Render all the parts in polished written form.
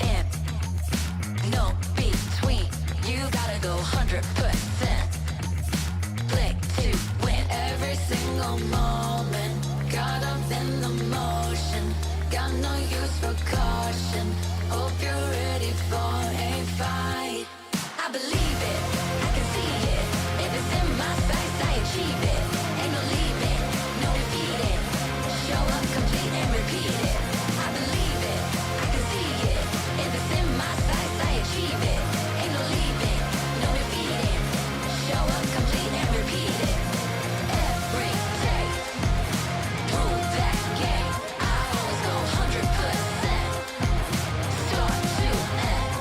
in, no between. You gotta go 100%. Click to win every single moment. Caught up in the motion. Got no use for caution. Hope you're ready for a fight. I believe it, I can see it. If it's in my sights, I achieve it. Ain't no leaving, no defeating. Show up, complete and repeat it. I believe it, I can see it. If it's in my sights, I achieve it. Ain't no leaving, no defeating. Show up, complete and repeat it. Every day, prove that game. I always go 100%. Start to end.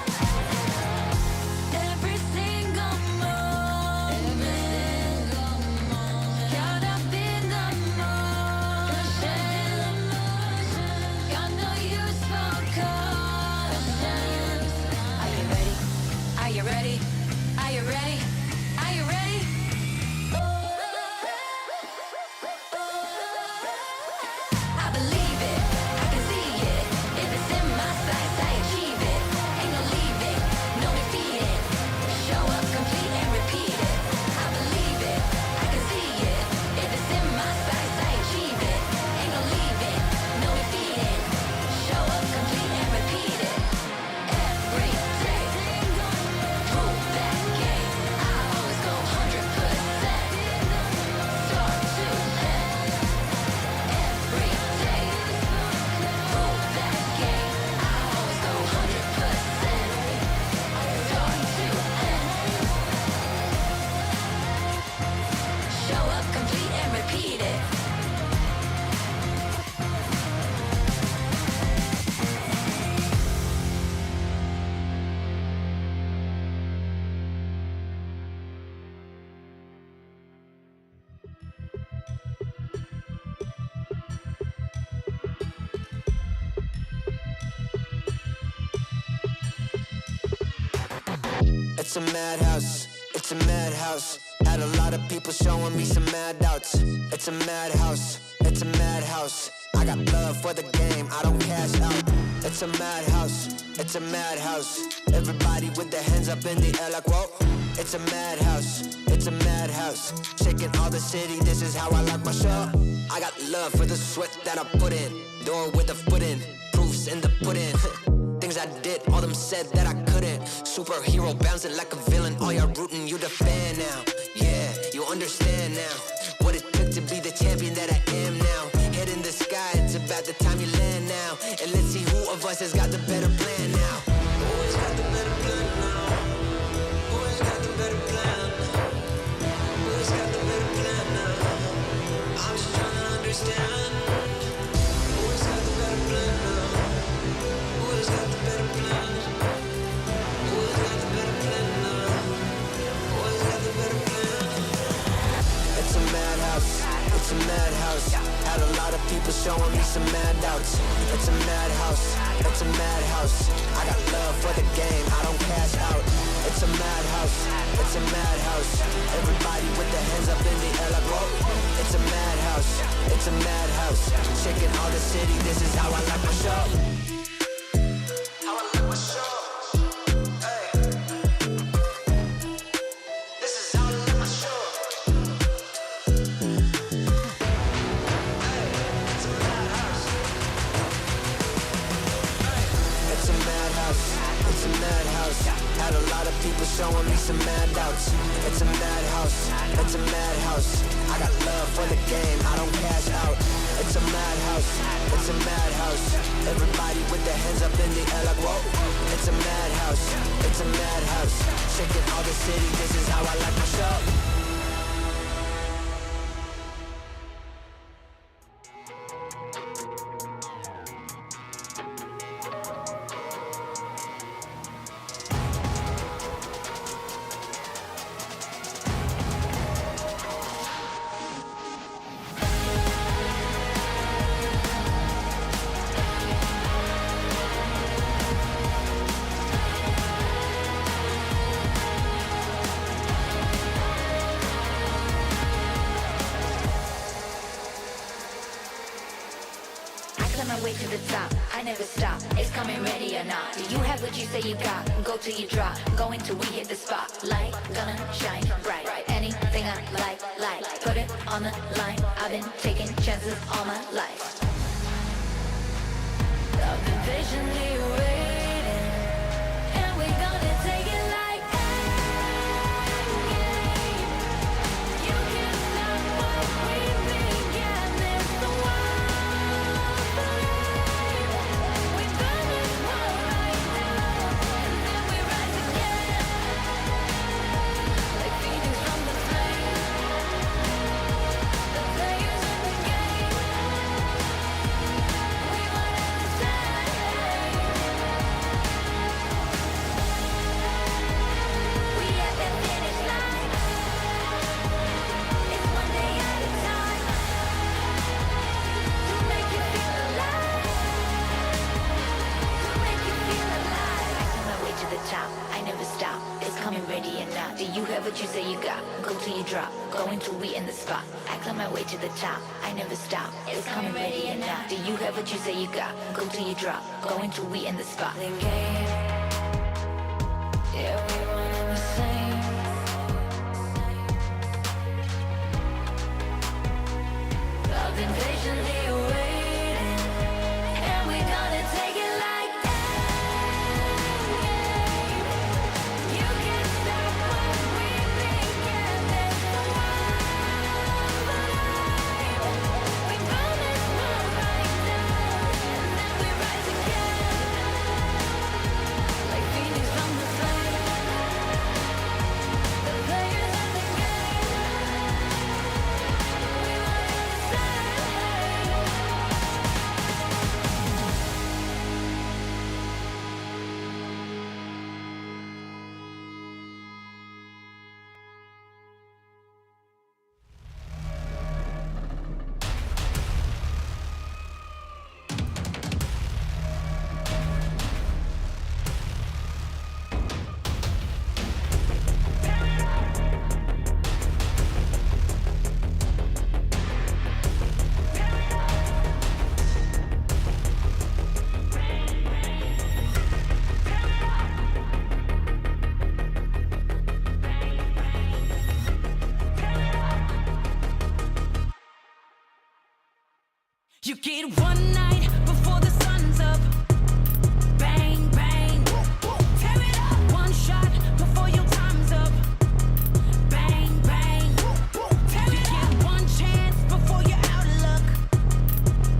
Every single moment. Caught up in the motion. Got no use for caution. Are you ready? Are you ready? Are you ready? Are you ready? I believe it, I can see it. If it's in my sights, I achieve it. Ain't no leaving, no defeating. Show up, complete and repeat it. I believe it, I can see it. If it's in my sights, I achieve it. Ain't no leaving, no defeating. Show up, complete and repeat it. Every day, prove that game. I always go 100%. Start to end. Every day, prove that game. I always go 100%. Start to end. Show up, complete and repeat it. It's a madhouse, it's a madhouse. Had a lot of people showing me some mad doubts. It's a madhouse, it's a madhouse. I got love for the game, I don't cash out. It's a madhouse, it's a madhouse. Everybody with their hands up in the air like whoa. It's a madhouse, it's a madhouse. Shaking all the city, this is how I like my show. I got love for the sweat that I put in. Door with a foot in, proofs in the pudding. Things I did, all them said that I couldn't. Superhero bouncing like a villain. All y'all rooting, you the fan now. Yeah, you understand now what it took to be the champion that I am now. Head in the sky, it's about the time you land now. And let's see who of us has got the better plan now. Who has got the better plan now? Who has got the better plan? Who has got the better plan now? I'm just trying to understand. Who has got the better plan now? Who has got the better plan? Who has got the better plan now? Who has got the better plan? It's a madhouse, it's a madhouse. Had a lot of people showing me some mad doubts. It's a madhouse, it's a madhouse. I got love for the game, I don't cash out. It's a madhouse, it's a madhouse. Everybody with their hands up in the air like whoa. It's a madhouse, it's a madhouse. Shaking all the city, this is how I like my show. How I like my show. Hey. This is how I like my show. Hey, it's a madhouse. Hey. It's a madhouse, it's a madhouse. Had a lot of people showing me some mad doubts. It's a madhouse, it's a madhouse. I got love for the game, I don't cash out. It's a madhouse, it's a madhouse. Everybody with their hands up in the air like whoa. It's a madhouse, it's a madhouse. Shaking all the city, this is how I like my show. My way to the top, I never stop. It's coming ready or not. Do you have what you say you got? Go till you drop, going till we hit the spot. Light, gonna shine bright. Anything I like, put it on the line. I've been taking chances all my life. I've been patiently waiting, and we're gonna take it like game. You can't stop what we began. It's the wild flame. We burn this world right now, and then we rise again, like phoenix from the flame. The players in the game, we want it the same. We at the finish line. It's one day at a time. To make you feel alive. To make you feel alive. I see my way to the top. I never stop. It's coming ready and now. Do you have what you say you got? Go till you drop. Going till we in the spot. I climb my way to the top. I never stop. It's coming ready and now. Do you have what you say you got? Go till you drop. Going till we in the spot. The game. Yeah, we one and the same. I've been patiently waiting, and we're gonna take it like game. You can't stop what we began. It's the wild flame. We burn this world right now, and then we rise again, like phoenix from the flame. The players in the game, we want it the same. You get one night before the sun's up. Bang, bang. Tear it up. One shot before your time's up. Bang, bang. Tear it up. You get one chance before you're out of luck.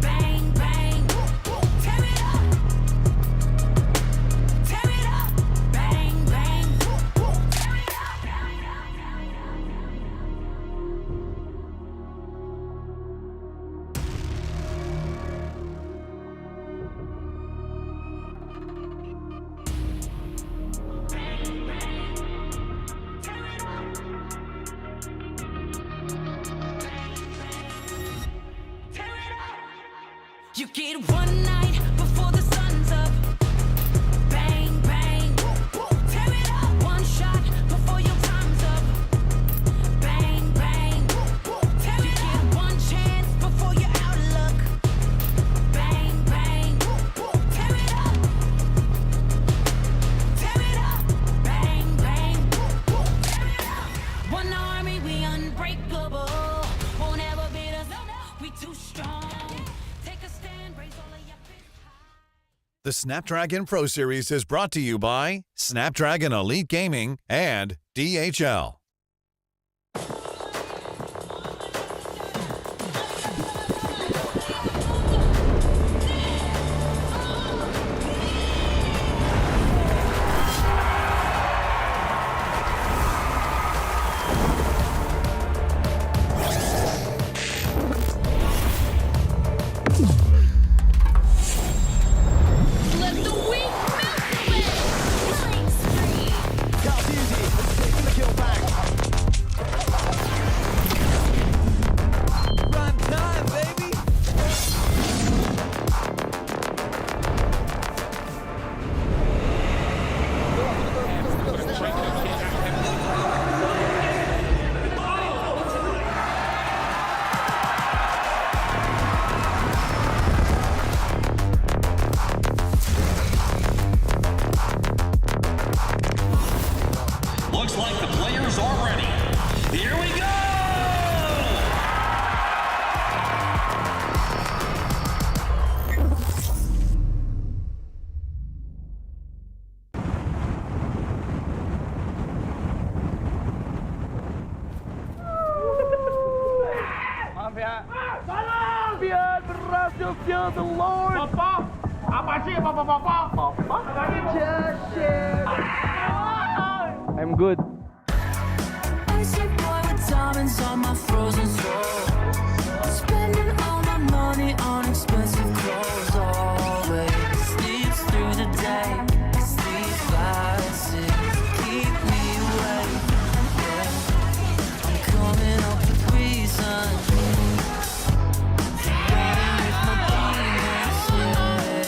Bang, bang. Tear it up. Tear it up. Bang, bang. Tear it up. You get one night before the sun's up. Bang, bang. Tear it up. One shot before your time's up. Bang, bang. Tear it up. You get one chance before you're out of luck. Bang, bang. Tear it up. Tear it up. Bang, bang. Tear it up. One army, we unbreakable. Won't ever beat us. We too strong. Take a stand, raise all of your fists high. The Snapdragon Pro Series is brought to you by Snapdragon Elite Gaming and DHL. Let the weak melt away. Killing spree. Got easy, taking the kill back. Savior, the Lord. Papa, apa sih Papa? I'm good. Icy boy with diamonds on my frozen soul. Spending all my money on expensive clothes. Always sleeps through the day. Sleep 5, 6, keep me awake. Yeah. I'm coming up with reasons. Fighting with my demons, yeah.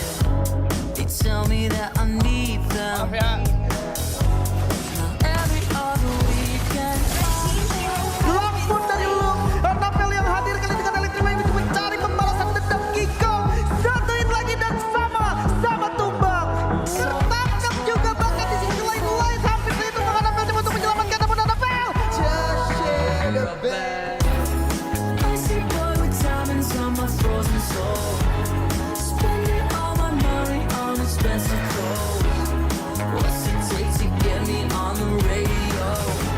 They tell me that I need them. Every other weekend. Langsung dari lu, tampil yang hadir kali dengan elektrik untuk mencari pembalasan dendam Kiko. Satuin lagi dan sama tumbang. Tertangkap juga bahkan di sisi lain hampir itu menghadap Fel untuk menyelamatkan namun ada Fel. Just shake a bell. Icy boy with diamonds on my frozen soul. Spending all my money on expensive clothes. What's it take to get me on the radio?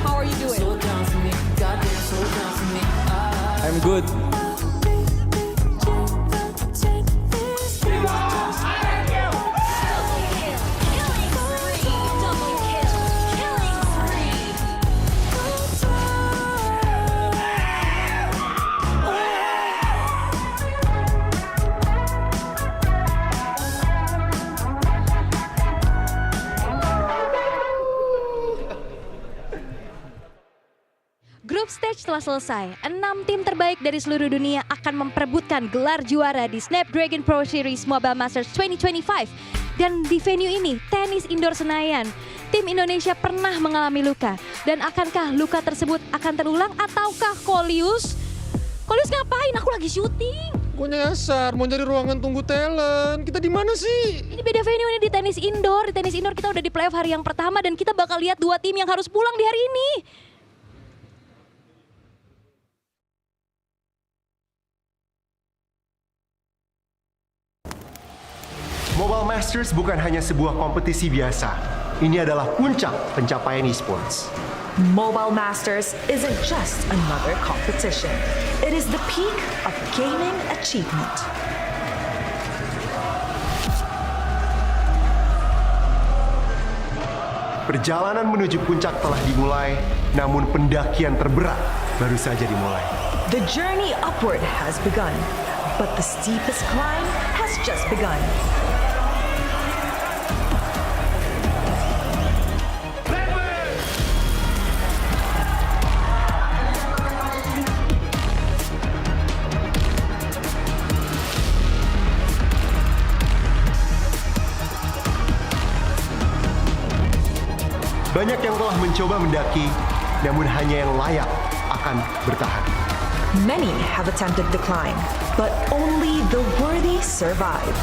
How are you doing? Slow down for me, goddamn, slow down for me. I'm good. Grup stage telah selesai. 6 tim terbaik dari seluruh dunia akan memperebutkan gelar juara di Snapdragon Pro Series Mobile Masters 2025. Dan di venue ini, tenis indoor Senayan, tim Indonesia pernah mengalami luka. Dan akankah luka tersebut akan terulang ataukah Kolius? Kolius ngapain? Aku lagi syuting. Gue nyasar, mau nyari ruangan tunggu talent. Kita di mana sih? Ini beda venue, ini di tenis indoor. Di tenis indoor kita udah di playoff hari yang pertama dan kita bakal lihat 2 tim yang harus pulang di hari ini. Mobile Masters bukan hanya sebuah kompetisi biasa. Ini adalah puncak pencapaian esports. Mobile Masters isn't just another competition. It is the peak of gaming achievement. Perjalanan menuju puncak telah dimulai, namun pendakian terberat baru saja dimulai. The journey upward has begun, but the steepest climb has just begun. Banyak yang telah mencoba mendaki, namun hanya yang layak akan bertahan. Many have attempted the climb, but only the worthy survive.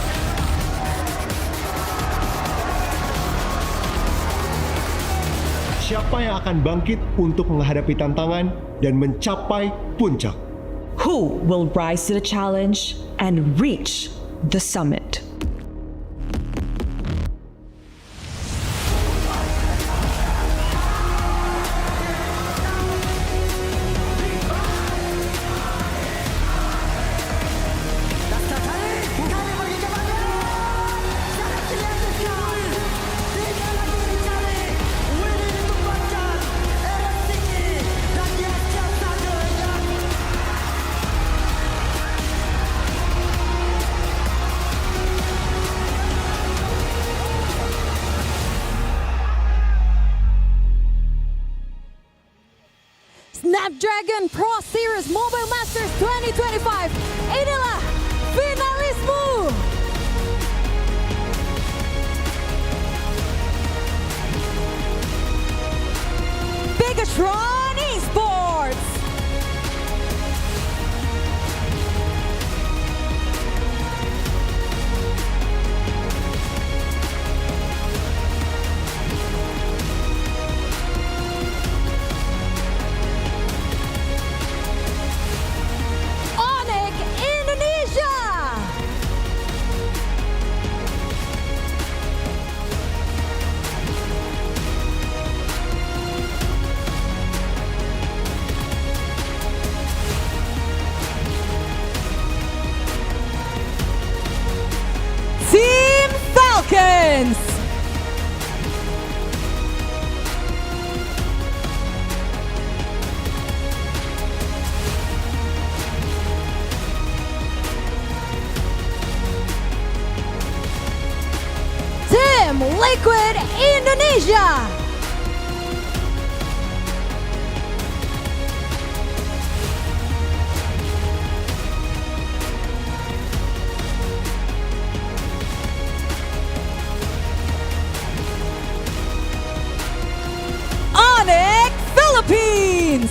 Siapa yang akan bangkit untuk menghadapi tantangan dan mencapai puncak? Who will rise to the challenge and reach the summit? Snapdragon Pro Series Mobile Masters 2025. Inilah finalismu. Bigatron Esports. Indonesia. Tim Liquid Indonesia. Onyx Philippines.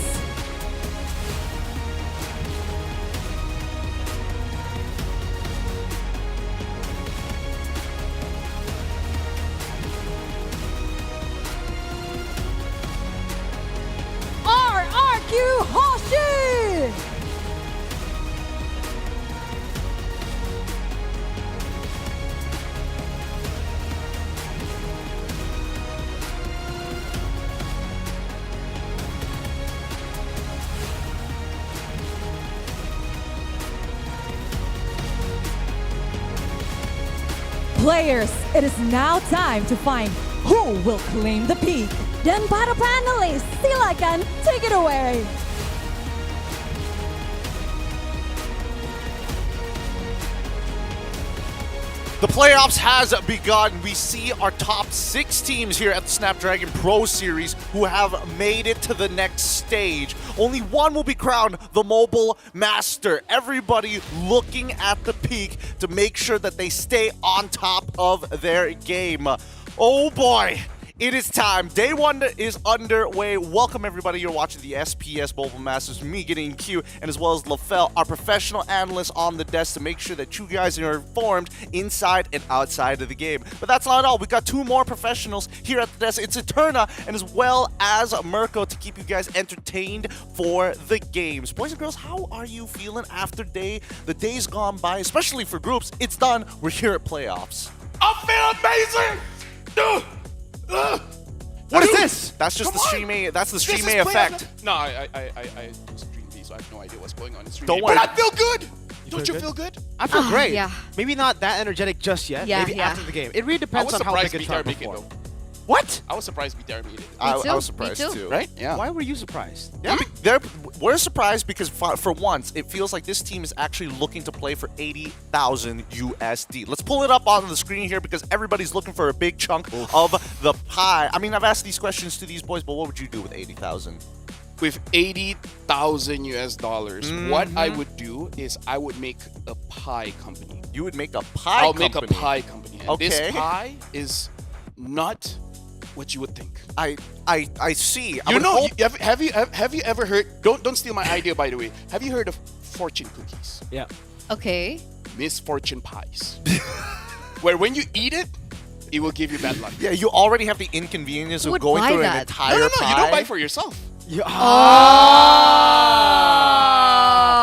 RRQ Hoshi. Players, it is now time to find who will claim the peak. Dan para panelis, silakan take it away. The playoffs has begun. We see our top 6 teams here at the Snapdragon Pro Series who have made it to the next stage. Only one will be crowned the Mobile Master. Everybody looking at the peak to make sure that they stay on top of their game. Oh boy. It is time. Day 1 is underway. Welcome everybody. You're watching the SPS Mobile Masters. Me, Getting Q, and as well as LaFell, our professional analyst on the desk to make sure that you guys are informed inside and outside of the game. But that's not all. We got 2 more professionals here at the desk. It's Eterna and as well as Mirko to keep you guys entertained for the games. Boys and girls, how are you feeling after the days gone by, especially for groups? It's done. We're here at playoffs. I feel amazing! Dude! What is this? That's just the Stream A. That's the Stream A effect. No, I Stream B, so I have no idea what's going on in Stream Don't A. worry. But I feel good! Don't you feel good? I feel great. Yeah. Maybe not that energetic just yet. Yeah, Maybe yeah. after the game. It really I depends was on how big surprised a truck BTR make it before. though. What? I was surprised BTR made it. I too. was surprised Me too. too. Right? Yeah. Why were you surprised? Yeah, we're surprised because for once, it feels like this team is actually looking to play for 80,000 USD. Let's pull it up on the screen here because everybody's looking for a big chunk of the pie. I mean, I've asked these questions to these boys, but what would you do with 80,000? With 80,000 US dollars, what I would do is I would make a pie company. You would make a pie I'll company. make a pie company. And Okay. this pie is not what you would think. I see. I You would know, hope- have you ever heard, don't steal my idea by the way, have you heard of fortune cookies? Yeah. Okay. Misfortune pies. Where when you eat it, it will give you bad luck. Yeah, you already have the inconvenience Who of would going buy through an that? entire No, pie. you don't buy for yourself.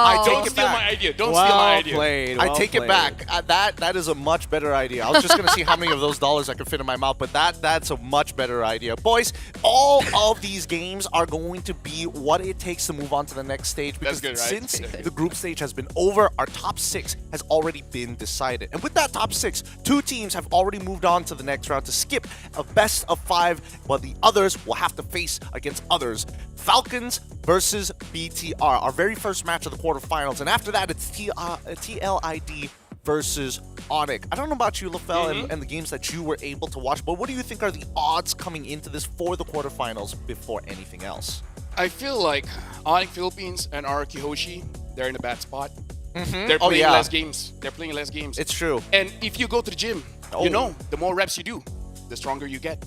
I take Don't it steal back. my idea. Don't steal my idea. Played. I take it back. That is a much better idea. I was just gonna see how many of those dollars I could fit in my mouth, but that's a much better idea. Boys, all of these games are going to be what it takes to move on to the next stage because That's good, right? since the group stage has been over, our top 6 has already been decided. And with that top 6, 2 teams have already moved on to the next round to skip a best of 5, while the others will have to face against others. Falcons versus BTR, our very first match of the quarterfinals. And after that, it's TLID versus Onyx. I don't know about you, LaFell, and the games that you were able to watch, but what do you think are the odds coming into this for the quarterfinals before anything else? I feel like Onyx Philippines and RRQ Hoshi, they're in a bad spot. They're Oh, playing yeah. less games. They're playing less games. It's true. And if you go to the gym, Oh. you know, the more reps you do, the stronger you get.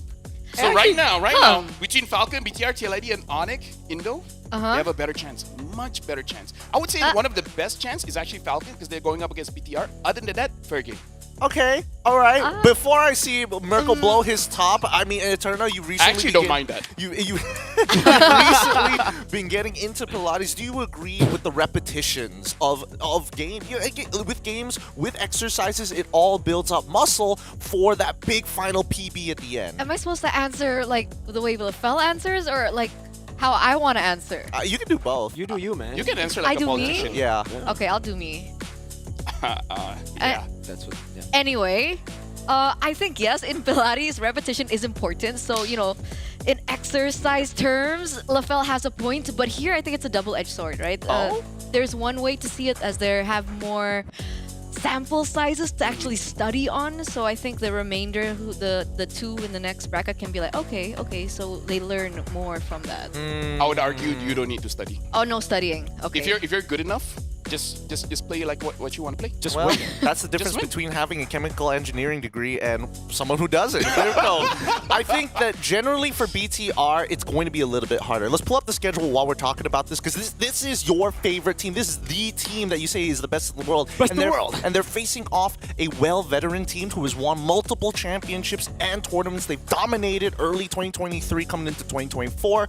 So Actually, right now, between Falcon, BTR, TLID, and Onyx, Indo, they have a better chance. Much better chance. I would say one of the best chance is actually Falcon because they're going up against BTR. Other than that, fair game. Okay, all right. Before I see Mirko blow his top, I mean, Eterna, you recently I actually don't mind that. You recently been getting into Pilates. Do you agree with the repetitions of game? With games, with exercises, it all builds up muscle for that big final PB at the end. Am I supposed to answer like the way LaFell answers or like how I want to answer? You can do both. You do you, man. You can answer I like a do me? politician. Yeah. Okay, I'll do me. Yeah. That's what. Yeah. Anyway, I think yes, in Pilates, repetition is important. So, you know, in exercise terms, LaFell has a point, but here I think it's a double-edged sword, right? There's one way to see it as there have more sample sizes to actually study on. So I think the remainder, the two in the next bracket, can be like, okay, so they learn more from that. I would argue you don't need to study. Oh, no studying. Okay. If you're good enough, just play like what you want to play. Just win. That's the difference between having a chemical engineering degree and someone who doesn't. There we go. I think that generally for BTR, it's going to be a little bit harder. Let's pull up the schedule while we're talking about this, because this is your favorite team. This is the team that you say is the best in the world. And they're facing off a well-veteran team who has won multiple championships and tournaments. They've dominated early 2023 coming into 2024.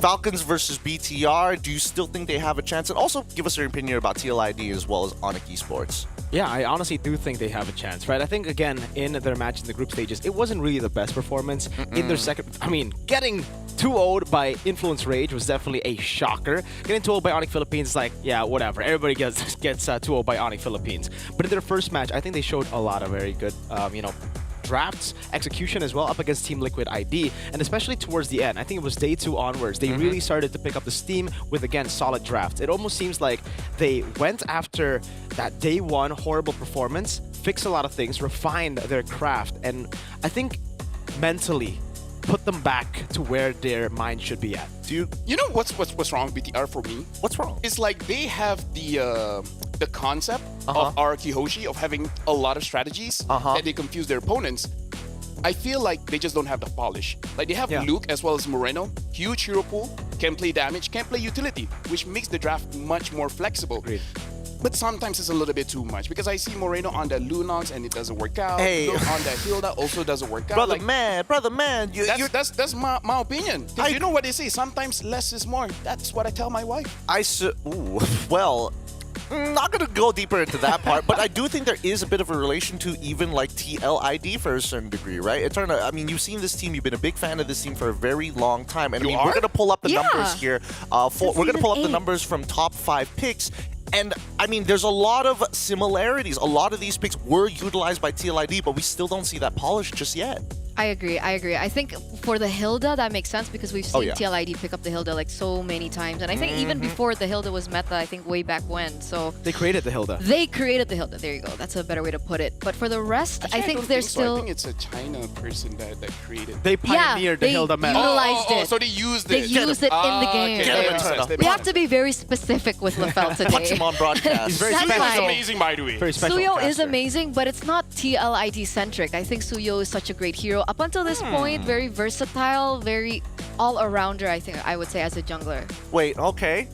Falcons versus BTR. Do you still think they have a chance? And also give us your opinion about TLID as well as Onyx Esports. Yeah, I honestly do think they have a chance, right? I think, again, in their match in the group stages, it wasn't really the best performance. In their second... I mean, getting 2-0'd by Influence Rage was definitely a shocker. Getting 2-0 by Onyx Philippines is like, yeah, whatever. Everybody gets 2-0 by Onyx Philippines. But in their first match, I think they showed a lot of very good, drafts, execution as well up against Team Liquid ID, and especially towards the end. I think it was day 2 onwards. They really started to pick up the steam with, again, solid drafts. It almost seems like they went after that day 1 horrible performance, fixed a lot of things, refined their craft, and I think mentally put them back to where their mind should be at. You know what's wrong with BTR for me? What's wrong? It's like they have the concept of Araki Hoshi of having a lot of strategies that they confuse their opponents. I feel like they just don't have the polish. Like they have Luke as well as Moreno, huge hero pool, can play damage, can play utility, which makes the draft much more flexible. Agreed. But sometimes it's a little bit too much because I see Moreno on the Lunox and it doesn't work out. Hey. Luke on the Hilda also doesn't work out. Brother man, that's my opinion. Because you know what they say, sometimes less is more. That's what I tell my wife. Well, not going to go deeper into that part, but I do think there is a bit of a relation to even like TLID for a certain degree, right? Eterna, I mean, you've seen this team, you've been a big fan of this team for a very long time. And I mean, we're going to pull up the numbers here. We're going to pull up the numbers from top 5 picks. And, I mean, there's a lot of similarities. A lot of these picks were utilized by TLID, but we still don't see that polish just yet. I agree. I think for the Hilda, that makes sense because we've seen TLID pick up the Hilda like so many times. And I think even before the Hilda was meta, I think way back when. So they created the Hilda. They created the Hilda. There you go. That's a better way to put it. But for the rest, I think they're still... I think it's a China person that created. They pioneered the Hilda meta. Utilized it. So they used it. They used it in the game. We have to be very specific with Lefel today. Punch him on broadcast. He's very special. Is amazing, by the way. Very special. Suyo is amazing, but it's not TLID centric. I think Suyo is such a great hero. Up until this point, very versatile, very all-arounder, I think I would say, as a jungler. Wait, okay.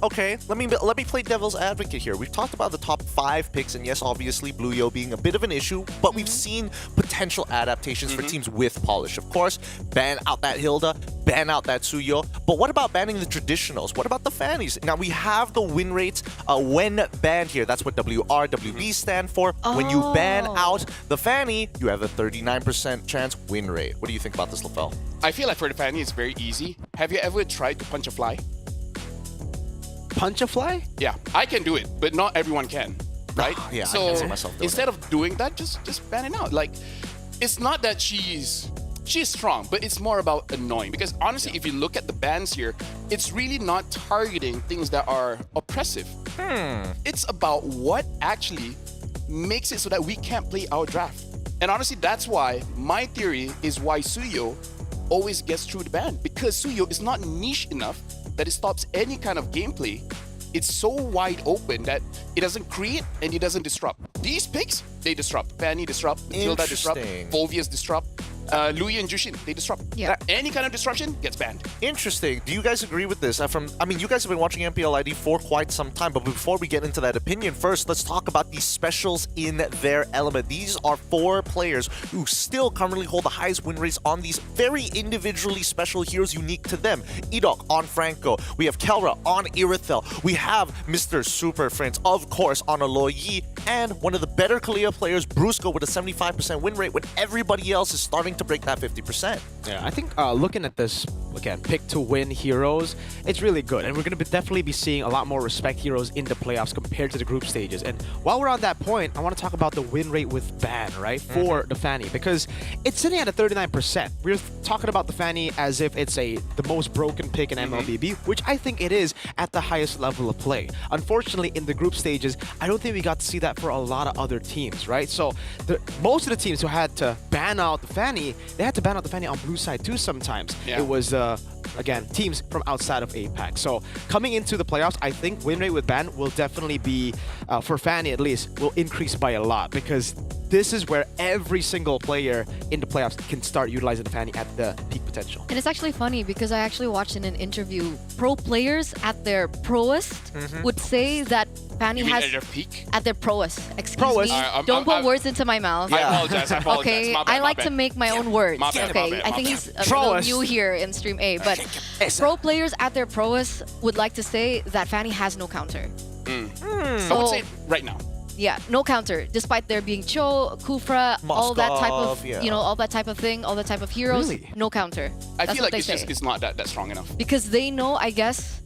Let me play devil's advocate here. We've talked about the top 5 picks, and yes, obviously Blueyo being a bit of an issue, but we've seen potential adaptations for teams with polish. Of course, ban out that Hilda, ban out that Suyo, but what about banning the traditionals? What about the Fannies? Now, we have the win rates when banned here. That's what WRWB stand for. When you ban out the Fanny, you have a 39% chance win rate. What do you think about this, Lefel? I feel like for the Fanny, it's very easy. Have you ever tried to punch a fly? Punch a fly? Yeah, I can do it, but not everyone can, right? Yeah, so I can see myself doing instead of doing that, just ban it out. Like, it's not that she's strong, but it's more about annoying. Because honestly, if you look at the bans here, it's really not targeting things that are oppressive. It's about what actually makes it so that we can't play our draft. And honestly, that's why my theory is why Suyo always gets through the ban, because Suyo is not niche enough that it stops any kind of gameplay. It's so wide open that it doesn't create and it doesn't disrupt. These picks, they disrupt. Fanny disrupt, Matilda disrupt, Volvius disrupt, Louis and Jushin, they disrupt. Yeah. Any kind of disruption gets banned. Interesting. Do you guys agree with this? I mean, you guys have been watching MPLID for quite some time, but before we get into that opinion, first, let's talk about these specials in their element. These are 4 players who still currently hold the highest win rates on these very individually special heroes unique to them. Edok on Franco. We have Kelra on Irithel. We have Mr. Super Friends, of course, on Aloy, and one of the better Kalia players, Brusco, with a 75% win rate when everybody else is starting looking to break that 50%. Yeah, I think looking at this, again, pick to win heroes, it's really good. And we're going to definitely be seeing a lot more respect heroes in the playoffs compared to the group stages. And while we're on that point, I want to talk about the win rate with ban, right, for the Fanny, because it's sitting at a 39%. We're talking about the Fanny as if it's the most broken pick in MLBB, which I think it is at the highest level of play. Unfortunately, in the group stages, I don't think we got to see that for a lot of other teams, right? So most of the teams who had to ban out the Fanny, they had to ban out the Fanny on blue side too sometimes. Yeah. It was, again, teams from outside of APAC. So coming into the playoffs, I think win rate with ban will definitely be, for Fanny at least, will increase by a lot, because this is where every single player in the playoffs can start utilizing the Fanny at the peak potential. And it's actually funny because I actually watched in an interview, pro players at their proest would say that Fanny You mean has at their peak? at their proest. Excuse me. Don't put words into my mouth. I apologize. I apologize. Okay, My bad, I like my to bad. make my own words. My bad, Okay, my bad, I my think bad. he's a little new here in Stream A, but pro players at their proest would like to say that Fanny has no counter. I would say right now. Yeah, no counter, despite there being Cho, Kufra, all that type of, Moskov, yeah. you know, all that type of thing, all that type of heroes, Really? no counter. I That's feel what like they it's say. just it's not that strong enough. Because they know, I guess,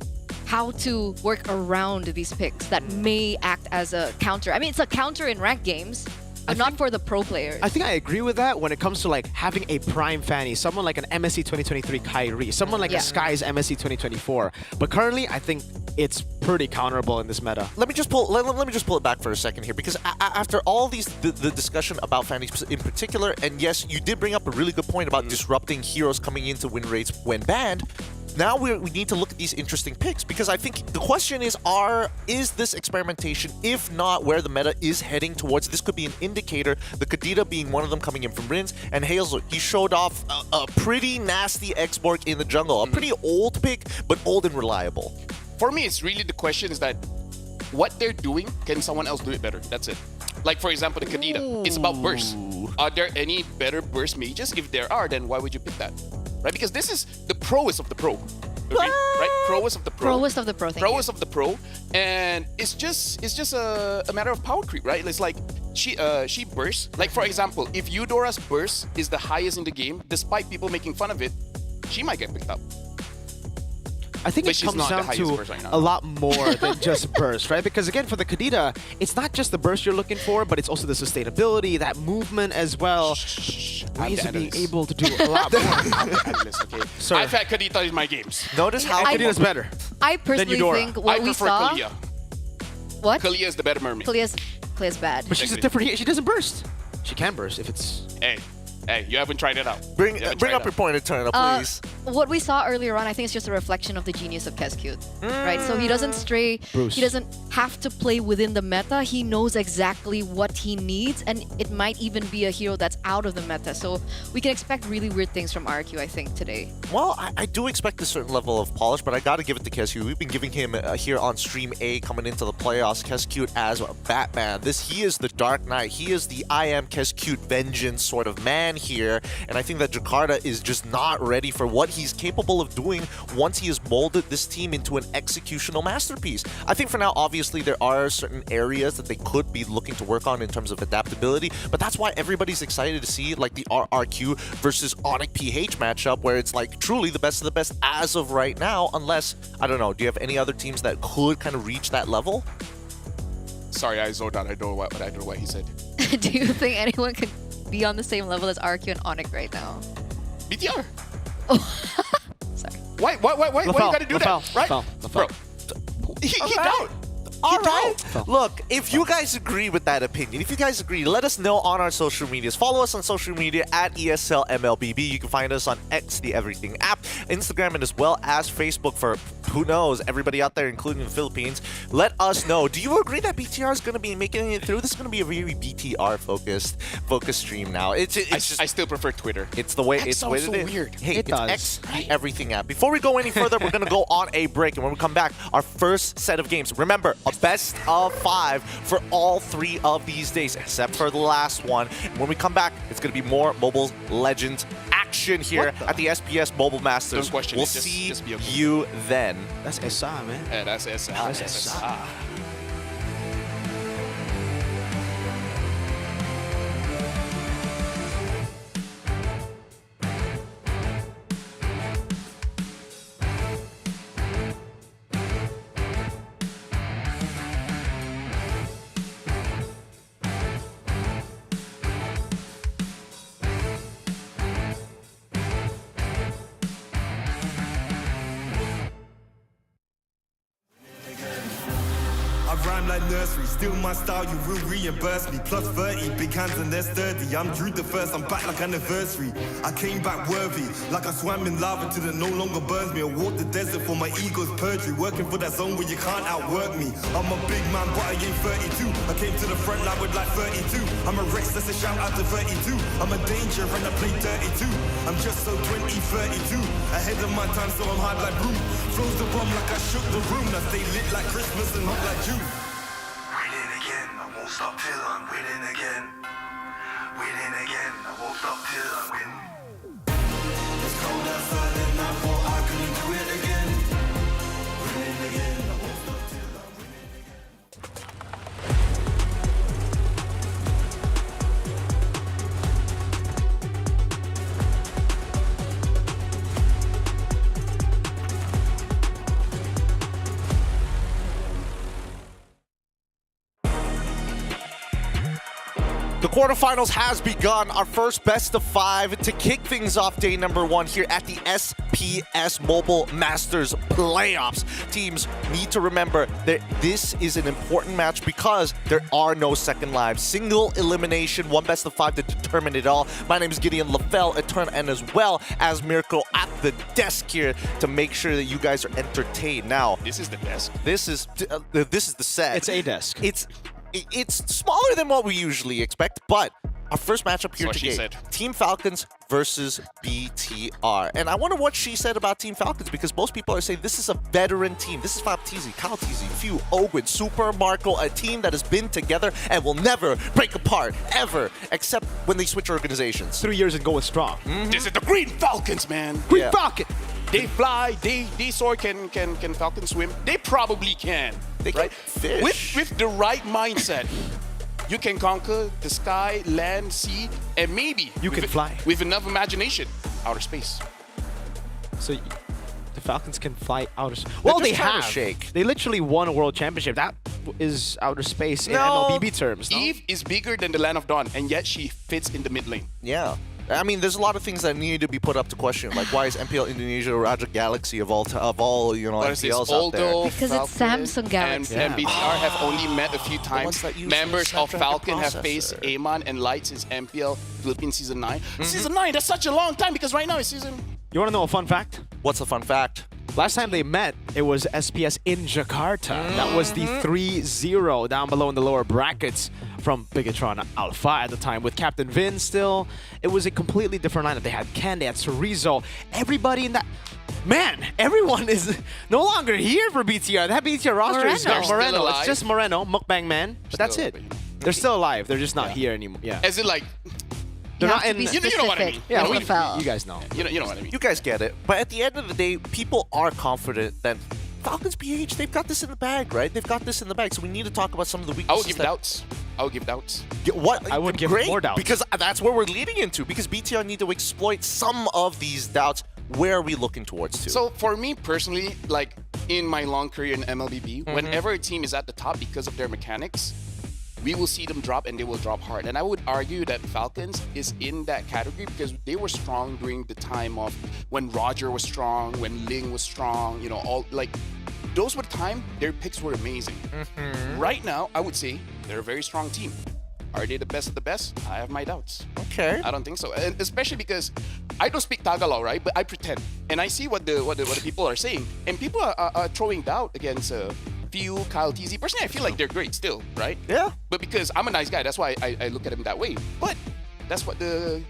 how to work around these picks that may act as a counter. I mean, it's a counter in ranked games, but not for the pro players. I think I agree with that when it comes to like having a prime Fanny, someone like an MSC 2023 Kyrie, someone like a Sky's MSC 2024. But currently, I think it's pretty counterable in this meta. Let me just pull it back for a second here, because after all the discussion about Fannies in particular, and yes, you did bring up a really good point about disrupting heroes coming into win rates when banned. Now we need to look at these interesting picks, because I think the question is this experimentation, if not where the meta is heading towards? This could be an indicator, the Kadita being one of them coming in from Rins, and Hazel, he showed off a pretty nasty X-Borg in the jungle. A pretty old pick, but old and reliable. For me, it's really the question is that what they're doing, can someone else do it better? That's it. Like, for example, the Kadita. It's about burst. Are there any better burst mages? If there are, then why would you pick that? Right? Because this is the proest of the pro. Okay? Right? Proest of the pro. Proest of the pro, thank you. Proest of the pro. And it's just a matter of power creep, right? It's like she bursts. Like, for example, if Eudora's burst is the highest in the game, despite people making fun of it, she might get picked up. I think But it she's comes not the down highest to burst right now. a lot more than just burst, right? Because again, for the Kadita, it's not just the burst you're looking for, but it's also the sustainability, that movement as well. Ways of being able to do a lot more. Okay? Sir. I've had Kadita in my games. Notice how Kadita's better. I personally Eudora. think what I we prefer saw... Kalia. What? Kalia is the better mermaid. Kalia's bad. But she's a different. She doesn't burst. She can burst if it's. Hey, you haven't tried it out. Bring up your point, Eternal, please. What we saw earlier on, I think it's just a reflection of the genius of Keskute, right? So he doesn't stray, Bruce. he doesn't have to play within the meta. He knows exactly what he needs, and it might even be a hero that's out of the meta. So we can expect really weird things from RQ, I think, today. Well, I do expect a certain level of polish, but I gotta give it to Keskute. We've been giving him here on Stream A coming into the playoffs. Keskute as Batman. He is the Dark Knight. He is the I am Keskute vengeance sort of man here. And I think that Jakarta is just not ready for what he's capable of doing once he has molded this team into an executional masterpiece. I think for now, obviously, there are certain areas that they could be looking to work on in terms of adaptability, but that's why everybody's excited to see like the RRQ versus Onyx PH matchup, where it's like truly the best of the best as of right now, unless, I don't know, do you have any other teams that could kind of reach that level? Sorry, I zoned out. I don't know what he said. Do you think anyone could be on the same level as RQ and Onyx right now? BTR. Sorry. Why you gotta do that? Right? Bro. He don't. All right. Look, if you guys agree with that opinion, if you guys agree, let us know on our social medias. Follow us on social media at ESL MLBB. You can find us on X, the Everything app, Instagram, and as well as Facebook for, who knows, everybody out there, including the Philippines. Let us know. Do you agree that BTR is going to be making it through? This is going to be a very BTR focused stream now. It's just, I still prefer Twitter. It's the way X it's the way sounds it so is. weird. Hey, It it's does. X, the Everything app. Before we go any further, we're going to go on a break, and when we come back, our first set of games. Remember, a best of 5 for all 3 of these days, except for the last one. And when we come back, it's going to be more Mobile Legends action here at the SPS Mobile Masters. Don't question we'll it. see just be okay. you then. That's SA, man. Yeah, that's SA. That's SA. my nursery. Still my style, you will reimburse me. Plus 30, big hands and they're sturdy. I'm Drew the first, I'm back like anniversary. I came back worthy, like I swam in lava till it no longer burns me. I walked the desert for my ego's perjury. Working for that zone where you can't outwork me. I'm a big man, but I ain't 32. I came to the front line with like 32. I'm a Rex, that's a shout out to 32. I'm a danger and I play dirty too. I'm just so 2032. Ahead of my time, so I'm hard like broom. Flows the bomb like I shook the room. I stay lit like Christmas and hot like June. Winning again, I won't stop till I'm winning again. Winning again, I won't stop till I win. It's cold outside and I thought I couldn't do it again. Winning again, I won't stop till I'm winning again. The quarterfinals has begun. Our first best of 5 to kick things off day number 1 here at the SPS Mobile Masters Playoffs. Teams need to remember that this is an important match because there are no second lives. Single elimination, 1 best of 5 to determine it all. My name is Gideon LaFell, and as well as Miracle at the desk here to make sure that you guys are entertained. Now, this is the desk. This is the set. It's a desk. It's smaller than what we usually expect, but our first matchup here That's what she today, said. Team Falcons versus BTR. And I wonder what she said about Team Falcons because most people are saying this is a veteran team. This is Fab TZ, Kyle TZ, Few, Ogwin, Super, Marco, a team that has been together and will never break apart, ever, except when they switch organizations. 3 years and going strong. This is the Green Falcons, man. Green Falcon! They fly, they soar. Can Falcons swim? They probably can. They right? can fish. With the right mindset, you can conquer the sky, land, sea, and maybe you can fly. With enough imagination, outer space. So the Falcons can fly outer space. Well, they have. Shake. They literally won a world championship. That is outer space in MLBB terms. No? Eve is bigger than the Land of Dawn, and yet she fits in the mid lane. Yeah. I mean, there's a lot of things that need to be put up to question, like why is MPL Indonesia Raja Galaxy of all MPLs out there? Because it's Samsung Galaxy. And BTR have only met a few times. Members of Falcon have faced Amon and Light since MPL Philippines Season 9. Season 9, that's such a long time because right now it's season... You want to know a fun fact? What's the fun fact? Last time they met, it was SPS in Jakarta. That was the 3-0 down below in the lower brackets from Bigatron Alpha at the time with Captain Vin still. It was a completely different lineup. They had Ken, they had Chorizo, everybody in that... Man, everyone is no longer here for BTR. That BTR roster is Moreno. It's just Moreno, Mukbang Man, but that's it. They're still alive. They're just not here anymore. Yeah. Is it like... They're not in... You know what I mean. Yeah, you guys know. You know what I mean. You guys get it. But at the end of the day, people are confident that Falcons PH, they've got this in the bag, right? They've got this in the bag. So we need to talk about some of the weaknesses. I would give doubts. I would give doubts. What? I would give more doubts. Because that's where we're leading into. Because BTR need to exploit some of these doubts. Where are we looking towards to? So for me personally, like in my long career in MLBB, whenever a team is at the top because of their mechanics, we will see them drop and they will drop hard. And I would argue that Falcons is in that category because they were strong during the time of when Roger was strong, when Ling was strong, you know, all like those were the time their picks were amazing. Right now, I would say they're a very strong team. Are they the best of the best? I have my doubts. Okay. I don't think so. And especially because I don't speak Tagalog, right? But I pretend. And I see what the people are saying. And people are throwing doubt against Few, Kyle TZ. Personally, I feel like they're great still, right? Yeah. But because I'm a nice guy, that's why I look at him that way. But that's what the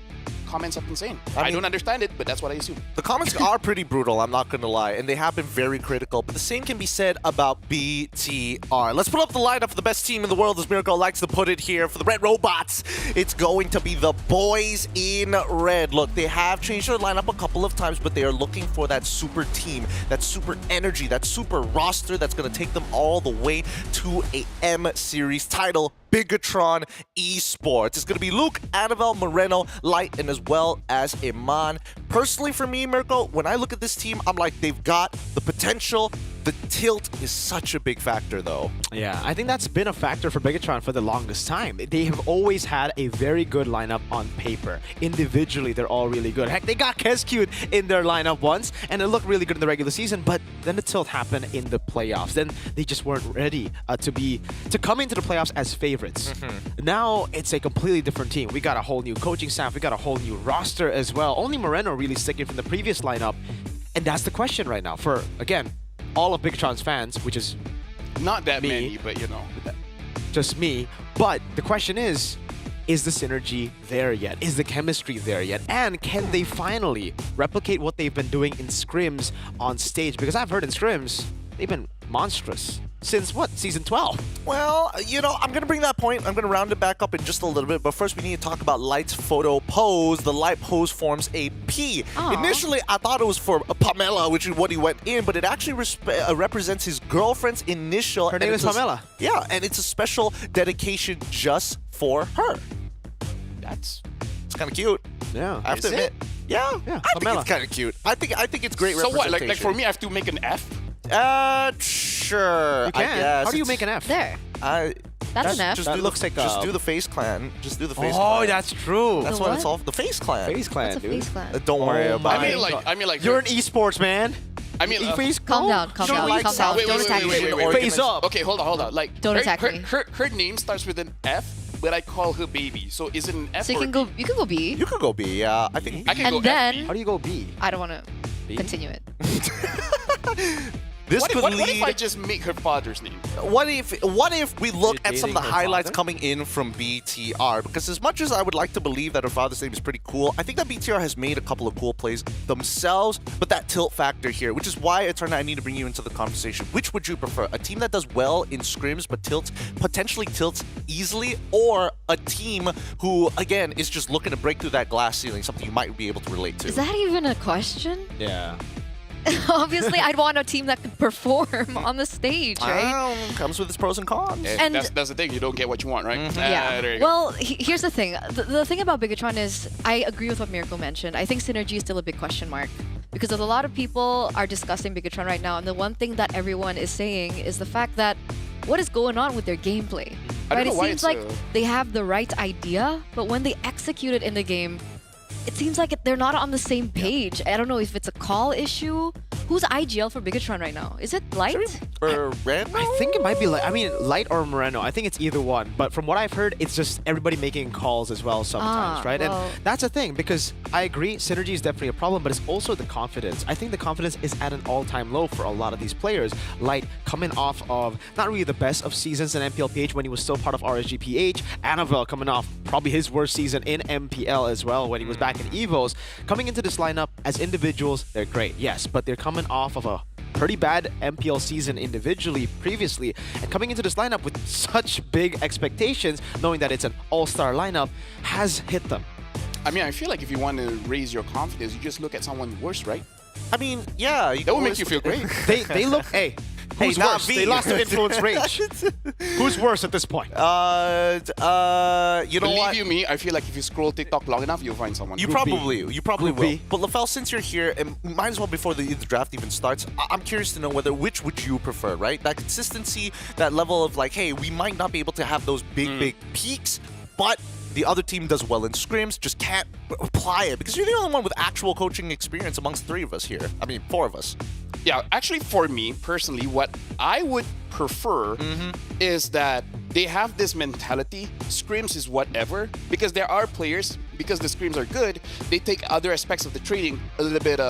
comments have been saying. I don't understand it, but that's what I assume. The comments are pretty brutal, I'm not going to lie, and they have been very critical, but the same can be said about BTR. Let's put up the lineup for the best team in the world, as Miracle likes to put it here. For the Red Robots, it's going to be the boys in red. Look, they have changed their lineup a couple of times, but they are looking for that super team, that super energy, that super roster that's going to take them all the way to a M-Series title. Bigatron Esports. It's going to be Luke, Annabelle, Moreno, Light, and as well as Iman. Personally, for me, Mirko, when I look at this team, I'm like, they've got the potential, The tilt is such a big factor, though. Yeah, I think that's been a factor for Bigatron for the longest time. They have always had a very good lineup on paper. Individually, they're all really good. Heck, they got Kescute in their lineup once, and it looked really good in the regular season, but then the tilt happened in the playoffs. Then they just weren't ready to come into the playoffs as favorites. Now, it's a completely different team. We got a whole new coaching staff. We got a whole new roster as well. Only Moreno really sticking from the previous lineup. And that's the question right now for, again, all of Bigatron's fans, which is not that me, many, but just me. But the question is the synergy there yet? Is the chemistry there yet? And can they finally replicate what they've been doing in scrims on stage? Because I've heard in scrims, they've been monstrous. Since what? Season 12? Well, I'm going to bring that point. I'm going to round it back up in just a little bit. But first, we need to talk about Light's photo pose. The Light pose forms a P. Aww. Initially, I thought it was for Pamela, which is what he went in. But it actually represents his girlfriend's initial. Her name is Pamela. Yeah, and it's a special dedication just for her. It's kind of cute. Yeah. I have to admit. Yeah, I think it's kind of cute. I think it's great So representation. what? Like for me, I have to make an F? Sure. You can. I guess. How do you make an F? There. That's an F. Just That do looks like just a- do the face clan. Just do the face Oh, clan. that's true. That's The what it's what? all. The face clan. Face Clan, What's a dude. face clan? Don't worry about I it. mean, like You're an esports man. I mean, face Calm down, calm down, like calm down. wait, Don't wait, attack wait, me. wait, wait. Face up. Okay, hold on. Like, Don't attack me. Her name starts with an F, but I call her baby. So is it an F So you or can a go. B? You can go B. You could go B. Yeah, I think. I can go And then FB. How do you go B? I don't want to continue it. This could What lead. if I just make her father's name? What if we look You're at some of the dating her highlights father? coming in from BTR? Because as much as I would like to believe that her father's name is pretty cool, I think that BTR has made a couple of cool plays themselves, but that tilt factor here, which is why it turned out I need to bring you into the conversation. Which would you prefer? A team that does well in scrims but potentially tilts easily, or a team who, again, is just looking to break through that glass ceiling, something you might be able to relate to? Is that even a question? Yeah. Obviously, I'd want a team that could perform on the stage, right? Comes with its pros and cons. And- That's the thing. You don't get what you want, right? Yeah. There you go. Well, here's the thing. The thing about Bigatron is, I agree with what Miracle mentioned. I think synergy is still a big question mark. Because a lot of people are discussing Bigatron right now, and the one thing that everyone is saying is the fact that what is going on with their gameplay? I don't Right? know It why seems it's like they have the right idea, but when they execute it in the game, it seems like they're not on the same page. I don't know if it's a call issue. Who's IGL for Bigatron right now? Is it Light? Moreno? I think it might be Light or Moreno. I think it's either one. But from what I've heard, it's just everybody making calls as well sometimes, right? well. And that's the thing, because I agree, synergy is definitely a problem, but it's also the confidence. I think the confidence is at an all-time low for a lot of these players. Light coming off of not really the best of seasons in MPLPH when he was still part of RSGPH. Annabelle coming off probably his worst season in MPL as well when he was back in EVOs. Coming into this lineup as individuals, they're great, yes, but they're coming off of a pretty bad MPL season individually previously, and coming into this lineup with such big expectations, knowing that it's an all-star lineup, has hit them. I mean, I feel like if you want to raise your confidence, you just look at someone worse, right? I mean, yeah. That would make you feel great. They look, hey, who's not worse? me. They lost to Influence Rage. Who's worse at this point? You know Believe what? you me, I feel like if you scroll TikTok long enough, you'll find someone. You Group B. probably Group will. B. But LaFell, since you're here, and might as well before the draft even starts, I'm curious to know which would you prefer, right? That consistency, that level of like, hey, we might not be able to have those big peaks, but the other team does well in scrims, just can't apply it because you're the only one with actual coaching experience amongst three of us here. I mean, four of us. Yeah, actually, for me personally, what I would prefer is that they have this mentality. Scrims is whatever, because there are players, because the scrims are good, they take other aspects of the trading a little bit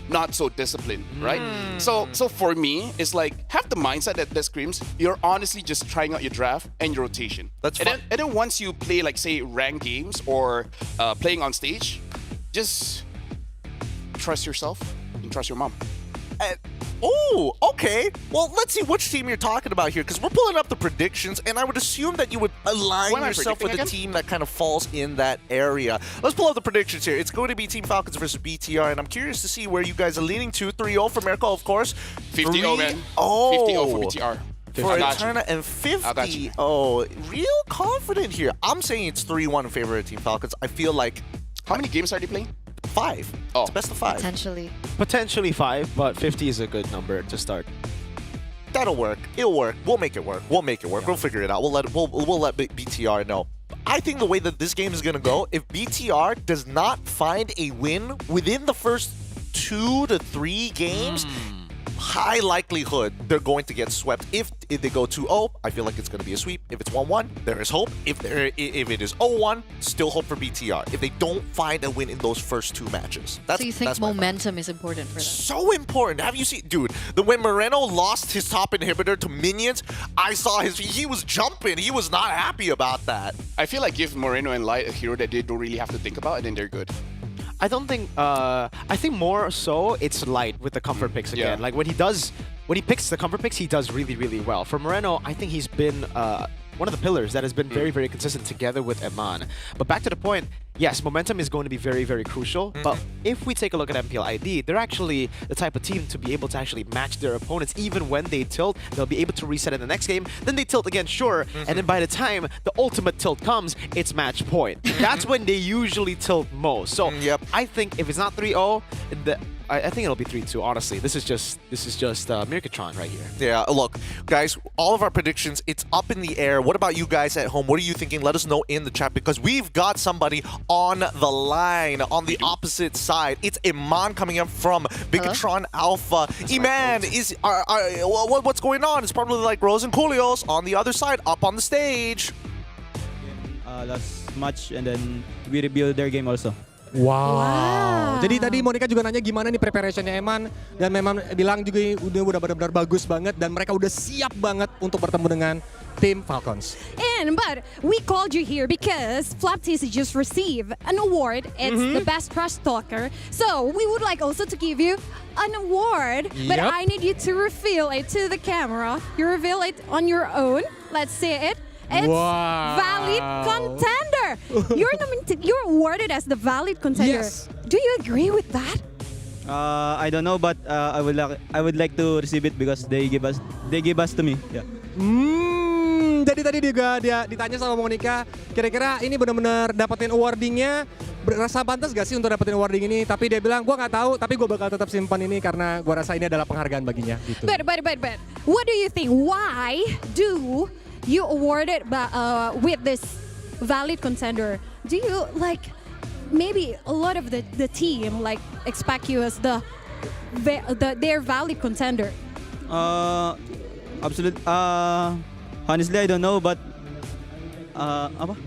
not so disciplined, right? So for me, it's like have the mindset that the scrims, you're honestly just trying out your draft and your rotation. That's and fun. then once you play like say ranked games or playing on stage, just trust yourself and trust your mom. Oh, okay. Well, let's see which team you're talking about here, because we're pulling up the predictions, and I would assume that you would align What am I yourself with predicting a again? team that kind of falls in that area. Let's pull up the predictions here. It's going to be Team Falcons versus BTR, and I'm curious to see where you guys are leaning to. 3-0 for Miracle, of course. 50-0, man. Oh. 50-0 for BTR. For I got you. Eterna and I got you. 50. Oh, real confident here. I'm saying it's 3-1 in favor of Team Falcons. I feel like How many games are they playing? 5. Oh. It's best of 5. Potentially 5, but 50 is a good number to start. That'll work. It'll work. We'll make it work. We'll figure it out. We'll let BTR know. I think the way that this game is gonna go, if BTR does not find a win within the first 2 to 3 games, high likelihood they're going to get swept. If they go 2-0, I feel like it's going to be a sweep. If it's 1-1, there is hope. If it is 0-1, still hope for BTR. If they don't find a win in those first 2 matches. So you think momentum is important for them? So important. Have you seen, dude, when Moreno lost his top inhibitor to minions, I saw he was jumping. He was not happy about that. I feel like give Moreno and Light a hero that they don't really have to think about, and then they're good. I don't think. I think more so it's Light with the comfort picks again. Yeah. Like when he picks the comfort picks, he does really, really well. For Moreno, I think he's been one of the pillars that has been very, very consistent together with Eman. But back to the point, yes, momentum is going to be very, very crucial. But if we take a look at MPL ID, they're actually the type of team to be able to actually match their opponents. Even when they tilt, they'll be able to reset in the next game. Then they tilt again, sure. And then by the time the ultimate tilt comes, it's match point. That's when they usually tilt most. So I think if it's not 3-0, I think it'll be 3-2, honestly. This is just Mirkatron right here. Yeah, look, guys, all of our predictions, it's up in the air. What about you guys at home? What are you thinking? Let us know in the chat because we've got somebody on the line on the opposite side. It's Iman coming up from Bigatron Alpha. Iman, what's going on? It's probably like Rose and Coolios on the other side, up on the stage. Last match and then we rebuild their game also. Wow. Jadi tadi Monica juga nanya gimana nih preparationnya Eman, dan memang bilang juga udah benar-benar bagus banget dan mereka udah siap banget untuk bertemu dengan tim Falcons. But we called you here because Flaptisi just received an award. It's the best trash talker. So we would like also to give you an award, but I need you to reveal it to the camera. You reveal it on your own. Let's see it. It's valid contender. You're awarded as the valid contender. Yes. Do you agree with that? I don't know, but I would like to receive it because they give us to me. Yeah. Jadi tadi juga dia ditanya sama Monica, kira-kira ini benar-benar dapetin awardingnya, rasa pantas gak sih untuk dapetin awarding ini? Tapi dia bilang, gua nggak tahu, tapi gua bakal tetap simpan ini karena gua rasa ini adalah penghargaan baginya. Gitu. But what do you think? Why do you awarded with this valid contender? Do you like maybe a lot of the team like expect you as their valid contender? Absolutely. Honestly, I don't know, but apa?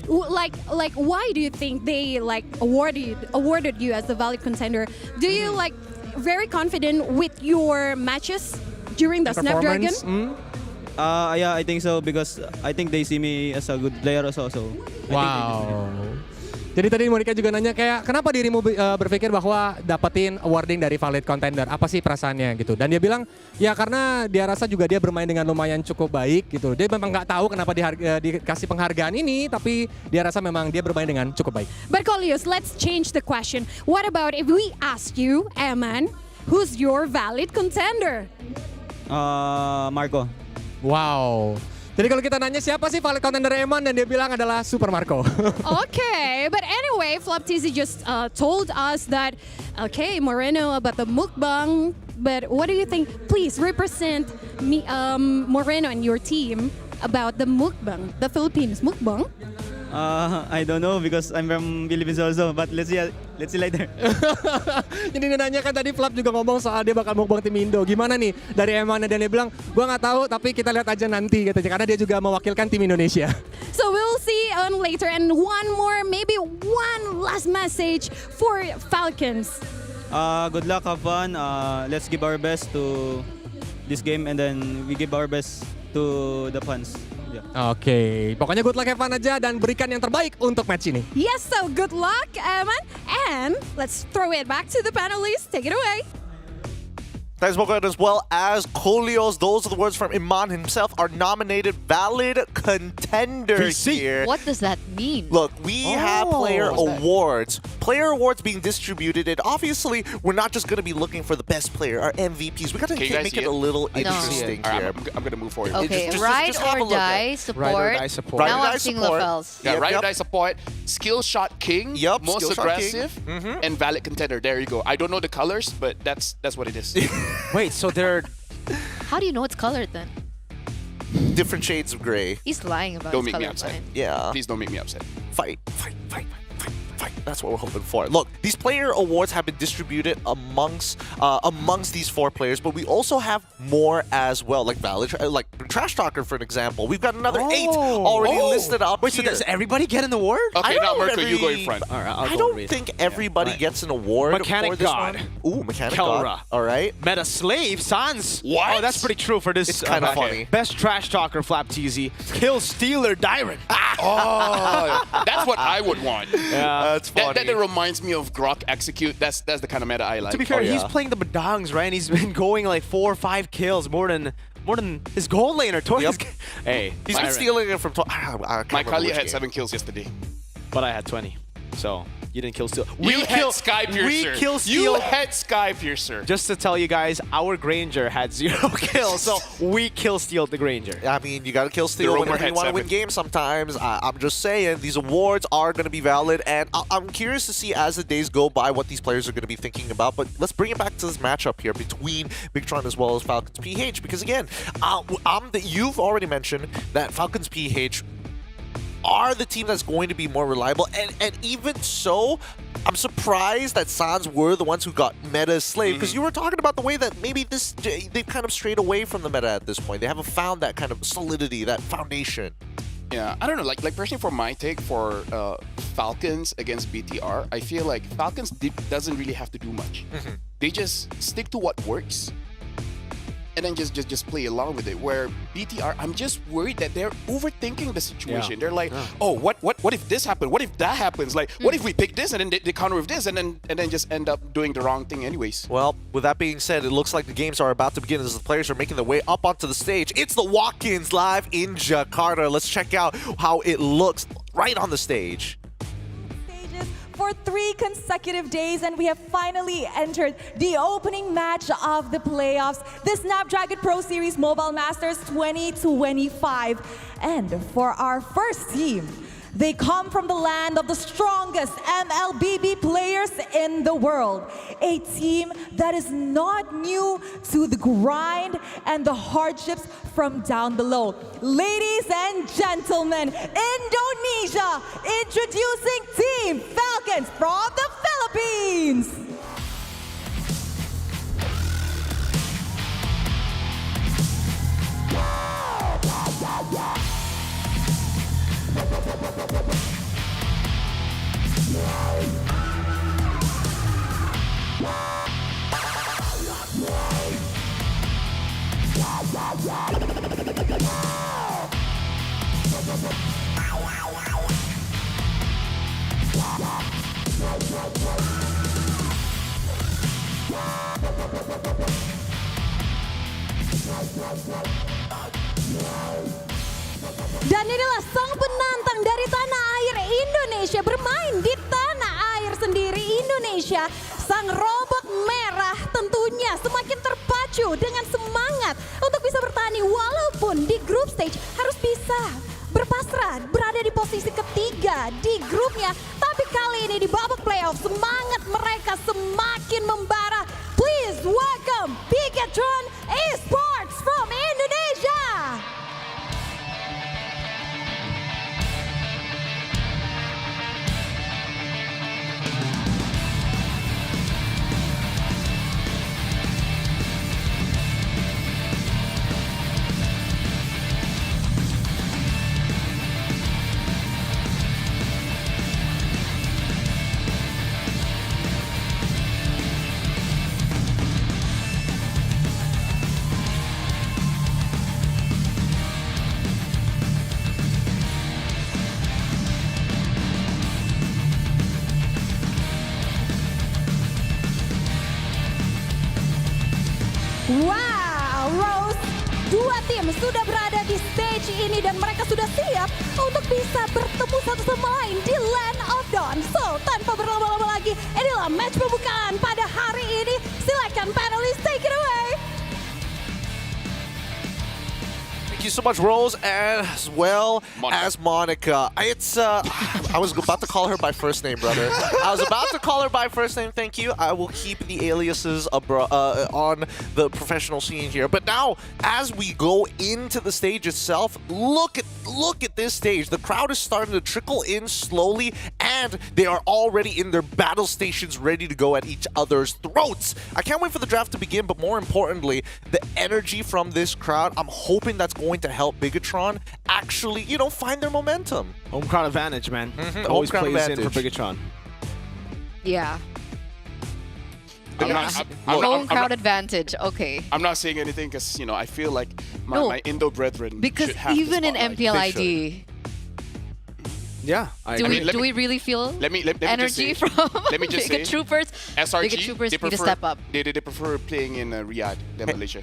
Like why do you think they like awarded you as the valid contender? Do you like very confident with your matches during the Snapdragon? Yeah, I think so because I think they see me as a good player also. So Wow. Jadi tadi Monica juga nanya kayak kenapa dirimu berpikir bahwa dapetin awarding dari valid contender? Apa sih perasaannya gitu? Dan dia bilang ya karena dia rasa juga dia bermain dengan lumayan cukup baik gitu. Dia memang nggak tahu kenapa dikasih penghargaan ini, tapi dia rasa memang dia bermain dengan cukup baik. But Coolios, let's change the question. What about if we ask you, Eman, who's your valid contender? Marco. Wow. Jadi kalau kita nanya siapa sih valid contender Eman, dan dia bilang adalah Super Marco. Okay, but anyway, Flaptisi just told us that, okay, Moreno about the mukbang, but what do you think? Please represent me, Moreno and your team about the mukbang, the Philippines mukbang. I don't know because I'm from Philippines also, but let's see later. Jadi dia nanya kan tadi Flap juga ngomong soal dia bakal mukbang tim Indo. Gimana nih dari Eman, dan dia bilang gua nggak tahu tapi kita lihat aja nanti katanya karena dia juga mewakilkan tim Indonesia. So we'll see on later, and one more, maybe one last message for Falcons. Good luck, have fun. Let's give our best to this game and then we give our best to the fans. Oke, pokoknya good luck, have fun aja dan berikan yang terbaik untuk match ini. Yes, so good luck, Eman, and let's throw it back to the panelists. Take it away. Thanks, Bogan, as well as Kolios. Those are the words from Iman himself, our nominated valid contender here. What does that mean? Look, we have player awards. Player awards being distributed, and obviously, we're not just going to be looking for the best player, our MVPs. We got to make it a little interesting here. I'm going to move forward. Okay, ride or die support. Ride or die support. Now I'm seeing lapels. Yeah, ride or die support. Skill shot king. Yep, most skill shot aggressive. king. And valid contender. There you go. I don't know the colors, but that's what it is. Wait, so they're How do you know it's colored then? different shades of gray. He's lying about Don't his make me color upset. blind. Yeah. Please don't make me upset. Fight. That's what we're hoping for. Look, these player awards have been distributed amongst these 4 players, but we also have more as well, like like Trash Talker, for an example. We've got another 8 already listed up. Wait, so does everybody get an award? Okay, now Mirko, you go in front. All right, I don't think everybody gets an award Mechanic for this God. one. Ooh, Mechanic Kelra. God. All right. Meta Slave, Sans. What? Oh, that's pretty true for this. It's kind of funny. Best Trash Talker, Flap TZ. Kill Stealer, Dyrant. Oh, that's what I would want. Yeah, that's funny. That reminds me of Grok Execute. That's the kind of meta I like. To be fair, he's playing the Badangs, right? And he's been going like 4 or 5 kills, more than his gold laner. Hey, he's been stealing it from. My Kalia had 7 kills yesterday, but I had 20. So you didn't kill Steel. You had Skypiercer. We kill Steel. You had Skypiercer. Just to tell you guys, our Granger had 0 kills, so we kill Steel the Granger. I mean, you gotta kill Steel whenever you want to win games sometimes. I'm just saying, these awards are going to be valid, and I'm curious to see as the days go by what these players are going to be thinking about. But let's bring it back to this matchup here between Bigtron as well as Falcons PH, because again, you've already mentioned that Falcons PH are the team that's going to be more reliable, and even so, I'm surprised that Sans were the ones who got meta slave, because you were talking about the way that maybe they've kind of strayed away from the meta at this point. They haven't found that kind of solidity, that foundation. Yeah, I don't know. Like personally, for my take for Falcons against BTR, I feel like Falcons doesn't really have to do much. They just stick to what works, and then just play along with it. Where BTR, I'm just worried that they're overthinking the situation. Yeah. They're like, oh, what if this happened? What if that happens? Like, what if we pick this and then they counter with this and then just end up doing the wrong thing anyways? Well, with that being said, it looks like the games are about to begin as the players are making their way up onto the stage. It's the walk-ins live in Jakarta. Let's check out how it looks right on the stage. For 3 consecutive days, and we have finally entered the opening match of the playoffs, the Snapdragon Pro Series Mobile Masters 2025. And for our first team, they come from the land of the strongest MLBB players in the world. A team that is not new to the grind and the hardships from down below. Ladies and gentlemen, Indonesia, introducing Team Falcons from the Philippines. Dan inilah sang penantang dari tanah air Indonesia bermain di tanah air sendiri Indonesia. Sang robot merah tentunya semakin terpacu dengan semangat untuk bisa bertani walaupun di group stage harus bisa berpasrah berada di posisi ketiga di grupnya. Tapi kali ini di babak playoff semangat mereka semakin membara. Please welcome Bigatron Esports from Indonesia. Wow, Rose, dua tim sudah berada di stage ini dan mereka sudah siap untuk bisa bertemu satu sama lain di Land of Dawn. So, tanpa berlama-lama lagi, inilah match pembukaan pada hari ini. Silakan panelists, take it away. Thank you so much, Rose, as well as Monica. I was about to call her by first name, brother. I was about to call her by first name. Thank you. I will keep the aliases on the professional scene here. But now, as we go into the stage itself, look at this stage. The crowd is starting to trickle in slowly, and they are already in their battle stations, ready to go at each other's throats. I can't wait for the draft to begin. But more importantly, the energy from this crowd. I'm hoping that's going to help Bigatron actually, find their momentum. Home crowd advantage, man. Home Always crowd plays advantage. in for Bigatron. Yeah. I'm Home crowd advantage. Okay. I'm not saying anything because I feel like my Indo brethren Because should have even the in spotlight. MPLID, Yeah, do we really feel let me just energy say- from let me just Bigot say, Troopers? SRG, Bigot Troopers they need to prefer, step up. They prefer playing in Riyadh than Malaysia.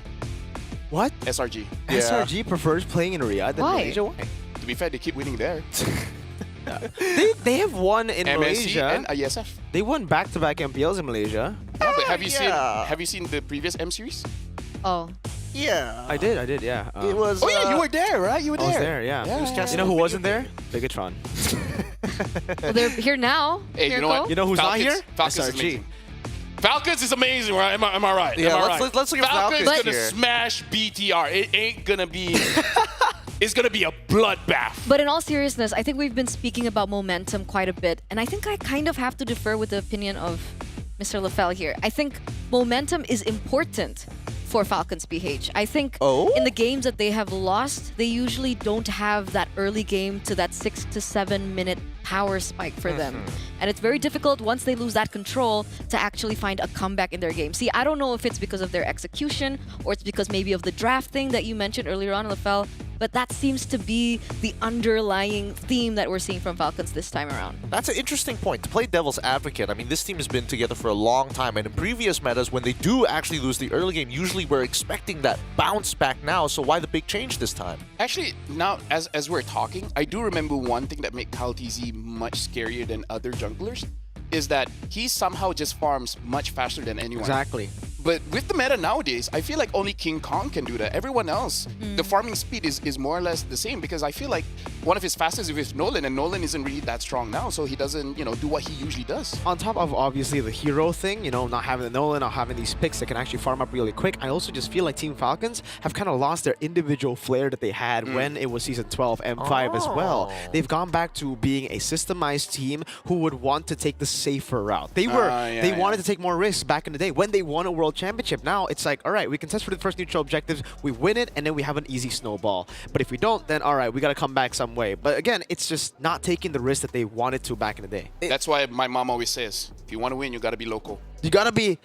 What? SRG. SRG prefers playing in Riyadh than Why? Malaysia? Why? To be fair, they keep winning there. They have won in MSC Malaysia. and ISF. They won back-to-back MPLs in Malaysia. Yeah, but have you seen the previous M series? Oh. Yeah. I did, yeah. It was. Oh yeah, you were there, right? You were I was there. there, yeah. Yeah, yeah, You know who wasn't there? Bigatron. Well, they're here now. Hey, Here you know go. what? You know who's not here? Falcons is SRG. amazing. Falcons is amazing, right? Am I right? Yeah, Am I let's right? look at Falcons Falcons gonna here. smash BTR. It ain't gonna be. It's gonna be a bloodbath. But in all seriousness, I think we've been speaking about momentum quite a bit, and I think I kind of have to defer with the opinion of Mr. LaFell here. I think momentum is important for Falcons PH. I think in the games that they have lost, they usually don't have that early game to that 6 to 7 minute power spike for them. And it's very difficult once they lose that control to actually find a comeback in their game. See, I don't know if it's because of their execution or it's because maybe of the draft thing that you mentioned earlier on, LaFell, but that seems to be the underlying theme that we're seeing from Falcons this time around. That's an interesting point. To play devil's advocate, I mean, this team has been together for a long time, and in previous metas, when they do actually lose the early game, usually we're expecting that bounce back now, so why the big change this time? Actually, now as we're talking, I do remember one thing that made Kyle TZ much scarier than other junglers is that he somehow just farms much faster than anyone. Exactly. But with the meta nowadays, I feel like only King Kong can do that. Everyone else, the farming speed is more or less the same because I feel like one of his fastest is Nolan, and Nolan isn't really that strong now, so he doesn't, do what he usually does. On top of obviously the hero thing, not having the Nolan, not having these picks that can actually farm up really quick, I also just feel like Team Falcons have kind of lost their individual flair that they had when it was Season 12 M5 as well. They've gone back to being a systemized team who would want to take the safer route. They wanted to take more risks back in the day when they won a world championship. Now it's like, all right, we can test for the first neutral objectives, we win it, and then we have an easy snowball. But if we don't, then all right, we got to come back some way. But again, it's just not taking the risk that they wanted to back in the day. That's why my mom always says, if you want to win, you got to be local. You got to be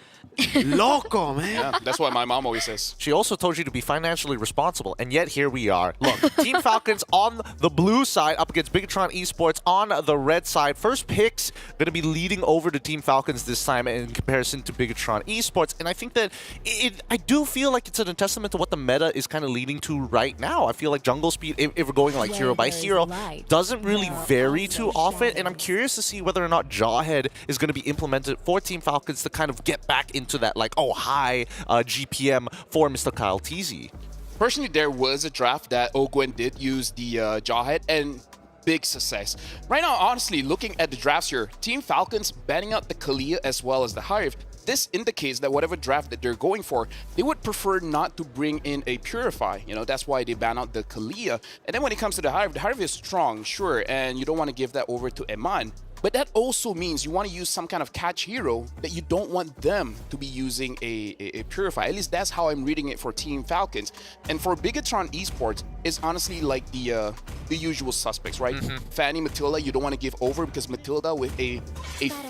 loco, man. Yeah, that's what my mom always says. She also told you to be financially responsible, and yet here we are. Look, Team Falcons on the blue side up against Bigatron Esports on the red side. First picks going to be leading over to Team Falcons this time in comparison to Bigatron Esports, and I think that I do feel like it's a testament to what the meta is kind of leading to right now. I feel like jungle speed, if we're going like hero by hero, doesn't really vary too often, and I'm curious to see whether or not Jawhead is going to be implemented for Team Falcons to kind of get back into that high GPM for Mr. Kyle TZ. Personally, there was a draft that Ogwen did use the Jawhead, and big success. Right now, honestly, looking at the drafts here, Team Falcons banning out the Kalia as well as the Hive. This indicates that whatever draft that they're going for, they would prefer not to bring in a Purify. That's why they ban out the Kalia. And then when it comes to the Hive is strong, sure, and you don't want to give that over to Eman. But that also means you want to use some kind of catch hero that you don't want them to be using a Purify. At least that's how I'm reading it for Team Falcons. And for Bigatron Esports, it's honestly like the usual suspects, right? Fanny, Matilda, you don't want to give over because Matilda with a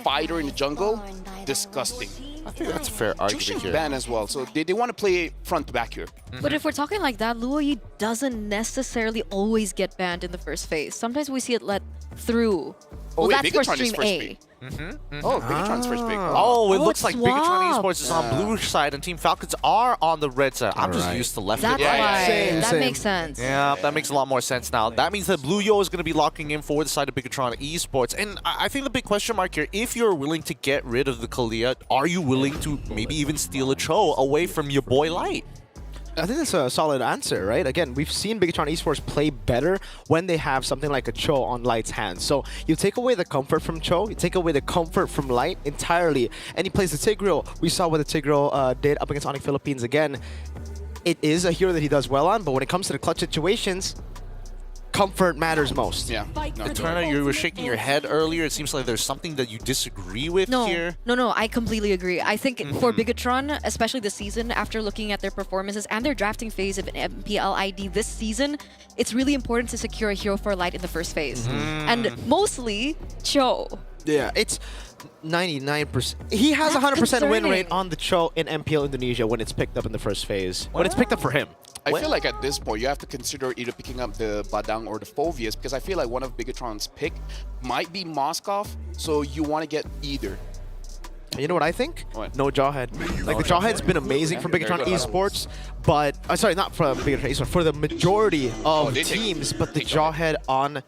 fighter in the jungle, disgusting. I think that's a fair argument here. Ban as well, so they want to play front to back here. But if we're talking like that, Luoyi doesn't necessarily always get banned in the first phase. Sometimes we see it let through. Well, wait, that's for Bigatron is Stream first A. pick. Oh, Bigatron's first pick. Oh, it looks like swap. Bigatron Esports is on blue side and Team Falcons are on the red side. I'm just used to left. That's and right. why. That makes sense. Yeah, that makes a lot more sense now. That means that Blue Yo is going to be locking in for the side of Bigatron Esports. And I think the big question mark here, if you're willing to get rid of the Kalia, are you willing to maybe even steal a Cho away from your boy Light? I think that's a solid answer, right? Again, we've seen Bigatron Esports play better when they have something like a Cho on Light's hands. So you take away the comfort from Cho, you take away the comfort from Light entirely, and he plays the Tigreal. We saw what the Tigreal did up against Onyx Philippines again. It is a hero that he does well on, but when it comes to the clutch situations, comfort matters most. Yeah. Eterna, you were shaking your head earlier. It seems like there's something that you disagree with here. No, I completely agree. I think for Bigatron, especially this season, after looking at their performances and their drafting phase of an MPLID this season, it's really important to secure a hero for Light in the first phase. And mostly, Cho. Yeah, it's 99%. He has a 100% win rate on the Cho in MPL Indonesia when it's picked up in the first phase. When it's picked up for him. I feel like at this point, you have to consider either picking up the Badang or the Phoveus, because I feel like one of Bigatron's pick might be Moskov, so you want to get either. You know what I think? What? No Jawhead. Like, the Jawhead's been amazing for Bigatron Esports, but... sorry, not for Bigatron Esports, for the majority of teams, but the Jawhead on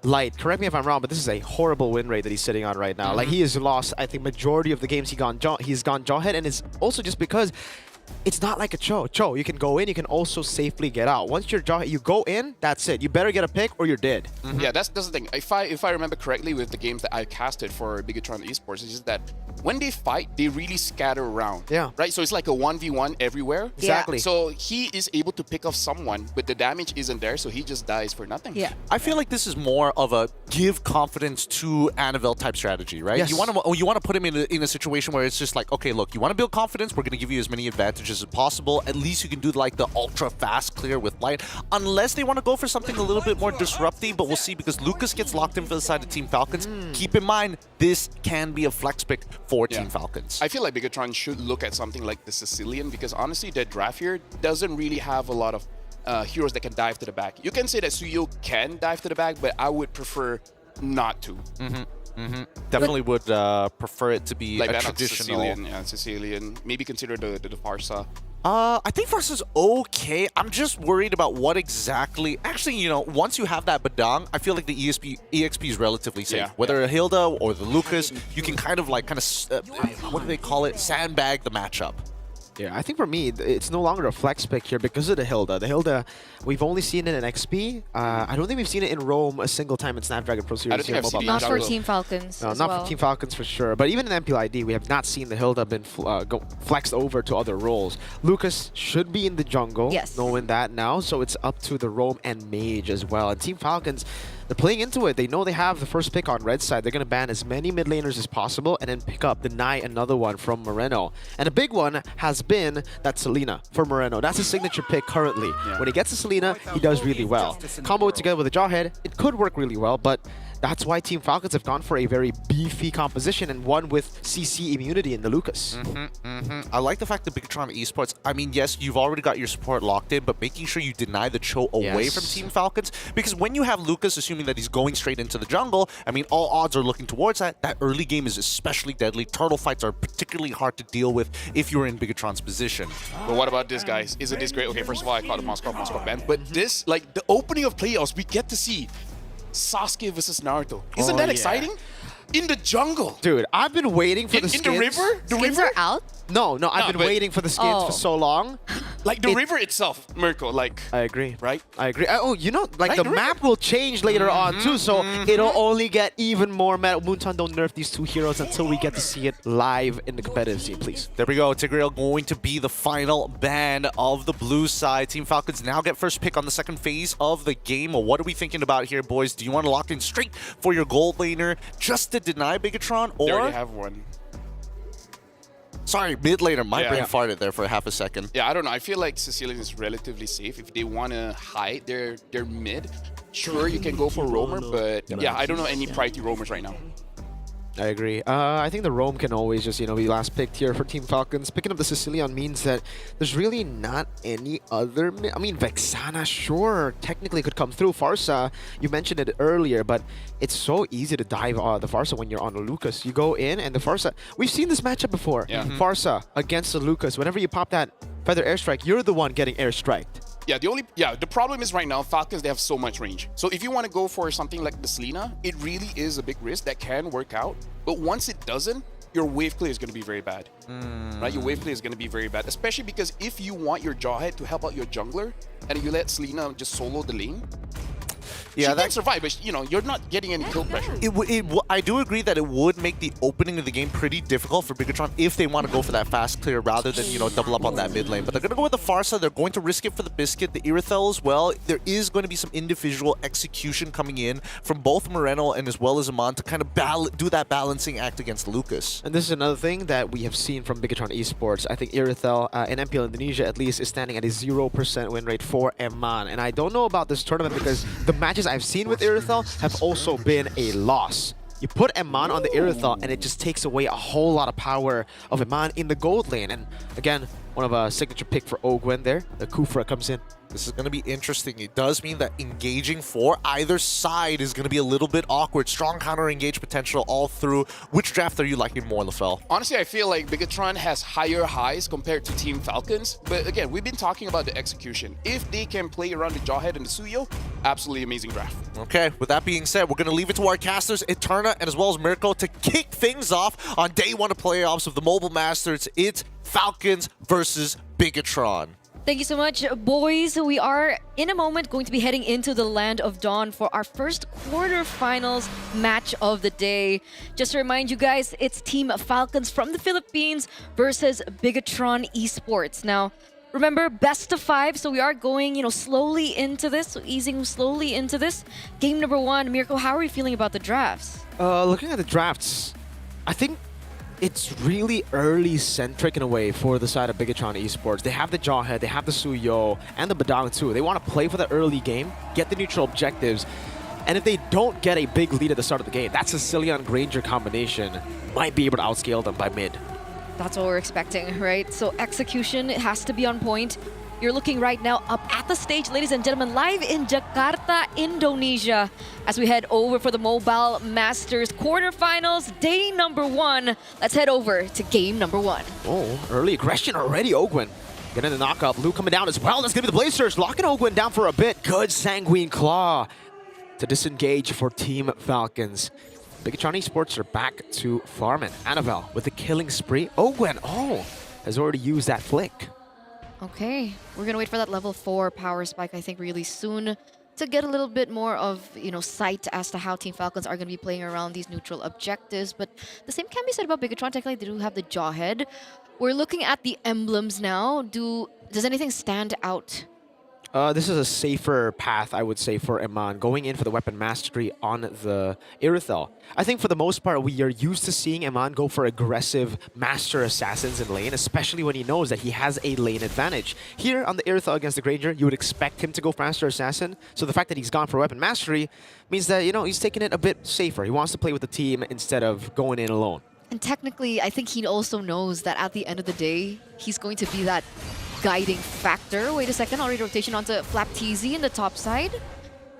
Light. Correct me if I'm wrong, but this is a horrible win rate that he's sitting on right now. Like, he has lost, I think, majority of the games he's gone Jawhead, and it's also just because it's not like a Cho. Cho, you can go in, you can also safely get out. Once you're Jawhead, you go in, that's it. You better get a pick or you're dead. Yeah, that's the thing. If I remember correctly with the games that I casted for Bigatron Esports, it's just that when they fight, they really scatter around. Yeah. Right? So it's like a 1v1 everywhere. Exactly. So he is able to pick off someone, but the damage isn't there, so he just dies for nothing. Yeah. I feel like this is more of a give confidence to Annabelle type strategy, right? Yes. You want to put him in a situation where it's just like, okay, look, you want to build confidence, we're going to give you as many advantages as possible. At least you can do like the ultra fast clear with Light, unless they want to go for something a little bit more disruptive, but we'll see, because Lucas gets locked in for the side of Team Falcons. Keep in mind, this can be a flex pick for Team Falcons. I feel like Bigatron should look at something like the Sicilian, because honestly, their draft here doesn't really have a lot of heroes that can dive to the back. You can say that Suyo can dive to the back, but I would prefer not to. Definitely would prefer it to be Like a that traditional. Sicilian. Maybe consider the Farsa. I think Farsa's okay. I'm just worried about what exactly... Actually, you know, once you have that Badang, I feel like the EXP is relatively safe. Whether a Hilda or the Lucas, you can kind of what do they call it? Sandbag the matchup. Yeah, I think for me, it's no longer a flex pick here because of the Hilda. The Hilda, we've only seen it in XP. I don't think we've seen it in Rome a single time in Snapdragon Pro Series. I don't think I've seen it Not for Team Falcons. No, as not well. for Team Falcons for sure. But even in MPLID, we have not seen the Hilda been flexed over to other roles. Lucas should be in the jungle, knowing that now. So it's up to the Rome and Mage as well. And Team Falcons, they're playing into it. They know they have the first pick on red side. They're going to ban as many mid laners as possible and then deny another one from Moreno. And a big one has been that Selena for Moreno. That's his signature pick currently. When he gets to Selena, he does really well. Combo it together with a Jawhead, it could work really well, but that's why Team Falcons have gone for a very beefy composition and one with CC immunity in the Lucas. I like the fact that Bigatron Esports, I mean, yes, you've already got your support locked in, but making sure you deny the Cho away from Team Falcons, because when you have Lucas, assuming that he's going straight into the jungle, I mean, all odds are looking towards that. That early game is especially deadly. Turtle fights are particularly hard to deal with if you're in Bigatron's position. But what about this, guys? Isn't this great? Okay, first of all, I call it Moscow ban, but this, like, the opening of playoffs, we get to see Sasuke versus Naruto. Isn't that exciting? In the jungle. Dude, I've been waiting for the skins. In the river? The skins river? are out? No, I've been waiting for the skins for so long. Like the river itself, Mirko, like... I agree. Right? I agree. Oh, you know, like Right, the the map will change later on too, so it'll only get even more meta. Moonton, don't nerf these two heroes until we get to see it live in the competitive scene, please. There we go. Tigreal going to be the final ban of the blue side. Team Falcons now get first pick on the second phase of the game. Well, what are we thinking about here, boys? Do you want to lock in straight for your gold laner just to deny Bigatron, or... They already have one. Sorry, mid laner. My brain farted there for half a second. Yeah, I don't know. I feel like Sicilian is relatively safe. If they want to hide their mid, sure, you can go for roamer, but yeah, I don't know any priority roamers right now. I agree. I think the Roam can always just, be last picked here for Team Falcons. Picking up the Sicilian means that there's really not any other... I mean, Vexana, sure, technically could come through. Farsa, you mentioned it earlier, but it's so easy to dive the Farsa when you're on a Lucas. You go in and the Farsa... We've seen this matchup before. Yeah. Farsa against the Lucas. Whenever you pop that Feather Airstrike, you're the one getting airstriked. Yeah, the problem is right now, Falcons, they have so much range. So if you want to go for something like the Selena, it really is a big risk that can work out. But once it doesn't, your wave clear is going to be very bad. Right? Your wave clear is going to be very bad, especially because if you want your Jawhead to help out your jungler and you let Selena just solo the lane, Yeah, she can survive, but you're not getting any kill pressure. I do agree that it would make the opening of the game pretty difficult for Bigatron if they want to go for that fast clear rather than, double up on that mid lane. But they're going to go with the Farsa. They're going to risk it for the Biscuit, the Irithel as well. There is going to be some individual execution coming in from both Moreno and as well as Amon to kind of do that balancing act against Lucas. And this is another thing that we have seen from Bigatron Esports. I think Irithel in MPL Indonesia at least is standing at a 0% win rate for Eman. And I don't know about this tournament because the matches I've seen with Irithel have also been a loss. You put Eman on the Irithel and it just takes away a whole lot of power of Eman in the gold lane. And again, one of a signature pick for Ogwen there. The Kufra comes in. This is going to be interesting. It does mean that engaging for either side is going to be a little bit awkward. Strong counter-engage potential all through. Which draft are you liking more, LaFell? Honestly, I feel like Bigatron has higher highs compared to Team Falcons. But again, we've been talking about the execution. If they can play around the Jawhead and the Suyo, absolutely amazing draft. Okay, with that being said, we're going to leave it to our casters, Eterna and as well as Mirko, to kick things off on day one of playoffs of the Mobile Masters. It's Falcons versus Bigatron. Thank you so much, boys. We are, in a moment, going to be heading into the Land of Dawn for our first quarterfinals match of the day. Just to remind you guys, it's Team Falcons from the Philippines versus Bigatron Esports. Now, remember, best of 5, so we are going, slowly into this, so easing slowly into this. Game number 1, Mirko, how are you feeling about the drafts? Looking at the drafts, I think it's really early-centric in a way for the side of Bigatron Esports. They have the Jawhead, they have the Suyo, and the Badang too. They want to play for the early game, get the neutral objectives, and if they don't get a big lead at the start of the game, that Sicilian Granger combination might be able to outscale them by mid. That's what we're expecting, right? So execution has to be on point. You're looking right now up at the stage, ladies and gentlemen, live in Jakarta, Indonesia, as we head over for the Mobile Masters quarterfinals, day number 1. Let's head over to game number 1. Oh, early aggression already, Ogwen. Getting the knockup, Blue coming down as well. That's gonna be the Blaze Surge, locking Ogwen down for a bit. Good Sanguine Claw to disengage for Team Falcons. Bigatron Esports are back to farming. Annabelle with the killing spree. Ogwen, has already used that flick. Okay, we're gonna wait for that level 4 power spike, I think, really soon to get a little bit more of, sight as to how Team Falcons are gonna be playing around these neutral objectives. But the same can be said about Bigatron. Technically, they do have the Jawhead. We're looking at the emblems now. Does anything stand out? This is a safer path, I would say, for Eman, going in for the weapon mastery on the Irithel. I think for the most part, we are used to seeing Eman go for aggressive master assassins in lane, especially when he knows that he has a lane advantage. Here on the Irithel against the Granger, you would expect him to go for master assassin. So the fact that he's gone for weapon mastery means that, he's taking it a bit safer. He wants to play with the team instead of going in alone. And technically, I think he also knows that at the end of the day, he's going to be that guiding factor. Wait a second, already rotation onto Flapteezy in the top side.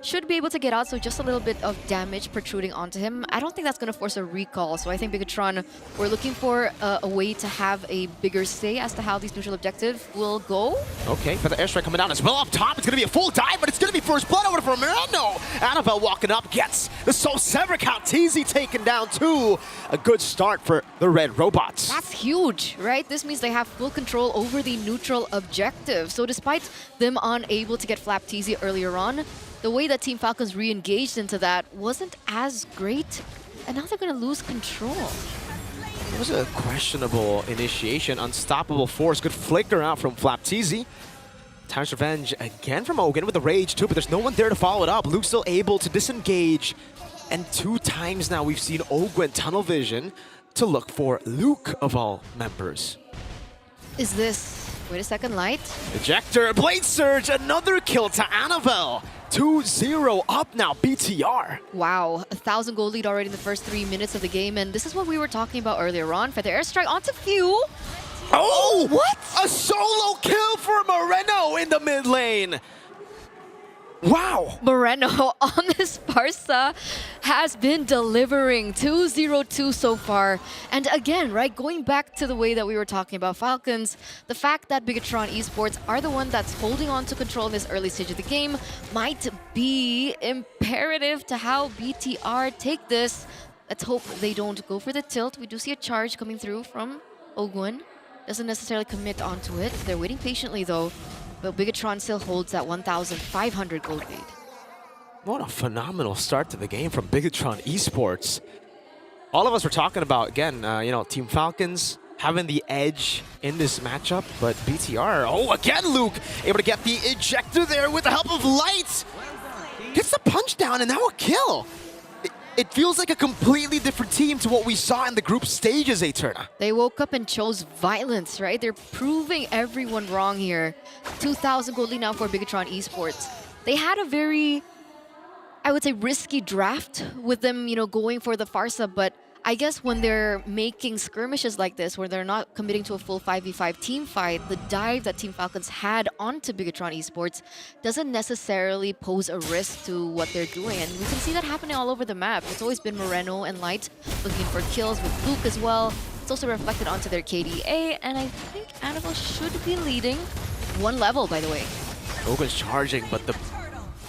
Should be able to get out, so just a little bit of damage protruding onto him. I don't think that's going to force a recall, so I think Bigatron, we're looking for a way to have a bigger say as to how these neutral objectives will go. Okay, for the airstrike coming down as well up top. It's going to be a full dive, but it's going to be first blood over for Miranda. Annabelle walking up, gets the Soul Sever count. Teasy taken down too. A good start for the Red Robots. That's huge, right? This means they have full control over the neutral objective. So despite them unable to get Flapteezy earlier on, the way that Team Falcons re-engaged into that wasn't as great, and now they're going to lose control. It was a questionable initiation. Unstoppable force. Good flicker out from Flapteezy. Time's Revenge again from Ogwen with the Rage too, but there's no one there to follow it up. Luke's still able to disengage. And 2 times now we've seen Ogwen tunnel vision to look for Luke of all members. Is this... Wait a second, Light. Ejector, Blade Surge, another kill to Annabelle. 2-0 up now, BTR. Wow, 1,000 gold lead already in the first 3 minutes of the game, and this is what we were talking about earlier on. For the airstrike onto Few. Oh, what? A solo kill for Moreno in the mid lane. Wow. Moreno on this Barca has been delivering 2-0-2 so far. And again, right, going back to the way that we were talking about Falcons, the fact that Bigatron Esports are the one that's holding on to control in this early stage of the game might be imperative to how BTR take this. Let's hope they don't go for the tilt. We do see a charge coming through from Ogwin. Doesn't necessarily commit onto it. They're waiting patiently though. But Bigatron still holds that 1,500 gold lead. What a phenomenal start to the game from Bigatron Esports. All of us were talking about, again, Team Falcons having the edge in this matchup, but BTR, oh, again, Luke, able to get the ejector there with the help of Light. Gets the punch down and now a kill. It feels like a completely different team to what we saw in the group stages, Eterna. They woke up and chose violence, right? They're proving everyone wrong here. 2,000 gold lead now for Bigatron Esports. They had a very, I would say, risky draft with them, going for the Farsa, but I guess when they're making skirmishes like this, where they're not committing to a full 5v5 team fight, the dive that Team Falcons had onto Bigatron Esports doesn't necessarily pose a risk to what they're doing. And we can see that happening all over the map. It's always been Moreno and Light looking for kills with Luke as well. It's also reflected onto their KDA, and I think Annabelle should be leading 1 level, by the way. Ogun's charging, but the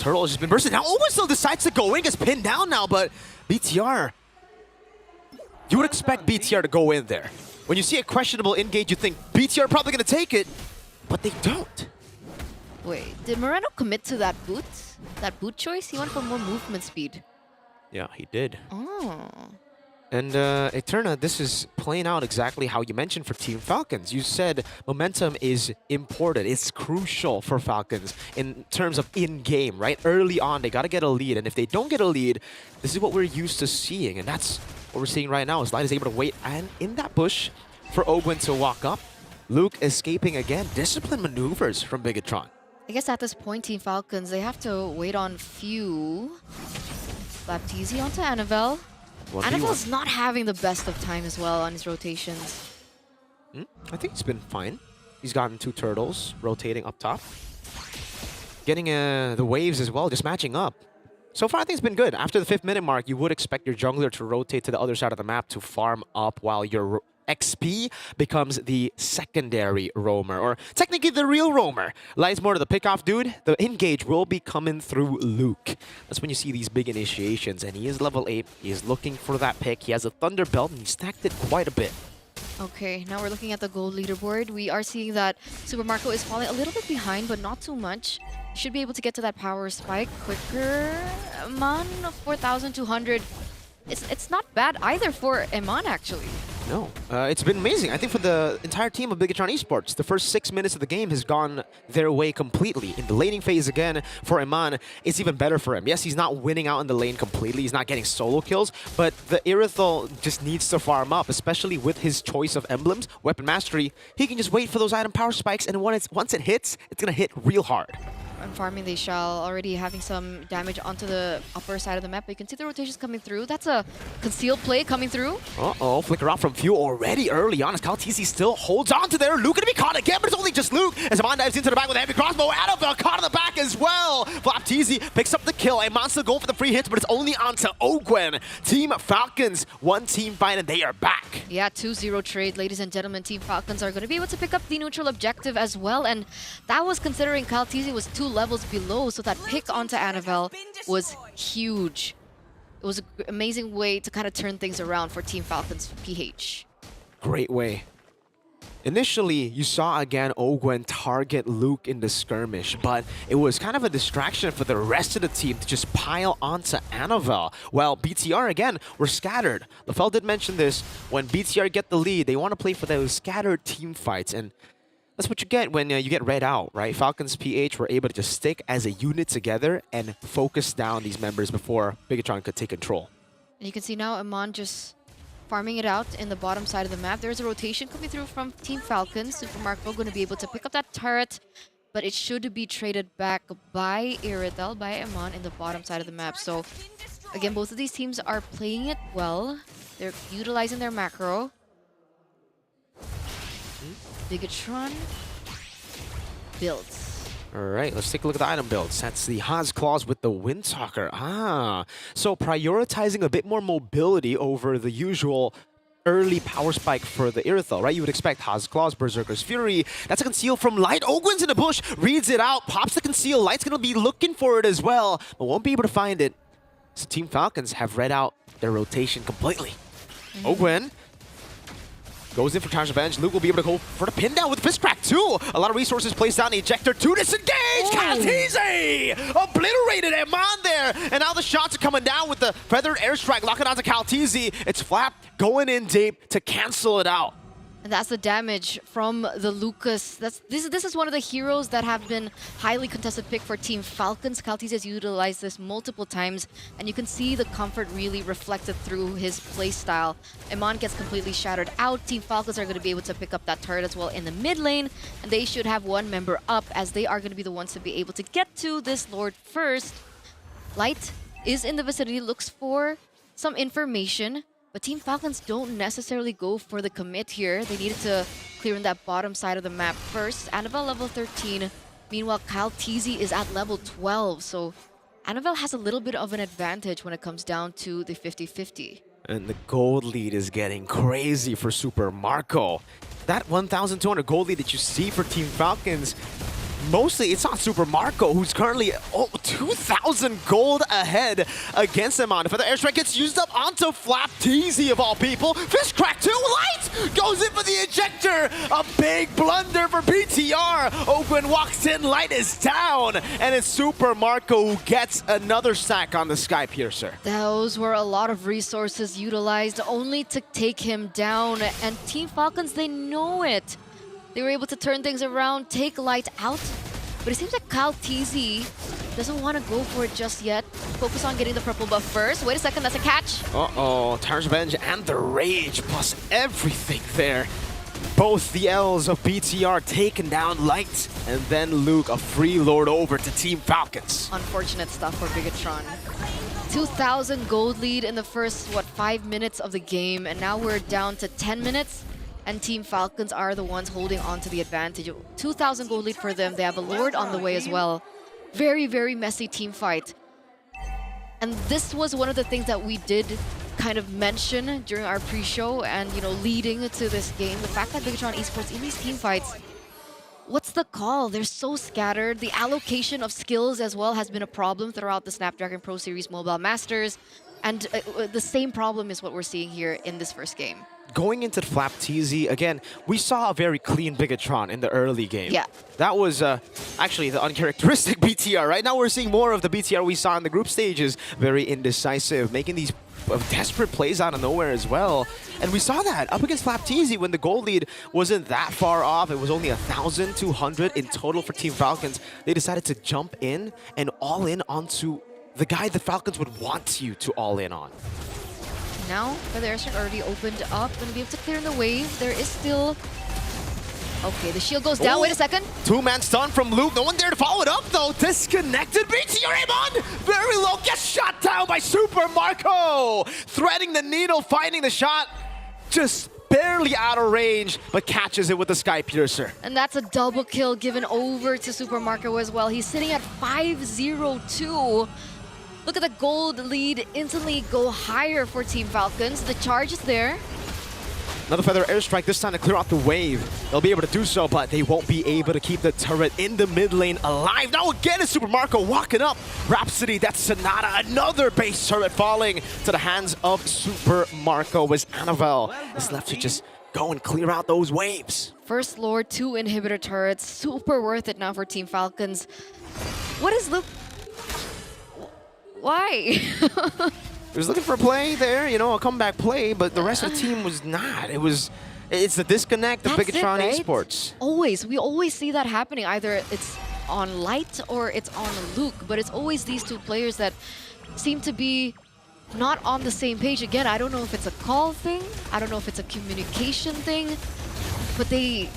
turtle has just been bursting. Now Ogun still decides to go in, gets pinned down now, but BTR, you would expect BTR to go in there. When you see a questionable engage, you think BTR probably going to take it, but they don't. Wait, did Moreno commit to that boot? That boot choice? He went for more movement speed. Yeah, he did. Oh. And Eterna, this is playing out exactly how you mentioned for Team Falcons. You said momentum is important. It's crucial for Falcons in terms of in-game, right? Early on, they got to get a lead. And if they don't get a lead, this is what we're used to seeing. And that's what we're seeing right now. Is Light is able to wait and in that bush for Ogwin to walk up. Luke escaping again. Disciplined maneuvers from Bigatron. I guess at this point, Team Falcons, they have to wait on Few. Baptiste onto Annabelle. Annabelle's not having the best of time as well on his rotations. I think he's been fine. He's gotten 2 turtles rotating up top. Getting the waves as well, just matching up. So far, I think it's been good. After the 5th minute mark, you would expect your jungler to rotate to the other side of the map to farm up while your XP becomes the secondary roamer, or technically the real roamer. Lies more to the pickoff dude. The engage will be coming through Luke. That's when you see these big initiations, and he is level 8. He is looking for that pick. He has a Thunder Belt, and he stacked it quite a bit. Okay, now we're looking at the gold leaderboard. We are seeing that Super Marco is falling a little bit behind, but not too much. Should be able to get to that power spike quicker. Eman, 4,200. It's not bad either for Eman, actually. No, it's been amazing. I think for the entire team of Bigatron Esports, the first 6 minutes of the game has gone their way completely. In the laning phase again, for Eman, it's even better for him. Yes, he's not winning out in the lane completely. He's not getting solo kills, but the Irithel just needs to farm up, especially with his choice of emblems, weapon mastery. He can just wait for those item power spikes, and once it hits, it's going to hit real hard. And farming they shall, already having some damage onto the upper side of the map. But you can see the rotations coming through. That's a concealed play coming through. Uh-oh, flicker out from Few already early on as Kaltisi still holds on to there. Luke gonna be caught again, but it's only just Luke as Eman dives into the back with a heavy crossbow. Annabelle caught in the back as well. Flapteezy picks up the kill. Eman still going for the free hits, but it's only onto Ogwen. Team Falcons, 1 team fight, and they are back. Yeah, 2-0 trade, ladies and gentlemen. Team Falcons are going to be able to pick up the neutral objective as well. And that was considering Kaltisi was 2 levels below, so that pick onto Annabelle was huge. It was an amazing way to kind of turn things around for Team Falcons PH. Great way. Initially, you saw again Ogwen target Luke in the skirmish, but it was kind of a distraction for the rest of the team to just pile onto Annabelle. Well, BTR again were scattered. LaFell did mention this. When BTR get the lead, they want to play for those scattered team fights, and that's what you get when you get read out, right? Falcons PH were able to just stick as a unit together and focus down these members before Bigatron could take control. And you can see now Eman just farming it out in the bottom side of the map. There's a rotation coming through from Team Falcons. Super Marco going to be able to pick up that turret, but it should be traded back by Iritel, by Eman in the bottom side of the map. So again, both of these teams are playing it well. They're utilizing their macro. Bigatron builds. All right, let's take a look at the item builds. That's the Haas Claws with the Windtalker. So prioritizing a bit more mobility over the usual early power spike for the Irithel, right? You would expect Haas Claws, Berserker's Fury. That's a conceal from Light. Ogwen's in the bush, reads it out, pops the conceal. Light's gonna be looking for it as well, but won't be able to find it. So Team Falcons have read out their rotation completely. Ogwen goes in for Charge Revenge. Luke will be able to go for the pin down with Fist Crack too. A lot of resources placed down the ejector to disengage. Kaltizi obliterated Eman there. And now the shots are coming down with the Feathered Airstrike. Locking onto Kaltizi. It's Flap going in deep to cancel it out. And that's the damage from the Lucas. This is one of the heroes that have been highly contested pick for Team Falcons. Kaltiz has utilized this multiple times, and you can see the comfort really reflected through his playstyle. Eman gets completely shattered out. Team Falcons are going to be able to pick up that turret as well in the mid lane, and they should have one member up, as they are going to be the ones to be able to get to this Lord first. Light is in the vicinity, looks for some information. But Team Falcons don't necessarily go for the commit here. They needed to clear in that bottom side of the map first. Annabelle level 13. Meanwhile, Kaltizi is at level 12. So Annabelle has a little bit of an advantage when it comes down to the 50-50. And the gold lead is getting crazy for Super Marco. That 1,200 gold lead that you see for Team Falcons, mostly it's not Super Marco, who's currently 2,000 gold ahead against Eman. If the airstrike gets used up onto Flap Teasy of all people. Fist Crack 2, Light goes in for the ejector. A big blunder for BTR. Ogwen walks in, Light is down. And it's Super Marco who gets another sack on the Sky Piercer. Those were a lot of resources utilized only to take him down. And Team Falcons, they know it. They were able to turn things around, take Light out. But it seems like Kaltizi doesn't want to go for it just yet. Focus on getting the purple buff first. Wait a second, that's a catch. Tar's Revenge and the Rage plus everything there. Both the L's of BTR taken down Light, and then Luke, a free lord over to Team Falcons. Unfortunate stuff for Bigatron. 2,000 gold lead in the first, 5 minutes of the game, and now we're down to 10 minutes. And Team Falcons are the ones holding on to the advantage. 2,000 gold lead for them. They have a Lord on the way as well. Very, very messy team fight. And this was one of the things that we did kind of mention during our pre-show and, leading to this game. The fact that Bigatron Esports in these team fights, what's the call? They're so scattered. The allocation of skills as well has been a problem throughout the Snapdragon Pro Series Mobile Masters. And the same problem is what we're seeing here in this first game. Going into the Flap TZ, again, we saw a very clean Bigatron in the early game. Yeah. That was actually the uncharacteristic BTR. Right now we're seeing more of the BTR we saw in the group stages. Very indecisive, making these desperate plays out of nowhere as well. And we saw that up against Flap TZ when the gold lead wasn't that far off. It was only 1,200 in total for Team Falcons. They decided to jump in and all in onto the guy the Falcons would want you to all in on. Now, the airstrike already opened up. Gonna be able to clear the wave. There is still... Okay, the shield goes down. Wait a second. Two-man stun from Luke. No one there to follow it up, though. Disconnected. BTR Amon! Very low. Gets shot down by Super Marco. Threading the needle, finding the shot. Just barely out of range, but catches it with the Sky Piercer. And that's a double kill given over to Super Marco as well. He's sitting at 5-0-2. Look at the gold lead instantly go higher for Team Falcons. The charge is there. Another Feather Airstrike, this time to clear out the wave. They'll be able to do so, but they won't be able to keep the turret in the mid lane alive. Now again, it's Super Marco walking up. Rhapsody, that's Sonata. Another base turret falling to the hands of Super Marco as Annabelle is left to just go and clear out those waves. First Lord, 2 inhibitor turrets. Super worth it now for Team Falcons. What is Luke? Why? He was looking for a play there, a comeback play, but the rest of the team was not. It's the disconnect of Bigatron Esports. Always. We always see that happening. Either it's on Light or it's on Luke, but it's always these two players that seem to be not on the same page. Again, I don't know if it's a call thing. I don't know if it's a communication thing, but they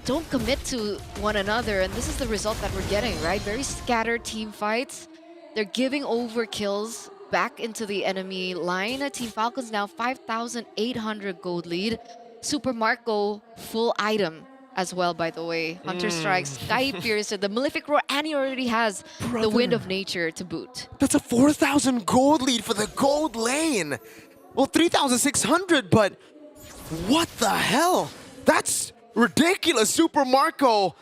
don't commit to one another, and this is the result that we're getting, right? Very scattered team fights. They're giving over kills back into the enemy line. Team Falcons now 5,800 gold lead. Super Marco full item as well, by the way. Hunter Strike, Sky Piercer, the Malefic Roar, and he already has the Wind of Nature to boot. That's a 4,000 gold lead for the gold lane. Well, 3,600, but what the hell? That's ridiculous. Super Marco.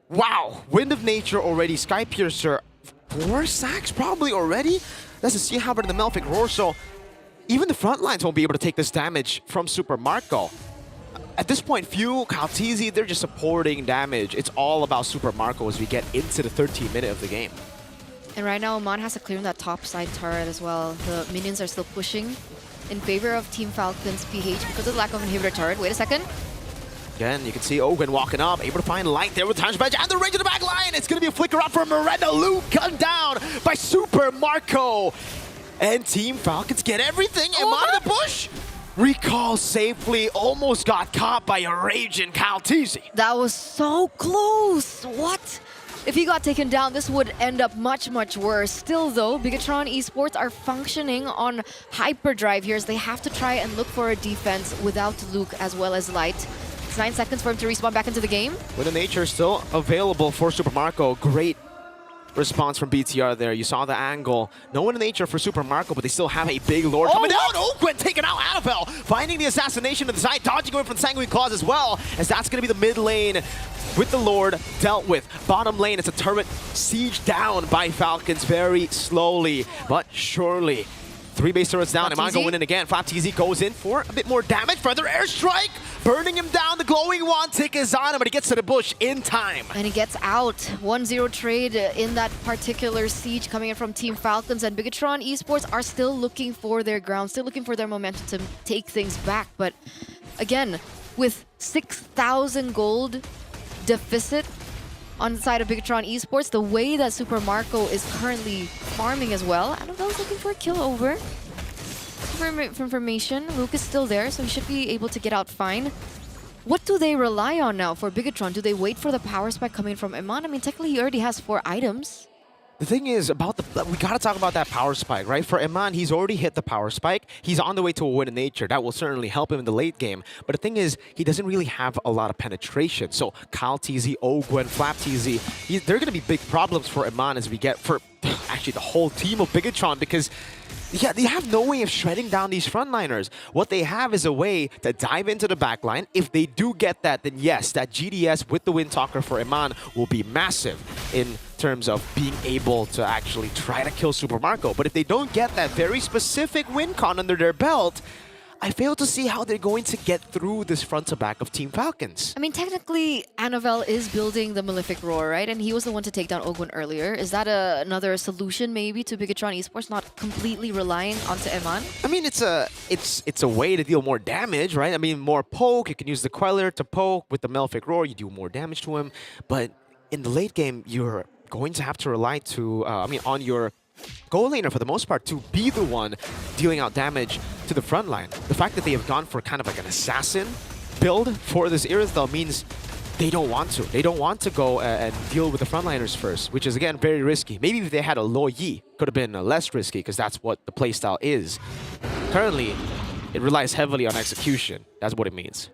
Wow. Wind of Nature already. Sky Piercer. 4 sacks probably already? That's a Sea Halberd and the Malefic Roar, so even the front lines won't be able to take this damage from Super Marco. At this point, Few, Kaltizi, they're just supporting damage. It's all about Super Marco as we get into the 13th minute of the game. And right now, Oman has to clear that top side turret as well. The minions are still pushing in favor of Team Falcons PH because of the lack of inhibitor turret. Wait a second. Again, you can see Ogun walking up, able to find light there with the Punch Badge and the range of the back line. It's going to be a flicker up for Miranda. Luke gunned down by Super Marco. And Team Falcons get everything. Oman in the bush. Recall safely, almost got caught by a raging Kaltizi. That was so close. What? If he got taken down, this would end up much, much worse. Still though, Bigatron Esports are functioning on hyperdrive here as they have to try and look for a defense without Luke as well as Light. It's 9 seconds for him to respawn back into the game. Wind of Nature still available for Super Marco. Great response from BTR there. You saw the angle. No Wind of Nature for Super Marco, but they still have a big Lord coming down. Oakland taking out Annabelle, finding the assassination to the side, dodging away from the Sanguine Claws as well, as that's going to be the mid lane with the Lord dealt with. Bottom lane, it's a turret siege down by Falcons very slowly, but surely. 3 base turrets down, Iman going in again. Flap TZ goes in for a bit more damage. Further airstrike, burning him down. The glowing wand tick is on him, but he gets to the bush in time. And he gets out. 1-0 trade in that particular siege coming in from Team Falcons. And Bigatron Esports are still looking for their ground, still looking for their momentum to take things back. But again, with 6,000 gold deficit on the side of Bigatron Esports, the way that Super Marco is currently farming as well. Annabelle's looking for a kill over. For information, Luke is still there, so he should be able to get out fine. What do they rely on now for Bigatron? Do they wait for the power spike coming from Iman? I mean, technically he already has 4 items. The thing is, we gotta talk about that power spike, right? For Iman, he's already hit the power spike. He's on the way to a Wind of Nature. That will certainly help him in the late game. But the thing is, he doesn't really have a lot of penetration. So Kyle TZ, Ogwen, Flap TZ, they're gonna be big problems for Iman as we get for actually the whole team of Bigatron, because yeah, they have no way of shredding down these frontliners. What they have is a way to dive into the backline. If they do get that, then yes, that GDS with the Wind Talker for Iman will be massive in terms of being able to actually try to kill Super Marco. But if they don't get that very specific win con under their belt, I fail to see how they're going to get through this front to back of Team Falcons. I mean, technically, Annabelle is building the Malefic Roar, right? And he was the one to take down Ogwen earlier. Is that another solution, maybe, to Bigatron Esports not completely relying onto Eman? I mean, it's a way to deal more damage, right? I mean, more poke. You can use the Queller to poke with the Malefic Roar. You do more damage to him. But in the late game, you're going to have to rely on your goal laner for the most part to be the one dealing out damage to the front line. The fact that they have gone for kind of like an assassin build for this Irithel means they don't want to. They don't want to go and deal with the frontliners first, which is again very risky. Maybe if they had a Lo Yi, could have been less risky because that's what the playstyle is. Currently, it relies heavily on execution. That's what it means.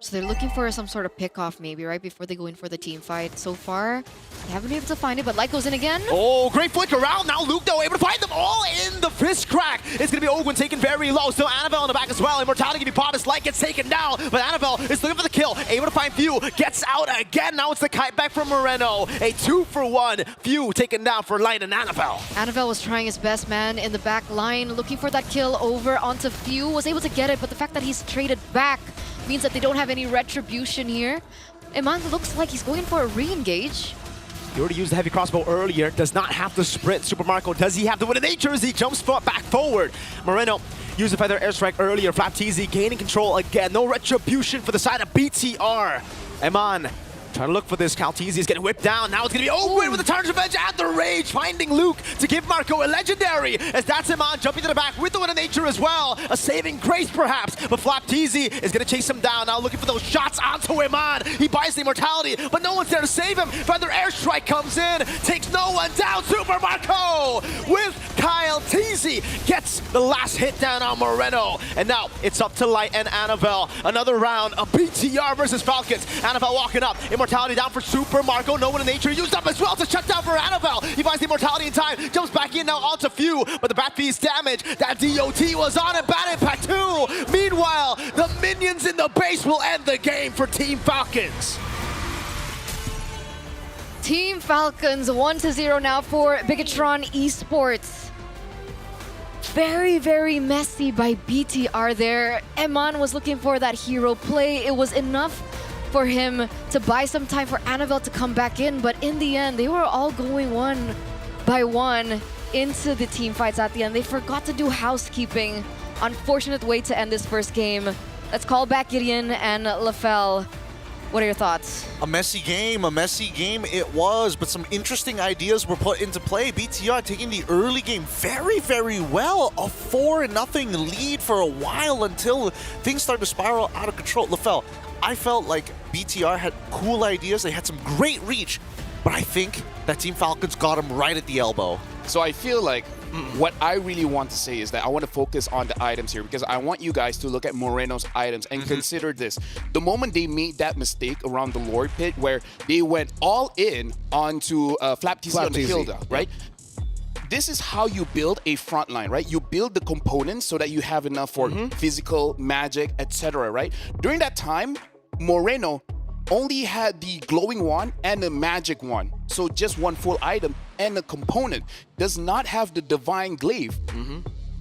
So they're looking for some sort of pick-off maybe, right, before they go in for the team fight. So far, they haven't been able to find it, but Light goes in again. Oh, great flick around. Now Luke, though, able to find them all in the fist crack. It's going to be Ogwen taken very low. Still Annabelle in the back as well. Immortality can be popped as Light gets taken down, but Annabelle is looking for the kill. Able to find Few. Gets out again. Now it's the kite back from Moreno. A 2-for-1. Few taken down for Light and Annabelle. Annabelle was trying his best, man, in the back line, looking for that kill over onto Few. Was able to get it, but the fact that he's traded back means that they don't have any retribution here. Iman looks like he's going for a re-engage. He already used the heavy crossbow earlier. Does not have to sprint. Super Marco, does he have the Wind of Nature as he jumps back forward? Moreno used the Feather Airstrike earlier. Flap TZ gaining control again. No retribution for the side of BTR. Iman Trying to look for this. Calteezy is getting whipped down. Now it's going to be Ogwin with the Tarnish Revenge at the rage, finding Luke to give Marco a legendary, as that's him on, jumping to the back with the Wind of Nature as well. A saving grace, perhaps, but Flapteezy is going to chase him down. Now looking for those shots onto Iman. He buys the immortality, but no one's there to save him. Feather Airstrike comes in, takes no one down. Super Marco with Kyle Teasy gets the last hit down on Moreno. And now it's up to Light and Annabelle. Another round of BTR versus Falcons. Annabelle walking up. Immortality down for Super Marco. No One in Nature used up as well to shut down for Annabelle. He buys the immortality in time. Jumps back in now onto Few. But the Bat Feast damage. That DOT was on it. Bad Impact 2. Meanwhile, the minions in the base will end the game for Team Falcons. Team Falcons 1-0 now for Bigatron Esports. Very, very messy by BTR there. Eman was looking for that hero play. It was enough for him to buy some time for Annabelle to come back in, but in the end, they were all going one by one into the team fights at the end. They forgot to do housekeeping. Unfortunate way to end this first game. Let's call back Gideon and Lafell. What are your thoughts? A messy game it was, but some interesting ideas were put into play. BTR taking the early game very, very well. A 4-0 lead for a while until things started to spiral out of control. Lafell, I felt like BTR had cool ideas. They had some great reach, but I think that Team Falcons got them right at the elbow. So I feel like what I really want to say is that I want to focus on the items here, because I want you guys to look at Moreno's items and consider this. The moment they made that mistake around the Lord Pit where they went all in onto Flapteezy on the Hilda, right? This is how you build a front line, right? You build the components so that you have enough for physical, magic, etc., right? During that time, Moreno only had the glowing one and the magic one. So just one full item, and the component does not have the divine glaive.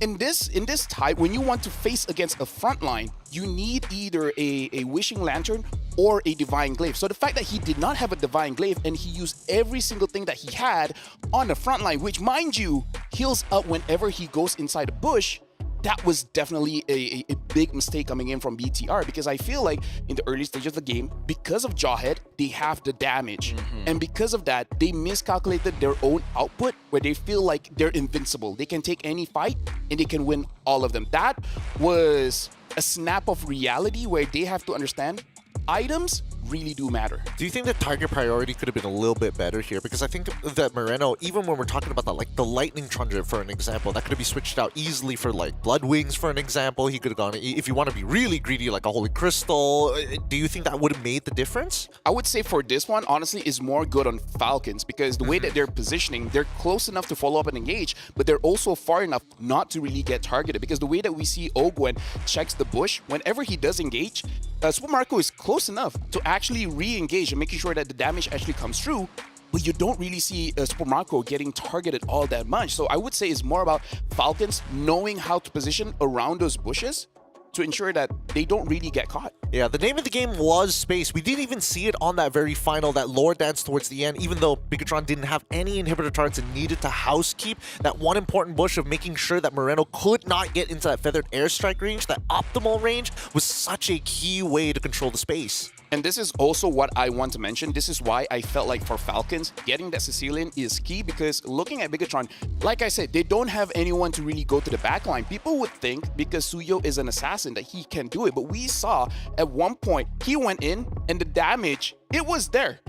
In this type, when you want to face against a front line, you need either a wishing lantern or a divine glaive. So the fact that he did not have a divine glaive and he used every single thing that he had on the front line, which, mind you, heals up whenever he goes inside a bush, that was definitely a big mistake coming in from BTR, because I feel like in the early stage of the game, because of Jawhead, they have the damage. And because of that, they miscalculated their own output, where they feel like they're invincible. They can take any fight and they can win all of them. That was a snap of reality where they have to understand items really do matter. Do you think the target priority could have been a little bit better here? Because I think that Moreno, even when we're talking about that, like the Lightning Trundle for an example, that could have been switched out easily for like Blood Wings for an example. He could have gone, if you want to be really greedy, like a Holy Crystal. Do you think that would have made the difference? I would say for this one, honestly, is more good on Falcons, because the way that they're positioning, they're close enough to follow up and engage, but they're also far enough not to really get targeted, because the way that we see Ogwen checks the bush, whenever he does engage, Super Marco is close enough to actually re-engage and making sure that the damage actually comes through, but you don't really see Super Marco getting targeted all that much. So I would say it's more about Falcons knowing how to position around those bushes to ensure that they don't really get caught. Yeah, the name of the game was Space. We didn't even see it on that very final, that lore dance towards the end, even though Bigatron didn't have any inhibitor targets and needed to housekeep that one important bush of making sure that Moreno could not get into that feathered airstrike range. That optimal range was such a key way to control the space. And this is also what I want to mention. This is why I felt like for Falcons, getting that Sicilian is key, because looking at Bigatron, like I said, they don't have anyone to really go to the back line. People would think because Suyo is an assassin that he can do it, but we saw at one point he went in and the damage, it was there.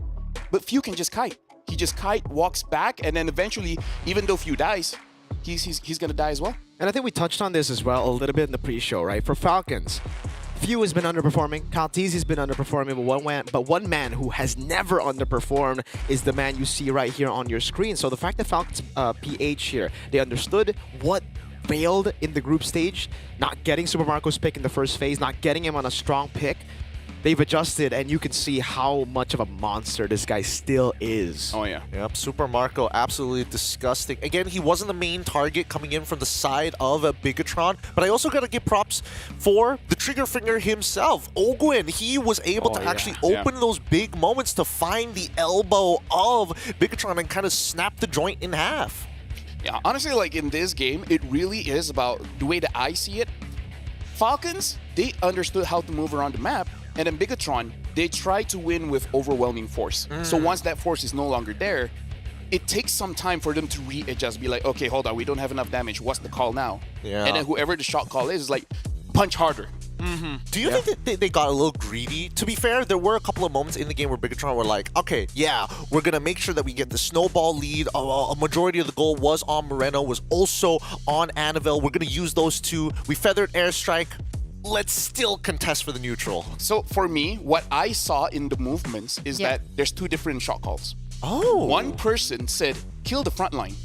But Few can just kite. He just kite, walks back, and then eventually, even though Few dies, he's gonna die as well. And I think we touched on this as well a little bit in the pre-show, right? For Falcons, Few has been underperforming, Calteezy's been underperforming, but one man who has never underperformed is the man you see right here on your screen. So the fact that Falcons PH here, they understood what failed in the group stage, not getting Super Marco's pick in the first phase, not getting him on a strong pick. They've adjusted, and you can see how much of a monster this guy still is. Oh, yeah. Yep, Super Marco, absolutely disgusting. Again, he wasn't the main target coming in from the side of Bigatron, but I also got to give props for the trigger finger himself. Ogwin, he was able to actually open those big moments to find the elbow of Bigatron and kind of snap the joint in half. Yeah, honestly, like in this game, it really is about the way that I see it. Falcons, they understood how to move around the map, And then Bigatron, they try to win with overwhelming force. So once that force is no longer there, it takes some time for them to readjust, be like, okay, hold on, we don't have enough damage. What's the call now? Yeah. And then whoever the shot call is like, punch harder. Do you think that they got a little greedy? To be fair, there were a couple of moments in the game where Bigatron were like, okay, yeah, we're going to make sure that we get the snowball lead. A majority of the goal was on Moreno, was also on Annabelle. We're going to use those two. We feathered Airstrike. Let's still contest for the neutral. So for me, what I saw in the movements is that there's two different shot calls. Oh. One person said, kill the front line.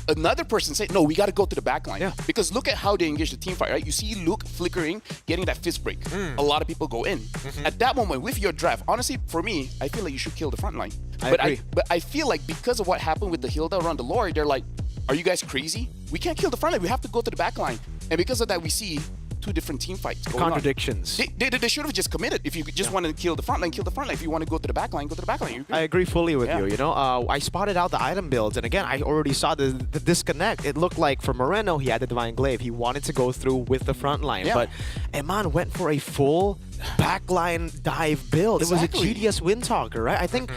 Another person said, no, we got to go to the back line. Yeah. Because look at how they engage the team fight, right? You see Luke flickering, getting that fist break. A lot of people go in. At that moment, with your draft, honestly, for me, I feel like you should kill the front line. I agree. But I feel like because of what happened with the Hilda around the Lord, they're like, are you guys crazy? We can't kill the front line. We have to go to the back line. And because of that, we see two different team fights going Contradictions. on. They should have just committed. If you just want to kill the front line, kill the front line. If you want to go to the back line, go to the back line. I agree fully with you. You know, I spotted out the item builds, and again, I already saw the disconnect. It looked like for Moreno, he had the Divine Glaive. He wanted to go through with the front line, but Eman went for a full backline dive build. Exactly. It was a GDS Windtalker, right? I think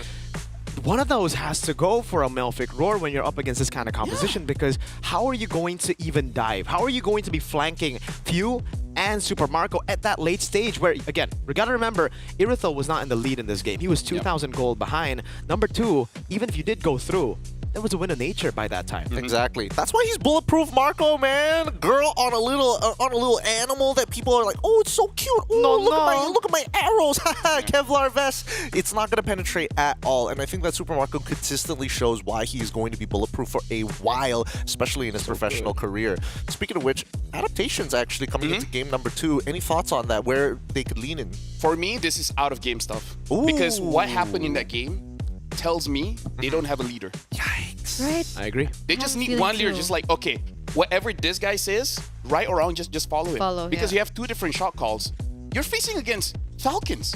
one of those has to go for a Malefic Roar when you're up against this kind of composition, because how are you going to even dive? How are you going to be flanking Few and Super Marco at that late stage where, again, we gotta remember, Irithel was not in the lead in this game. He was 2,000 gold behind. Number two, even if you did go through, it was a win of nature by that time. Exactly. That's why he's bulletproof, Marco, man. Girl on a little animal that people are like, oh, it's so cute. Oh, look at my arrows. Kevlar vest. It's not going to penetrate at all. And I think that Super Marco consistently shows why he is going to be bulletproof for a while, especially in his professional career. Speaking of which, adaptations actually coming into game number 2. Any thoughts on that? Where they could lean in? For me, this is out of game stuff. Because what happened in that game tells me they don't have a leader. Yikes. Right? I agree. They just need one leader, just like, okay, whatever this guy says, right or wrong, just follow him. Because you have two different shot calls. You're facing against Falcons.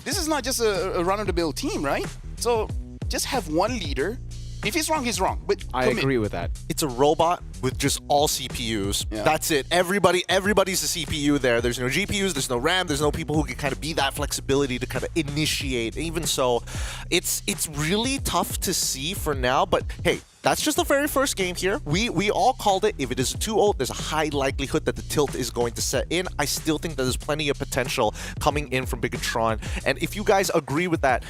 This is not just a run-of-the-mill team, right? So just have one leader. If he's wrong, he's wrong. But I agree with that. It's a robot with just all CPUs. That's it. Everybody's a CPU there. There's no GPUs, there's no RAM, there's no people who can kind of be that flexibility to kind of initiate. Even so, it's really tough to see for now, but hey, that's just the very first game here. We all called it. If it is a 2-0, there's a high likelihood that the tilt is going to set in. I still think that there's plenty of potential coming in from Bigatron. And if you guys agree with that,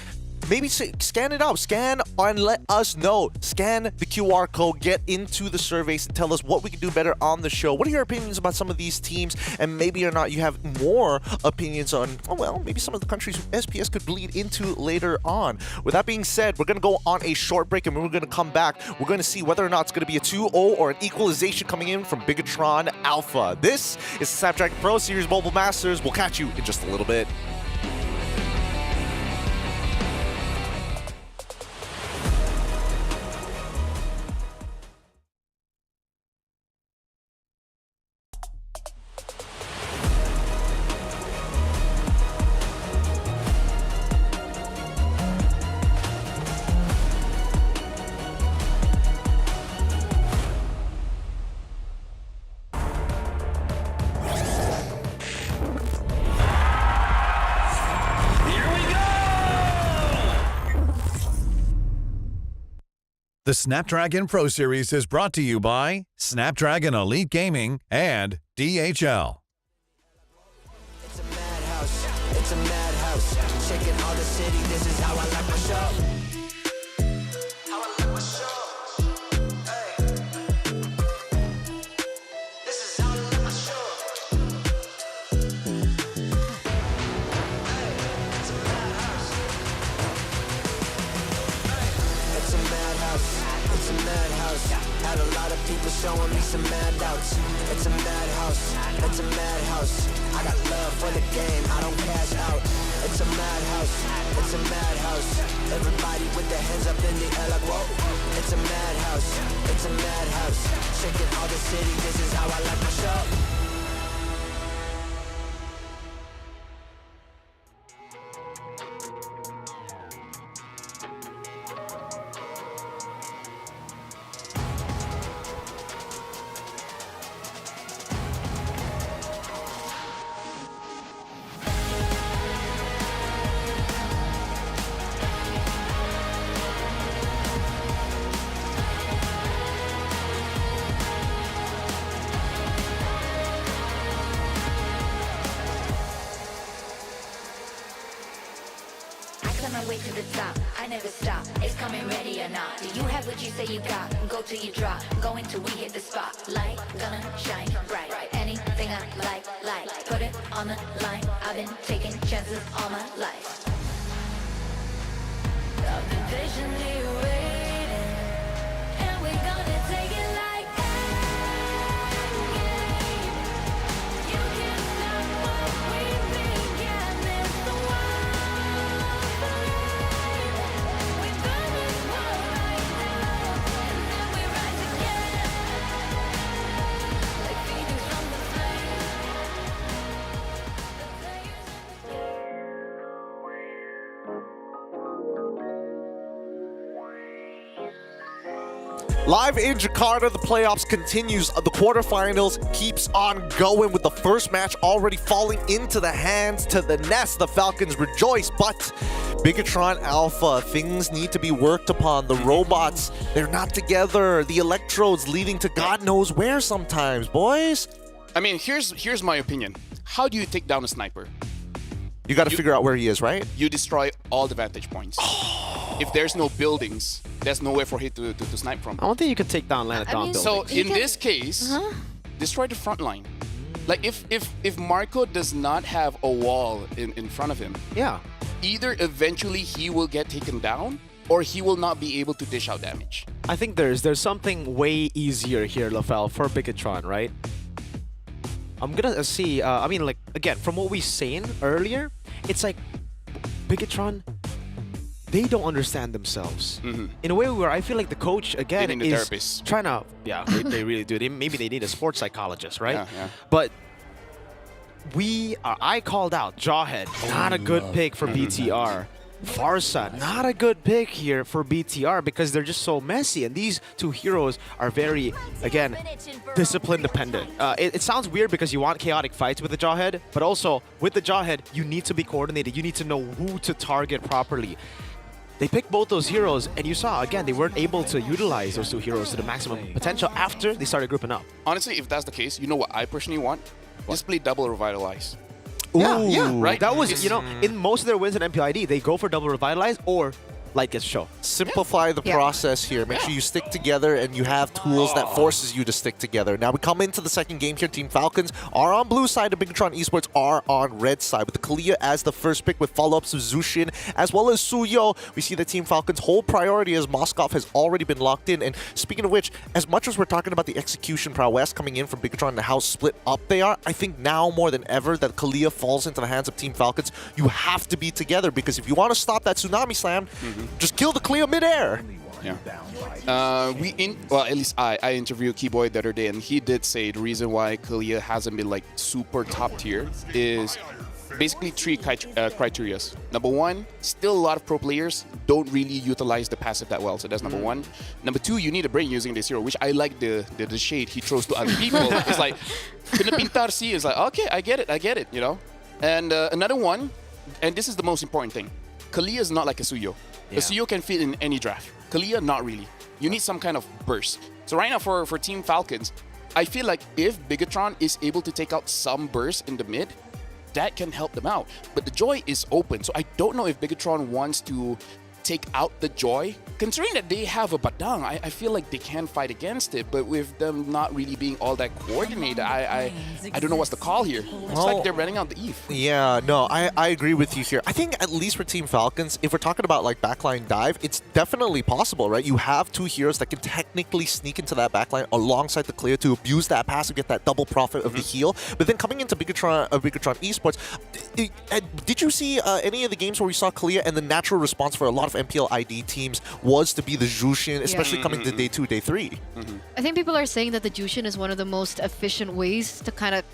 maybe scan it out. Scan and let us know. Scan the QR code. Get into the surveys and tell us what we can do better on the show. What are your opinions about some of these teams? And maybe or not you have more opinions on, oh, well, maybe some of the countries SPS could bleed into later on. With that being said, we're going to go on a short break, and when we're going to come back, we're going to see whether or not it's going to be a 2-0 or an equalization coming in from Bigatron Alpha. This is the Snapdragon Pro Series Mobile Masters. We'll catch you in just a little bit. The Snapdragon Pro Series is brought to you by Snapdragon Elite Gaming and DHL. It's a madhouse. It's a madhouse. Checking all the city. This is how I like my show. How I like my show. Hey. This is how I like my show. Hey. It's a madhouse. Hey. It's a madhouse. It's a madhouse. Had a lot of people showing me some mad doubts. It's a madhouse. It's a madhouse. I got love for the game. I don't cash out. It's a madhouse. It's a madhouse. Everybody with their hands up in the air like whoa. It's a madhouse. It's a madhouse. Shaking all the city. This is how I like my show. way to the top. I never stop. It's coming ready or not. Do you have what you say you got? Go till you drop. Going till we hit the spotlight. Gonna shine bright. Anything I like. Put it on the line. I've been taking chances all my life. I've been patiently waiting, and we're gonna take it like that. You can't stop what we began. It's the wild flame. We burn this world right now, and then we rise again, like phoenix from the flame. Live in Jakarta, the playoffs continues. The quarterfinals keeps on going with the first match already falling into the hands to the nest. The Falcons rejoice, but Bigatron Alpha, things need to be worked upon. The robots, they're not together. The electrodes leading to God knows where sometimes, boys. I mean, here's my opinion. How do you take down a sniper? You got to figure out where he is, right? You destroy all the vantage points. If there's no buildings, there's nowhere for him to snipe from. I don't think you can take down Landon buildings. So in this case, destroy the front line. Like if Marco does not have a wall in front of him, either eventually he will get taken down or he will not be able to dish out damage. I think there's something way easier here, LaFell, for Bigatron, right? I'm gonna see, I mean, like, again, from what we've seen earlier, it's like Bigatron, they don't understand themselves. In a way where I feel like the coach, again, is trying to, they really do. Maybe they need a sports psychologist, right? Yeah. But I called out Jawhead, not a good pick for BTR. Farsa, not a good pick here for BTR because they're just so messy, and these two heroes are very, again, discipline dependent. It sounds weird because you want chaotic fights with the Jawhead, but also with the Jawhead, you need to be coordinated. You need to know who to target properly. They picked both those heroes, and you saw, again, they weren't able to utilize those two heroes to the maximum potential after they started grouping up. Honestly, if that's the case, you know what I personally want? Just play double Revitalize. Yeah, right? That was, you know, in most of their wins in MPID, they go for double Revitalize or Light gets show. Simplify the process here. Make sure you stick together and you have tools that forces you to stick together. Now we come into the second game here. Team Falcons are on blue side, the Bigatron Esports are on red side. With the Kalia as the first pick with follow-ups of Zushin as well as Suyo. We see the Team Falcons' whole priority as Moskov has already been locked in. And speaking of which, as much as we're talking about the execution prowess coming in from Bigatron and how split up they are, I think now more than ever that Kalia falls into the hands of Team Falcons. You have to be together because if you want to stop that Tsunami Slam, just kill the Kalia midair. Yeah. Well, at least I interviewed Keyboy the other day, and he did say the reason why Kalia hasn't been like super top tier is basically three criteria. Number one, still a lot of pro players don't really utilize the passive that well, so that's number one. Number two, you need a brain using this hero, which I like the shade he throws to other people. It's like, pinapintar si, it's like, okay, I get it, you know? And another one, and this is the most important thing, Kalia is not like a Suyo. A Suyo can fit in any draft. Kalia, not really. You need some kind of burst. So right now for Team Falcons, I feel like if Bigatron is able to take out some burst in the mid, that can help them out. But the Joy is open, so I don't know if Bigatron wants to take out the Joy. Considering that they have a Badang, I feel like they can fight against it, but with them not really being all that coordinated, I don't know what's the call here. It's like they're running out the Eve. Yeah, no, I agree with you here. I think at least for Team Falcons, if we're talking about like backline dive, it's definitely possible, right? You have two heroes that can technically sneak into that backline alongside the clear to abuse that passive, get that double profit of the heal. But then coming into Bigatron Esports, did you see any of the games where we saw Kalia and the natural response for a lot of MPL ID teams was to be the Jushin, especially coming to day 2, day 3? I think people are saying that the Jushin is one of the most efficient ways to kind of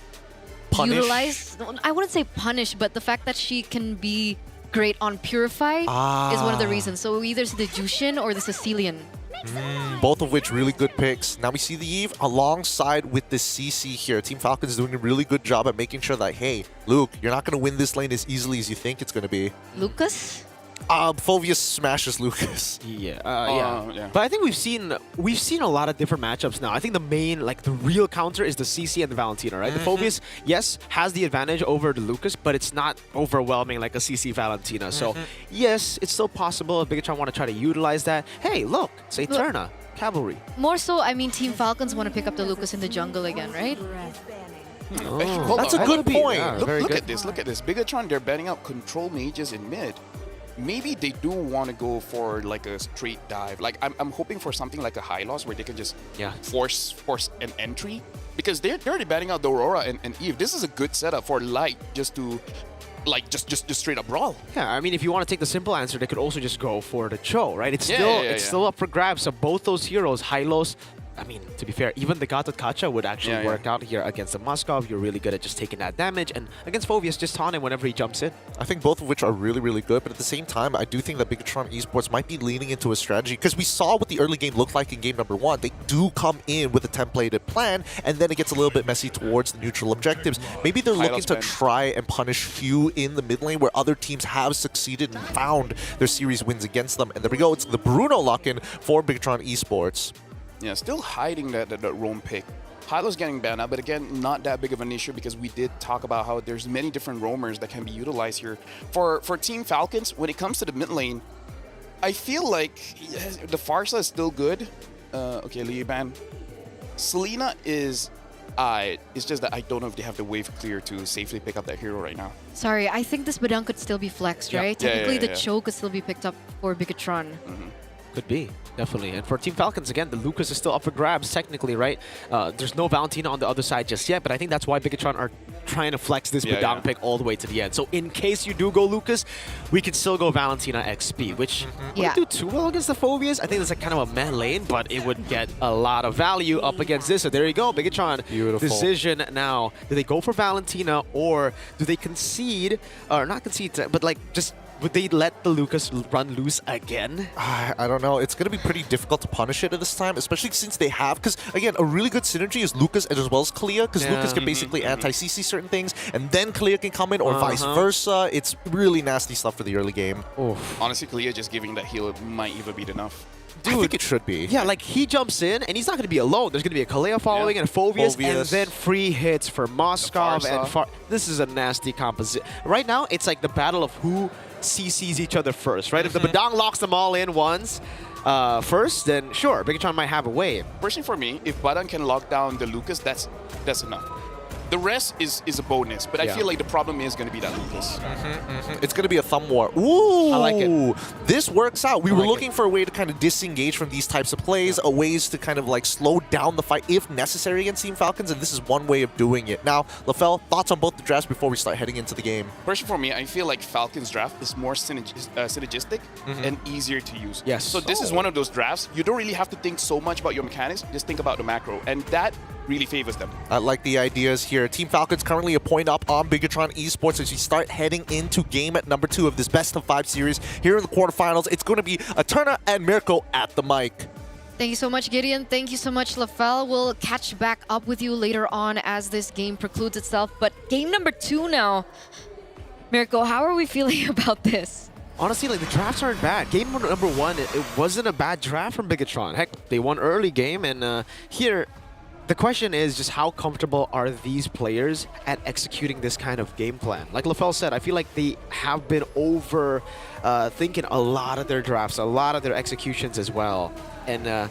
utilize. I wouldn't say punish, but the fact that she can be great on Purify is one of the reasons. So either it's the Jushin or the Sicilian. Both of which really good picks. Now we see the Eve alongside with the CC here. Team Falcons is doing a really good job at making sure that, hey, Luke, you're not going to win this lane as easily as you think it's going to be. Lucas? Phoveus smashes Lucas. Yeah. But I think we've seen a lot of different matchups now. I think the main, like the real counter is the CC and the Valentina, right? The Phoveus, yes, has the advantage over the Lucas, but it's not overwhelming like a CC Valentina. So yes, it's still possible if Bigatron want to try to utilize that. Hey, look, it's Eterna. Cavalry. More so, I mean, Team Falcons want to pick up the Lucas in the jungle again, right? That's a good point. Look at this. Look at this. Bigatron, they're banning out control mages in mid. Maybe they do want to go for like a straight dive. Like I'm hoping for something like a high loss where they can just force an entry, because they're already banning out the Aurora and Eve. This is a good setup for Light just to like just straight up brawl. Yeah, I mean, if you want to take the simple answer, they could also just go for the Cho, right? It's still up for grabs. So both those heroes, Hylos, I mean, to be fair, even the Gatot Kacha would actually work out here against the Moskov. You're really good at just taking that damage, and against Phoveus, just taunt him whenever he jumps in. I think both of which are really, really good, but at the same time, I do think that Bigatron Esports might be leaning into a strategy, because we saw what the early game looked like in game number 1. They do come in with a templated plan, and then it gets a little bit messy towards the neutral objectives. Maybe they're looking to try and punish few in the mid lane where other teams have succeeded and found their series wins against them. And there we go, it's the Bruno lock-in for Bigatron Esports. Yeah, still hiding that roam pick. Hylo's getting banned out, but again, not that big of an issue, because we did talk about how there's many different roamers that can be utilized here. For Team Falcons, when it comes to the mid lane, I feel like the Farsa is still good. Okay, Liban. Selena is... it's just that I don't know if they have the wave clear to safely pick up that hero right now. Sorry, I think this Badang could still be flexed, right? Technically, the Cho could still be picked up for Bigatron. Could be, definitely. And for Team Falcons, again, the Lucas is still up for grabs, technically, right? There's no Valentina on the other side just yet, but I think that's why Bigatron are trying to flex this Badang pick all the way to the end. So in case you do go Lucas, we could still go Valentina XP, which wouldn't do too well against the Phoveus. I think it's like kind of a meh lane, but it would get a lot of value up against this. So there you go, Bigatron. Beautiful. Decision now. Do they go for Valentina, or do they concede, or not concede, but like just... Would they let the Lucas run loose again? I don't know. It's going to be pretty difficult to punish it at this time, especially since they have... Because, again, a really good synergy is Lucas as well as Kalia, because Lucas can basically anti-CC certain things, and then Kalia can come in, or vice versa. It's really nasty stuff for the early game. Honestly, Kalia just giving that heal might even be enough. Dude, I think it should be. Yeah, like he jumps in, and he's not going to be alone. There's going to be a Kalia following and Phoveus, and then free hits for Moskov and This is a nasty composition. Right now, it's like the battle of who CCs each other first, right? If the Badang locks them all in once first, then sure, Bigatron might have a way. Personally, for me, if Badang can lock down the Lucas, that's enough. The rest is a bonus, but I feel like the problem is going to be that Lucas. It's going to be a thumb war. Ooh! I like it. This works out. We were looking for a way to kind of disengage from these types of plays, ways to kind of like slow down the fight if necessary against Team Falcons, and this is one way of doing it. Now, LaFell, thoughts on both the drafts before we start heading into the game? Personally, for me, I feel like Falcons draft is more synergistic and easier to use. Yes. So this is one of those drafts. You don't really have to think so much about your mechanics. Just think about the macro, and that really favors them. I like the ideas here. Team Falcons currently a point up on Bigatron Esports as we start heading into game at number 2 of this best of 5 series. Here in the quarterfinals, it's going to be Eterna and Mirko at the mic. Thank you so much, Gideon. Thank you so much, LaFell. We'll catch back up with you later on as this game precludes itself. But game number 2 now. Mirko, how are we feeling about this? Honestly, like the drafts aren't bad. Game number 1, it wasn't a bad draft from Bigatron. Heck, they won early game, and here, the question is just how comfortable are these players at executing this kind of game plan? Like LaFell said, I feel like they have been over thinking a lot of their drafts, a lot of their executions as well. And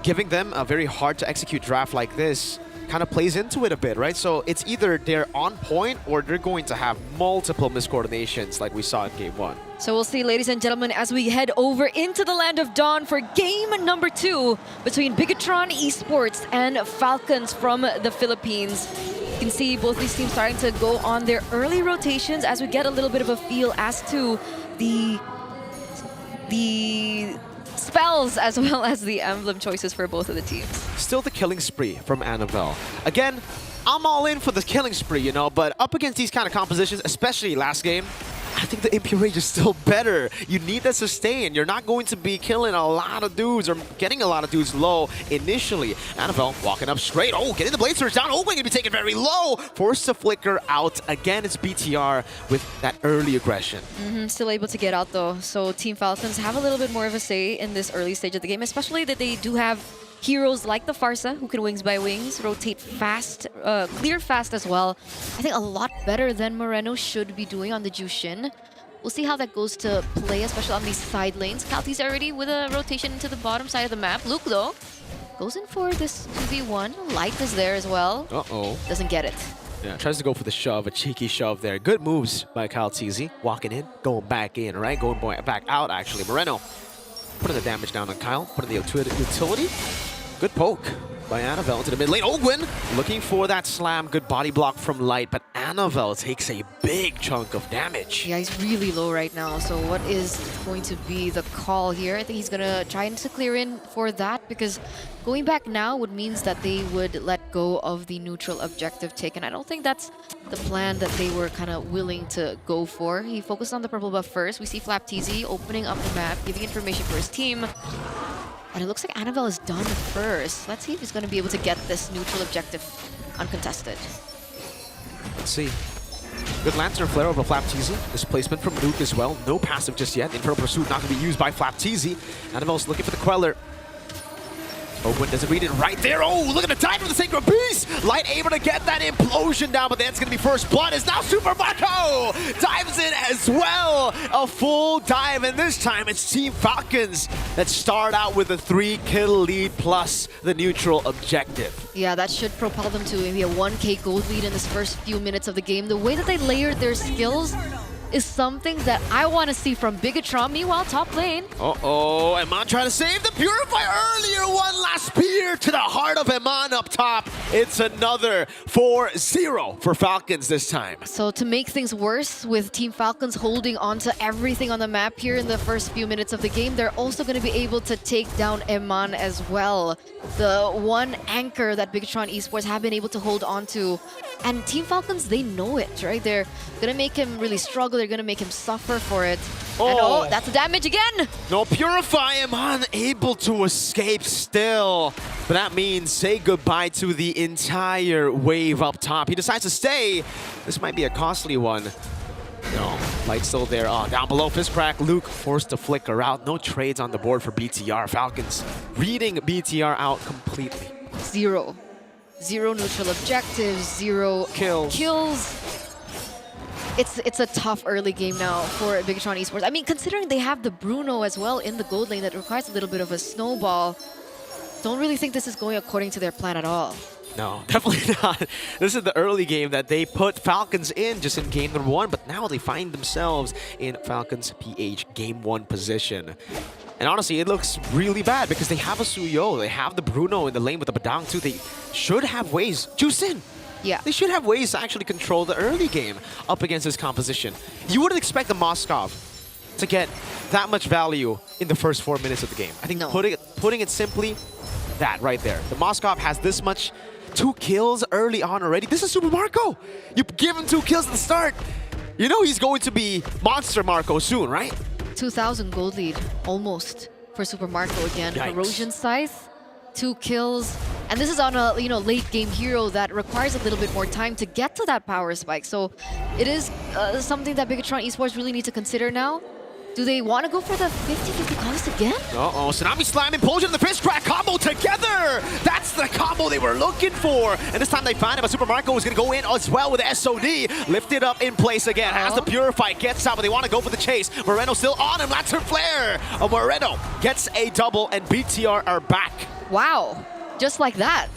giving them a very hard to execute draft like this kind of plays into it a bit, right? So it's either they're on point or they're going to have multiple miscoordinations like we saw in game 1. So we'll see, ladies and gentlemen, as we head over into the Land of Dawn for game number 2 between Bigatron Esports and Falcons from the Philippines. You can see both these teams starting to go on their early rotations as we get a little bit of a feel as to the spells as well as the emblem choices for both of the teams. Still the killing spree from Annabelle. Again, I'm all in for the killing spree, you know, but up against these kind of compositions, especially last game, I think the impure rage is still better. You need that sustain. You're not going to be killing a lot of dudes or getting a lot of dudes low initially. Annabelle walking up straight. Oh, getting the blade surge down. Oh, going to be taken very low. Forced to flicker out. Again, it's BTR with that early aggression. Still able to get out though. So Team Falcons have a little bit more of a say in this early stage of the game, especially that they do have heroes like the Farsa who can wings by wings, rotate fast, clear fast as well. I think a lot better than Moreno should be doing on the Jushin. We'll see how that goes to play, especially on these side lanes. Kalti's already with a rotation into the bottom side of the map. Luke though goes in for this 2v1. Light is there as well. Uh-oh. Doesn't get it. Yeah, tries to go for the shove, a cheeky shove there. Good moves by Kaltizi. Walking in, going back in, right? Going back out, actually. Moreno putting the damage down on Kyle, putting the utility. Good poke by Annabelle into the mid lane. Ogwin looking for that slam. Good body block from Light, but Annabelle takes a big chunk of damage. Yeah, he's really low right now. So what is going to be the call here? I think he's going to try to clear in for that, because going back now would means that they would let go of the neutral objective taken. I don't think that's the plan that they were kind of willing to go for. He focused on the purple buff first. We see Flap-TZ opening up the map, giving information for his team. And it looks like Annabelle is done first. Let's see if he's going to be able to get this neutral objective uncontested. Let's see. Good Lantern Flare over Flap-TZ. Displacement from Luke as well. No passive just yet. Infernal Pursuit not going to be used by Flap-TZ. Annabelle's looking for the Queller. Open doesn't read it right there. Oh, look at the dive from the Sacred Beast. Light able to get that implosion down, but that's going to be first blood. Is now Super Marco dives in as well. A full dive, and this time it's Team Falcons that start out with a 3-kill lead plus the neutral objective. Yeah, that should propel them to maybe a 1k gold lead in this first few minutes of the game. The way that they layered their skills is something that I want to see from Bigatron. Meanwhile, top lane. Uh-oh, Eman trying to save the Purifier earlier. One last spear to the heart of Eman up top. It's another 4-0 for Falcons this time. So to make things worse, with Team Falcons holding on to everything on the map here in the first few minutes of the game, they're also going to be able to take down Eman as well. The one anchor that Bigatron Esports have been able to hold on to. And Team Falcons, they know it, right? They're going to make him really struggle. They're going to make him suffer for it. Oh. And oh, that's the damage again. No, Purify him, unable to escape still. But that means say goodbye to the entire wave up top. He decides to stay. This might be a costly one. No, Light's still there. Oh, down below, Fist Crack. Luke forced to flicker out. No trades on the board for BTR. Falcons reading BTR out completely. Zero neutral objectives, zero kills. It's a tough early game now for Bigatron Esports. I mean, considering they have the Bruno as well in the gold lane that requires a little bit of a snowball, don't really think this is going according to their plan at all. No, definitely not. This is the early game that they put Falcons in just in game number 1, but now they find themselves in Falcons PH game 1 position. And honestly, it looks really bad because they have a Suyo, they have the Bruno in the lane with the Badang too. They should have ways. Juicin! Yeah. They should have ways to actually control the early game up against this composition. You wouldn't expect the Moskov to get that much value in the first 4 minutes of the game. I think putting it simply, that right there. The Moskov has this much, 2 kills early on already. This is Super Marco! You give him 2 kills at the start. You know he's going to be Monster Marco soon, right? 2,000 gold lead, almost, for Super Marco again. Yikes. Corrosion Scythe, 2 kills. And this is on a late game hero that requires a little bit more time to get to that power spike. So it is something that Bigatron Esports really need to consider now. Do they want to go for the 50-50 contest again? Uh-oh, Tsunami Slam, Implosion, and the Fist Crack combo together! That's the combo they were looking for! And this time they find it, but Super Marco is going to go in as well with the SOD. Lifted up in place again, has the Purify, gets out, but they want to go for the chase. Moreno still on him, Lantern Flare! Moreno gets a double, and BTR are back. Wow, just like that.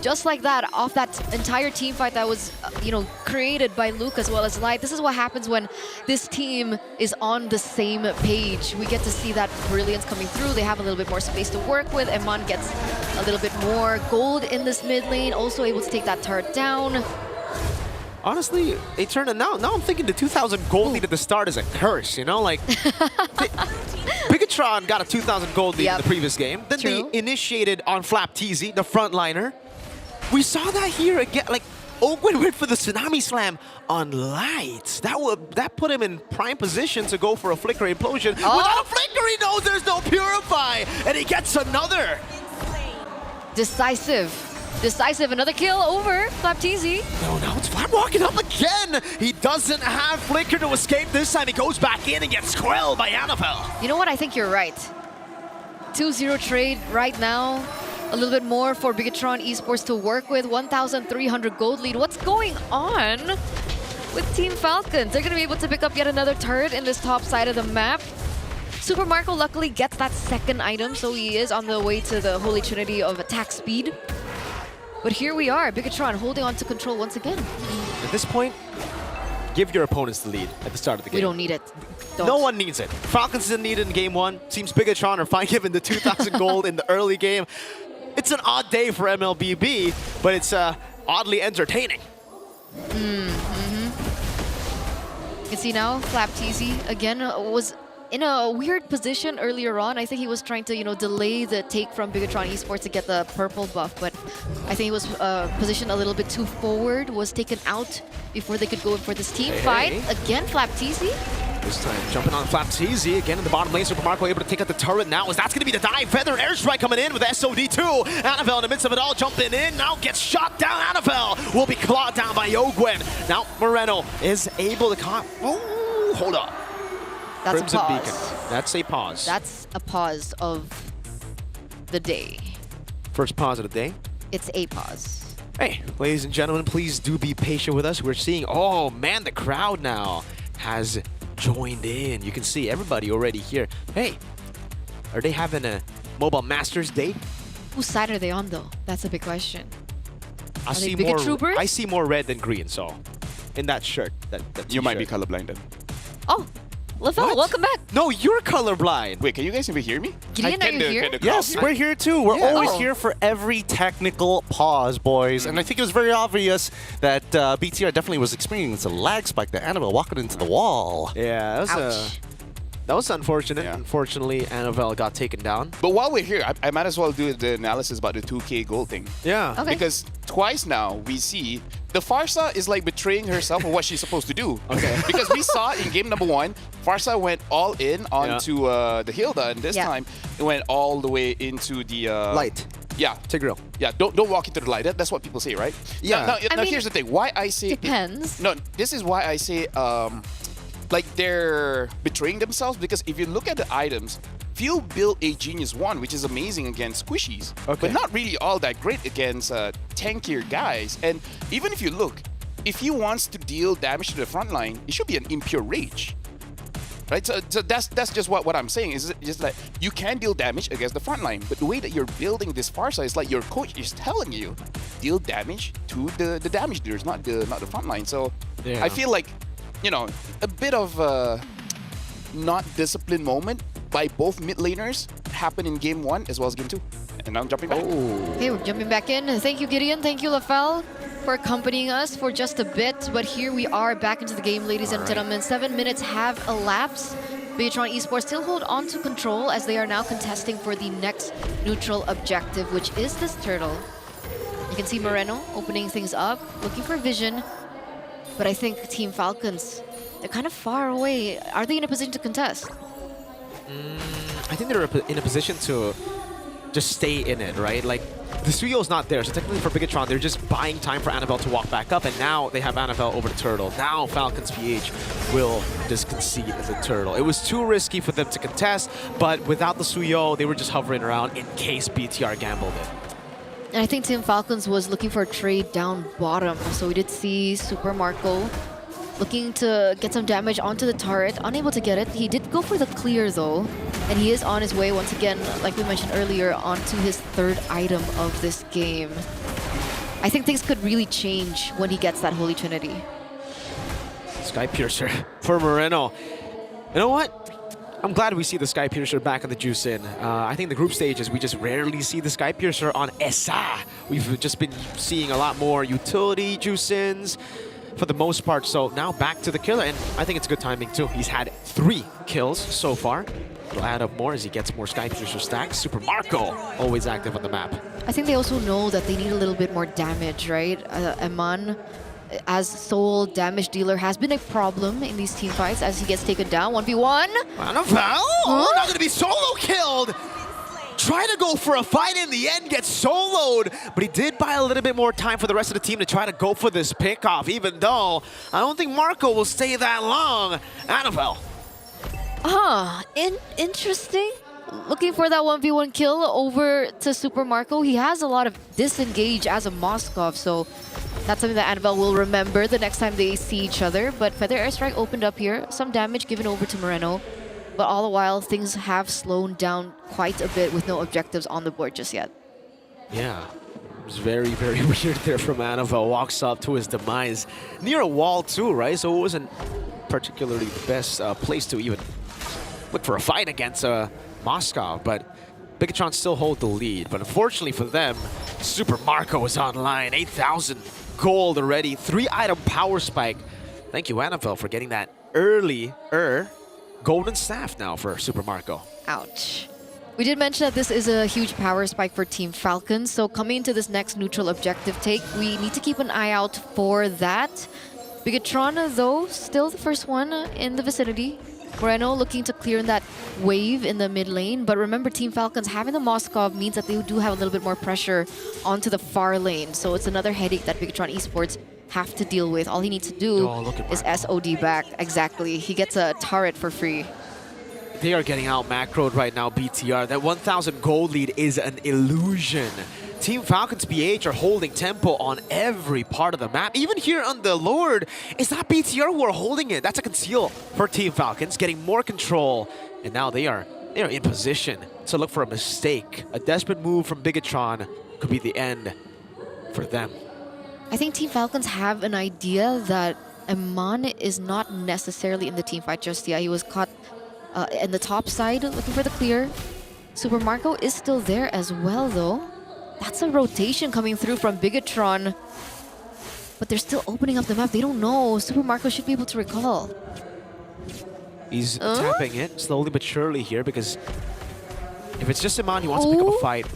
Just like that, off that entire team fight that was, created by Luke as well as Light. This is what happens when this team is on the same page. We get to see that brilliance coming through. They have a little bit more space to work with. Eman gets a little bit more gold in this mid lane, also able to take that turret down. Honestly, they turned it now. Now I'm thinking the 2,000 gold lead at the start is a curse, like... Bigatron got a 2,000 gold lead in the previous game. Then they initiated on Flap-TZ, the frontliner. We saw that here again. Like, Ogwen went for the Tsunami Slam on Light. That put him in prime position to go for a Flicker Implosion. Without a Flicker, he knows there's no Purify, and he gets another. Decisive. Decisive, another kill over Flapteasy. No, now it's Flap walking up again. He doesn't have Flicker to escape this time. He goes back in and gets quelled by Annabelle. You know what? I think you're right. 2-0 trade right now. A little bit more for Bigatron Esports to work with. 1,300 gold lead. What's going on with Team Falcons? They're going to be able to pick up yet another turret in this top side of the map. Super Marco luckily gets that second item, so he is on the way to the Holy Trinity of attack speed. But here we are, Bigatron holding on to control once again. At this point, give your opponents the lead at the start of the game. We don't need it. Don't. No one needs it. Falcons didn't need it in game 1. Seems Bigatron are fine given the 2,000 gold in the early game. It's an odd day for MLBB, but it's oddly entertaining. You can see now, Flapteasy again was in a weird position earlier on. I think he was trying to, delay the take from Bigatron Esports to get the purple buff, but I think he was positioned a little bit too forward, was taken out before they could go in for this team fight. Again, Flapteasy. This time jumping on Flapteasy again in the bottom lane. Super Marco able to take out the turret now. That's going to be the dive. Feather airstrike coming in with SOD2. Annabelle in the midst of it all jumping in. Now gets shot down. Annabelle will be clawed down by Ogwen. Now Moreno is able to hold up. That's Crimson a pause. Beacon. That's a pause. That's a pause of the day. First pause of the day. It's a pause. Hey, ladies and gentlemen, please do be patient with us. We're seeing, oh man, the crowd now has joined in. You can see everybody already here. Hey, are they having a Mobile Masters Day? Whose side are they on though? That's a big question. I see more red than green, so in that shirt. That you might be colorblind then. Oh, Lavelle, welcome back. No, you're colorblind. Wait, can you guys even hear me? Gideon, are you here? Yes, we're here too. We're always here for every technical pause, boys. And I think it was very obvious that BTR definitely was experiencing a lag spike. That Annabelle walking into the wall. Yeah, that was unfortunate. Yeah. Unfortunately, Annabelle got taken down. But while we're here, I might as well do the analysis about the 2K gold thing. Yeah. Okay. Because twice now we see the Farsa is like betraying herself of what she's supposed to do. Okay. Because we saw in game number 1, Farsa went all in onto the Hilda, and this time it went all the way into the light. Yeah, Tigreal. Yeah, don't walk into the light. That's what people say, right? Yeah. Now I mean, here's the thing. Why I say depends. No, this is why I say like they're betraying themselves, because if you look at the items, Phil built a Genius 1, which is amazing against squishies, but not really all that great against tankier guys. And even if you look, if he wants to deal damage to the front line, it should be an Impure Rage. Right, so that's just what I'm saying. Is just like you can deal damage against the front line, but the way that you're building this Farsa is like your coach is telling you, deal damage to the damage dealers, not the front line. So I feel like, a bit of not disciplined moment by both mid laners happened in game 1 as well as game 2. And now I'm jumping back. Okay, we're jumping back in. Thank you, Gideon. Thank you, Lafel, for accompanying us for just a bit. But here we are back into the game, ladies and gentlemen. 7 minutes have elapsed. Bigatron Esports still hold on to control as they are now contesting for the next neutral objective, which is this turtle. You can see Moreno opening things up, looking for vision. But I think Team Falcons, they're kind of far away. Are they in a position to contest? I think they're in a position to just stay in it, right? Like, the Suyo's not there, so technically for Bigatron, they're just buying time for Annabelle to walk back up, and now they have Annabelle over the turtle. Now Falcons PH will just concede as a turtle. It was too risky for them to contest, but without the Suyo, they were just hovering around in case BTR gambled it. And I think Team Falcons was looking for a trade down bottom. So we did see Super Marco looking to get some damage onto the turret, unable to get it. He did go for the clear though, and he is on his way once again, like we mentioned earlier, onto his third item of this game. I think things could really change when he gets that Holy Trinity. Sky Piercer for Moreno. You know what? I'm glad we see the Sky Piercer back on the juice in. I think the group stages, we just rarely see the Sky Piercer on ESA. We've just been seeing a lot more utility juice ins for the most part. So now back to the killer, and I think it's good timing too. He's had 3 kills so far. It'll add up more as he gets more Sky Piercer stacks. Super Marco, always active on the map. I think they also know that they need a little bit more damage, right? Eman, as sole damage dealer, has been a problem in these team fights as he gets taken down. 1v1. Anavel! Not gonna be solo killed! Try to go for a fight in the end, gets soloed, but he did buy a little bit more time for the rest of the team to try to go for this pickoff, even though I don't think Marco will stay that long. Anavel. Interesting. Looking for that 1v1 kill over to Super Marco. He has a lot of disengage as a Moskov, so that's something that Annabelle will remember the next time they see each other. But Feather Airstrike opened up here. Some damage given over to Moreno. But all the while, things have slowed down quite a bit with no objectives on the board just yet. Yeah, it was very, very weird there from Annabelle. Walks up to his demise. Near a wall too, right? So it wasn't particularly the best place to even look for a fight against Moscow. But Bigatron still hold the lead. But unfortunately for them, Super Marco is online. 8,000 gold already. 3-item power spike. Thank you, Annabelle, for getting that early golden staff now for Super Marco. Ouch. We did mention that this is a huge power spike for Team Falcons, so coming into this next neutral objective take, we need to keep an eye out for that. Bigatron, though, still the first one in the vicinity. Moreno looking to clear that wave in the mid lane, but remember, Team Falcons having the Moskov means that they do have a little bit more pressure onto the far lane, so it's another headache that Bigatron Esports have to deal with. All he needs to do is SOD back. Exactly. He gets a turret for free. They are getting out macroed right now, BTR. That 1,000 gold lead is an illusion. Team Falcons BH are holding tempo on every part of the map. Even here on the Lord, it's not BTR who are holding it. That's a conceal for Team Falcons, getting more control. And now they are in position to look for a mistake. A desperate move from Bigatron could be the end for them. I think Team Falcons have an idea that Eman is not necessarily in the team fight just yet. He was caught in the top side looking for the clear. Super Marco is still there as well, though. That's a rotation coming through from Bigatron. But they're still opening up the map. They don't know. Super Marco should be able to recall. He's tapping it slowly but surely here because if it's just Eman, he wants to pick up a fight.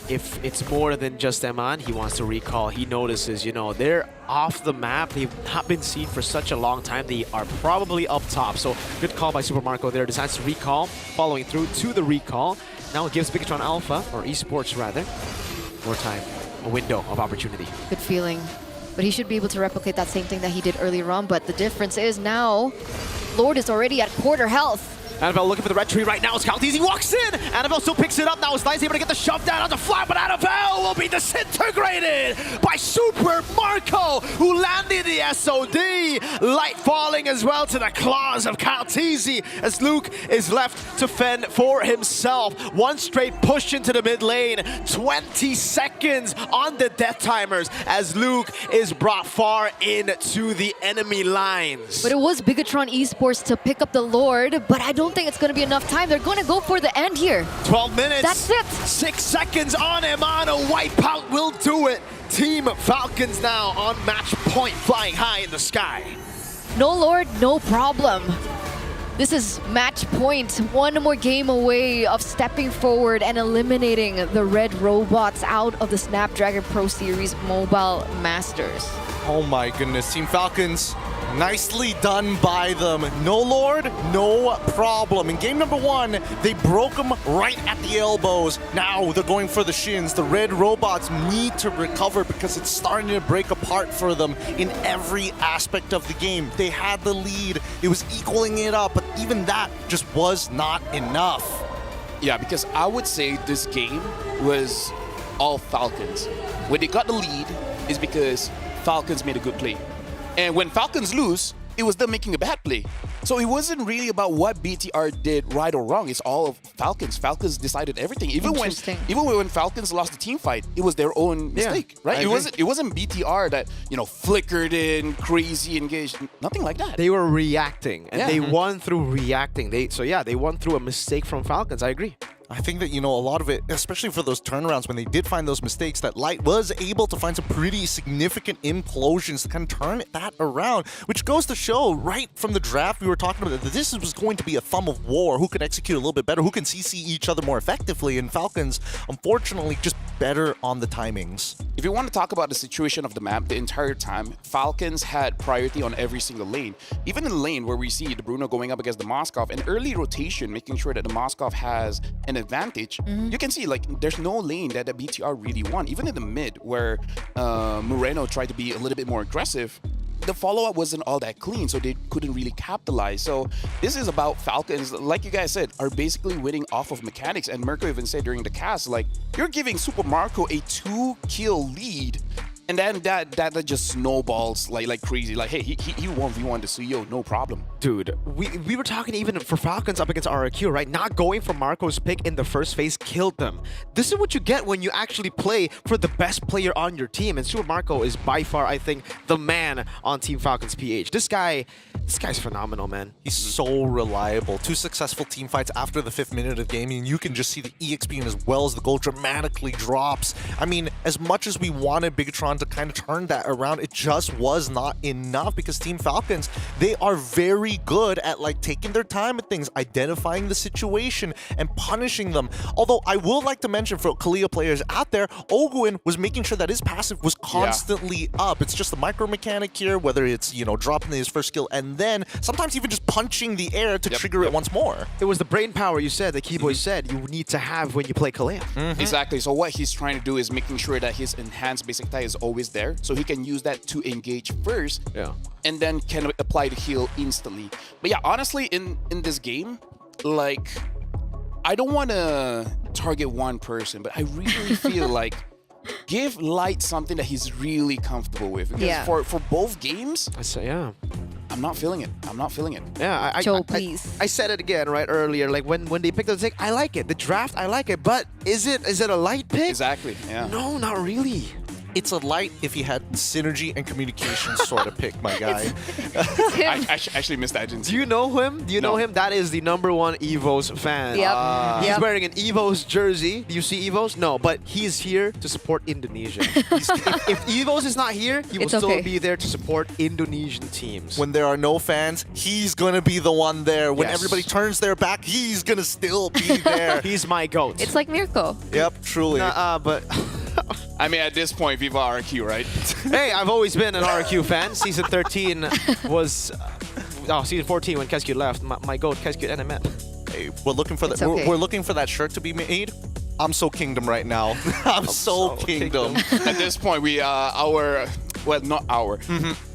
If it's more than just Eman, he wants to recall. He notices, you know, they're off the map. They've not been seen for such a long time. They are probably up top. So good call by Super Marco there. Decides to recall, following through to the recall. Now it gives Bigatron Alpha, or esports rather, more time, a window of opportunity. Good feeling. But he should be able to replicate that same thing that he did earlier on. But the difference is now, Lord is already at quarter health. Annabelle looking for the red tree right now. Skalteezy walks in. Annabelle still picks it up. Now Sly's able to get the shove down on the flat, but Annabelle will be disintegrated by Super Marco, who landed the SOD. Light falling as well to the claws of Skalteezy as Luke is left to fend for himself. One straight push into the mid lane. 20 seconds on the death timers as Luke is brought far into the enemy lines. But it was Bigatron Esports to pick up the Lord, but I don't think it's going to be enough time. They're going to go for the end here. 12 minutes. That's it. 6 seconds on him. On a wipeout will do it. Team Falcons now on match point, flying high in the sky. No Lord, no problem. This is match point. One more game away of stepping forward and eliminating the red robots out of the Snapdragon Pro Series Mobile Masters. Oh my goodness, Team Falcons, nicely done by them. No Lord, no problem. In game number 1, they broke them right at the elbows. Now they're going for the shins. The red robots need to recover because it's starting to break apart for them in every aspect of the game. They had the lead. It was equaling it up, but even that just was not enough. Yeah, because I would say this game was all Falcons. When they got the lead is because Falcons made a good play. And when Falcons lose, it was them making a bad play. So it wasn't really about what BTR did right or wrong. It's all of Falcons. Falcons decided everything. Even when Falcons lost the team fight, it was their own mistake, right? It wasn't BTR that, you know, flickered in, crazy, engaged, nothing like that. They were reacting, and they won through reacting. They won through a mistake from Falcons. I agree. I think that, a lot of it, especially for those turnarounds, when they did find those mistakes, that Light was able to find some pretty significant implosions to kind of turn that around, which goes to show right from the draft we were talking about that this was going to be a thumb of war. Who could execute a little bit better? Who can CC each other more effectively? And Falcons, unfortunately, just better on the timings. If you want to talk about the situation of the map, the entire time, Falcons had priority on every single lane. Even in the lane where we see the Bruno going up against the Moskov, an early rotation, making sure that the Moskov has an advantage. You can see, like, there's no lane that the BTR really won. Even in the mid, where Moreno tried to be a little bit more aggressive, the follow-up wasn't all that clean, so they couldn't really capitalize. So this is about Falcons, like you guys said, are basically winning off of mechanics. And Mirko even said during the cast, like, you're giving Super Marco a 2-kill lead, and then that just snowballs like crazy. Like, hey, he 1v1 the CEO, no problem. Dude, we were talking even for Falcons up against RRQ, right? Not going for Marco's pick in the first phase killed them. This is what you get when you actually play for the best player on your team. And Super Marco is by far, I think, the man on Team Falcons PH. This guy's phenomenal, man. He's so reliable. 2 successful team fights after the 5th minute of gaming. You can just see the EXP and as well as the gold dramatically drops. I mean, as much as we wanted Bigatron to kind of turn that around, it just was not enough because Team Falcons, they are very good at like taking their time with things, identifying the situation and punishing them. Although I will like to mention for Kalia players out there, Oguin was making sure that his passive was constantly up. It's just the micro mechanic here, whether it's, dropping his first skill and then sometimes even just punching the air to trigger it once more. It was the brain power you said, that Keyboy said you need to have when you play Kalia. Exactly. So what he's trying to do is making sure that his enhanced basic attack is always there, so he can use that to engage first, and then can apply the heal instantly. But yeah, honestly, in this game, like, I don't want to target one person, but I really feel like give Light something that he's really comfortable with. Because for both games, I'm not feeling it. I'm not feeling it. Yeah, Joe, please. I said it again right earlier. Like when they picked the pick, I like it. The draft, I like it. But is it a Light pick? Exactly. Yeah. No, not really. It's a Light if he had synergy and communication sort of pick, my guy. I actually missed that. Do you know him? Do you know him? That is the #1 EVOS fan. He's wearing an EVOS jersey. Do you see EVOS? No, but he's here to support Indonesia. if EVOS is not here, he will still be there to support Indonesian teams. When there are no fans, he's going to be the one there. When everybody turns their back, he's going to still be there. He's my GOAT. It's like Mirko. Yep, truly. But... I mean, at this point, Viva RQ, right? Hey, I've always been an RQ fan. Season 13 was... season 14 when Keskyut left. My GOAT, Keskyut NMF. Hey, we're looking for that. We're looking for that shirt to be made. I'm so Kingdom right now. I'm so Kingdom. At this point, we not our.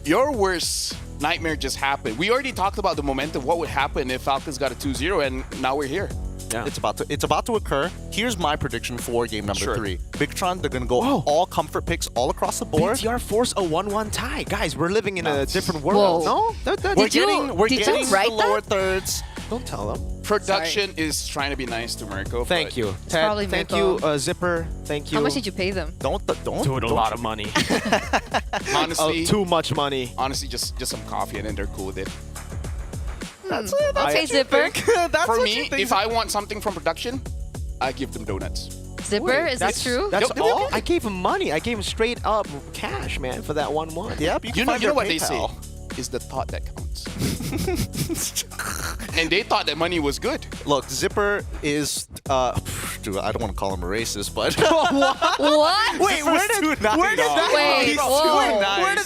Your worst nightmare just happened. We already talked about the momentum, what would happen if Falcons got a 2-0, and now we're here. Yeah. It's about to occur. Here's my prediction for game number 3. Bigatron, they're gonna go all comfort picks all across the board. BTR force a 1-1 tie. Guys, we're living in a different world. Whoa. No? We're getting the lower thirds. Don't tell them. Production is trying to be nice to Mirko. Thank you. Ted, thank you, Zipper. Thank you. How much did you pay them? Don't. Dude, a lot of money. Honestly, too much money. Honestly, just some coffee and then they're cool with it. That's okay, Zipper. For me, if I want something from production, I give them donuts. Zipper, is this true? That's all? I gave him money. I gave him straight up cash, man, for that 1-1. Yep, you know what they say is the thought that counts. And they thought that money was good. Look, Zipper is, dude, I don't want to call him a racist, but... What? Wait, where did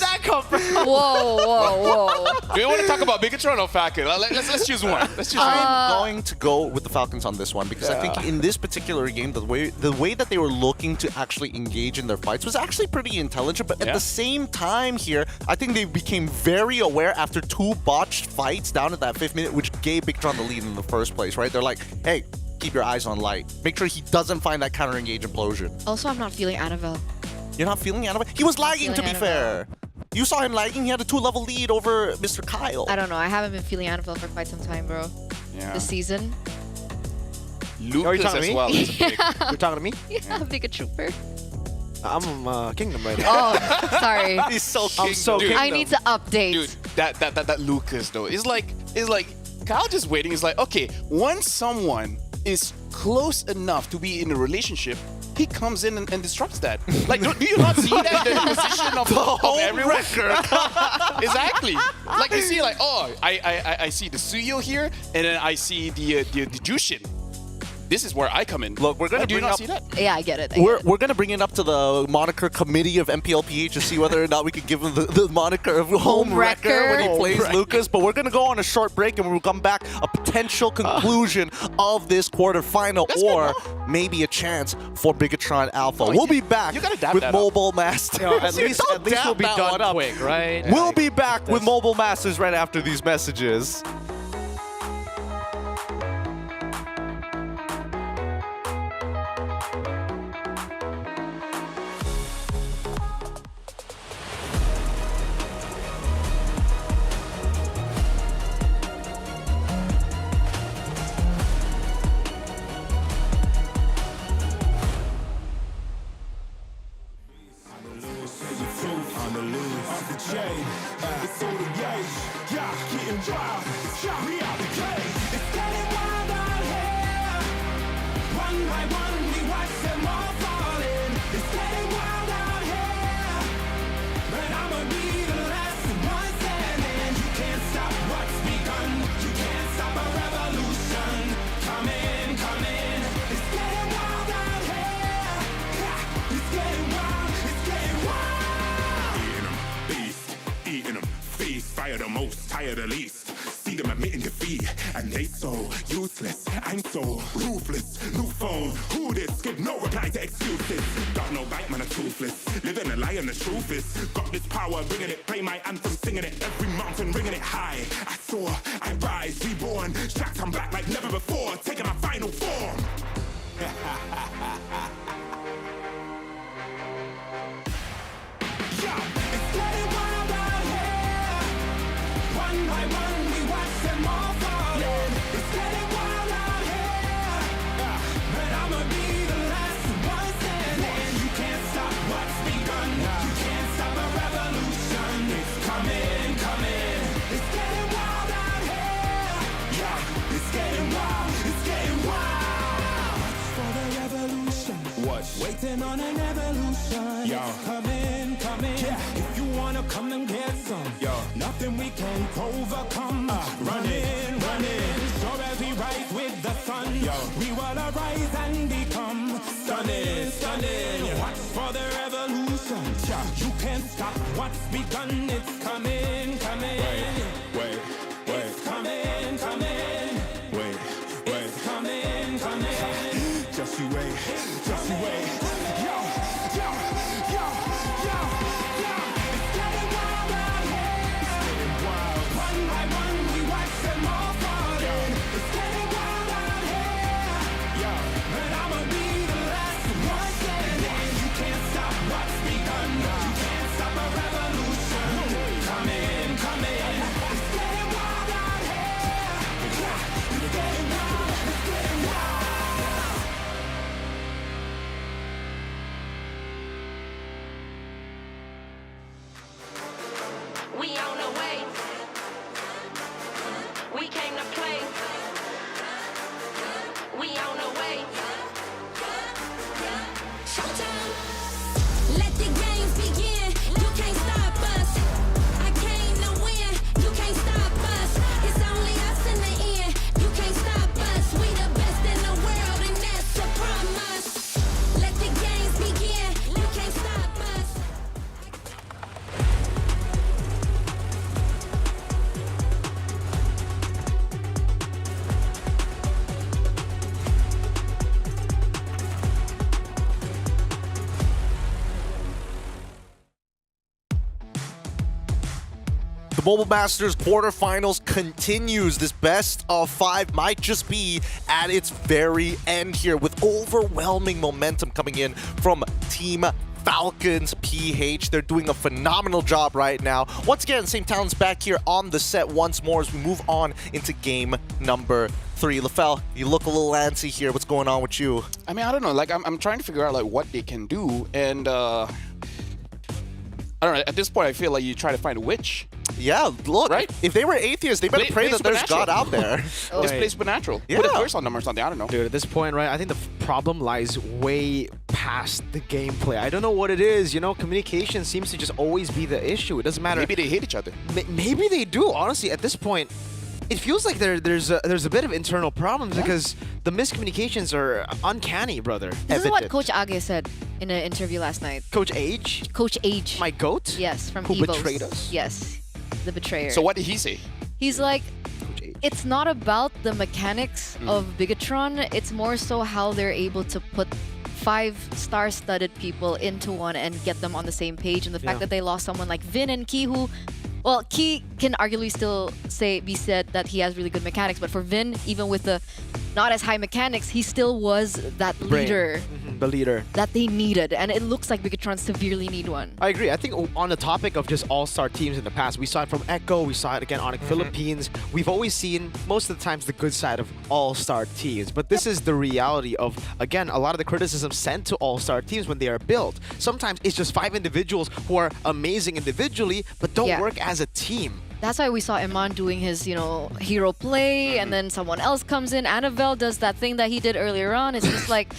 that come from? Whoa. Do you want to talk about Bigatron or Falcon? Let's choose one. I'm going to go with the Falcons on this one because I think in this particular game, the way that they were looking to actually engage in their fights was actually pretty intelligent. But at the same time here, I think they became very aware after 2 botched fights down at that 5th minute, which gave Bigatron the lead in the first place, right? They're like, hey, keep your eyes on Light. Make sure he doesn't find that counter-engage implosion. Also, I'm not feeling Annabelle. You're not feeling Annabelle? He was lagging, to be fair. You saw him lagging. He had a 2-level lead over Mr. Kyle. I don't know. I haven't been feeling Annabelle for quite some time, bro. Yeah. This season. Lucas as well. You're talking to me? Yeah, big a trooper. I'm Kingdom right now. Oh, sorry. He's so I'm Kingdom. so Dude, Kingdom. I need to update. Dude, that Lucas though is like Kyle just waiting. He's like, okay, once someone is close enough to be in a relationship, he comes in and disrupts that. Like, do you not see that in the position of everyone? Exactly. Like, you see, like, oh, I see the Suyo here, and then I see the Jushin. This is where I come in. Look, we're going to do you bring not up. see that? Yeah, I get it. We're going to bring it up to the moniker committee of MPLPH to see whether or not we can give him the moniker of home wrecker when he plays Lucas. But we're going to go on a short break, and when we come back, a potential conclusion of this quarterfinal, or maybe a chance for Bigatron Alpha. We'll be back with Mobile Masters. At least we'll be done quick, right? We'll be back with Mobile Masters right after these messages. The most, tired the least. See them admitting defeat, and they so useless. I'm so ruthless. New phone, who this? Give no reply to excuses. Got no bite, man, a toothless. Living a lie, and the truth is, got this power, bringing it. Play my anthem, singing it. Every mountain, ringing it high. I soar, I rise, reborn. Strapped, I'm back like never before. Taking my final form. One by one, we watch them all falling. It's getting wild out here. But I'ma be the last one standing. You can't stop what's begun. You can't stop a revolution. It's coming, coming. It's getting wild out here. Yeah, it's getting wild. It's getting wild. For the revolution. What? Waiting on an evolution. Yo. It's coming, coming. Yeah. If you wanna come and get some. Yo. Nothing we can't overcome. Running, running. Sure as we rise with the sun. Yo. We will arise and become stunning, stunning. Watch for the revolution. You can't stop what's begun. It's coming, coming. Wait. It's coming, coming. Wait. It's coming, coming. Just you wait. Just you wait. Yo, yo, yo, yo, yo. It's getting wild out here. One by one, we watch them all falling. It's getting wild out here. But I'ma be the last one standing. You can't stop what's begun. You can't stop a revolution. Coming, coming. It's getting wild out here. It's getting wild. It's getting wild. We on the way. We came to play. We on the way. Showtime. Let the games begin. You can't stop us. I came to win. You can't stop us. It's only us in the end. You can't stop us. We the best in the world, and that's a promise. Let the games begin. You can't stop us. The Mobile Masters quarterfinals continues. This best of 5 might just be at its very end here, with overwhelming momentum coming in from Team Falcons PH. They're doing a phenomenal job right now. Once again, same talents back here on the set once more as we move on into game number 3. LaFell, you look a little antsy here. What's going on with you? I mean, I don't know. Like, I'm trying to figure out like what they can do, and I don't know. At this point, I feel like you try to find a witch. Yeah, look, right? If they were atheists, they better pray that there's God out there. This plays supernatural. Yeah. Put a curse on them or something, I don't know. Dude, at this point, right, I think the problem lies way past the gameplay. I don't know what it is, you know, communication seems to just always be the issue. It doesn't matter. Maybe they hate each other. Maybe they do, honestly, at this point. It feels like there's a bit of internal problems because the miscommunications are uncanny, brother. This is what Coach Age said in an interview last night. Coach Age? Coach Age. My goat? Yes, from Who Evos. betrayed us? Yes, the betrayer. So what did he say? He's like, it's not about the mechanics of Bigatron. It's more so how they're able to put 5 star-studded people into one and get them on the same page. And the fact that they lost someone like Vin and Ki, who, well, Ki can arguably still be said that he has really good mechanics, but for Vin, even with the not as high mechanics, he still was that leader. The leader that they needed, and it looks like Bigatron severely need one. I agree. I think on the topic of just all-star teams in the past, we saw it from Echo, we saw it again on Philippines. We've always seen, most of the times, the good side of all-star teams. But this is the reality of, again, a lot of the criticism sent to all-star teams when they are built. Sometimes it's just 5 individuals who are amazing individually, but don't work as a team. That's why we saw Iman doing his, you know, hero play, and then someone else comes in. Annabelle does that thing that he did earlier on. It's just like,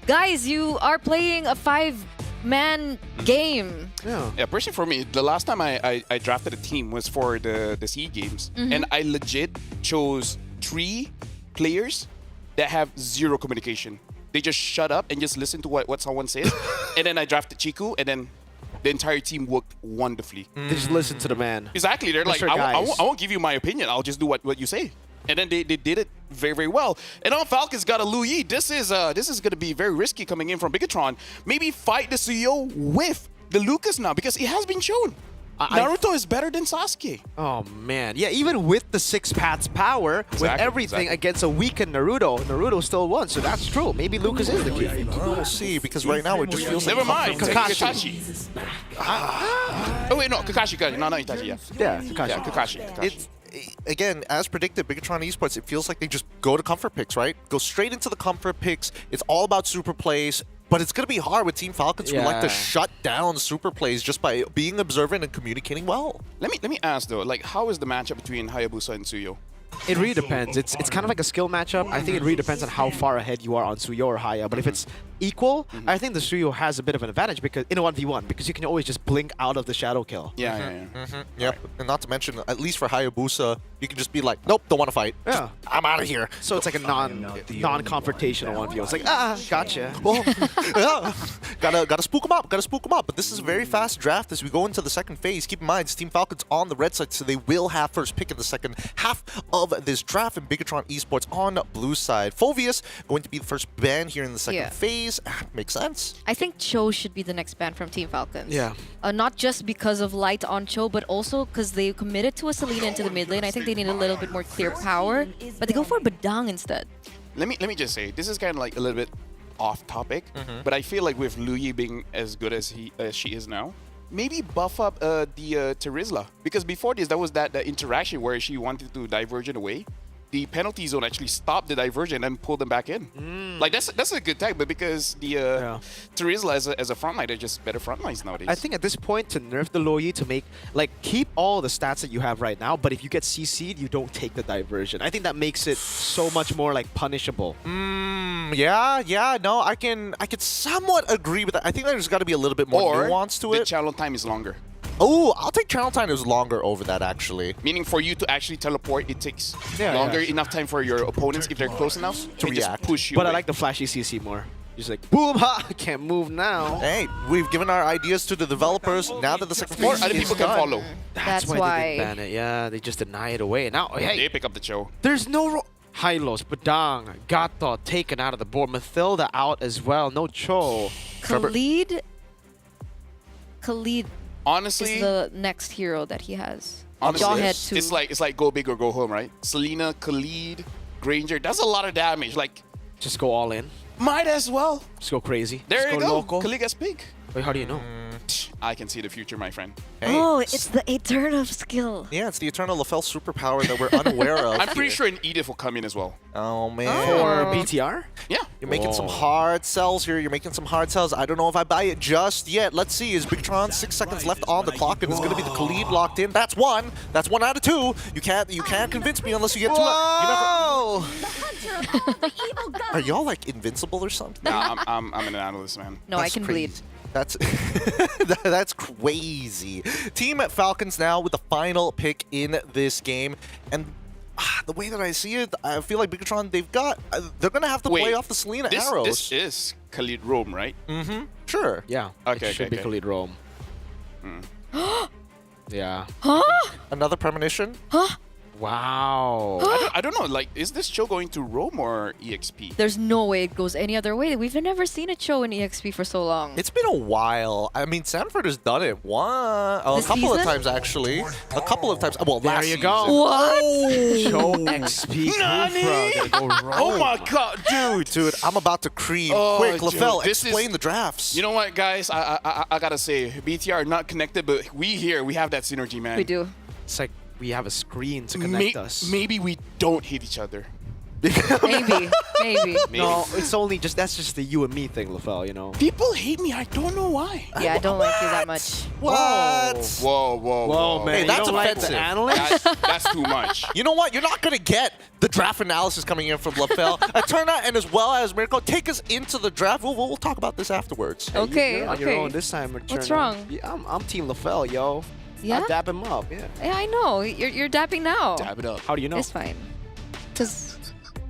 guys, you are playing a 5-man game. Yeah, personally for me, the last time I drafted a team was for the SEA Games, and I legit chose 3 players that have 0 communication. They just shut up and just listen to what someone says, and then I drafted Chiku, and then the entire team worked wonderfully. They just listen to the man. Exactly. They're like, I won't give you my opinion. I'll just do what you say. And then they did it very, very well. And on Falcons got a Lu Yi. This is going to be very risky coming in from Bigatron. Maybe fight the CEO with the Lucas now, because it has been shown. Naruto is better than Sasuke. Oh, man. Yeah, even with the 6 paths power, with everything against a weakened Naruto still won. So that's true. Maybe Lucas is the key. We'll see, because right now it just feels Never like... mind. Kakashi. Oh, wait, no. Kakashi. No, not Itachi, Yeah, Kakashi. Yeah, Kakashi. Again, as predicted, Bigatron Esports, it feels like they just go to comfort picks, right? Go straight into the comfort picks. It's all about super plays. But it's going to be hard with Team Falcons who like to shut down super plays just by being observant and communicating well. Let me ask though, like, how is the matchup between Hayabusa and Suyo? It really depends. It's kind of like a skill matchup. I think it really depends on how far ahead you are on Suyo or Haya. But if it's equal, I think the Suyo has a bit of an advantage because in a 1v1, because you can always just blink out of the shadow kill. Yeah. Yep. And not to mention, at least for Hayabusa, you can just be like, nope, don't want to fight. Yeah. I'm out of here. So it's like a non-confrontational 1v1. It's like, gotcha. Well, yeah. Gotta spook him up. But this is a very fast draft as we go into the second phase. Keep in mind, it's Team Falcons on the red side, so they will have first pick in the second half of this draft, and Bigatron Esports on blue side. Fovius going to be the first ban here in the second phase. Makes sense. I think Cho should be the next ban from Team Falcons. Yeah. Not just because of light on Cho, but also because they committed to a Selena into the mid lane. I think they need a little bit more clear power, but they go for Badang instead. Let me just say, this is kind of like a little bit off topic, but I feel like with Lu Yi being as good as she is now, maybe buff up the Terizla, because before this, there was that interaction where she wanted to divergent away. The penalty zone actually stopped the diversion and pulled them back in. Like, that's a good tag, but because the Terizla as a frontliner, just better frontlines nowadays. I think at this point, to nerf the Lu Yi to make, like, keep all the stats that you have right now, but if you get CC'd, you don't take the diversion. I think that makes it so much more, like, punishable. Yeah, no, I can somewhat agree with that. I think there's got to be a little bit more nuance to it. The channel time is longer. Oh, I'll take channel time is longer over that, actually. Meaning for you to actually teleport, it takes longer enough time for your opponents, if they're close enough, to react. Just push you But away. I like the flashy CC more. Just like, boom, ha, I can't move now. Hey, we've given our ideas to the developers. Now that the second phase other people can follow. That's why they didn't ban it. Yeah, they just deny it away. Now, hey, they pick up the show. There's no... Hylos, Badang, Gato taken out of the board. Mathilda out as well. No Cho. Khalid honestly is the next hero that he has. Honestly, it's like go big or go home, right? Selena, Khalid, Granger. That's a lot of damage. Like, just go all in. Might as well. Just go crazy. There just you go go. Local. Khalid gets big. Wait, how do you know? I can see the future, my friend. Hey, Oh, it's the Eternal skill. yeah, it's the Eternal Lafel superpower that we're unaware of. I'm pretty here. sure an Edith will come in as well. Oh, man. For BTR? Yeah. You're making some hard sells here. You're making some hard sells. I don't know if I buy it just yet. Let's see. Is Bigtron 6 seconds left on the clock? And it's going to be the Khalid locked in. That's one. That's 1 out of 2. You can't convince me unless you get 2 out. You never... Are y'all like invincible or something? Nah, I'm an analyst, man. No, I can bleed. That's that's crazy. Team Falcons now with the final pick in this game, and the way that I see it, I feel like Bigatron, they're gonna have to play off the Selena arrows. This is Khalid Rome, right? Mm-hmm. Sure. Yeah. Okay. It should be Khalid Rome. Mm. Yeah. Another premonition. Wow. I don't know. Like, is this show going to Rome or EXP? There's no way it goes any other way. We've never seen it show in EXP for so long. It's been a while. I mean, Sanford has done it a couple of times, actually. A couple of times. Well, there last you season. go. What? Show XP. Oh my god, Dude, I'm about to cream. Oh, Quick, dude, LaFell, this explain the drafts. You know what, guys? I gotta say, BTR are not connected, but we have that synergy, man. We do. It's like we have a screen to connect us. Maybe we don't hate each other. Maybe. No, it's only that's just the you and me thing, LaFell, you know. People hate me. I don't know why. Yeah, I don't like you that much. What? Whoa, man. Hey, that's you don't like offensive. the analyst? That's too much. You know what? You're not going to get the draft analysis coming in from LaFell. Eterna and as well as Mirko, take us into the draft. We'll talk about this afterwards. Okay, You're on your own this time, Eterna. What's wrong? Yeah, I'm Team LaFell, yo. Yeah? I'll dab him up, yeah. Yeah, I know. You're dapping now. Dab it up. How do you know? It's fine. Because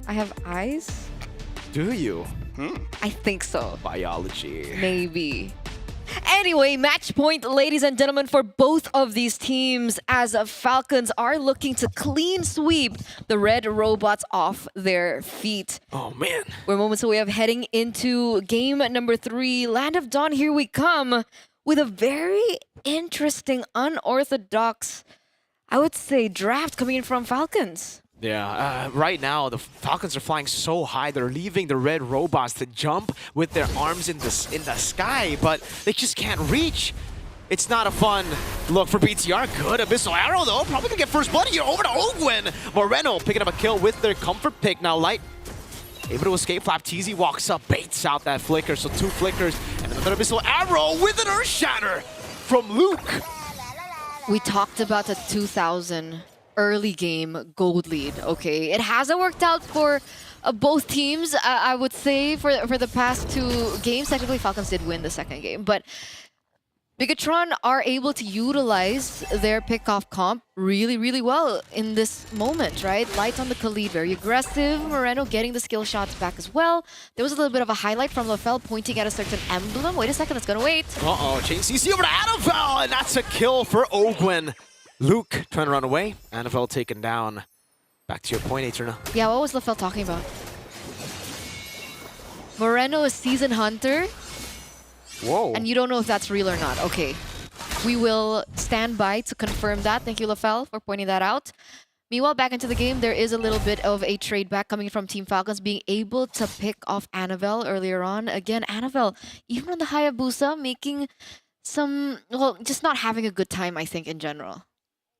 I have eyes? Do you? I think so. Biology. Maybe. Anyway, match point, ladies and gentlemen, for both of these teams as Falcons are looking to clean sweep the red robots off their feet. Oh, man. We're moments away of heading into game number 3. Land of Dawn, here we come with a very interesting, unorthodox, I would say, draft coming in from Falcons. Yeah, right now the Falcons are flying so high, they're leaving the red robots to jump with their arms in the sky, but they just can't reach. It's not a fun look for BTR. Good Abyssal Arrow though, probably gonna get first blood here over to Ogwen. Moreno picking up a kill with their comfort pick. Now Light able to escape. Flapteezy walks up, baits out that flicker, so 2 flickers and another Abyssal Arrow with an Earth Shatter from Luke. We talked about the 2000 early game gold lead. Okay, it hasn't worked out for both teams. I would say for the past 2 games. Technically, Falcons did win the second game, but Bigatron are able to utilize their pickoff comp really, really well in this moment, right? Light on the Khalid, very aggressive. Moreno getting the skill shots back as well. There was a little bit of a highlight from LaFell pointing at a certain emblem. Wait a second, it's gonna wait. Uh-oh, chain CC over to Annabelle, and that's a kill for Ogwen. Luke trying to run away. Annabelle taken down. Back to your point, Eterna. Yeah, what was LaFell talking about? Moreno is Season Hunter. Whoa. And you don't know if that's real or not. Okay. We will stand by to confirm that. Thank you, LaFell, for pointing that out. Meanwhile, back into the game, there is a little bit of a trade back coming from Team Falcons, being able to pick off Annabelle earlier on. Again, Annabelle, even on the Hayabusa, making some, well, just not having a good time, I think, in general.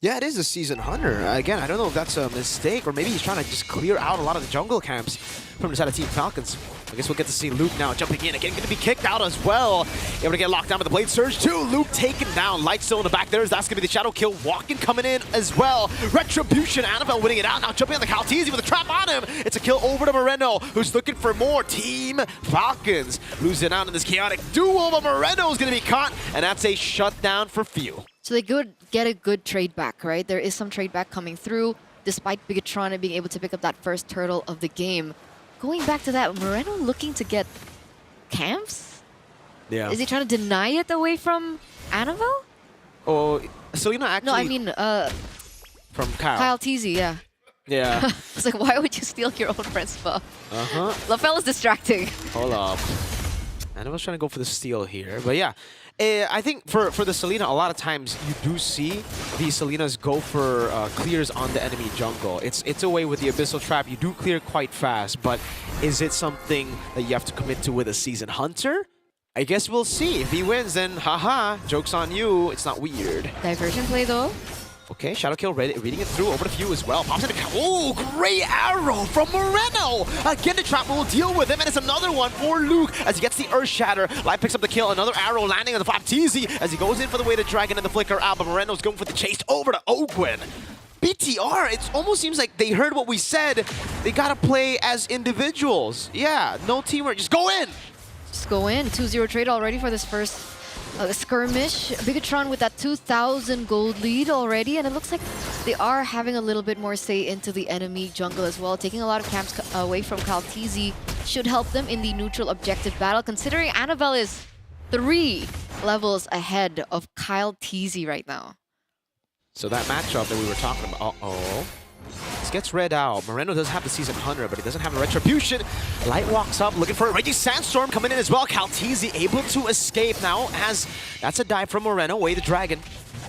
Yeah, it is a Season Hunter. Again, I don't know if that's a mistake or maybe he's trying to just clear out a lot of the jungle camps from the side of Team Falcons. I guess we'll get to see Luke now jumping in. Again, going to be kicked out as well. Able to get locked down with the Blade Surge too. Luke taken down. Light still in the back there. That's going to be the Shadow Kill. Walking coming in as well. Retribution. Annabelle winning it out. Now jumping on the Kalteezy with a trap on him. It's a kill over to Moreno, who's looking for more. Team Falcons losing out in this chaotic duel, but Moreno is going to be caught, and that's a shutdown for few. So they could get a good trade back, right? There is some trade back coming through, despite Bigatron being able to pick up that first turtle of the game. Going back to that, Moreno looking to get camps? Yeah. Is he trying to deny it away from Annabelle? Oh, Selena actually... No, I mean, from Kyle. Teasy, yeah. Yeah. It's like, why would you steal your own friend's buff? Uh-huh. LaFell is distracting. Hold up. Annabelle's trying to go for the steal here, but yeah. I think for the Selena, a lot of times you do see the Selenas go for clears on the enemy jungle. It's a way with the Abyssal Trap. You do clear quite fast, but is it something that you have to commit to with a Season Hunter? I guess we'll see. If he wins, then haha, joke's on you. It's not weird. Diversion play though. Okay, Shadow Kill reading it through over the few as well. Pops in the oh, great arrow from Moreno. Again, the trap will deal with him, and it's another one for Luke as he gets the Earth Shatter. Light picks up the kill. Another arrow landing on the flap TZ as he goes in for the Weighted Dragon and the Flicker out, but Moreno's going for the chase over to Ogwin. BTR, it almost seems like they heard what we said. They gotta play as individuals. Yeah, no teamwork, just go in. Just go in. 2-0 trade already for this first skirmish. Bigatron with that 2,000 gold lead already, and it looks like they are having a little bit more say into the enemy jungle as well. Taking a lot of camps away from Kaltizi should help them in the neutral objective battle, considering Annabelle is 3 levels ahead of Kyle Teasy right now. So that matchup that we were talking about, this gets read out. Moreno does have the Season Hunter, but he doesn't have a Retribution. Light walks up, looking for a Raging Sandstorm coming in as well. Kaltizi able to escape now, as that's a dive from Moreno. Weighted Dragon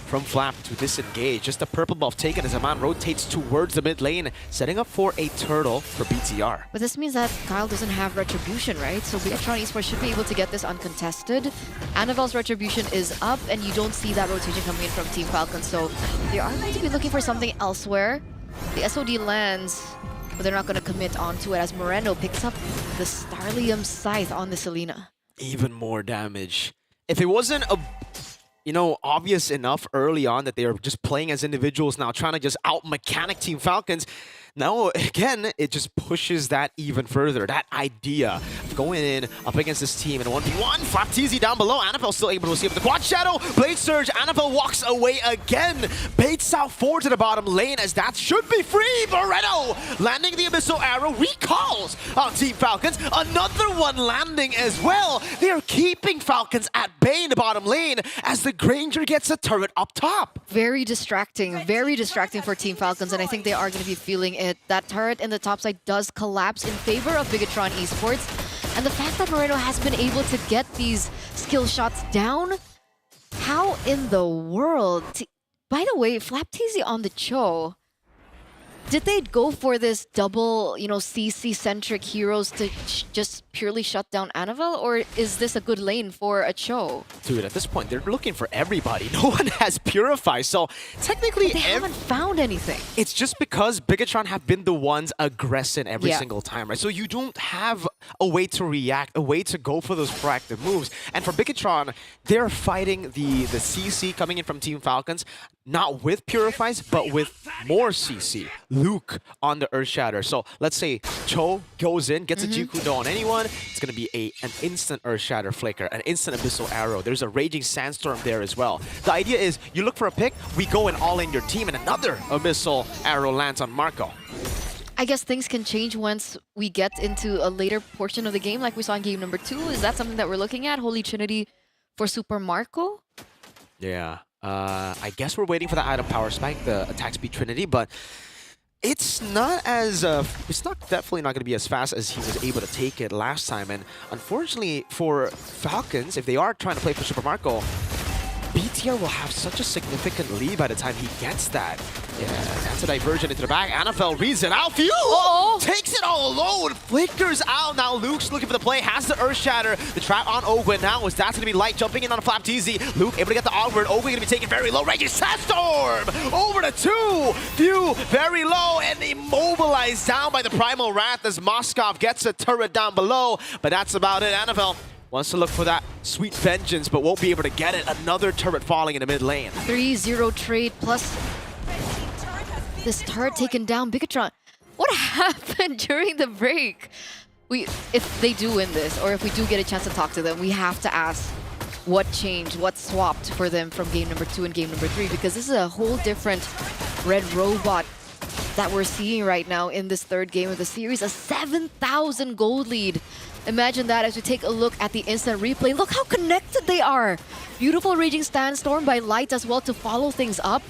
from Flap to disengage. Just a purple buff taken as Aman rotates towards the mid lane, setting up for a turtle for BTR. But this means that Kyle doesn't have Retribution, right? So Bigatron Esports should be able to get this uncontested. Annabelle's Retribution is up, and you don't see that rotation coming in from Team Falcons. So they are going to be looking for something elsewhere. The SOD lands, but they're not going to commit onto it as Moreno picks up the Starlium Scythe on the Selena. Even more damage. If it wasn't obvious enough early on that they are just playing as individuals now, trying to just out-mechanic Team Falcons, now, again, it just pushes that even further. That idea of going in up against this team in a 1v1. Flap TZ down below. Annabelle still able to escape the Quad Shadow. Blade Surge. Annabelle walks away again. Baits out forward to the bottom lane as that should be free. Moreno landing the Abyssal Arrow. Recalls on Team Falcons. Another one landing as well. They are keeping Falcons at bay in the bottom lane as the Granger gets a turret up top. Very distracting for Team Falcons, and I think they are going to be feeling it. That turret in the top side does collapse in favor of Bigatron Esports, and the fact that Moreno has been able to get these skill shots down, how in the world? By the way, Flap TZ on the Cho, did they go for this double, CC-centric heroes to just purely shut down Annabelle, or is this a good lane for a Cho? Dude, at this point, they're looking for everybody. No one has Purify, so technically... But they haven't found anything. It's just because Bigatron have been the ones aggressing every single time, right? So you don't have a way to react, a way to go for those proactive moves. And for Bigatron, they're fighting the CC coming in from Team Falcons, not with Purifies, but with more CC. Luke on the Earth Shatter. So let's say Cho goes in, gets a Jikudo on anyone, it's going to be an instant Earth Shatter Flicker, an instant Abyssal Arrow. There's a Raging Sandstorm there as well. The idea is you look for a pick, we go and all in your team, and another Abyssal Arrow lands on Marco. I guess things can change once we get into a later portion of the game, like we saw in game number 2. Is that something that we're looking at? Holy Trinity for Super Marco? Yeah. I guess we're waiting for the item power spike, the attack speed Trinity, but it's not as definitely not going to be as fast as he was able to take it last time. And unfortunately for Falcons, if they are trying to play for Super Marco, BTR will have such a significant lead by the time he gets that. Yeah, that's a diversion into the back. Annabelle reads it out. Phew! Takes it all alone. Flickers out. Now Luke's looking for the play. Has the Earth Shatter. The trap on Ogwin now is that's going to be Light jumping in on a Flap TZ. Luke able to get the onward. Ogwin going to be taken very low. Raging Sandstorm! Over to 2. Phew! Very low and immobilized down by the Primal Wrath as Moskov gets a turret down below. But that's about it. Annabelle wants to look for that sweet vengeance, but won't be able to get it. Another turret falling in the mid lane. 3-0 trade plus this turret taken down. Bigatron, what happened during the break? If they do win this, or if we do get a chance to talk to them, we have to ask what changed, what swapped for them from game number 2 and game number 3, because this is a whole different Red Robot that we're seeing right now in this third game of the series. A 7,000 gold lead. Imagine that as we take a look at the instant replay. Look how connected they are. Beautiful Raging Sandstorm by Light as well to follow things up.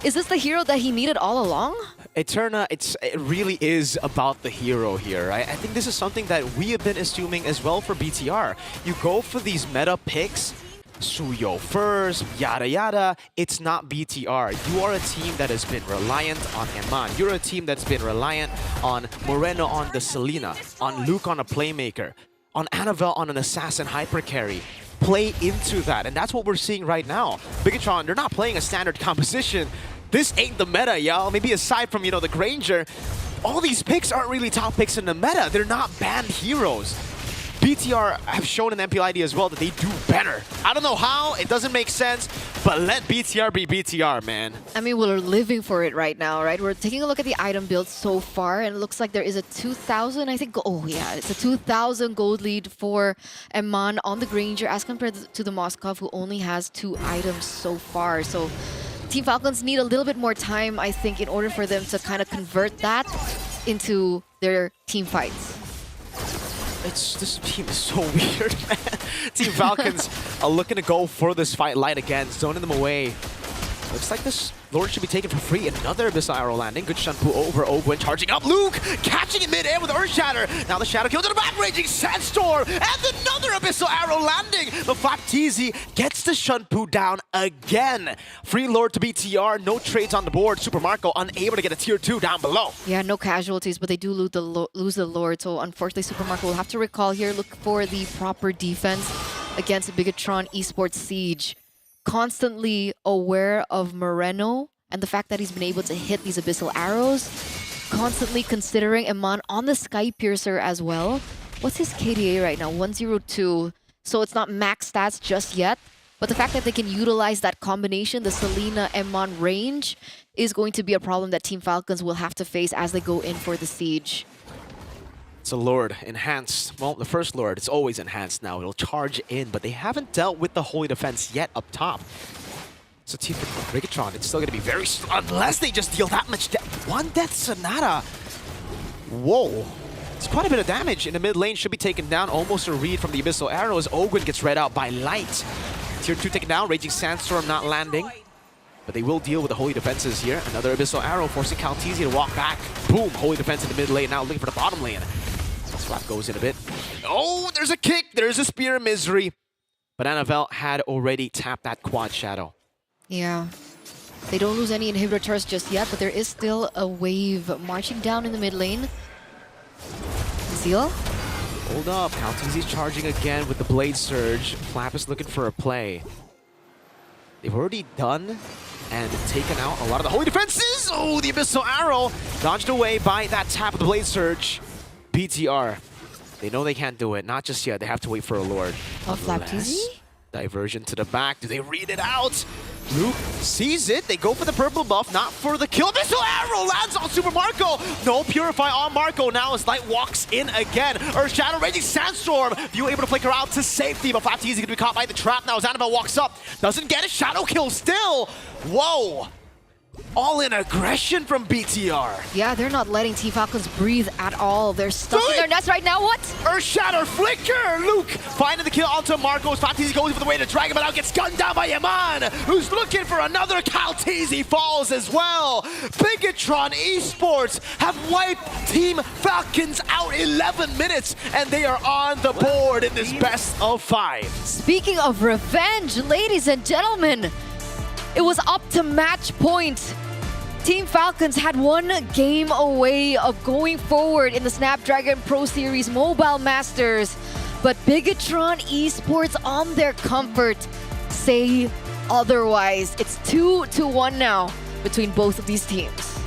Is this the hero that he needed all along? Eterna, it really is about the hero here, right? I think this is something that we have been assuming as well for BTR. You go for these meta picks, Suyo first, yada yada. It's not BTR. You are a team that has been reliant on Eman. You're a team that's been reliant on Moreno on the Selena, on Luke on a playmaker. on Annabelle on an assassin hyper carry play into that, and that's what we're seeing right now. Bigatron, they're not playing a standard composition. This ain't the meta, y'all. Maybe aside from, the Granger, all these picks aren't really top picks in the meta. They're not banned heroes. BTR have shown in MPLID as well that they do better. I don't know how, it doesn't make sense, but let BTR be BTR, man. I mean, we're living for it right now, right? We're taking a look at the item build so far, and it looks like there is a 2,000, I think. Oh, yeah, it's a 2,000 gold lead for Eman on the Granger as compared to the Moskov, who only has 2 items so far. So Team Falcons need a little bit more time, I think, in order for them to kind of convert that into their team fights. This team is so weird, man. Team Falcons are looking to go for this fight light again, zoning them away. Looks like this Lord should be taken for free. Another Abyssal Arrow landing. Good Shunpu over Ogwen, charging up. Luke catching it mid-air with Earth Shatter. Now the Shadow Kill to the back, raging Sandstorm, and another Abyssal Arrow landing. The Flapteezy gets the Shunpu down again. Free Lord to BTR, no trades on the board. Super Marco unable to get a tier 2 down below. Yeah, no casualties, but they do lose the Lord. So unfortunately, Super Marco will have to recall here. Look for the proper defense against the Bigatron Esports Siege. Constantly aware of Moreno and the fact that he's been able to hit these Abyssal Arrows. Constantly considering Eman on the Sky Piercer as well. What's his KDA right now? 102. So it's not max stats just yet. But the fact that they can utilize that combination, the Selena-Eman range, is going to be a problem that Team Falcons will have to face as they go in for the Siege. It's a Lord enhanced. Well, the first Lord, it's always enhanced now. It'll charge in, but they haven't dealt with the Holy Defense yet up top. So Team Bigatron, it's still going to be very strong unless they just deal that much death. One Death Sonata. Whoa. It's quite a bit of damage in the mid lane. Should be taken down. Almost a read from the Abyssal Arrows. Ogwen gets read out by Light. Tier 2 taken down. Raging Sandstorm not landing. But they will deal with the Holy Defenses here. Another Abyssal Arrow forcing Calteezy to walk back. Boom. Holy Defense in the mid lane. Now looking for the bottom lane. Slap goes in a bit. Oh, there's a kick. There's a Spear of Misery. But Annabelle had already tapped that Quad Shadow. Yeah. They don't lose any inhibitor turrets just yet, but there is still a wave marching down in the mid lane. Seal? Hold up. Calteezy's charging again with the Blade Surge. Flap is looking for a play. They've already done and taken out a lot of the Holy Defenses. Oh, the Abyssal Arrow dodged away by that tap of the Blade Surge. BTR, they know they can't do it. Not just yet. They have to wait for a Lord. Oh, Flapteezy? Diversion to the back. Do they read it out? Luke sees it. They go for the purple buff, not for the kill. Abyssal Arrow lands on Super Marco. No Purify on Marco now as Light walks in again. Earth Shadow, Raging Sandstorm. View able to flicker out to safety, but Flapteezy going to be caught by the trap now as Annabelle walks up. Doesn't get a Shadow Kill still. Whoa. All in aggression from BTR. Yeah, they're not letting Team Falcons breathe at all. They're stuck in their nets right now. What? Earth Shatter Flicker! Luke finding the kill onto Marcos. Flapteezy goes for the way to drag him, but now gets gunned down by Eman, who's looking for another. Calteezy falls as well. Bigatron Esports have wiped Team Falcons out 11 minutes, and they are on the board in this best of 5. Speaking of revenge, ladies and gentlemen, it was up to match point. Team Falcons had one game away of going forward in the Snapdragon Pro Series Mobile Masters. But Bigatron Esports on their comfort say otherwise. It's 2-1 now between both of these teams.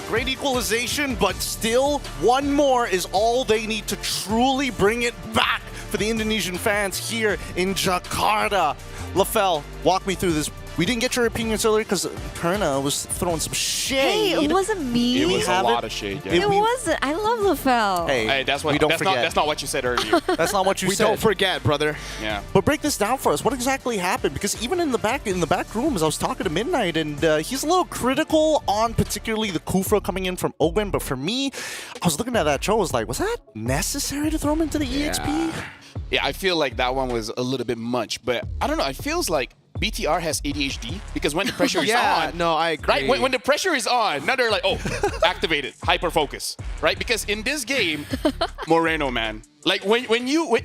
Great equalization, but still one more is all they need to truly bring it back for the Indonesian fans here in Jakarta. LaFell, walk me through this. We didn't get your opinions earlier because Perna was throwing some shade. Hey, it wasn't me. It was a lot of shade. Yeah. It wasn't. I love LaFell. Hey, that's what. That's not what you said earlier. That's not what you said. We don't forget, brother. Yeah. But break this down for us. What exactly happened? Because even in the back rooms, I was talking to Midnight, and he's a little critical on particularly the Kufra coming in from Ogwen. But for me, I was looking at that show. I was like, was that necessary to throw him into the EXP? Yeah, I feel like that one was a little bit much, but I don't know. It feels like BTR has ADHD because when the pressure is on, no, I agree. Right, when the pressure is on, now they're like, oh, activated, hyper focus, right? Because in this game, Moreno, man, like when you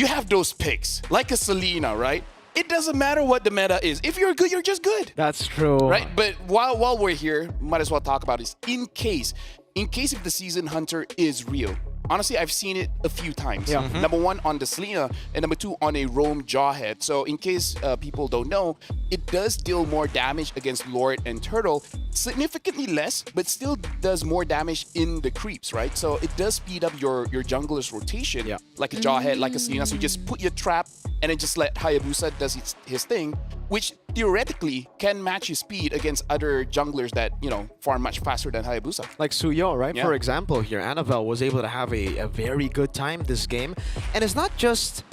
have those picks, like a Selena, right? It doesn't matter what the meta is. If you're good, you're just good. That's true. Right, but while we're here, might as well talk about this. In case if the Season Hunter is real, honestly, I've seen it a few times. Yeah. Number one on the Selena, and number two on a roam Jawhead. So in case people don't know, it does deal more damage against Lord and Turtle, significantly less, but still does more damage in the creeps, right? So it does speed up your jungler's rotation, like a Jawhead, like a Selena. So you just put your trap and then just let Hayabusa does his thing, which theoretically can match his speed against other junglers that, farm much faster than Hayabusa. Like Suyo, right? Yeah. For example, here, Annabelle was able to have a very good time this game. And it's not just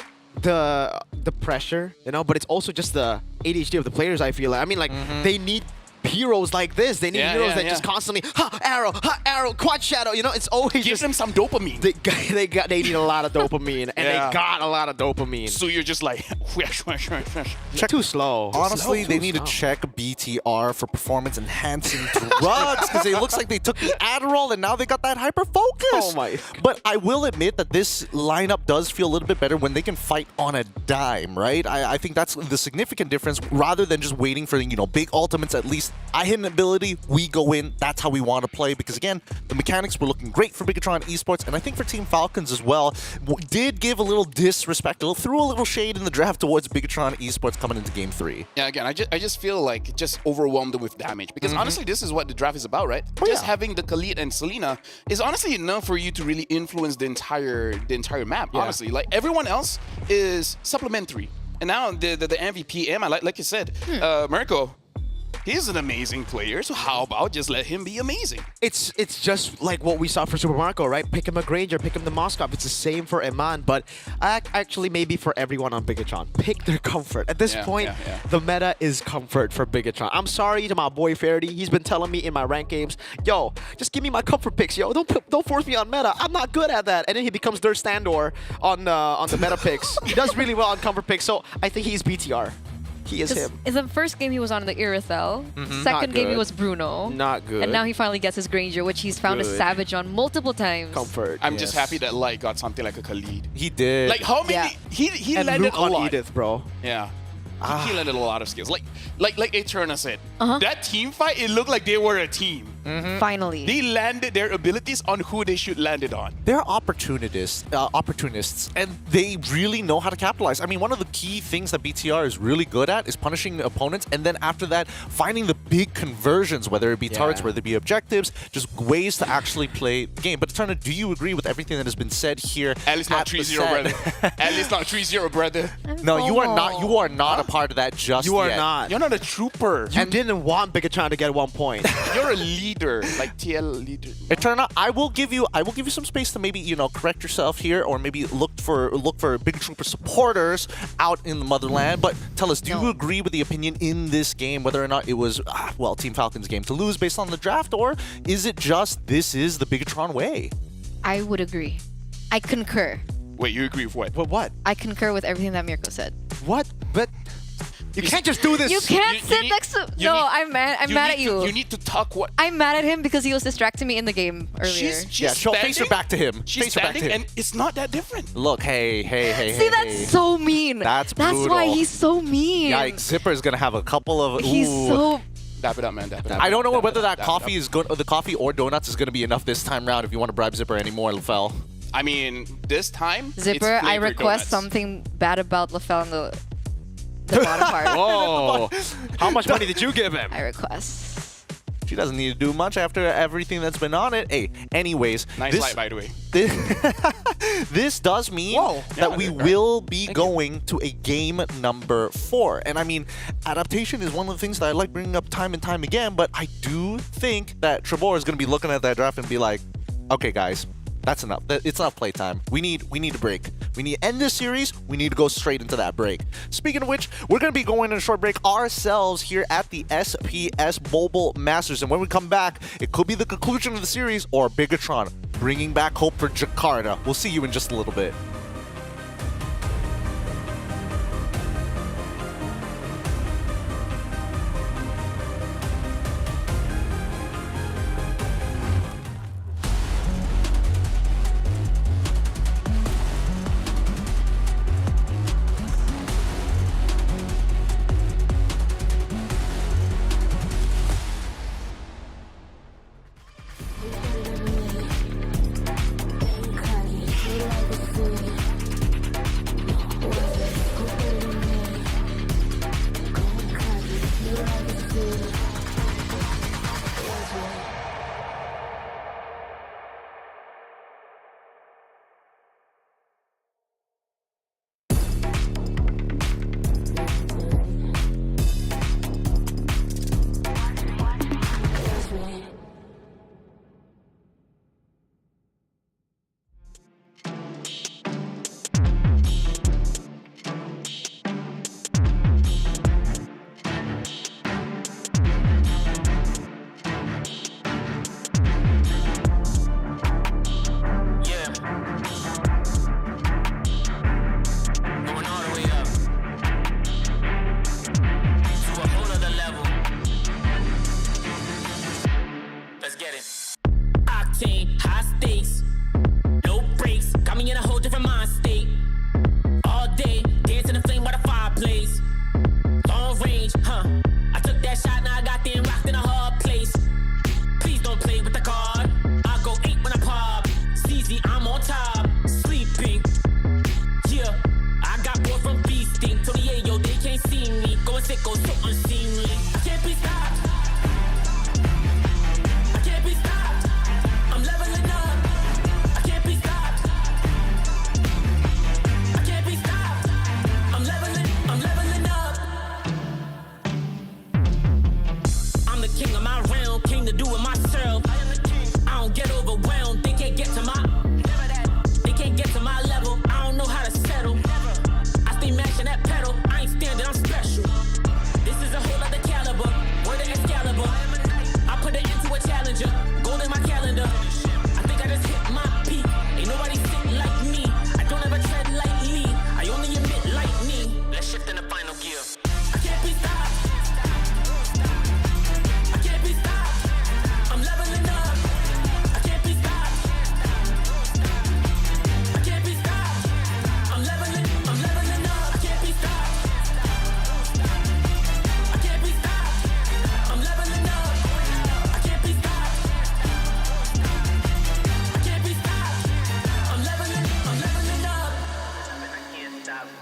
the pressure, but it's also just the ADHD of the players, I feel like. I mean, like, they need heroes like this. They need heroes that just constantly arrow, quad shadow. It's always give them some dopamine. They need a lot of dopamine, and they got a lot of dopamine. So you're just like too slow. Honestly, they need to check BTR for performance enhancing drugs because it looks like they took the Adderall and now they got that hyper focus. Oh my! But I will admit that this lineup does feel a little bit better when they can fight on a dime, right? I think that's the significant difference rather than just waiting for big ultimates. At least I hit an ability, we go in. That's how we want to play because again, the mechanics were looking great for Bigatron Esports, and I think for Team Falcons as well. Did give a little disrespect, threw a little shade in the draft towards Bigatron Esports coming into Game 3. Yeah, again, I just feel like it just overwhelmed them with damage because honestly, this is what the draft is about, right? Just having the Khalid and Selena is honestly enough for you to really influence the entire map. Honestly, like everyone else is supplementary, and now the MVP Emma, like you said, Mirko. He's an amazing player, so how about just let him be amazing? It's just like what we saw for Super Marco, right? Pick him a Granger, pick him the Moskov. It's the same for Eman, but actually maybe for everyone on Bigatron. Pick their comfort. At this point, the meta is comfort for Bigatron. I'm sorry to my boy Faraday. He's been telling me in my rank games, yo, just give me my comfort picks, yo. Don't force me on meta. I'm not good at that. And then he becomes Dur Standor on the meta picks. He does really well on comfort picks, so I think he's BTR. He is him. In the first game, he was on the Irithel. Second game, he was Bruno. Not good. And now he finally gets his Granger, which he's found a Savage on multiple times. Comfort. I'm just happy that Light got something like a Khalid. He did. Like how many? He and landed Luke a on lot. Edith, bro. Yeah. He landed a lot of skills. Like Eterna said, that team fight, it looked like they were a team. Finally. They landed their abilities on who they should land it on. They're opportunists, and they really know how to capitalize. I mean, one of the key things that BTR is really good at is punishing opponents, and then after that, finding the big conversions, whether it be turrets, whether it be objectives, just ways to actually play the game. But Eterna, do you agree with everything that has been said here? At least not 3-0, brother. At least not 3-0, brother. No, you are not. You are not a part of that just You are yet. not. You're not a trooper. You didn't want Bigatron to get 1 point. You're a leader, like TL leader. Eterna, I will give you some space to maybe correct yourself here, or maybe look for Big Trooper supporters out in the motherland. But tell us, do you agree with the opinion in this game, whether or not it was Team Falcon's game to lose based on the draft, or is it just this is the Bigatron way? I would agree. I concur. Wait, you agree with what? But what? I concur with everything that Mirko said. What? But you can't just do this. You can't sit next to. No, I'm mad at you. You need to talk what? I'm mad at him because he was distracting me in the game earlier. She's face her back to him. She's Face her back to standing, him. and it's not that different. Look, hey. See, that's so mean. That's why he's so mean. Yikes, Zipper is gonna have a couple of. He's so. Dap it up, man. Dap it up. I don't know whether that coffee is good, or the coffee or donuts is gonna be enough this time round if you want to bribe Zipper anymore, Lefel. I mean, this time. Zipper, I request something bad about Lefel in the bottom part. Whoa! How much money did you give him? I request. She doesn't need to do much after everything that's been on it. Hey, anyways. Nice light, by the way. This does mean that we will be going to a game number 4. And I mean, adaptation is one of the things that I like bringing up time and time again, but I do think that Trevor is going to be looking at that draft and be like, okay, guys, that's enough. It's not playtime. We need a break. We need to end this series. We need to go straight into that break. Speaking of which, we're going to be going on a short break ourselves here at the SPS Mobile Masters. And when we come back, it could be the conclusion of the series or Bigatron bringing back hope for Jakarta. We'll see you in just a little bit.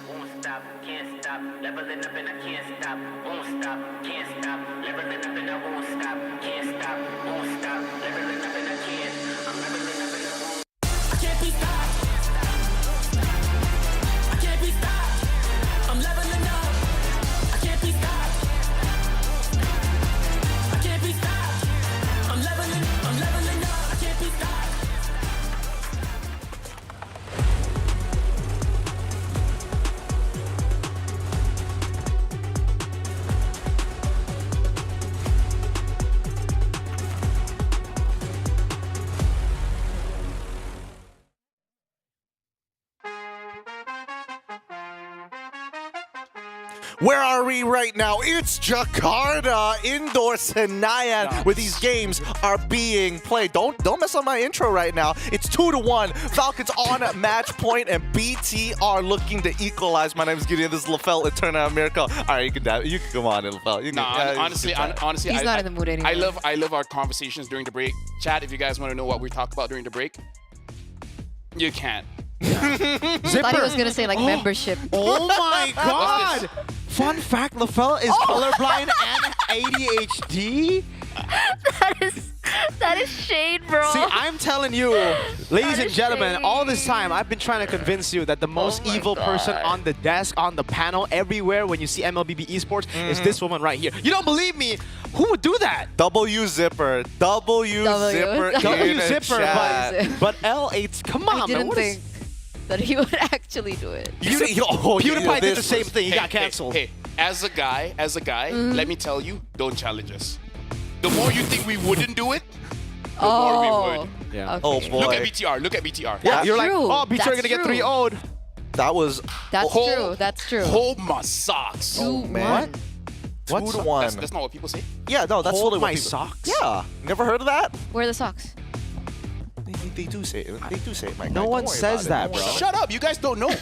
won't stop, can't stop. Leveling up and I can't stop, won't stop, can't stop. Leveling up and I won't stop, can't stop, won't stop. Leveling up and I can't. I'm leveling up and I won't. I can't be stopped. I can't be stopped. I'm leveling up. I can't be stopped. I can't be stopped. I'm leveling up. I can't be stopped. Where are we right now? It's Jakarta, indoor Senayan, where these games are being played. Don't mess up my intro right now. It's 2-1. Falcons on match point, and BTR looking to equalize. My name is Gideon. This is LaFell Eterna America. All right, you can come on, LaFell. Honestly, He's not in the mood anymore. I love our conversations during the break. Chat, if you guys want to know what we talk about during the break, you can. I thought he was gonna say like membership. Oh my god! Fun fact, LaFell is colorblind and ADHD. That is shade, bro. See, I'm telling you, ladies and gentlemen, all this time I've been trying to convince you that the most evil person on the desk, on the panel, everywhere when you see MLBB esports is this woman right here. You don't believe me? Who would do that? W Zipper. W Zipper. W Zipper. But L8. Come on, I didn't man. think that he would actually do it. PewDiePie did the same thing. He got canceled. Hey, as a guy, let me tell you, don't challenge us. The more you think we wouldn't do it, the more we would. Yeah. Okay. Oh boy. Look at BTR. Look at BTR. Yeah, you're like, true. oh, BTR gonna get 3-0'd. That was. That's true. That's true. Hold my socks. Oh man. 2-1. That's not what people say. Yeah, no, that's Hold totally my what people. socks? Yeah. Never heard of that? Where are the socks? They do say it. They do say it, Mike. No one says that, bro. Shut up. You guys don't know.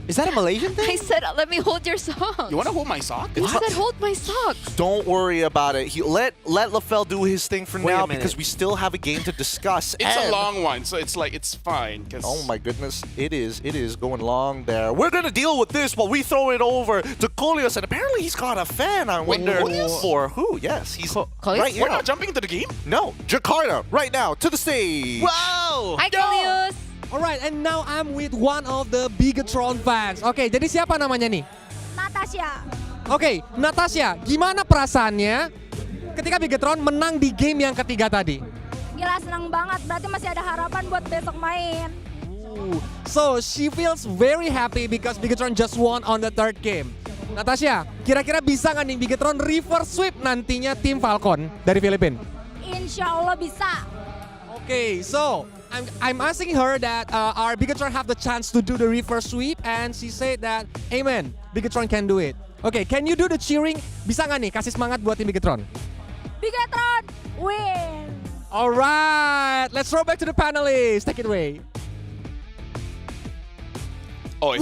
Is that a Malaysian thing? I said, let me hold your socks. You want to hold my sock? You said hold my socks. Don't worry about it. Let LaFell do his thing for Wait a now minute. because we still have a game to discuss. It's a and- long one, so it's like, it's fine. Oh my goodness, it is going long there. We're gonna deal with this while we throw it over to Kolios, and apparently he's got a fan. I wonder Kolios? for who? Yes, he's right here. We're not jumping into the game? No, Jakarta right now to the stage. Wow! Hi, Kolios. Alright, and now I'm with one of the Bigatron fans. Oke, jadi siapa namanya nih? Natasha. Oke, Natasha, gimana perasaannya ketika Bigatron menang di game yang ketiga tadi? Gila senang banget, berarti masih ada harapan buat besok main. So, she feels very happy because Bigatron just won on the third game. Natasha, kira-kira bisa nggak nih Bigatron reverse sweep nantinya tim Falcon dari Filipina? Insya Allah bisa. Okay, so I'm asking her that our Bigatron have the chance to do the reverse sweep, and she said that, amen, Bigatron can do it. Okay, can you do the cheering? Bisa nggak nih kasih semangat buat tim Bigatron? Bigatron win. Alright, let's throw back to the panelists. Take it away. Oh, it's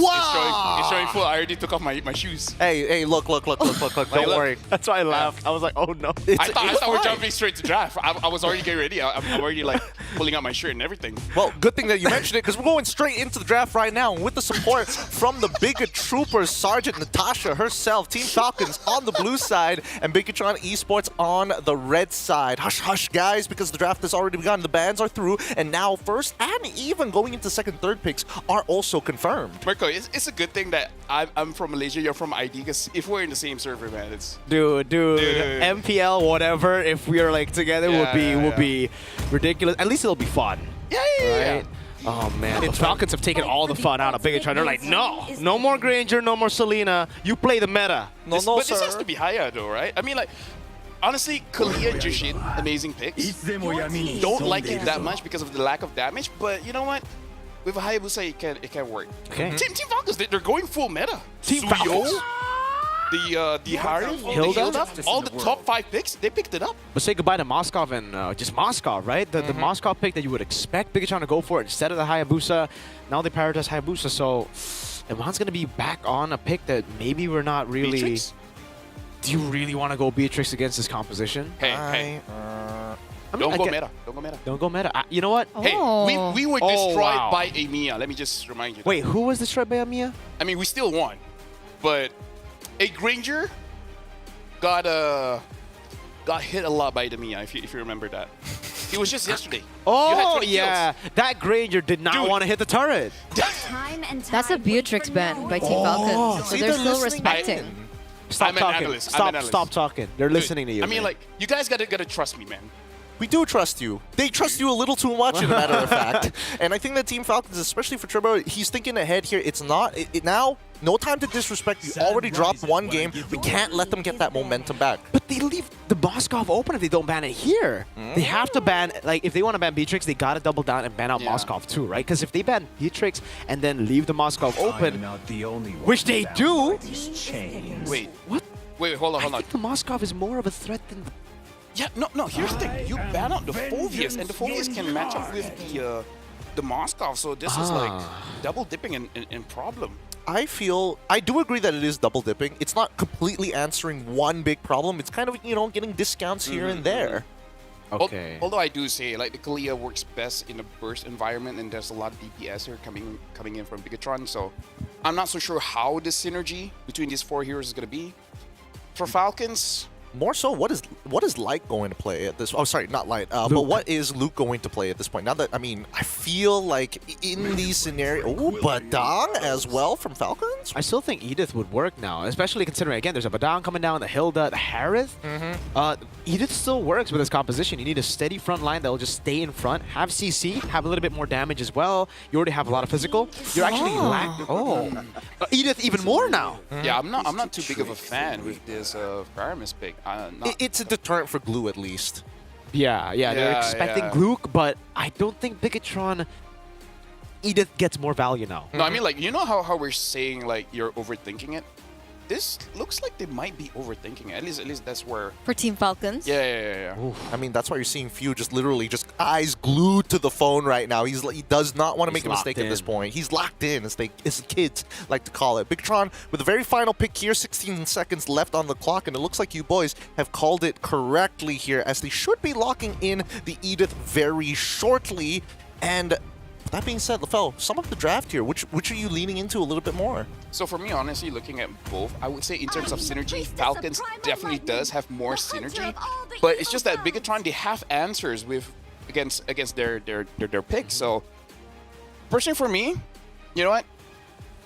showing full. I already took off my shoes. Hey, look. Don't worry. That's why I laughed. I was like, oh no. I thought we're jumping straight to draft. I was already getting ready. I'm already like pulling out my shirt and everything. Well, good thing that you mentioned it because we're going straight into the draft right now. And with the support from the Bigot Troopers, Sergeant Natasha herself, Team Falcons on the blue side, and Bigatron Esports on the red side. Hush, hush, guys, because the draft has already begun. The bans are through, and now first and even going into second, third picks are also confirmed. Marco, it's a good thing that I'm from Malaysia, you're from ID, because if we're in the same server, man, it's... Dude, MPL, whatever, if we are like together, would be ridiculous. At least it'll be fun. Yeah. Oh man, the Falcons have taken all the fun out of Bigatron. They're like, no more Granger, no more Selena. You play the meta. But this has to be higher though, right? I mean, like, honestly, Kalia Jushin, amazing picks. Don't like it that much because of the lack of damage, but you know what? With a Hayabusa, it can work. Okay. Team Falcons, they're going full meta. Team Suyo, Falcons. the Harif, Hilda, all the top 5 picks, they picked it up. But say goodbye to Moskov and just Moskov, right? The Moskov pick that you would expect Bigatron to go for instead of the Hayabusa. Now they prioritize Hayabusa, so Iman's going to be back on a pick that maybe we're not really... Beatrix? Do you really want to go Beatrix against this composition? Hey. Don't go meta. Don't go meta. Don't go meta. You know what? Hey, we were destroyed by a Mia. Let me just remind you. Wait, who was destroyed by a Mia? I mean, we still won, but a Granger got hit a lot by the Mia. If you remember that, it was just yesterday. Oh yeah, that Granger did not want to hit the turret. That's a Beatrix ban by Team Falcons, so they're still respecting. Stop talking. Stop talking. They're listening to you. I mean, like, you guys gotta trust me, man. We do trust you. They trust you a little too much, as a matter of fact. And I think that Team Falcons, especially for Turbo, he's thinking ahead here. It's not now. No time to disrespect. You already dropped one game. We can't let them get that momentum back. But they leave the Moskov open if they don't ban it here. They have to ban, like, if they want to ban Beatrix, they got to double down and ban out Moskov too, right? Because if they ban Beatrix and then leave the Moskov open, which they do. Wait, what? Wait, hold on. I think the Moskov is more of a threat than. Yeah, no. Here's the thing. You ban out the Phobias, and the Phobias can match up with the Moskov. So this is like double dipping in problem. I do agree that it is double dipping. It's not completely answering one big problem. It's kind of, getting discounts here and there. Okay. Although I do say, like, the Kalia works best in a burst environment, and there's a lot of DPS here coming in from Bigatron. So I'm not so sure how the synergy between these four heroes is going to be. For Falcons, more so, what is Light going to play at this? Oh, sorry, not Light. But what is Luke going to play at this point? Now that, I mean, I feel like in these scenarios, Badang as well from Falcons. I still think Edith would work now, especially considering, again, there's a Badang coming down, the Hilda, the Harith. Edith still works with his composition. You need a steady front line that will just stay in front, have CC, have a little bit more damage as well. You already have a lot of physical. You're actually Edith even more now. Yeah, I'm not too big of a fan with this Paramis pick. It's a deterrent for Glue, at least. Yeah, they're expecting Gluck, but I don't think Bigatron Edith gets more value now. No, I mean, like, you know how we're saying, like, you're overthinking it? This looks like they might be overthinking it. At least that's where... For Team Falcons? Yeah. I mean, that's why you're seeing Few just literally just eyes glued to the phone right now. He does not want to make a mistake at this point. He's locked in, as kids like to call it. Bigatron with the very final pick here, 16 seconds left on the clock, and it looks like you boys have called it correctly here, as they should be locking in the Edith very shortly. And that being said, LaFell, sum up the draft here. Which are you leaning into a little bit more? So for me, honestly, looking at both, I would say in terms of synergy, Falcons definitely does have more synergy. But it's just that Bigatron, they have answers against their picks. So personally for me, you know what?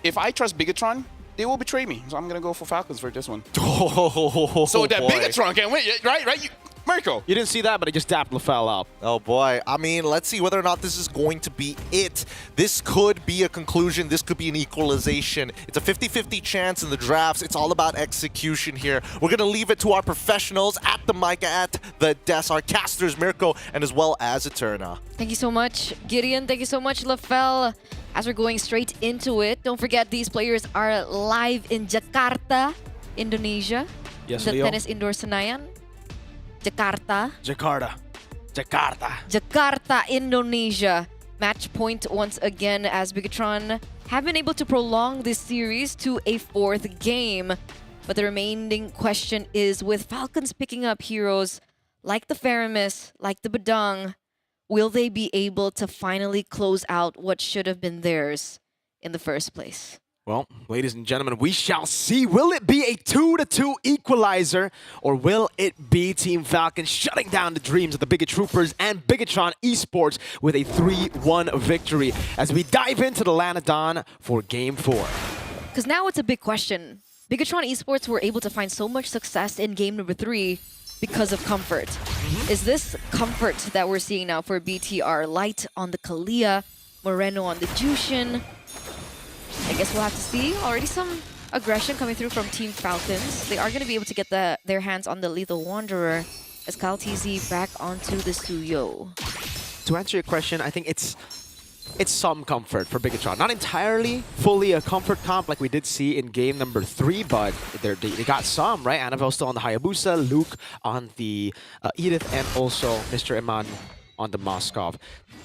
If I trust Bigatron, they will betray me. So I'm gonna go for Falcons for this one. So that Bigatron can win, right? Marco. You didn't see that, but I just dapped LaFell up. Oh boy. I mean, let's see whether or not this is going to be it. This could be a conclusion. This could be an equalization. It's a 50-50 chance in the drafts. It's all about execution here. We're going to leave it to our professionals at the mic, at the desk, our casters, Mirko, and as well as Eterna. Thank you so much, Gideon. Thank you so much, LaFell. As we're going straight into it, don't forget these players are live in Jakarta, Indonesia. Yes, the Leo. Tennis Indoor Senayan. Jakarta, Indonesia. Match point once again, as Bigatron have been able to prolong this series to a fourth game. But the remaining question is, with Falcons picking up heroes like the Faramis, like the Badang, will they be able to finally close out what should have been theirs in the first place? Well, ladies and gentlemen, we shall see. Will it be a 2-2 equalizer, or will it be Team Falcons shutting down the dreams of the Bigot Troopers and Bigatron Esports with a 3-1 victory, as we dive into the Lanadon for Game 4? Because now it's a big question. Bigatron Esports were able to find so much success in game number 3 because of comfort. Is this comfort that we're seeing now for BTR? Light on the Kalia, Moreno on the Jushin. I guess we'll have to see. Already some aggression coming through from Team Falcons. They are going to be able to get their hands on the Lethal Wanderer, as Kyle TZ back onto the Suyo. To answer your question, I think it's some comfort for Bigatron. Not entirely fully a comfort comp like we did see in game number 3, but they got some, right? Annabelle still on the Hayabusa, Luke on the Edith, and also Mr. Iman on the Moskov.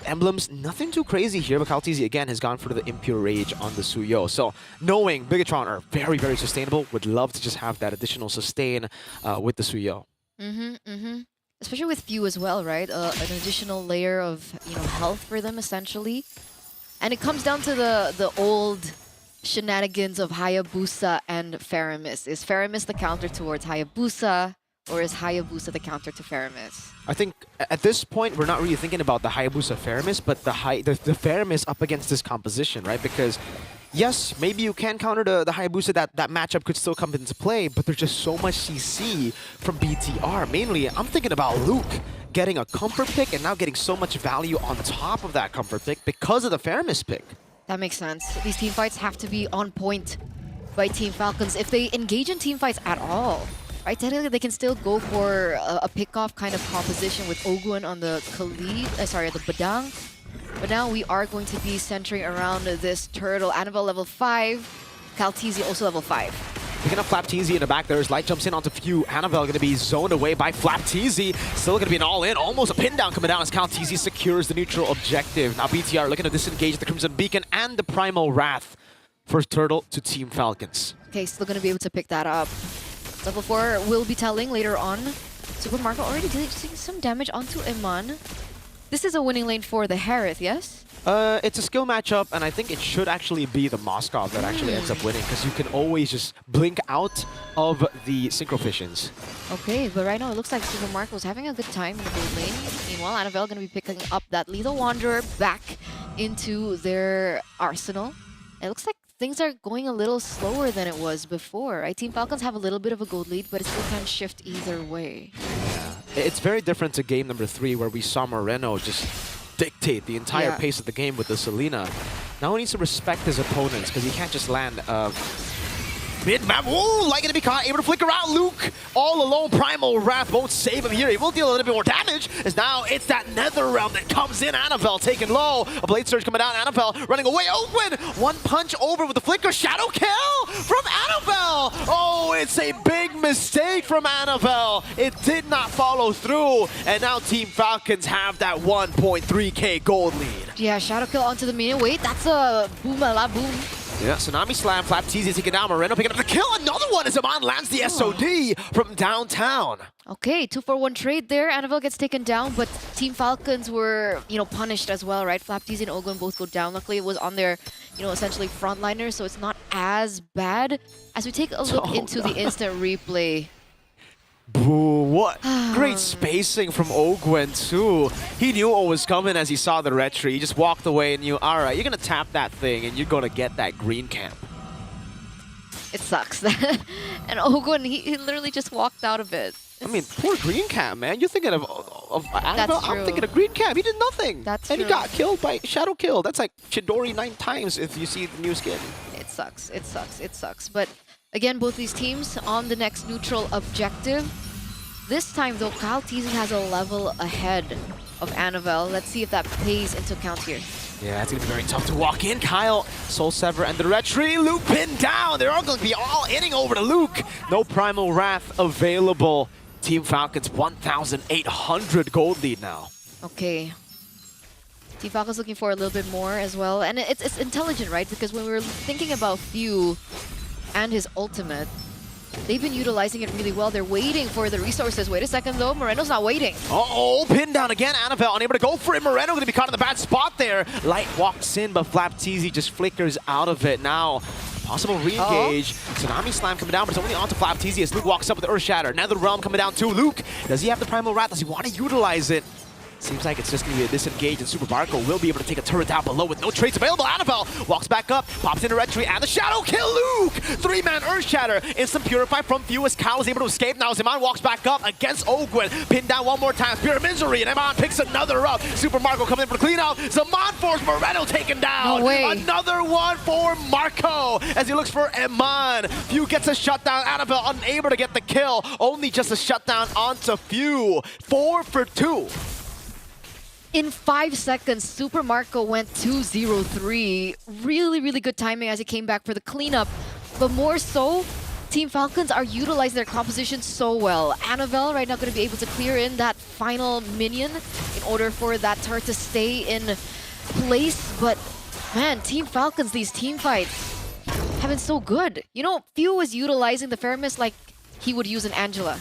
Emblems, nothing too crazy here, but Kaltizi again has gone for the Impure Rage on the Suyo. So knowing Bigatron are very, very sustainable, would love to just have that additional sustain with the Suyo. especially with Few as well, right? An additional layer of health for them essentially, and it comes down to the old shenanigans of Hayabusa and Faramis. Is Faramis the counter towards Hayabusa, or is Hayabusa the counter to Faramis? I think at this point we're not really thinking about the Hayabusa Faramis, but the Faramis up against this composition, right? Because yes, maybe you can counter the Hayabusa, that matchup could still come into play, but there's just so much CC from BTR. Mainly, I'm thinking about Luke getting a comfort pick and now getting so much value on top of that comfort pick because of the Faramis pick. That makes sense. These team fights have to be on point by Team Falcons if they engage in team fights at all. Right, technically they can still go for a pick-off kind of composition with Ogwen on the the Badang. But now we are going to be centering around this turtle. Annabelle level 5, Kaltizi also level 5. Picking up Flapteezy in the back there as Light jumps in onto Few. Annabelle going to be zoned away by Flapteezy. Still going to be an all-in, almost a pin down coming down as Kaltizi secures the neutral objective. Now BTR looking to disengage the Crimson Beacon and the Primal Wrath. First turtle to Team Falcons. Okay, still going to be able to pick that up. Level 4 will be telling later on. Super Marco already doing some damage onto Iman. This is a winning lane for the Harith, yes? It's a skill matchup, and I think it should actually be the Moskov that actually ends up winning, because you can always just blink out of the Synchrophissions. Okay, but right now it looks like Super Marco's having a good time in the gold lane. Meanwhile, Annabelle going to be picking up that Lethal Wanderer back into their arsenal. It looks like things are going a little slower than it was before, right? Team Falcons have a little bit of a gold lead, but it still can shift either way. Yeah. It's very different to game number 3, where we saw Moreno just dictate the entire pace of the game with the Selena. Now he needs to respect his opponents, because he can't just land mid-map. Ooh, like to be caught, able to flicker out. Luke all alone. Primal Wrath won't save him here. He will deal a little bit more damage, as now it's that Nether Realm that comes in. Annabelle taken low. A Blade Surge coming down. Annabelle running away. Open! One punch over with the flicker. Shadow kill from Annabelle! Oh, it's a big mistake from Annabelle. It did not follow through, and now Team Falcons have that 1.3k gold lead. Yeah, Shadow kill onto the minion. Wait, that's a boom. Yeah, Tsunami Slam, Flapteezy taking down Moreno, picking up the kill. Another one as Iman lands the SOD from downtown. Okay, 2-for-1 trade there. Annabelle gets taken down, but Team Falcons were, punished as well, right? Flapteezy and Ogun both go down. Luckily, it was on their, essentially frontliners, so it's not as bad. As we take a look into the instant replay. Boo, what great spacing from Ogwen too. He knew what was coming as he saw the retry. He just walked away and knew, alright, you're gonna tap that thing and you're gonna get that green camp. It sucks. And Ogwen, he literally just walked out of it. I mean, poor green camp, man. You're thinking of Annabelle. I'm thinking of green camp. He did nothing. That's and true. He got killed by Shadow Kill. That's like Chidori 9 times if you see the new skin. It sucks. It sucks. But again, both these teams on the next neutral objective. This time, though, Kaltizi has a level ahead of Annabelle. Let's see if that plays into account here. Yeah, it's going to be very tough to walk in. Kyle, Soul Sever, and the retry. Luke pinned down. They're all going to be all inning over to Luke. No Primal Wrath available. Team Falcons 1,800 gold lead now. Okay. Team Falcons looking for a little bit more as well. And it's intelligent, right? Because when we were thinking about Few and his ultimate, they've been utilizing it really well. They're waiting for the resources. Wait a second, though. Moreno's not waiting. Uh-oh, pinned down again. Annabelle unable to go for it. Moreno going to be caught in the bad spot there. Light walks in, but Flapteezy just flickers out of it. Now, possible re-engage. Tsunami Slam coming down, but it's only onto Flapteezy as Luke walks up with the Earth Shatter. Nether Realm coming down too. Luke, does he have the Primal Wrath? Does he want to utilize it? Seems like it's just going to be a disengage, and Super Marco will be able to take a turret down below with no traits available. Annabelle walks back up, pops into retry, and the Shadow kill Luke! 3-man Earth Shatter. Instant Purify from Few as Kyle is able to escape. Now Iman walks back up against Ogwen. Pinned down one more time. Pure Misery, and Iman picks another up. Super Marco coming in for the clean out. Zaman force Moreno taken down. No way. Another one for Marco as he looks for Iman. Few gets a shutdown. Annabelle unable to get the kill. Only just a shutdown onto Few. 4 for 2. In 5 seconds, Super Marco went 2-0-3. Really good timing as he came back for the cleanup. But more so, Team Falcons are utilizing their composition so well. Annabelle right now going to be able to clear in that final minion in order for that turret to stay in place. But man, Team Falcons, these team fights have been so good. Few was utilizing the Faramis like he would use an Angela.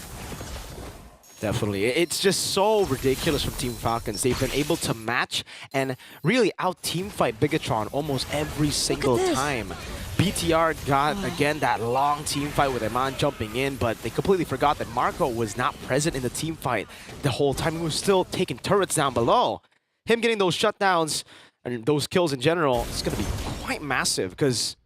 Definitely. It's just so ridiculous from Team Falcons. They've been able to match and really out-teamfight Bigatron almost every single time. BTR got, again, that long team fight with Eman jumping in, but they completely forgot that Marco was not present in the team fight the whole time. He was still taking turrets down below. Him getting those shutdowns and those kills in general, it's going to be quite massive because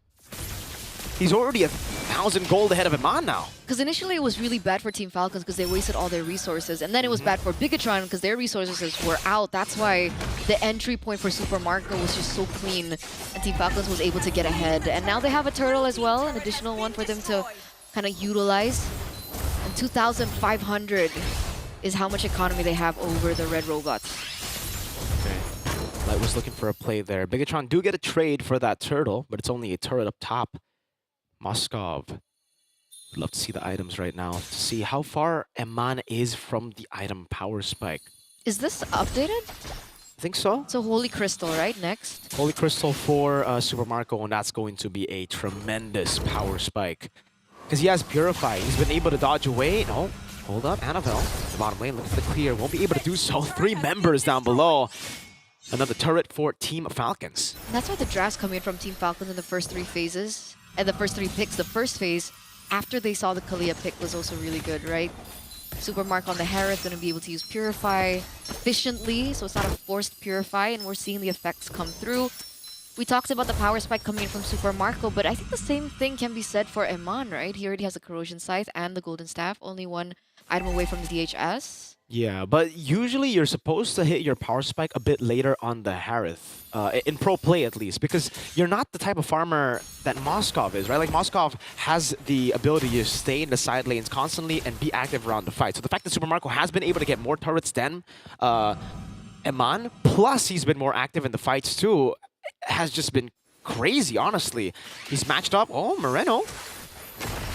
he's already 1,000 gold ahead of Eman now. Because initially it was really bad for Team Falcons because they wasted all their resources. And then it was bad for Bigatron because their resources were out. That's why the entry point for Super Marco was just so clean. And Team Falcons was able to get ahead. And now they have a turtle as well, an additional one for them to kind of utilize. And 2,500 is how much economy they have over the red robots. Okay. Light was looking for a play there. Bigatron do get a trade for that turtle, but it's only a turret up top. Moskov. Would love to see the items right now to see how far Eman is from the item power spike. Is this updated? I think so. So Holy Crystal, right? Next. Holy Crystal for Super Marco, and that's going to be a tremendous power spike. Because he has Purify. He's been able to dodge away. No, hold up. Annabelle, the bottom lane, looking for the clear. Won't be able to do so. 3 members down below. Another turret for Team Falcons. And that's why the drafts come in from Team Falcons in the first 3 phases. And the first 3 picks. The first phase, after they saw the Kalia pick, was also really good, right? Super Mark on the Harith going to be able to use Purify efficiently, so it's not a forced Purify, and we're seeing the effects come through. We talked about the power spike coming in from Super Marco, but I think the same thing can be said for Eman, right? He already has the Corrosion Scythe and the Golden Staff, only 1 item away from the DHS. Yeah, but usually you're supposed to hit your power spike a bit later on the Harith, in pro play at least, because you're not the type of farmer that Moskov is, right? Like Moskov has the ability to stay in the side lanes constantly and be active around the fight. So the fact that Super Marco has been able to get more turrets than Eman, plus he's been more active in the fights too, has just been crazy, honestly. He's matched up. Oh, Moreno.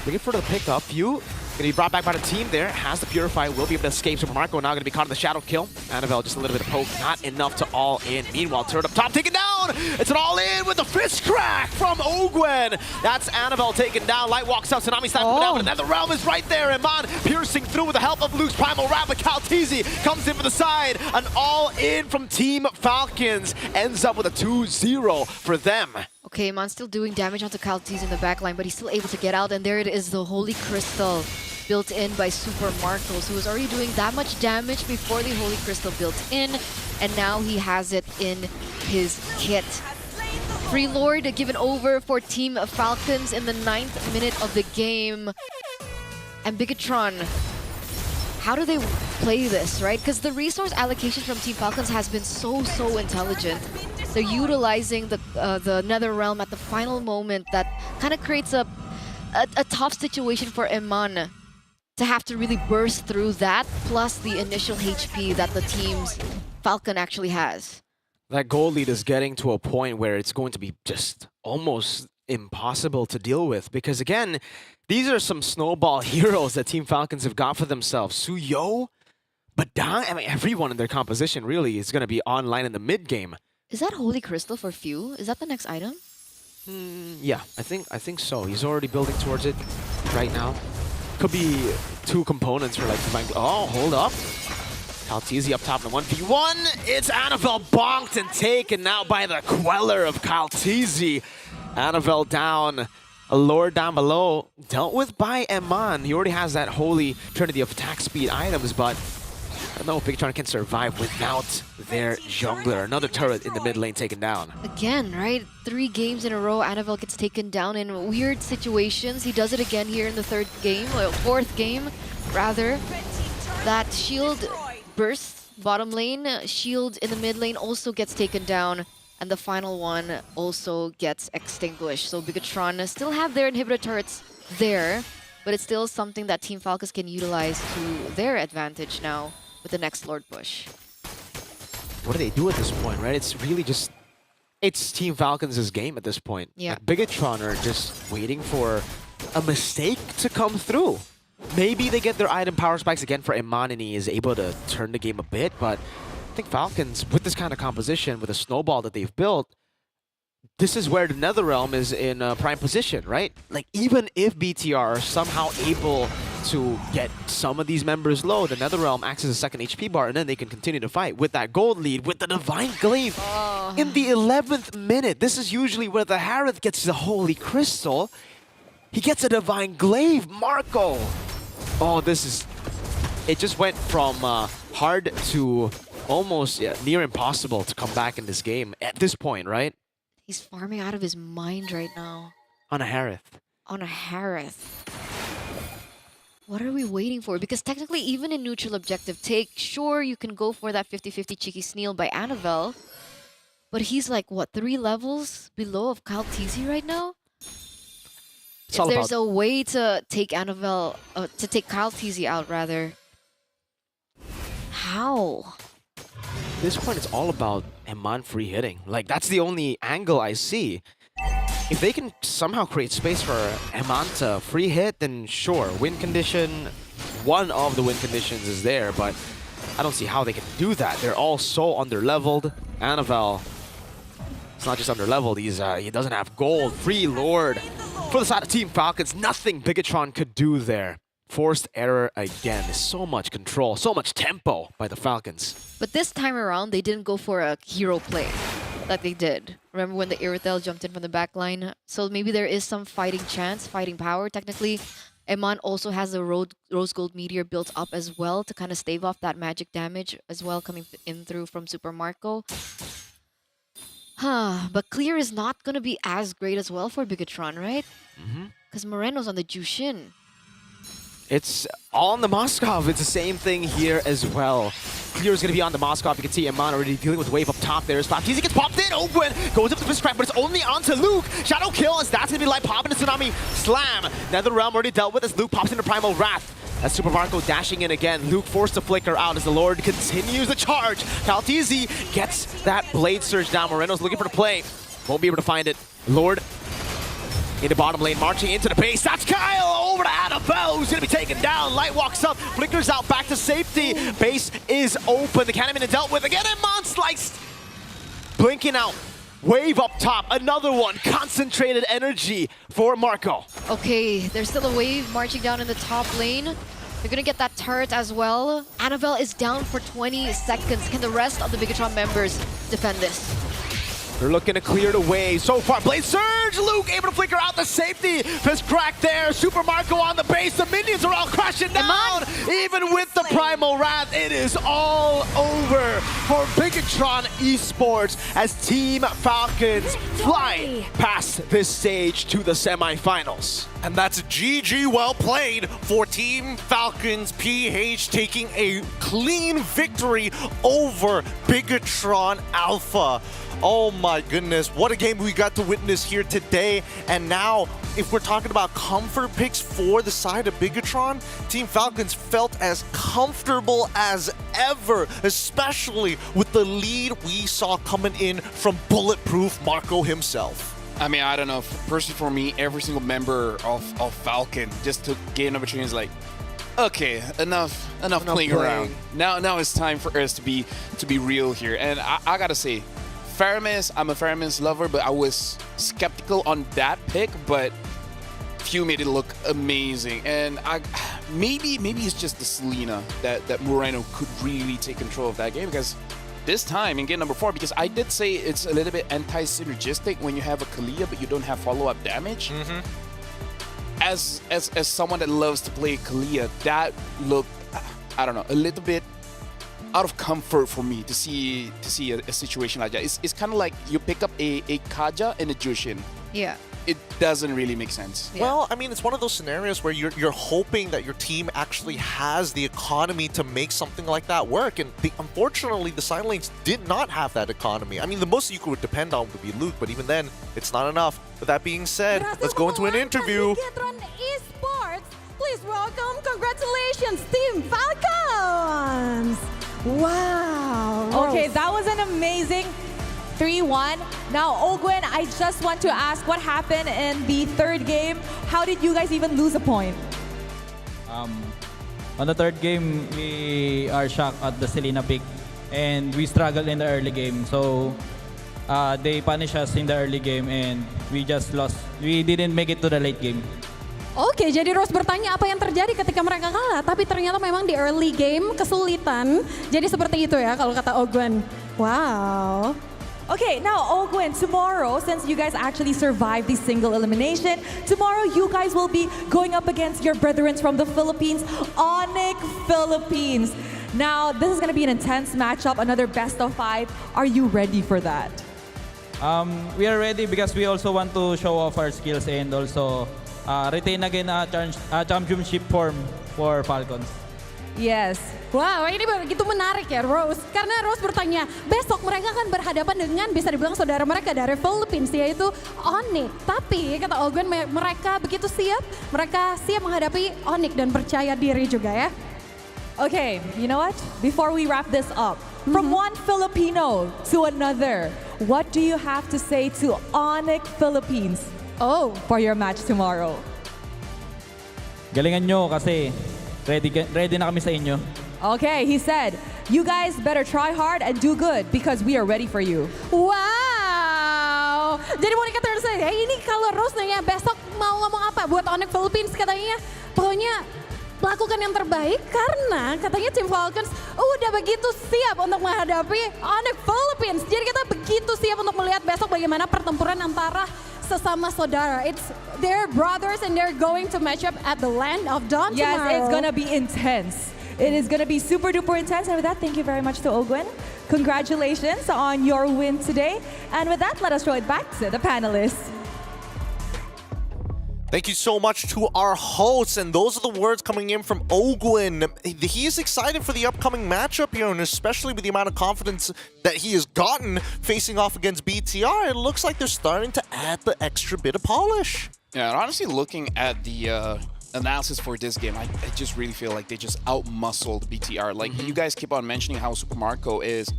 Looking for the pickup. Few. Gonna be brought back by the team there. Has the Purify. Will be able to escape. Super Marco now gonna be caught in the shadow kill. Annabelle just a little bit of poke. Not enough to all in. Meanwhile, turret up top taken down. It's an all in with the fist crack from Ogwen. That's Annabelle taken down. Light walks out. Tsunami snaps him down. But then the realm is right there. Eman piercing through with the help of Luke's Primal Wrap. But Caltizi comes in for the side. An all in from Team Falcons. Ends up with a 2-0 for them. Okay, Eman still doing damage onto Caltiz in the backline, but he's still able to get out. And there it is, the Holy Crystal built in by Super Marcos, who was already doing that much damage before the Holy Crystal built in. And now he has it in his kit. Free Lord given over for Team Falcons in the 9th minute of the game. And Bigatron, how do they play this, right? Because the resource allocation from Team Falcons has been so intelligent. They're utilizing the Nether Realm at the final moment. That kind of creates a tough situation for Eman to have to really burst through that, plus the initial HP that the team's Falcon actually has. That goal lead is getting to a point where it's going to be just almost impossible to deal with, because again, these are some snowball heroes that Team Falcons have got for themselves. Suyo, Badang, I mean everyone in their composition really is going to be online in the mid game. Is that Holy Crystal for Few? Is that the next item? Yeah, I think so. He's already building towards it right now. Could be 2 components for like combined. Oh, hold up. Caltizi up top in the 1v1. It's Annabelle bonked and taken out by the Queller of Caltizi. Annabelle down. A Lord down below. Dealt with by Eman. He already has that Holy Trinity of attack speed items, but I don't know if Bigatron can survive without their jungler. Another turret in the mid lane taken down. Again, right? 3 games in a row, Annabelle gets taken down in weird situations. He does it again here in the 4th game, rather. That shield bursts bottom lane, shield in the mid lane also gets taken down, and the final one also gets extinguished. So Bigatron still have their inhibitor turrets there, but it's still something that Team Falcons can utilize to their advantage now with the next Lord push. What do they do at this point, right? It's really just... It's Team Falcons' game at this point. Yeah. Like Bigatron are just waiting for a mistake to come through. Maybe they get their item power spikes again for Eman and he is able to turn the game a bit, but I think Falcons, with this kind of composition, with a snowball that they've built, this is where the Netherrealm is in prime position, right? Like, even if BTR are somehow able to get some of these members low. The NetherRealm acts as a second HP bar, and then they can continue to fight with that gold lead, with the Divine Glaive in the 11th minute. This is usually where the Harith gets the Holy Crystal. He gets a Divine Glaive. Marco! Oh, this is... It just went from hard to almost near impossible to come back in this game at this point, right? He's farming out of his mind right now. On a Harith. On a Harith. What are we waiting for? Because technically, even in neutral objective take, sure, you can go for that 50-50 cheeky Sneal by Annabelle. But he's like, what, 3 levels below of Kyle TZ right now? It's if there's a way to take Annabelle, to take Kyle TZ out, rather. How? At this point, it's all about Eman free hitting. Like, that's the only angle I see. If they can somehow create space for Eman to free hit, then sure, win condition, one of the win conditions is there, but I don't see how they can do that. They're all so under-leveled. Annabelle, it's not just under-leveled, he doesn't have gold. Free Lord. For the side of Team Falcons, nothing Bigatron could do there. Forced error again. There's so much control, so much tempo by the Falcons. But this time around, they didn't go for a hero play like they did. Remember when the Irithel jumped in from the back line? So maybe there is some fighting chance, fighting power. Technically, Eman also has the Rose Gold Meteor built up as well to kind of stave off that magic damage as well coming in through from Super Marco. But clear is not going to be as great as well for Bigatron, right? Because Moreno's on the Jushin. It's on the Moskov. It's the same thing here as well. Clear is going to be on the Moskov. You can see Eman already dealing with wave up top there. Baptiste gets popped in. Open. Goes up to fist crack, but it's only onto Luke. Shadow kill as that's going to be like popping a Tsunami Slam. NetherRealm already dealt with as Luke pops into Primal Wrath. As Super Marco dashing in again. Luke forced to flicker out as the Lord continues the charge. Kaltizi gets that Blade Surge down. Moreno's looking for the play. Won't be able to find it. Lord in the bottom lane, marching into the base. That's Kyle over to Annabelle, who's going to be taken down. Light walks up, flickers out, back to safety. Base is open. The Cannon dealt with again, and Mon sliced. Blinking out. Wave up top, another one. Concentrated energy for Marco. Okay, there's still a wave marching down in the top lane. They're gonna get that turret as well. Annabelle is down for 20 seconds. Can the rest of the Bigatron members defend this? They're looking to clear the way. So far, Blade Surge! Luke able to flicker out the safety. Fist crack there. Super Marco on the base. The minions are all crashing down. Even with the Primal Wrath, it is all over for Bigatron Esports as Team Falcons fly past this stage to the semifinals. And that's GG well played for Team Falcons. PH taking a clean victory over Bigatron Alpha. Oh my goodness, what a game we got to witness here today. And now, if we're talking about comfort picks for the side of Bigatron, Team Falcons felt as comfortable as ever, especially with the lead we saw coming in from Bulletproof Marco himself. I mean, I don't know. Personally, for me, every single member of Falcon just took game number 2 and is like, okay, enough playing around. Now it's time for us to be real here. And I gotta say, Faramis, I'm a Faramis lover, but I was skeptical on that pick, but Few made it look amazing. And maybe it's just the Selena that Moreno could really take control of that game, because this time in game number 4, because I did say it's a little bit anti-synergistic when you have a Kalia but you don't have follow-up damage. As someone that loves to play Kalia, that looked, I don't know, a little bit out of comfort for me to see a situation like that. It's kind of like you pick up a Kaja and a Jushin. Yeah. It doesn't really make sense. Yeah. Well, I mean, it's one of those scenarios where you're hoping that your team actually has the economy to make something like that work. And unfortunately, the side lanes did not have that economy. I mean, the most you could depend on would be Luke, but even then, it's not enough. With that being said, let's go into an interview. Esports, please welcome, congratulations, Team Falcons! Wow. Okay, that was an amazing 3-1. Now, Ogwen, I just want to ask what happened in the third game. How did you guys even lose a point? On the third game, we are shocked at the Selena pick, and we struggled in the early game. So they punished us in the early game, and we just lost. We didn't make it to the late game. Oke, jadi Rose bertanya apa yang terjadi ketika mereka kalah, tapi ternyata memang di early game kesulitan. Jadi seperti itu ya kalau kata Ogwen. Wow. Okay, now Ogwen, tomorrow, since you guys actually survived the single elimination, tomorrow you guys will be going up against your brethren from the Philippines, Onyx Philippines. Now, this is going to be an intense matchup, another best of 5. Are you ready for that? We are ready because we also want to show off our skills and also retain again a championship form for Falcons. Yes. Wow, ini begitu menarik ya Rose. Karena Rose bertanya, besok mereka akan berhadapan dengan bisa dibilang saudara mereka dari Philippines yaitu Onyx. Tapi kata Ogwen mereka begitu siap, mereka siap menghadapi Onyx dan percaya diri juga ya. Okay, you know what? Before we wrap this up, from one Filipino to another, what do you have to say to Onyx Philippines for your match tomorrow? Galingan nyo kasi ready na kami sa inyo. Okay, he said, you guys better try hard and do good because we are ready for you. Wow. Jadi Monica terus saya, ini kalau Rose nanya besok mau ngomong apa buat Onyx Philippines katanya, pokoknya lakukan yang terbaik karena katanya tim Falcons udah begitu siap untuk menghadapi Onyx Philippines. Jadi kita begitu siap untuk melihat besok bagaimana pertempuran antara sesama saudara. It's their brothers and they're going to match up at the land of Dawn tomorrow. Yes, it's gonna be intense. It is gonna be super duper intense. And with that, thank you very much to Ogwen. Congratulations on your win today. And with that, let us throw it back to the panelists. Thank you so much to our hosts, and those are the words coming in from Ogwen. He is excited for the upcoming matchup here, and especially with the amount of confidence that he has gotten facing off against BTR, it looks like they're starting to add the extra bit of polish. Yeah, and honestly, looking at the analysis for this game, I just really feel like they just out-muscled BTR. Like, you guys keep on mentioning how Super Marco is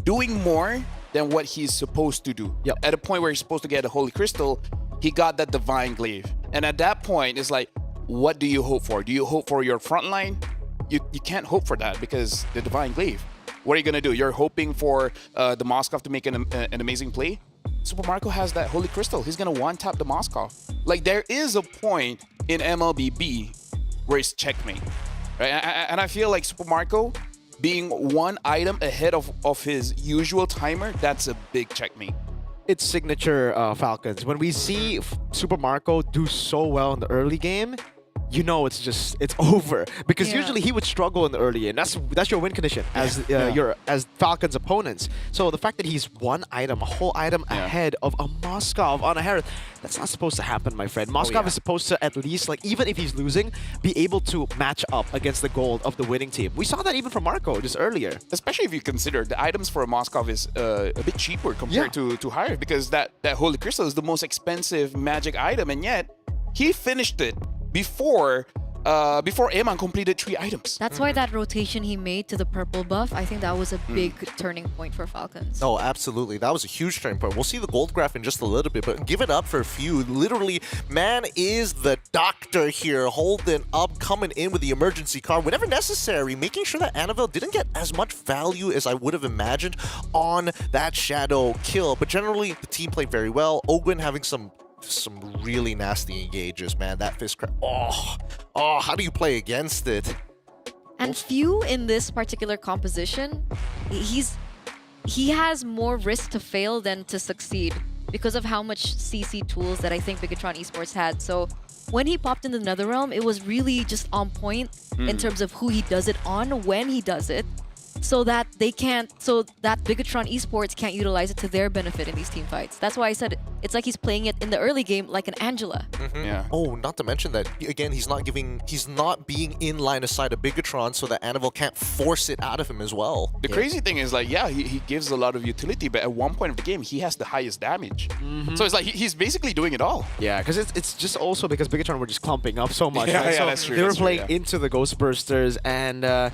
doing more than what he's supposed to do. Yep. At a point where he's supposed to get a Holy Crystal, he got that Divine Glaive. And at that point, it's like, what do you hope for? Do you hope for your front line? You can't hope for that because the Divine Glaive. What are you going to do? You're hoping for the Moskov to make an amazing play? Super Marco has that Holy Crystal. He's going to one-tap the Moskov. Like, there is a point in MLBB where it's checkmate. Right? And I feel like Super Marco being one item ahead of his usual timer, that's a big checkmate. It's signature Falcons. When we see Super Marco do so well in the early game, you know it's over because usually he would struggle in the early game. That's your win condition as as Falcons opponents. So the fact that he's one item, a whole item ahead of a Moskov on a Herald, that's not supposed to happen, my friend. Moskov is supposed to at least, like, even if he's losing, be able to match up against the gold of the winning team. We saw that even from Marco just earlier. Especially if you consider the items for a Moskov is a bit cheaper compared to Hive, because that Holy Crystal is the most expensive magic item, and yet he finished it before Eman completed 3 items. That's why that rotation he made to the purple buff, I think that was a big turning point for Falcons. Oh, absolutely. That was a huge turning point. We'll see the gold graph in just a little bit, but give it up for a few. Literally, man is the doctor here, holding up, coming in with the emergency card whenever necessary, making sure that Annabelle didn't get as much value as I would have imagined on that shadow kill. But generally, the team played very well. Ogwen having some really nasty engages, man. That fist crack. Oh, how do you play against it? And few in this particular composition, he has more risk to fail than to succeed because of how much CC tools that I think Bigatron Esports had. So when he popped into Netherrealm, it was really just on point in terms of who he does it on, when he does it, so that Bigatron Esports can't utilize it to their benefit in these team fights. That's why I said it's like he's playing it in the early game like an Angela. Yeah. Oh, not to mention that again, he's not being in line of sight of Bigatron, so that Annabelle can't force it out of him as well. The crazy thing is, like, he gives a lot of utility, but at one point of the game, he has the highest damage. So it's like he's basically doing it all. Yeah, because it's just also because Bigatron were just clumping up so much. Yeah, right? So that's true. They were playing into the Ghost Bursters, and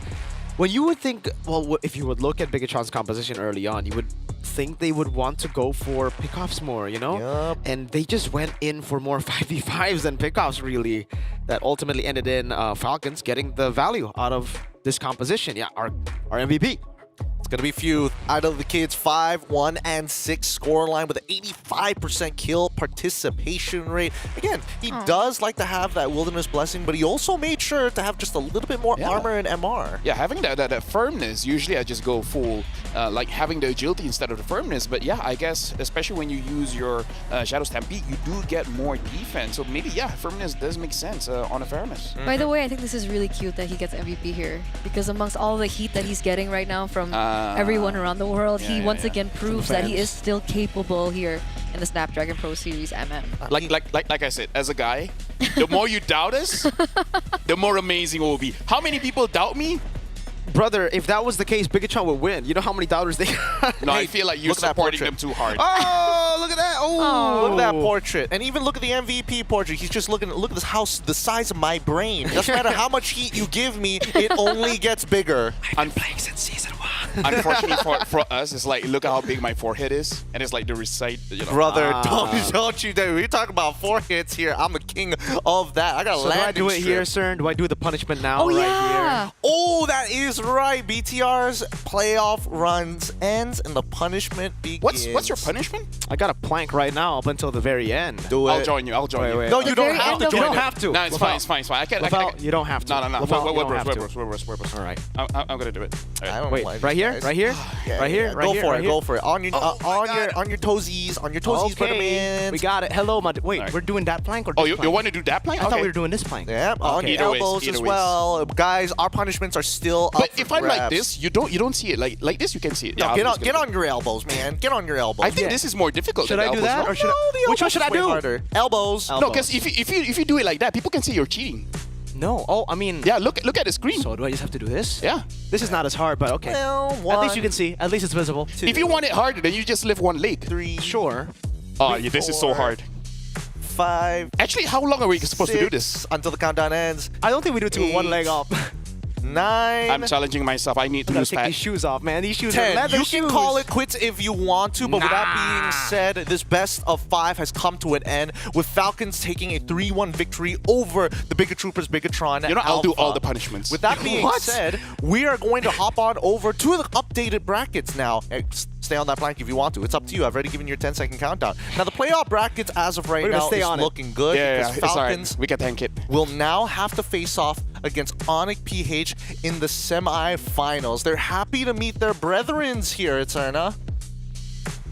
when you would think, well, if you would look at Bigatron's composition early on, you would think they would want to go for pickoffs more, you know? Yep. And they just went in for more 5v5s than pickoffs, really. That ultimately ended in Falcons getting the value out of this composition. Yeah, our MVP. Gonna be few out of the kids. 5, 1, and 6 scoreline with an 85% kill participation rate. Again, he does like to have that wilderness blessing, but he also made sure to have just a little bit more armor and MR. Yeah, having that firmness. Usually I just go full, like having the agility instead of the firmness. But yeah, I guess especially when you use your Shadow Stampede, you do get more defense. So maybe firmness does make sense on a fairness. By the way, I think this is really cute that he gets MVP here, because amongst all the heat that he's getting right now from everyone around the world, he once again proves that he is still capable here in the Snapdragon Pro Series MM. Like I said, as a guy, the more you doubt us, the more amazing it will be. How many people doubt me? Brother, if that was the case, Bigatron would win. You know how many doubters they have? No, I feel like you're supporting them too hard. Oh, look at that. Oh, look at that portrait. And even look at the MVP portrait. He's just looking, look at this house, the size of my brain. Doesn't matter how much heat you give me, it only gets bigger. I've been playing since season 1. Unfortunately for us, it's like, look at how big my forehead is. And it's like the recite, you know. Brother, don't you dare. We're talking about 4 hits here. I'm the king of that. I got a landing do I do it here, sir? Do I do the punishment now here? Oh, that is right. BTR's playoff runs ends and the punishment begins. What's your punishment? I got a plank right now up until the very end. Do it. I'll join you. I'll join you. No, you don't have to join. You don't have to. No, it's fine. It's fine. It's fine. You don't have to. No. All right. I'm gonna do it. I don't Wait, like right here? guys. Right here? Right here? Go for it. Go for it. On your toesies. On your toesies, brother man. We got it. Hello, Wait, we're doing that plank or Oh, this you plank? want to do that plank? I thought we were doing this plank. Yeah, on your elbows as well. Guys, our punishments are still up But for if I'm like grabs. this, you don't see it. Like this, you can see it. No, get on your elbows, man. Get on your elbows. I think this is more difficult. Should I do that, or should I? Which one should I do? Harder. Elbows. No, because if you do it like that, people can see you're cheating. No. Oh, I mean. Yeah, look at the screen. So do I just have to do this? Yeah. This is not as hard, but okay. Well, at least you can see. At least it's visible. 2. If you want it harder, then you just lift one leg. 3. Sure. Oh, yeah, this is so hard. 5. Actually, how long are we supposed to do this? Until the countdown ends. I don't think we do 2 with 1 leg up. 9. I'm challenging myself. I need to lose take fat. these shoes off, man. These shoes 10. are leather You shoes. can call it quits if you want to, but with that being said, this best of 5 has come to an end with Falcons taking a 3-1 victory over the Bigger Troopers Bigatron. You know, I'll do all the punishments. With that being said, we are going to hop on over to the updated brackets now. Hey, stay on that plank if you want to. It's up to you. I've already given you your 10-second countdown. Now, the playoff brackets as of right now is looking good. Yeah, because Falcons we can tank it. will now have to face off against Onyx PH in the semi-finals. They're happy to meet their brethrens here, Eterna.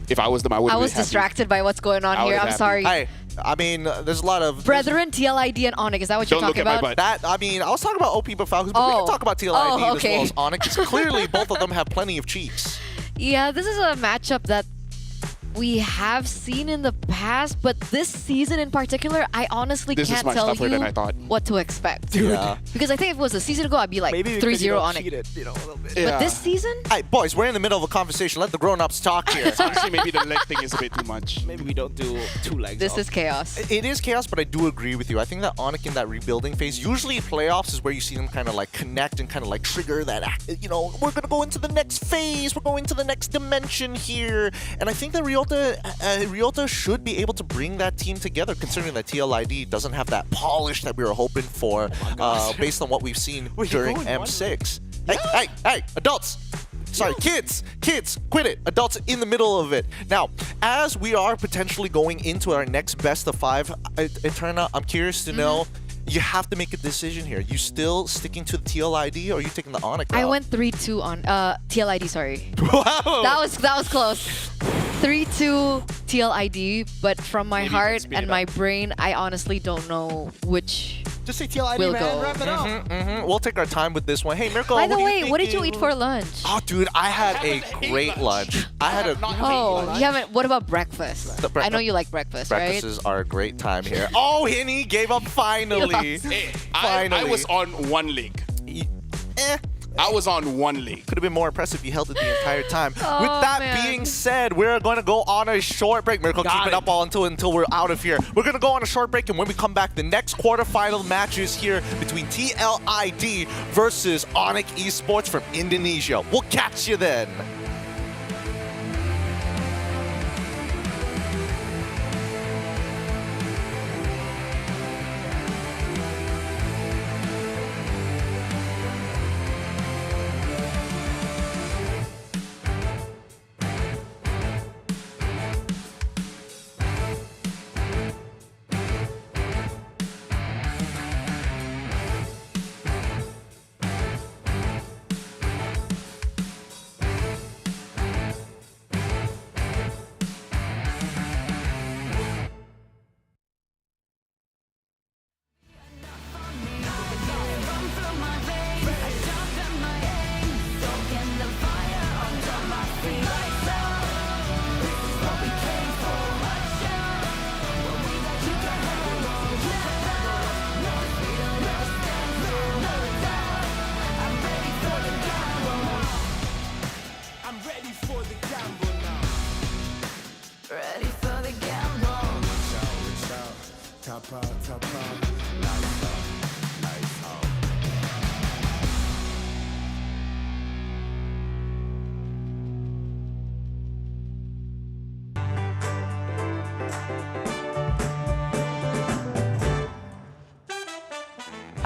If I was them, I would. I was distracted by what's going on here. I'm sorry. Hey, I mean, there's a lot of... Brethren, TLID, and Onyx. Is that what you're talking about? That, I mean, I was talking about OP but Falcons, but we can talk about TLID as well as Onyx. Clearly, both of them have plenty of cheeks. Yeah, this is a matchup that we have seen in the past, but this season in particular, I honestly can't tell you what to expect. Yeah. Because I think if it was a season ago, I'd be like 3-0 on it. You know, a little bit. But this season? Hey, boys, we're in the middle of a conversation. Let the grown-ups talk here. Honestly, maybe the leg thing is a bit too much. Maybe we don't do 2 legs. This is chaos. It is chaos, but I do agree with you. I think that Onyx in that rebuilding phase, usually playoffs is where you see them kind of like connect and kind of like trigger that, you know, we're going to go into the next phase. We're going to the next dimension here. And I think that Ryota should be able to bring that team together, considering that TLID doesn't have that polish that we were hoping for based on what we've seen during M6. Hey, adults! Sorry, kids, quit it. Adults in the middle of it. Now, as we are potentially going into our next best of 5, Eterna, I'm curious to know, you have to make a decision here. You still sticking to the TLID, or are you taking the Onyx I route? went 3-2 on TLID, sorry. Wow! That was close. 3-2 TLID, but from my heart and my brain, I honestly don't know which Just say TLID, will man. go. Wrap it up. We'll take our time with this one. Hey, Mirko, By the what way, what did you eat for lunch? Oh, dude, I had a great lunch. I had a you haven't. What about breakfast? I know you like breakfast, right? Breakfasts are a great time here. Oh, Henny gave up finally. I was on one leg. I was on one leg. Could have been more impressive if you held it the entire time. With that being said, we're going to go on a short break. Mirko, keep it up all until we're out of here. We're going to go on a short break, and when we come back, the next quarterfinal match is here between TLID versus Onyx Esports from Indonesia. We'll catch you then.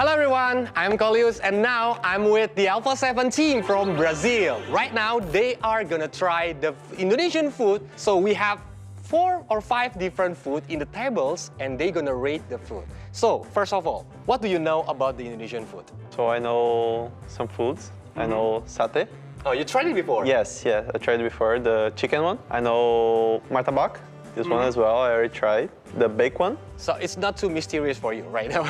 Hello everyone, I'm Colius and now I'm with the Alpha 7 team from Brazil. Right now they are gonna try the Indonesian food. So we have 4 or 5 different food in the tables and they're gonna rate the food. So first of all, what do you know about the Indonesian food? So I know some foods. I know satay. Oh, you tried it before? Yes, yeah, I tried it before. The chicken one. I know martabak. This one as well, I already tried. The baked one. So it's not too mysterious for you right now.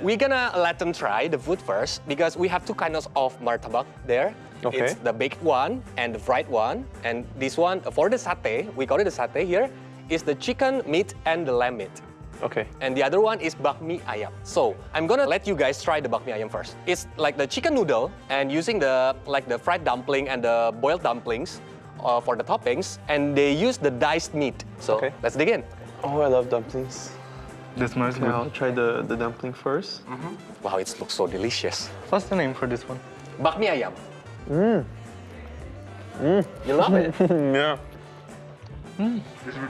We're gonna let them try the food first because we have 2 kinds of martabak there. Okay. It's the baked one and the fried one. And this one, for the satay, we call it the satay here, is the chicken meat and the lamb meat. Okay. And the other one is bakmi ayam. So I'm gonna let you guys try the bakmi ayam first. It's like the chicken noodle and using the fried dumpling and the boiled dumplings for the toppings, and they use the diced meat. So let's dig in. Oh, I love dumplings. This smells good. I'll try the dumpling first. Wow, it looks so delicious. What's the name for this one? Bakmi ayam. You love it? Yeah.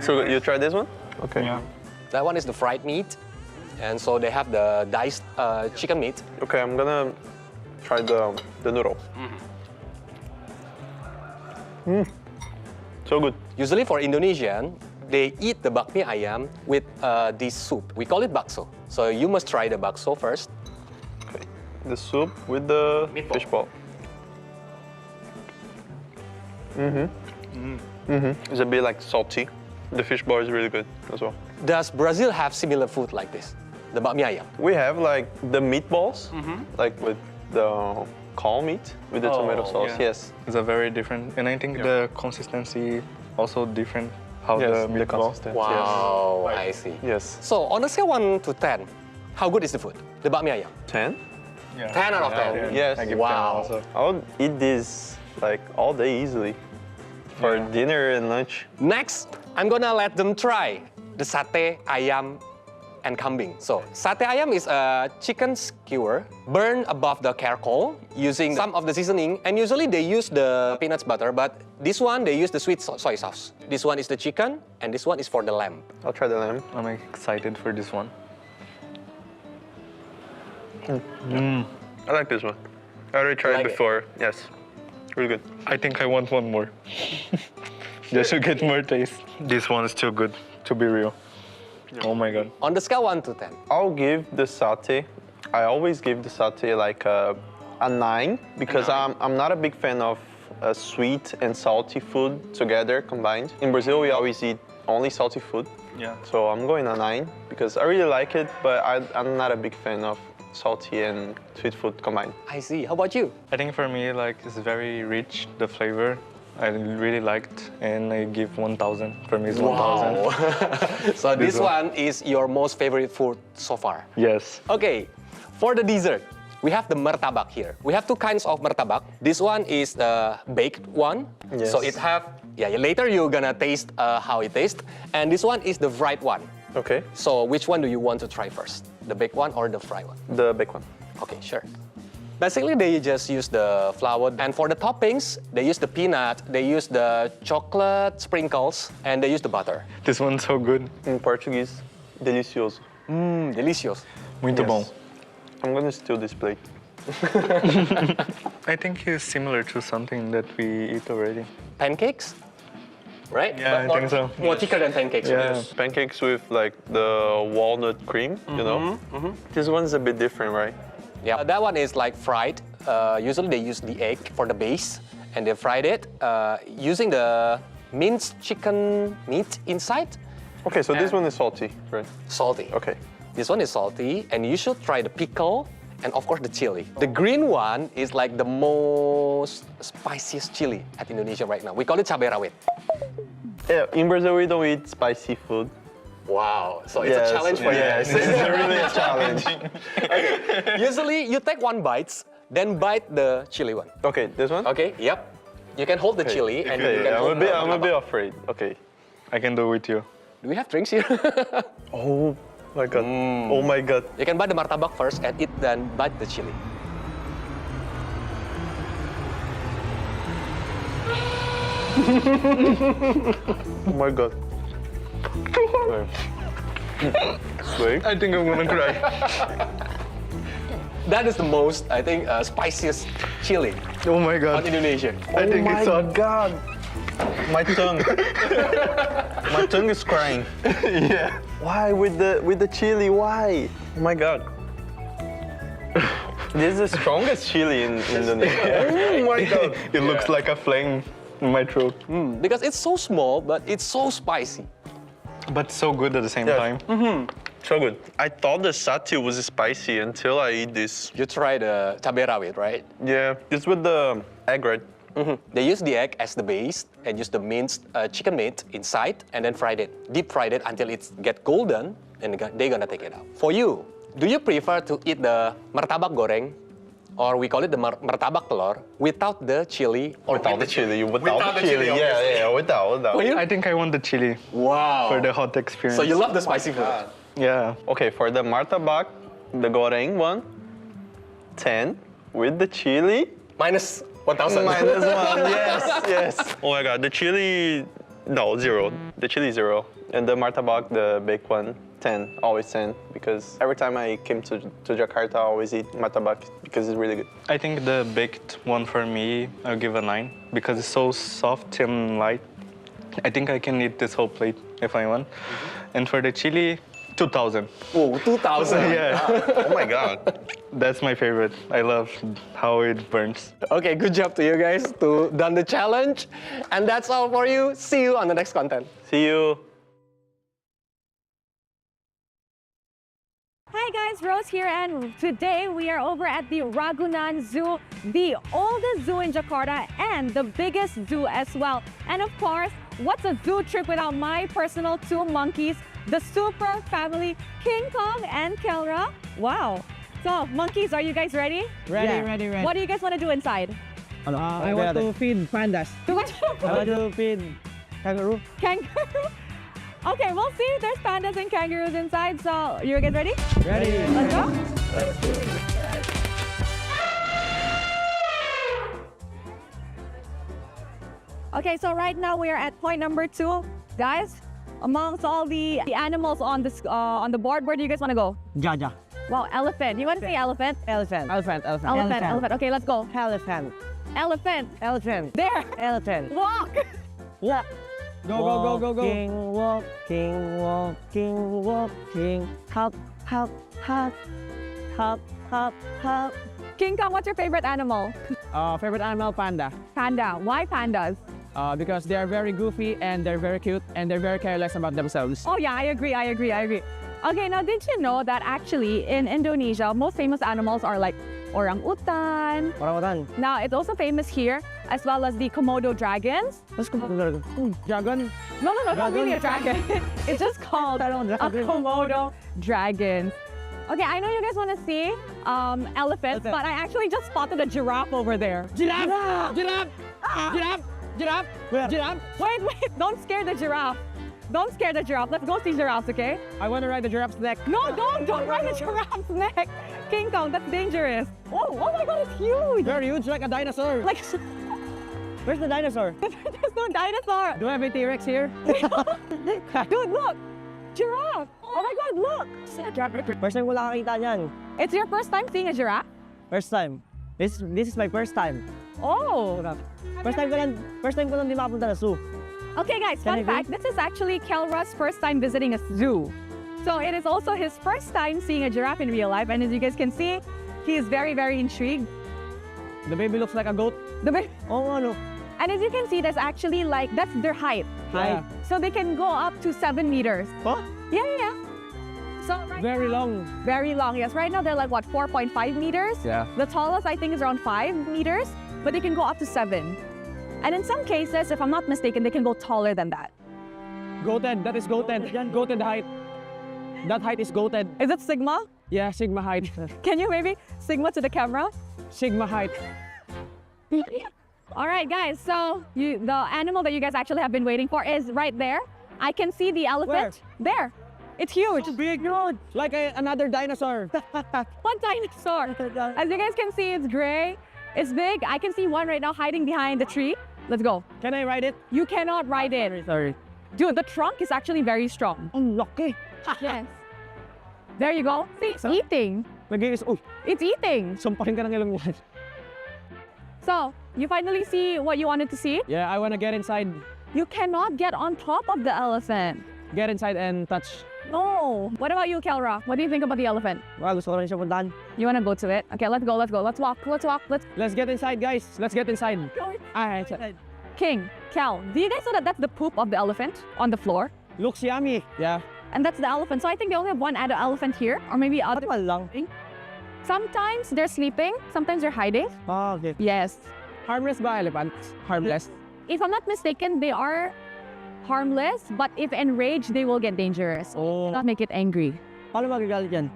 So you try this one? Okay. Yeah. That one is the fried meat, and so they have the diced chicken meat. Okay, I'm gonna try the noodle. So good. Usually for Indonesian, they eat the bakmi ayam with this soup. We call it bakso. So you must try the bakso first. Okay. The soup with the fish ball. It's a bit like salty. The fish ball is really good as well. Does Brazil have similar food like this? The bakmi ayam? We have like the meatballs, like with the caul meat with the tomato sauce. Yeah. Yes. It's a very different, and I think the consistency also different. How the meatball. Wow, I see. Yes. So on a scale 1 to 10, how good is the food? The bakmi ayam? 10? Yeah. 10 out of 10. Yes. I give 10 Wow. also. I would eat this like all day easily for dinner and lunch. Next, I'm gonna let them try the satay ayam and kambing. So, satay ayam is a chicken skewer burned above the charcoal using some of the seasoning. And usually they use the peanuts butter, but this one they use the sweet soy sauce. This one is the chicken, and this one is for the lamb. I'll try the lamb. I'm excited for this one. I like this one. I already tried like it before. Yes. Really good. I think I want one more. Just to get more taste. This one is still good, to be real. Oh my god. On the scale 1 to 10. I'll give the satay. I always give the satay like a 9 because I'm not a big fan of sweet and salty food together combined. In Brazil, we always eat only salty food. Yeah. So I'm going a 9 because I really like it, but I'm not a big fan of salty and sweet food combined. I see. How about you? I think for me, like, it's very rich, the flavor. I really liked, and I give 1,000. For me, it's 1,000. So this one is your most favorite food so far? Yes. Okay, for the dessert, we have the martabak here. We have 2 kinds of martabak. This one is the baked one. Yes. So it have, later you're gonna taste how it tastes. And this one is the fried one. Okay. So which one do you want to try first? The baked one or the fried one? The baked one. Okay, sure. Basically, they just use the flour. And for the toppings, they use the peanut, they use the chocolate sprinkles, and they use the butter. This one's so good. In Portuguese, delicioso. Delicious. Muito bom. I'm gonna steal this plate. I think it's similar to something that we eat already. Pancakes? Right? Yeah, I think so. More thicker than pancakes. Yeah, pancakes with like the walnut cream, you know? This one's a bit different, right? Yeah, that one is like fried. Usually they use the egg for the base, and they fried it using the minced chicken meat inside. Okay, so this one is salty, right? Salty. Okay. This one is salty, and you should try the pickle and of course the chili. The green one is like the most spiciest chili at Indonesia right now. We call it cabai rawit. Yeah, in Brazil we don't eat spicy food. Wow, so it's a challenge for you. Yes, it's really a challenge. Okay. Usually you take 1 bite, then bite the chili one. Okay, this one? Okay, yep. You can hold the chili and you can hold I'm a bit afraid. Okay. I can do it with you. Do we have drinks here? Oh my god. Oh my god. You can bite the martabak first and eat, then bite the chili. Oh my god. Wait. I think I'm gonna cry. That is the most, I think, spiciest chili. Oh my god. On Indonesia. I think it's so god. My tongue. My tongue is crying. Yeah. Why with the chili? Why? Oh my god. This is the strongest chili in Indonesia. Oh my god. It looks like a flame in my throat. Because it's so small, but it's so spicy. But so good at the same time. So good. I thought the satay was spicy until I eat this. You tried the cabai rawit, right? Yeah, it's with the egg, right? They use the egg as the base and use the minced chicken meat inside and then fried it. Deep fried it until it get golden and they're gonna take it out. For you, do you prefer to eat the martabak goreng or we call it the martabak telur without the chili? Or without the chili, without the chili. Yeah, without. For you? I think I want the chili. Wow. For the hot experience. So you love the spicy food? Yeah. Okay, for the martabak, the goreng one, 10 with the chili. Minus 1,000. Minus 1, yes. Oh my god, the chili, no, 0. The chili 0. And the martabak, the baked one, 10, always 10. Because every time I came to Jakarta, I always eat martabak because it's really good. I think the baked one for me, I'll give a 9 because it's so soft and light. I think I can eat this whole plate if I want. And for the chili, 2,000. Oh, 2,000. Yeah. Oh my god. That's my favorite. I love how it burns. Okay, good job to you guys to done the challenge. And that's all for you. See you on the next content. See you. Hi guys, Rose here, and today we are over at the Ragunan Zoo, the oldest zoo in Jakarta and the biggest zoo as well. And of course, what's a zoo trip without my personal 2 monkeys, the super family, King Kong and Kelra? Wow. So, monkeys, are you guys ready? Ready. What do you guys want to do inside? I want to feed pandas. I want to feed kangaroo. Kangaroo? Okay, we'll see. There's pandas and kangaroos inside, so you guys ready? Ready. Let's go. Okay, so right now we are at point number 2. Guys, amongst all the animals on the board, where do you guys want to go? Jaja. Wow, elephant. You want to say elephant? Elephant. Elephant. Okay, let's go. Elephant. Elephant. There. Elephant. Walk. Yeah. Go. Walking. Hop. King Kong, what's your favorite animal? Favorite animal, panda. Panda. Why pandas? Because they are very goofy and they're very cute and they're very careless about themselves. Oh yeah, I agree. Okay, now did you know that actually in Indonesia, most famous animals are like orangutan. Now it's also famous here, as well as the Komodo dragons. What's Komodo dragon? Dragon? No, not really a dragon. It's just called a Komodo dragon. Okay, I know you guys want to see elephants, but I actually just spotted a giraffe over there. Giraffe! Wait, don't scare the giraffe. Let's go see giraffes, okay? I want to ride the giraffe's neck. No, don't ride the giraffe's neck. King Kong, that's dangerous. Oh my god, it's huge. Very huge, like a dinosaur. Where's the dinosaur? There's no dinosaur. Do I have a T-Rex here? Dude, look. Giraffe. Oh my god, look. First time ko lang nakita niyan. It's your first time seeing a giraffe? First time. This is my first time. Oh. First time ko lang di makapunta na zoo. Okay guys, fun fact, this is actually Kelra's first time visiting a zoo. So it is also his first time seeing a giraffe in real life, and as you guys can see, he is very, very intrigued. The baby looks like a goat. The baby. Oh no. And as you can see, that's actually like, that's their height. Yeah. So they can go up to 7 meters. Huh? Yeah. So very long. Very long, yes. Right now they're like what, 4.5 meters? Yeah. The tallest I think is around 5 meters, but they can go up to 7. And in some cases, if I'm not mistaken, they can go taller than that. Goated, that is goated. Goated height. That height is goated. Is it Sigma? Yeah, Sigma height. Can you maybe Sigma to the camera? Sigma height. All right, guys, so the animal that you guys actually have been waiting for is right there. I can see the elephant. Where? There. It's huge. So big, huge. Like another dinosaur. What dinosaur? As you guys can see, it's gray. It's big. I can see one right now hiding behind the tree. Let's go. Can I ride it? You cannot ride it. Sorry. Dude, the trunk is actually very strong. Unlucky. Yes. There you go. See, it's eating. Oh, it's eating. Sumpahin ka ng ilong yan. So, you finally see what you wanted to see? Yeah, I want to get inside. You cannot get on top of the elephant. Get inside and touch. No. What about you, Kelra? What do you think about the elephant? Wow, gusto ko rin siya puntahan. You want to go to it? Okay, let's go. Let's walk. Let's get inside, guys. Let's get inside. Alright. King, Kel, do you guys know that that's the poop of the elephant on the floor? Looks yummy. Yeah. And that's the elephant. So I think they only have one adult elephant here, or maybe other. Sometimes they're sleeping, sometimes they're hiding. Oh, okay. Yes. Harmless ba elephants? Harmless? If I'm not mistaken, they are harmless, but if enraged, they will get dangerous. Oh. Not make it angry. Paano magagalit yan?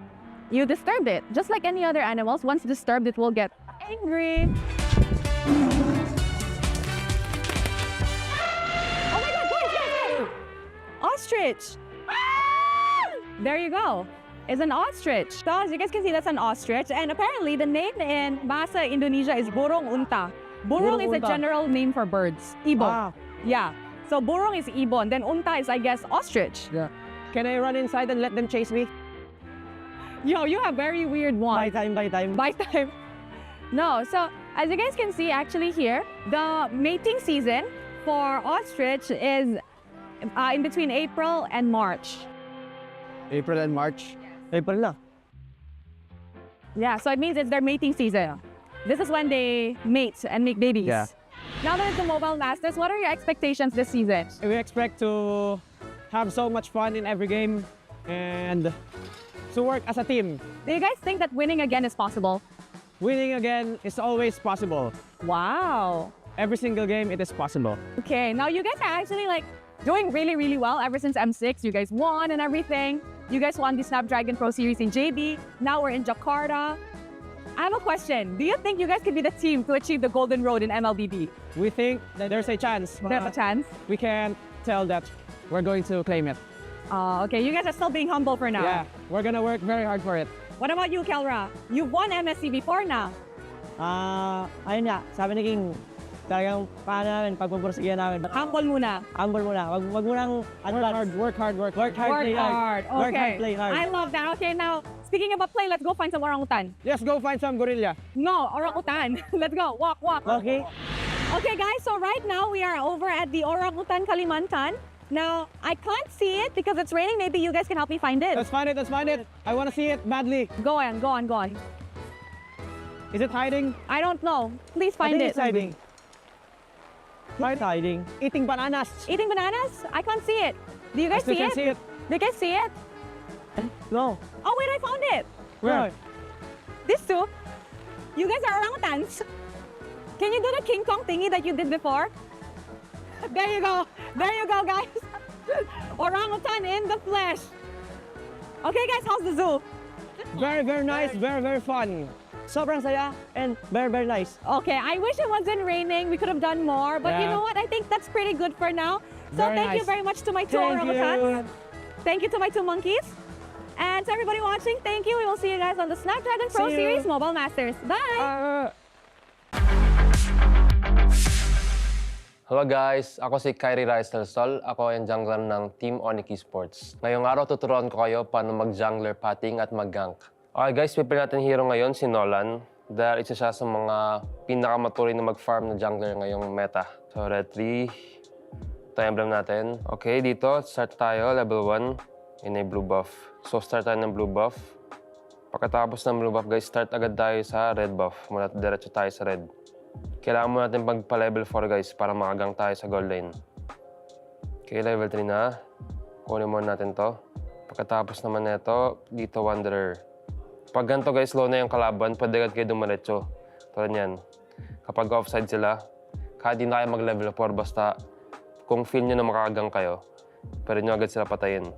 You disturbed it. Just like any other animals, once disturbed, it will get angry. Oh my God, guys! Ostrich! There you go. It's an ostrich. So as you guys can see, that's an ostrich. And apparently the name in Bahasa Indonesia is burung unta. Burung is a general name for birds. Ibon. Ah. Yeah. So burung is ibon. Then unta is, I guess, ostrich. Yeah. Can I run inside and let them chase me? Yo, you have very weird ones. By time. No, so as you guys can see actually here, the mating season for ostrich is in between April and March. April and March? April na. Yeah, so it means it's their mating season. This is when they mate and make babies. Yeah. Now that it's the Mobile Masters, what are your expectations this season? We expect to have so much fun in every game and to work as a team. Do you guys think that winning again is possible? Winning again is always possible. Wow. Every single game, it is possible. Okay, now you guys are actually like doing really, really well ever since M6. You guys won and everything. You guys won the Snapdragon Pro Series in JB. Now we're in Jakarta. I have a question. Do you think you guys could be the team to achieve the Golden Road in MLBB? We think that there's a chance. There's a chance? We can't tell that we're going to claim it. Okay, you guys are still being humble for now. Yeah, we're gonna work very hard for it. What about you, Kelra? You've won MSC before na. Ayun nga, sabi ni King, talagang paano namin, pagpupursigihan namin. Humble muna. Humble muna. Wag munang work hard, play hard. Okay. Work hard, play hard. I love that. Okay, now, speaking about play, let's go find some orangutan. Let's go find some gorilla. No, orangutan. Let's go. Walk. Okay. Okay, guys, so right now we are over at the Orangutan Kalimantan. Now, I can't see it because it's raining. Maybe you guys can help me find it. Let's find it. I want to see it badly. Go on. Is it hiding? I don't know. Please find I think it. It's hiding. It's hiding. Eating bananas. Eating bananas? I can't see it. Do you guys see it? See it. Do you guys see it? No. Oh, wait, I found it. Where? These two. You guys are orangutans. Can you do the King Kong thingy that you did before? There you go, guys. Orangutan in the flesh. Okay, guys, how's the zoo? Very, very nice. Very, very fun. Sobrang saya and very, very nice. Okay, I wish it wasn't raining. We could have done more, but you know what? I think that's pretty good for now. So thank you very much to my two orangutans. Thank you to my two monkeys. And to everybody watching, thank you. We will see you guys on the Snapdragon Pro Series Mobile Masters. Bye! Hello guys, ako si Kyrie Reyes del Sol. Ako ang jungler ng Team Onyx Esports. Ngayong araw tuturuan ko kayo paano mag-jungler patting at mag-gank. Okay guys, pipili natin hero ngayon si Nolan dahil isa siya sa mga pinakamatuloy na mag-farm na jungler ngayong meta. So red 3, ito yung emblem natin. Okay, dito start tayo, level 1, in a blue buff. So start tayo ng blue buff. Pagkatapos ng blue buff guys, start agad tayo sa red buff. Muna diretso tayo sa red. Kailangan mo natin pagpa-level 4 guys para makagang tayo sa gold lane. Okay, level 3 na. Kunin muna natin to. Pagkatapos naman nito, dito Wanderer. Pag ganito guys, low na yung kalaban, pwede agad kayo dumiretso. Tulad yan. Kapag offside sila, kahit di na kayo mag-level 4, basta kung feel nyo na makakagang kayo, pwede nyo agad sila patayin.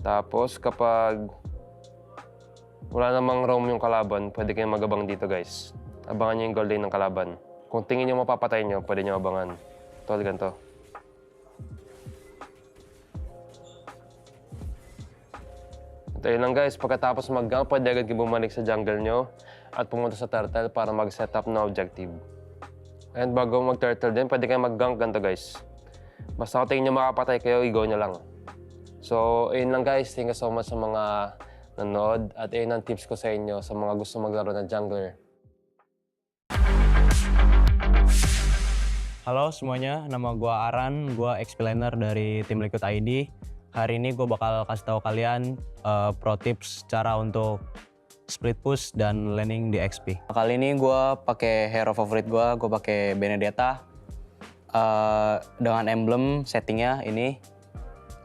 Tapos kapag wala namang roam yung kalaban, pwede kayong mag-abang dito guys. Abangan nyo yung gold lane ng kalaban. Kung tingin nyo mapapatay nyo, pwede nyo abangan. Tulad ganito. Ito yun lang guys, pagkatapos mag-gank, pwede agad kayo bumalik sa jungle nyo at pumunta sa turtle para mag-set up na objective. And bago mag-turtle din, pwede kayo mag-gank ganito guys. Basta kung tingin nyo makapatay kayo, i-go nyo lang. So, ayun lang guys. Thank you so much sa mga nanood. At yun ang tips ko sa inyo sa mga gusto maglaro ng jungler. Halo semuanya, nama gua Aran, gua explainer dari tim Liquid ID. Hari ini gue bakal kasih tahu kalian pro tips cara untuk split push dan laning di XP. Kali ini gue pakai hero favorit gue pakai Benedetta dengan emblem settingnya ini.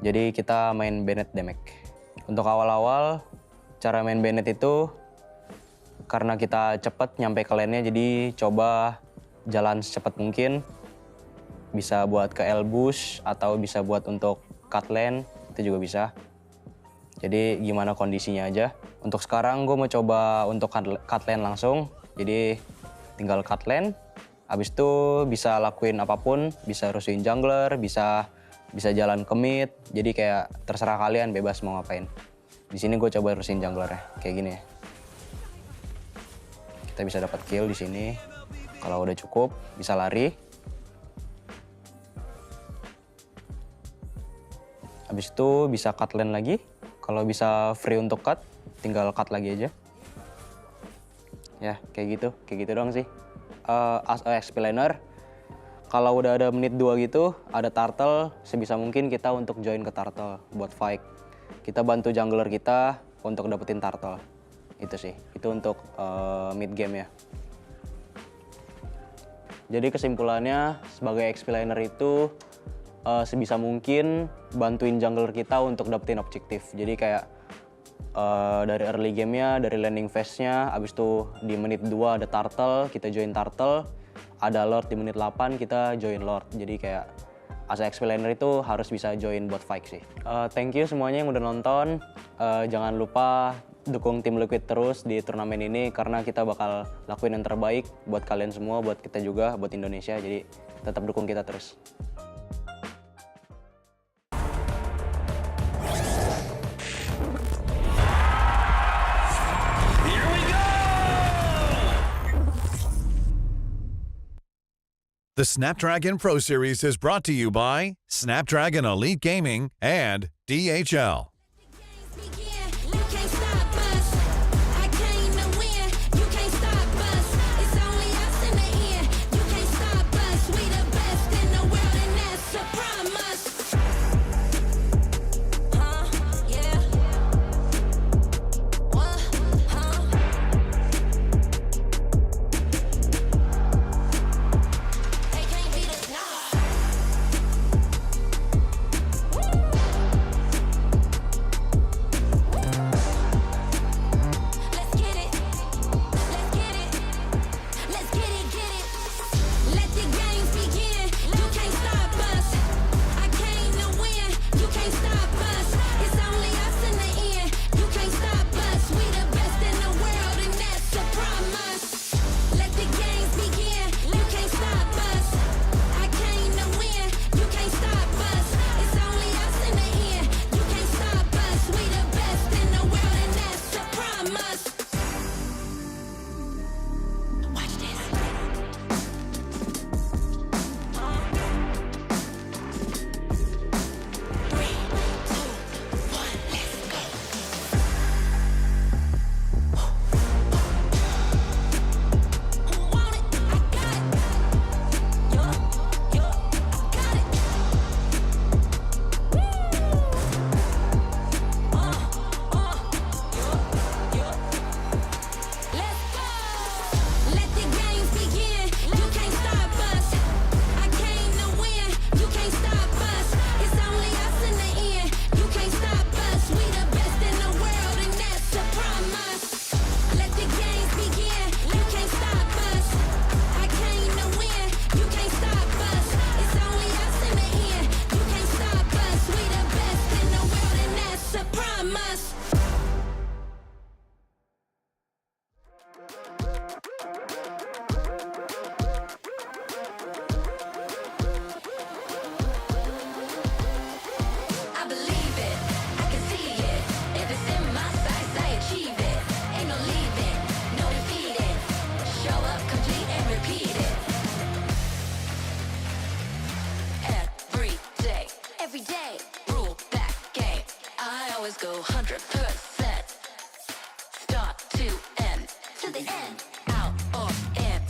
Jadi kita main Bennett damage. Untuk awal-awal cara main Bennett itu karena kita cepet nyampe ke lane-nya, jadi coba jalan secepat mungkin. Bisa buat ke L-bush atau bisa buat untuk cut lane, itu juga bisa. Jadi gimana kondisinya aja. Untuk sekarang gue mau coba untuk cut lane langsung. Jadi tinggal cut lane, abis itu bisa lakuin apapun, bisa rusuhin jungler, bisa jalan ke mid. Jadi kayak terserah kalian, bebas mau ngapain. Di sini gue coba rusuhin jungler ya, kayak gini ya. Kita bisa dapat kill di sini. Kalau udah cukup, bisa lari. Habis itu bisa cut lane lagi. Kalau bisa free untuk cut, tinggal cut lagi aja. Ya, kayak gitu doang sih. As a explainer, kalau udah ada menit 2 gitu, ada turtle, sebisa mungkin kita untuk join ke turtle buat fight. Kita bantu jungler kita untuk dapetin turtle. Itu sih, itu untuk mid game ya. Jadi kesimpulannya, sebagai explainer itu sebisa mungkin bantuin jungler kita untuk dapetin objektif. Jadi kayak dari early game-nya, dari landing phase-nya, abis itu di menit 2 ada turtle, kita join turtle. Ada lord di menit 8, kita join lord. Jadi kayak as a explainer itu harus bisa join buat fight sih. Thank you semuanya yang udah nonton. Jangan lupa dukung tim Liquid terus di turnamen ini karena kita bakal lakuin yang terbaik buat kalian semua, buat kita juga, buat Indonesia. Jadi tetap dukung kita terus. The Snapdragon Pro Series is brought to you by Snapdragon Elite Gaming and DHL. in, out or in.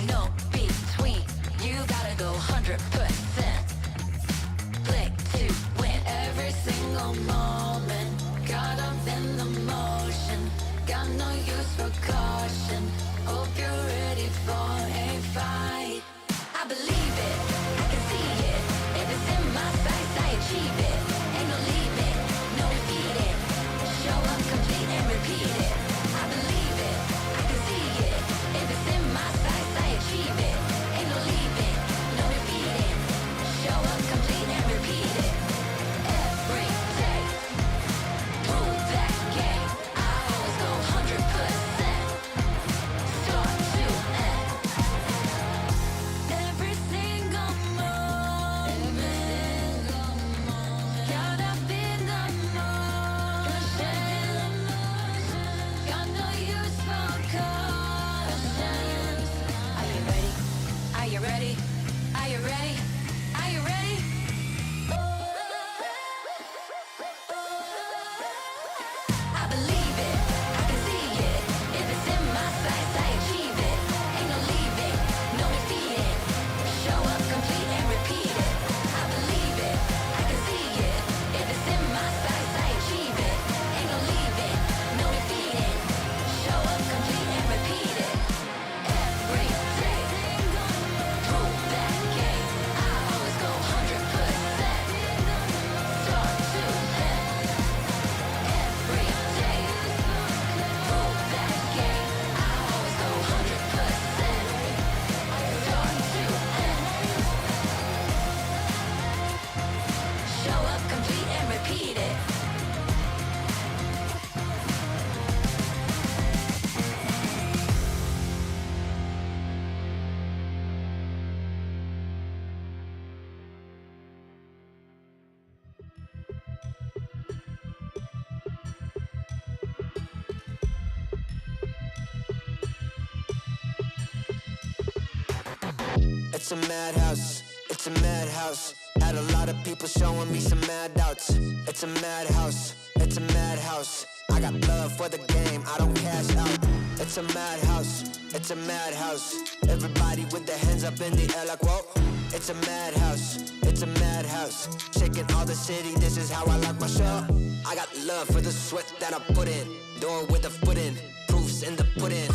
No between, you gotta go 100%. Click to win every single moment. Caught up in the motion, got no use for caution. Hope you're ready for a fight. I believe it, I can see it. If it's in my sights, I achieve it. Ain't no leaving, no defeating. Show up complete and repeat it. I believe it, I can see it. If it's in my sights, I achieve it. Ain't no leaving, no defeating. Show up complete and repeat it. Every day, prove that game. I always go 100%. Start to end. Every single moment, caught up in the motion. Got no use for caution. Are you ready? Are you ready? Are you ready? Are you ready? I believe it, I can see it. If it's in my sights, I achieve it. Ain't no leaving, no defeating. Show up complete and repeat it. I believe it, I can see it. If it's in my sights, I achieve it. Ain't no leaving, no defeating. Show up complete and repeat it. Every day, prove that game. I always go 100%. Start to end. Every day, prove that game. I always go 100%. Start to end. Show up complete and repeat it. It's a madhouse, it's a madhouse. Had a lot of people showing me some mad doubts. It's a madhouse, it's a madhouse. I got love for the game, I don't cash out. It's a madhouse, it's a madhouse. Everybody with their hands up in the air like whoa. It's a madhouse, it's a madhouse. Shaking all the city, this is how I like my show. I got love for the sweat that I put in. Door with a foot in, proofs in the pudding.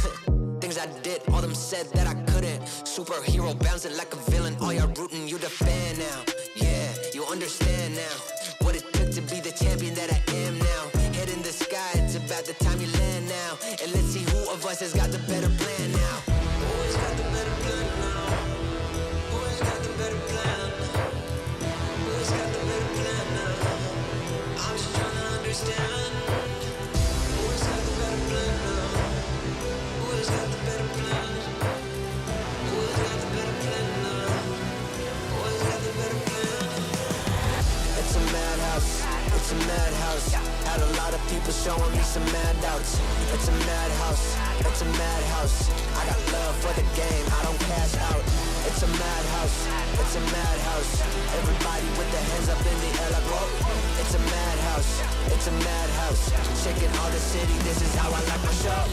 Things I did, all them said that I couldn't. Superhero bouncing like a villain. All y'all rooting, you the fan now. Yeah, you understand now what it took to be the champion that I am now. Head in the sky, it's about the time you land now. And let's see who of us has got the better plan now. Who's got the better plan now? Who's got the better plan? Who's got the better plan now? I'm just trying to understand. Who's got the better plan now? Who's got the better plan? Who's got the better plan now? Who's got the better plan? It's a madhouse, it's a madhouse. Had a lot of people showing me some mad doubts. It's a madhouse, it's a madhouse. I got love for the game, I don't cash out. It's a madhouse, it's a madhouse. Everybody with their hands up in the air like whoa. It's a madhouse, it's a madhouse. Shaking all the city, this is how I like my show.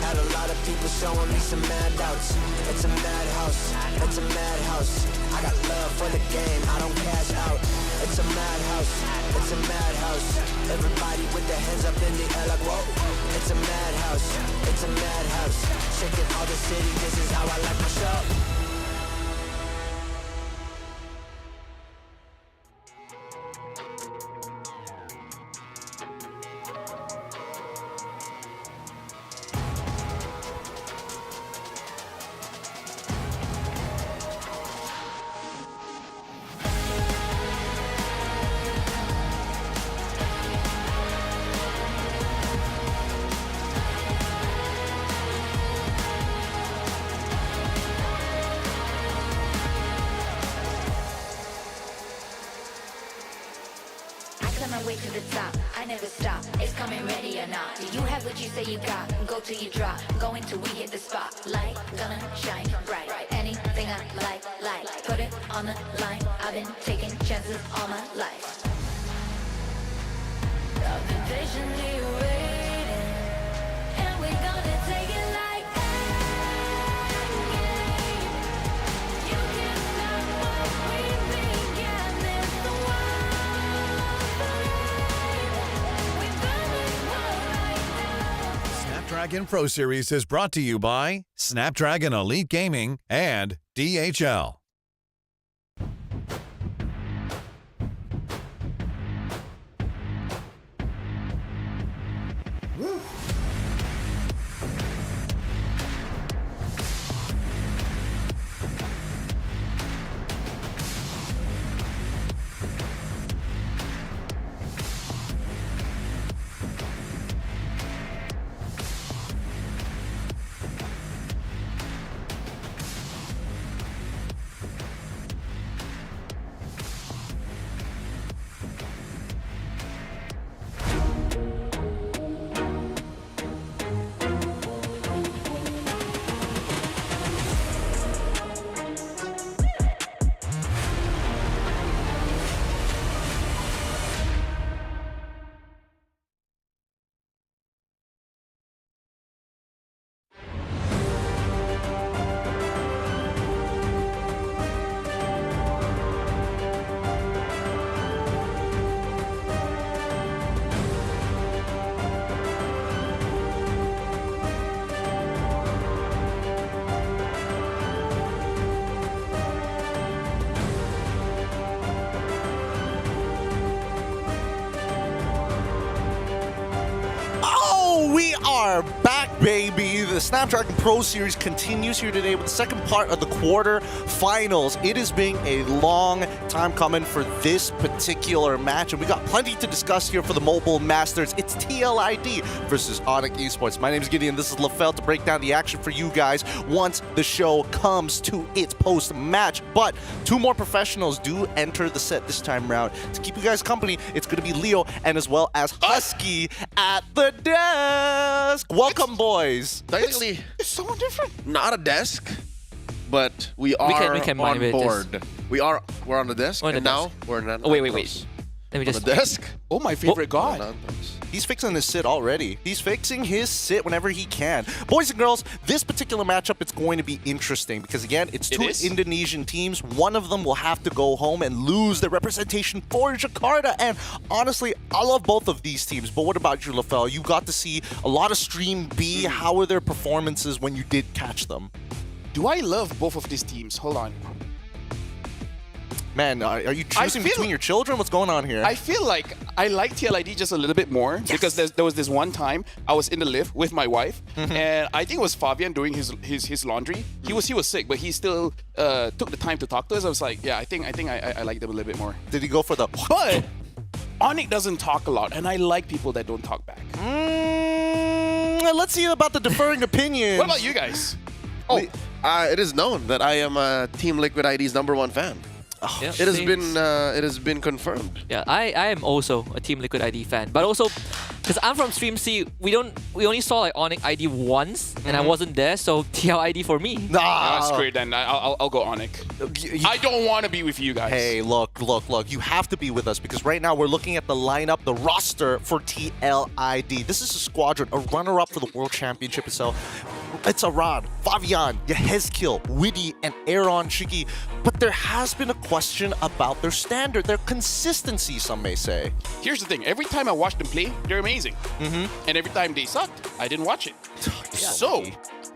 Had a lot of people showing me some mad doubts. It's a madhouse, it's a madhouse. I got love for the game, I don't cash out. It's a madhouse, it's a madhouse. Everybody with their hands up in the air like whoa. It's a madhouse, it's a madhouse. Shaking all the city, this is how I like my show. My way to the top, I never stop. It's just coming ready or not. Do you have what you say you got? Go till you drop. Going till we hit the spotlight. Gonna shine bright. Anything I like. Put it on the line. I've been taking chances all my life. I've been patiently waiting, and we're gonna take it like that. You can't stop what we began. It's the Snapdragon Pro Series is brought to you by Snapdragon Elite Gaming and DHL. We are back, baby. The Snapdragon Pro Series continues here today with the second part of the quarterfinals. It has been a long time coming for this particular match, and we got plenty to discuss here for the Mobile Masters. It's TLID versus Onyx Esports. My name is Gideon. This is LaFell to break down the action for you guys once the show comes to its post-match. But two more professionals do enter the set this time around. To keep you guys company, it's going to be Leo and as well as Husky at the desk. Welcome, boys. Technically, it's someone different. Not a desk, but we are we can on motivate board. this. We're on the desk, and now we're not. Oh, wait. Let me on just. the desk. Oh, my favorite god. He's fixing his sit already. He's fixing his sit whenever he can. Boys and girls, this particular matchup, it's going to be interesting because, again, it's two Indonesian teams. One of them will have to go home and lose their representation for Jakarta. And honestly, I love both of these teams. But what about you, LaFell? You got to see a lot of Stream B. How were their performances when you did catch them? Do I love both of these teams? Hold on. Man, are you choosing between your children? What's going on here? I feel like I like TLID just a little bit more because there was this one time I was in the lift with my wife, and I think it was Fabian doing his laundry. He was sick, but he still took the time to talk to us. I was like, yeah, I think I like them a little bit more. Did he go for the? But Onyx doesn't talk a lot, and I like people that don't talk back. Let's see about the differing opinions. What about you guys? Oh, it is known that I am Team Liquid ID's #1 fan. Oh, yeah. It has been confirmed. Yeah, I am also a Team Liquid ID fan, but also because I'm from Stream C, we only saw like Onyx ID once, and I wasn't there, so TL ID for me. Nah, that's great. Then I'll go Onyx. I don't want to be with you guys. Hey, look! You have to be with us because right now we're looking at the lineup, the roster for TLID. This is a squadron, a runner-up for the World Championship itself. It's Arad, Fabian, Yehezkiel, Witty, and Aaron Shiki. But there has been a question about their standard, their consistency, some may say. Here's the thing. Every time I watch them play, they're amazing. And every time they sucked, I didn't watch it. So,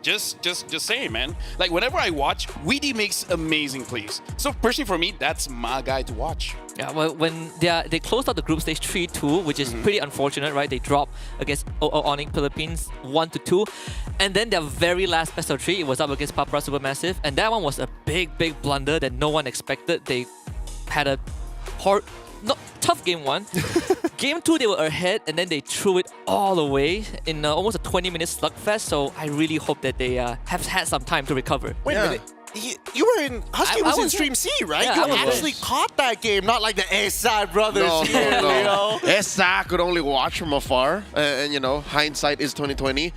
just saying, man. Like, whenever I watch, Witty makes amazing plays. So, personally for me, that's my guy to watch. Yeah, well, when they closed out the group stage 3-2, which is pretty unfortunate, right? They dropped against Onyx Philippines 1-2. And then their very last best of 3, it was up against Papra Supermassive. And that one was a big blunder that no one expected. They had a tough game 1. Game 2, they were ahead, and then they threw it all away in almost a 20-minute slugfest. So I really hope that they have had some time to recover. Wait a minute. you were in Husky was in Stream C, right? Yeah, you actually caught that game, not like the A-Side brothers here, Leo. Esa could only watch from afar, and you know, hindsight is 2020.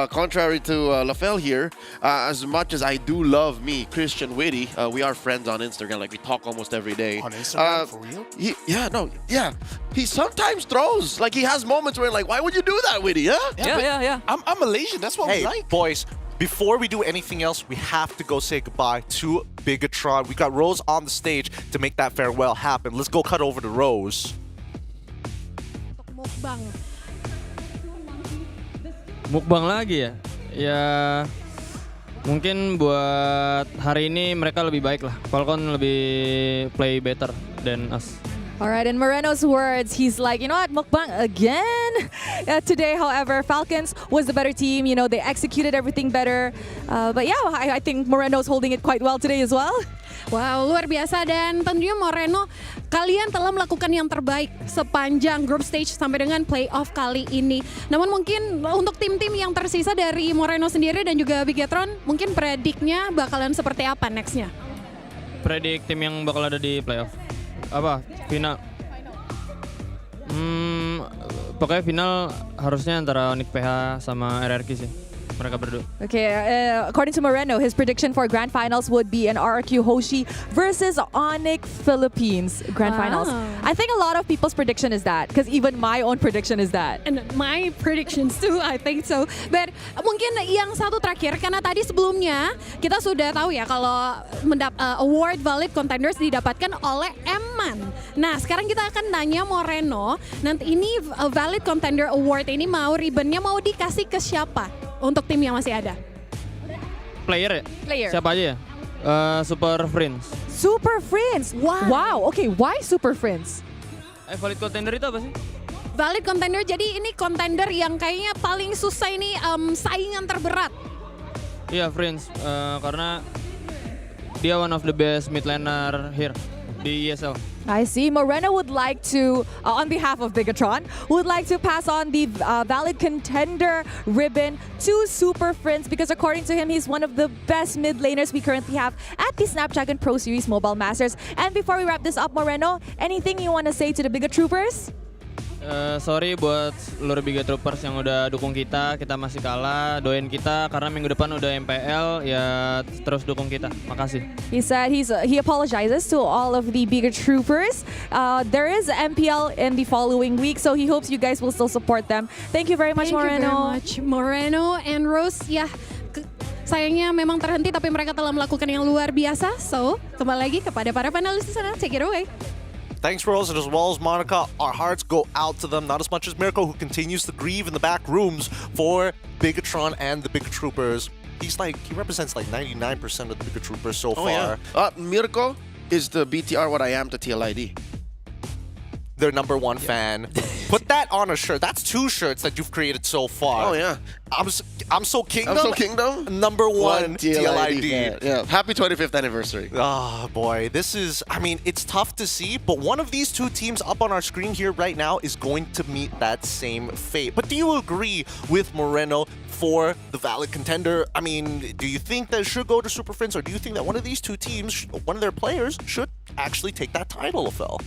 Contrary to LaFell here, as much as I do love me, Christian Witty, we are friends on Instagram. Like we talk almost every day. On Instagram, for real? He sometimes throws. Like he has moments where like, why would you do that, Witty? Huh? Yeah. I'm Malaysian. That's what we like. Boys, before we do anything else, we have to go say goodbye to Bigatron. We got Rose on the stage to make that farewell happen. Let's go cut over to Rose. Mukbang lagi ya? Ya mungkin buat hari ini mereka lebih baik lah. Falcon lebih play better than us. All right, in Moreno's words, he's like, you know what, mukbang again? Today, however, Falcons was the better team. You know, they executed everything better. But yeah, I think Moreno's holding it quite well today as well. Wow, luar biasa dan tentunya Moreno, kalian telah melakukan yang terbaik sepanjang group stage sampai dengan playoff kali ini. Namun mungkin untuk tim-tim yang tersisa dari Moreno sendiri dan juga Bigatron, mungkin prediknya bakalan seperti apa nextnya? Predik tim yang bakal ada di playoff. Apa? Final. Pokoknya final harusnya antara Onyx PH sama RRQ sih. Mereka berdua. Okay, according to Moreno, his prediction for grand finals would be an RRQ Hoshi versus Onyx Philippines grand finals. I think a lot of people's prediction is that, because even my own prediction is that. And my predictions too, I think so. But mungkin yang satu terakhir, karena tadi sebelumnya kita sudah tahu ya kalau award valid contenders didapatkan oleh Eman. Nah, sekarang kita akan tanya Moreno, nanti ini valid contender award ini mau ribbonnya mau dikasih ke siapa? Untuk tim yang masih ada. Player ya? Player. Siapa aja ya? Super Friends. Super Friends? Wow. Okay, why Super Friends? Valid contender itu apa sih? Valid contender, jadi ini contender yang kayaknya paling susah ini saingan terberat. Iya, Friends. Karena dia one of the best mid laner here di ESL. I see. Moreno would like to, on behalf of Bigatron, would like to pass on the valid contender ribbon to Super Friends because according to him, he's one of the best mid laners we currently have at the Snapdragon Pro Series Mobile Masters. And before we wrap this up, Moreno, anything you want to say to the Bigat Troopers? Sorry buat seluruh Bigat Troopers yang udah dukung kita masih kalah, doain kita karena minggu depan udah MPL, ya terus dukung kita. Makasih. He said he apologizes to all of the Bigat Troopers. There is MPL in the following week, so he hopes you guys will still support them. Thank you very much, Moreno. Thank you very much, Moreno and Rose. Ya, sayangnya memang terhenti, tapi mereka telah melakukan yang luar biasa. So, kembali lagi kepada para panelis di sana. Take it away. Thanks, Rose, and as well as Monica, our hearts go out to them, not as much as Mirko, who continues to grieve in the back rooms for Bigatron and the Bigat Troopers. He represents like 99% of the Bigat Troopers so far. Yeah. Mirko is the BTR what I am to TLID. Their #1 fan. Put that on a shirt. That's 2 shirts that you've created so far. Oh yeah. I'm so Kingdom. I'm so Kingdom. #1 TLID. Yeah. Happy 25th anniversary. Oh boy, this is. I mean, it's tough to see, but one of these 2 teams up on our screen here right now is going to meet that same fate. But do you agree with Moreno for the valid contender? I mean, do you think that it should go to Super Friends, or do you think that one of these 2 teams, one of their players, should actually take that title, Phil?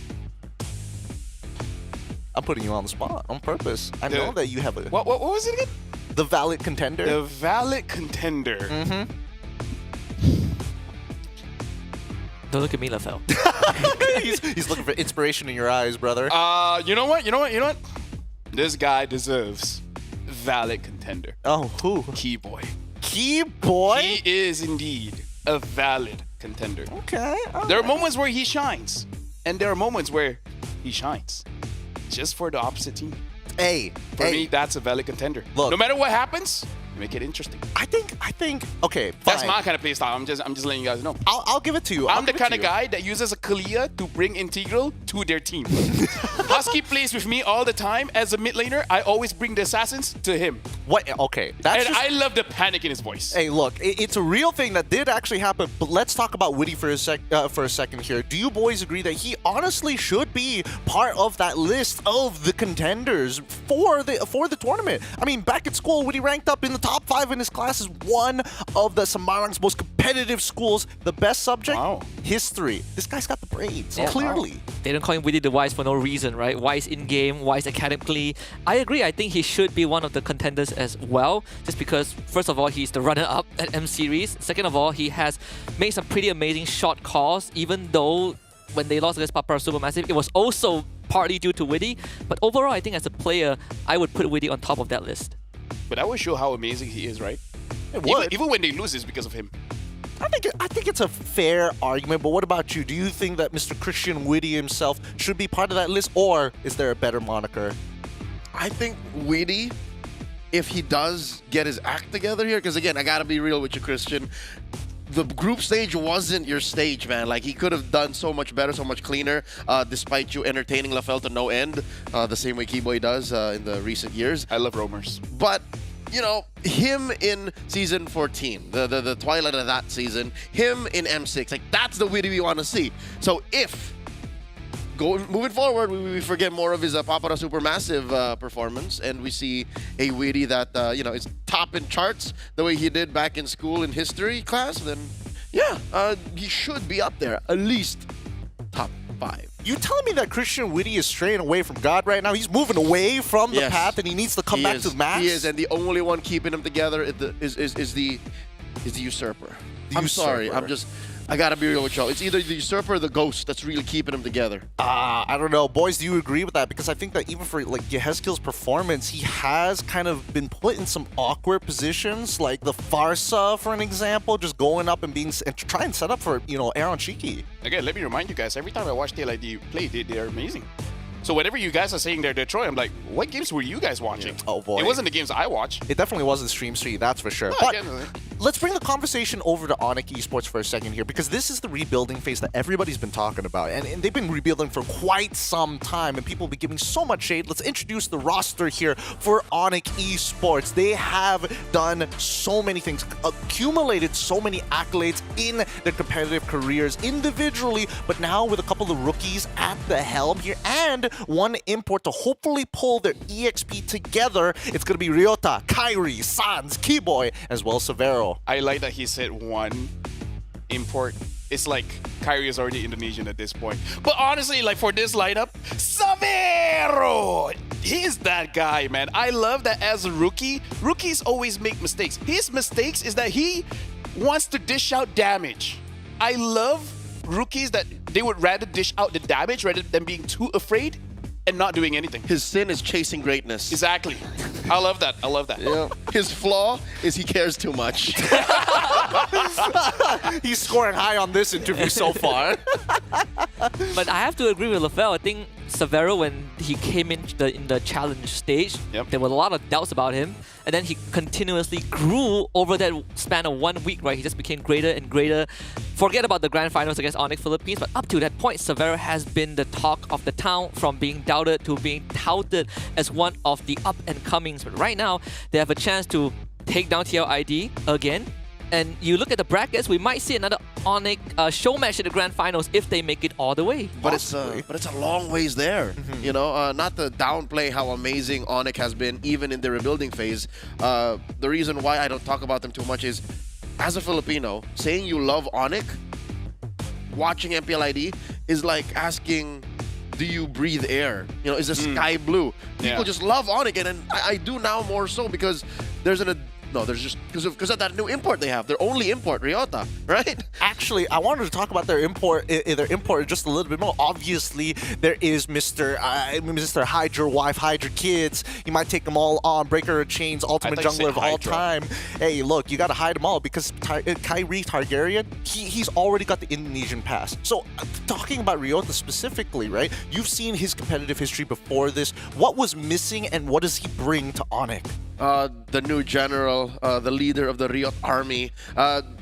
I'm putting you on the spot on purpose. I know that you have a... What was it again? The valid contender. The valid contender. Mm-hmm. Don't look at me, LaFell. he's looking for inspiration in your eyes, brother. You know what? This guy deserves valid contender. Oh, who? Keyboy. Keyboy? He is indeed a valid contender. Okay. There are moments where he shines, and there are moments where he shines just for the opposite team. For me, that's a valid contender. Look, no matter what happens, make it interesting. I think. Okay, fine. That's my kind of play style. I'm just letting you guys know. I'll give it to you. I'm the kind of guy that uses a Kalia to bring Integral to their team. Husky plays with me all the time. As a mid laner, I always bring the assassins to him. What? Okay. I love the panic in his voice. Hey, look, it's a real thing that did actually happen, but let's talk about Witty for a second here. Do you boys agree that he honestly should be part of that list of the contenders for the tournament? I mean, back at school, Witty ranked up in the top 5 in his class as one of the Semarang's most competitive schools. The best subject? History. This guy's got the brains, clearly. They don't call him Witty the Wise for no reason, right? Wise in-game, wise academically. I agree. I think he should be one of the contenders as well, just because, first of all, he's the runner-up at M-Series. Second of all, he has made some pretty amazing shot calls, even though when they lost against Papara Supermassive, it was also partly due to Witty. But overall, I think as a player, I would put Witty on top of that list. But that would show how amazing he is, right? It would. Even when they lose, it's because of him. I think it's a fair argument, but what about you? Do you think that Mr. Christian Witty himself should be part of that list, or is there a better moniker? I think Witty, if he does get his act together here, because again, I gotta be real with you, Christian. The group stage wasn't your stage, man. Like, he could have done so much better, so much cleaner, despite you entertaining LaFell to no end, the same way Keyboy does in the recent years. I love roamers. But, you know, him in Season 14, the twilight of that season, him in M6, like, that's the Witty we want to see. So if, moving forward, we forget more of his Papara Supermassive performance, and we see a Witty that, you know, is top in charts the way he did back in school in history class, then, yeah, he should be up there, at least top 5. You telling me that Christian Witty is straying away from God right now? He's moving away from the path, and he needs to come back to the max? He is, and the only one keeping him together is the Usurper. I'm sorry, I gotta be real with y'all. It's either the Usurper or the Ghost that's really keeping them together. I don't know. Boys, do you agree with that? Because I think that even for like Yehezkiel's performance, he has kind of been put in some awkward positions, like the Farsa, for an example, just going up and try and set up for, you know, Aaron Shiki. Again, let me remind you guys, every time I watch TLID play, they're amazing. So whenever you guys are saying they're Detroit, I'm like, what games were you guys watching? Yeah. Oh boy. It wasn't the games I watched. It definitely wasn't Stream 3, that's for sure. No, but let's bring the conversation over to Onyx Esports for a second here, because this is the rebuilding phase that everybody's been talking about. And they've been rebuilding for quite some time, and people have been giving so much shade. Let's introduce the roster here for Onyx Esports. They have done so many things, accumulated so many accolades in their competitive careers individually, but now with a couple of rookies at the helm here, and one import to hopefully pull their EXP together. It's going to be Ryota, Kairi, Sans, Keyboy, as well as Severo. I like that he said one import. It's like Kairi is already Indonesian at this point. But honestly, like for this lineup, Severo! He's that guy, man. I love that as a rookie, rookies always make mistakes. His mistakes is that he wants to dish out damage. I love rookies that they would rather dish out the damage rather than being too afraid and not doing anything. His sin is chasing greatness. Exactly. I love that. I love that. Yeah. His flaw is he cares too much. He's scoring high on this interview so far. But I have to agree with LaFell. I think Severo, when he came in the challenge stage, there were a lot of doubts about him. And then he continuously grew over that span of 1 week, right? He just became greater and greater. Forget about the grand finals against Onyx Philippines, but up to that point, Severo has been the talk of the town, from being doubted to being touted as one of the up-and-comings. But right now, they have a chance to take down TLID again. And you look at the brackets, we might see another Onyx show match in the grand finals if they make it all the way. But it's a long ways there. You know, not to downplay how amazing Onyx has been even in the rebuilding phase. The reason why I don't talk about them too much is, as a Filipino, saying you love Onyx, watching MPLID is like asking, do you breathe air? You know, is the sky blue? People just love Onyx, and I do now more so because there's there's just because of that new import they have. Their only import, Ryota, right? Actually, I wanted to talk about their import just a little bit more. Obviously, there is Mr. Hydra wife, Hydra kids. You might take them all on. Breaker of Chains, ultimate jungler of all time. Hey, look, you got to hide them all because Kairi Targaryen, he's already got the Indonesian pass. So, talking about Ryota specifically, right? You've seen his competitive history before this. What was missing and what does he bring to Onyx? the new general, the leader of the Riot army.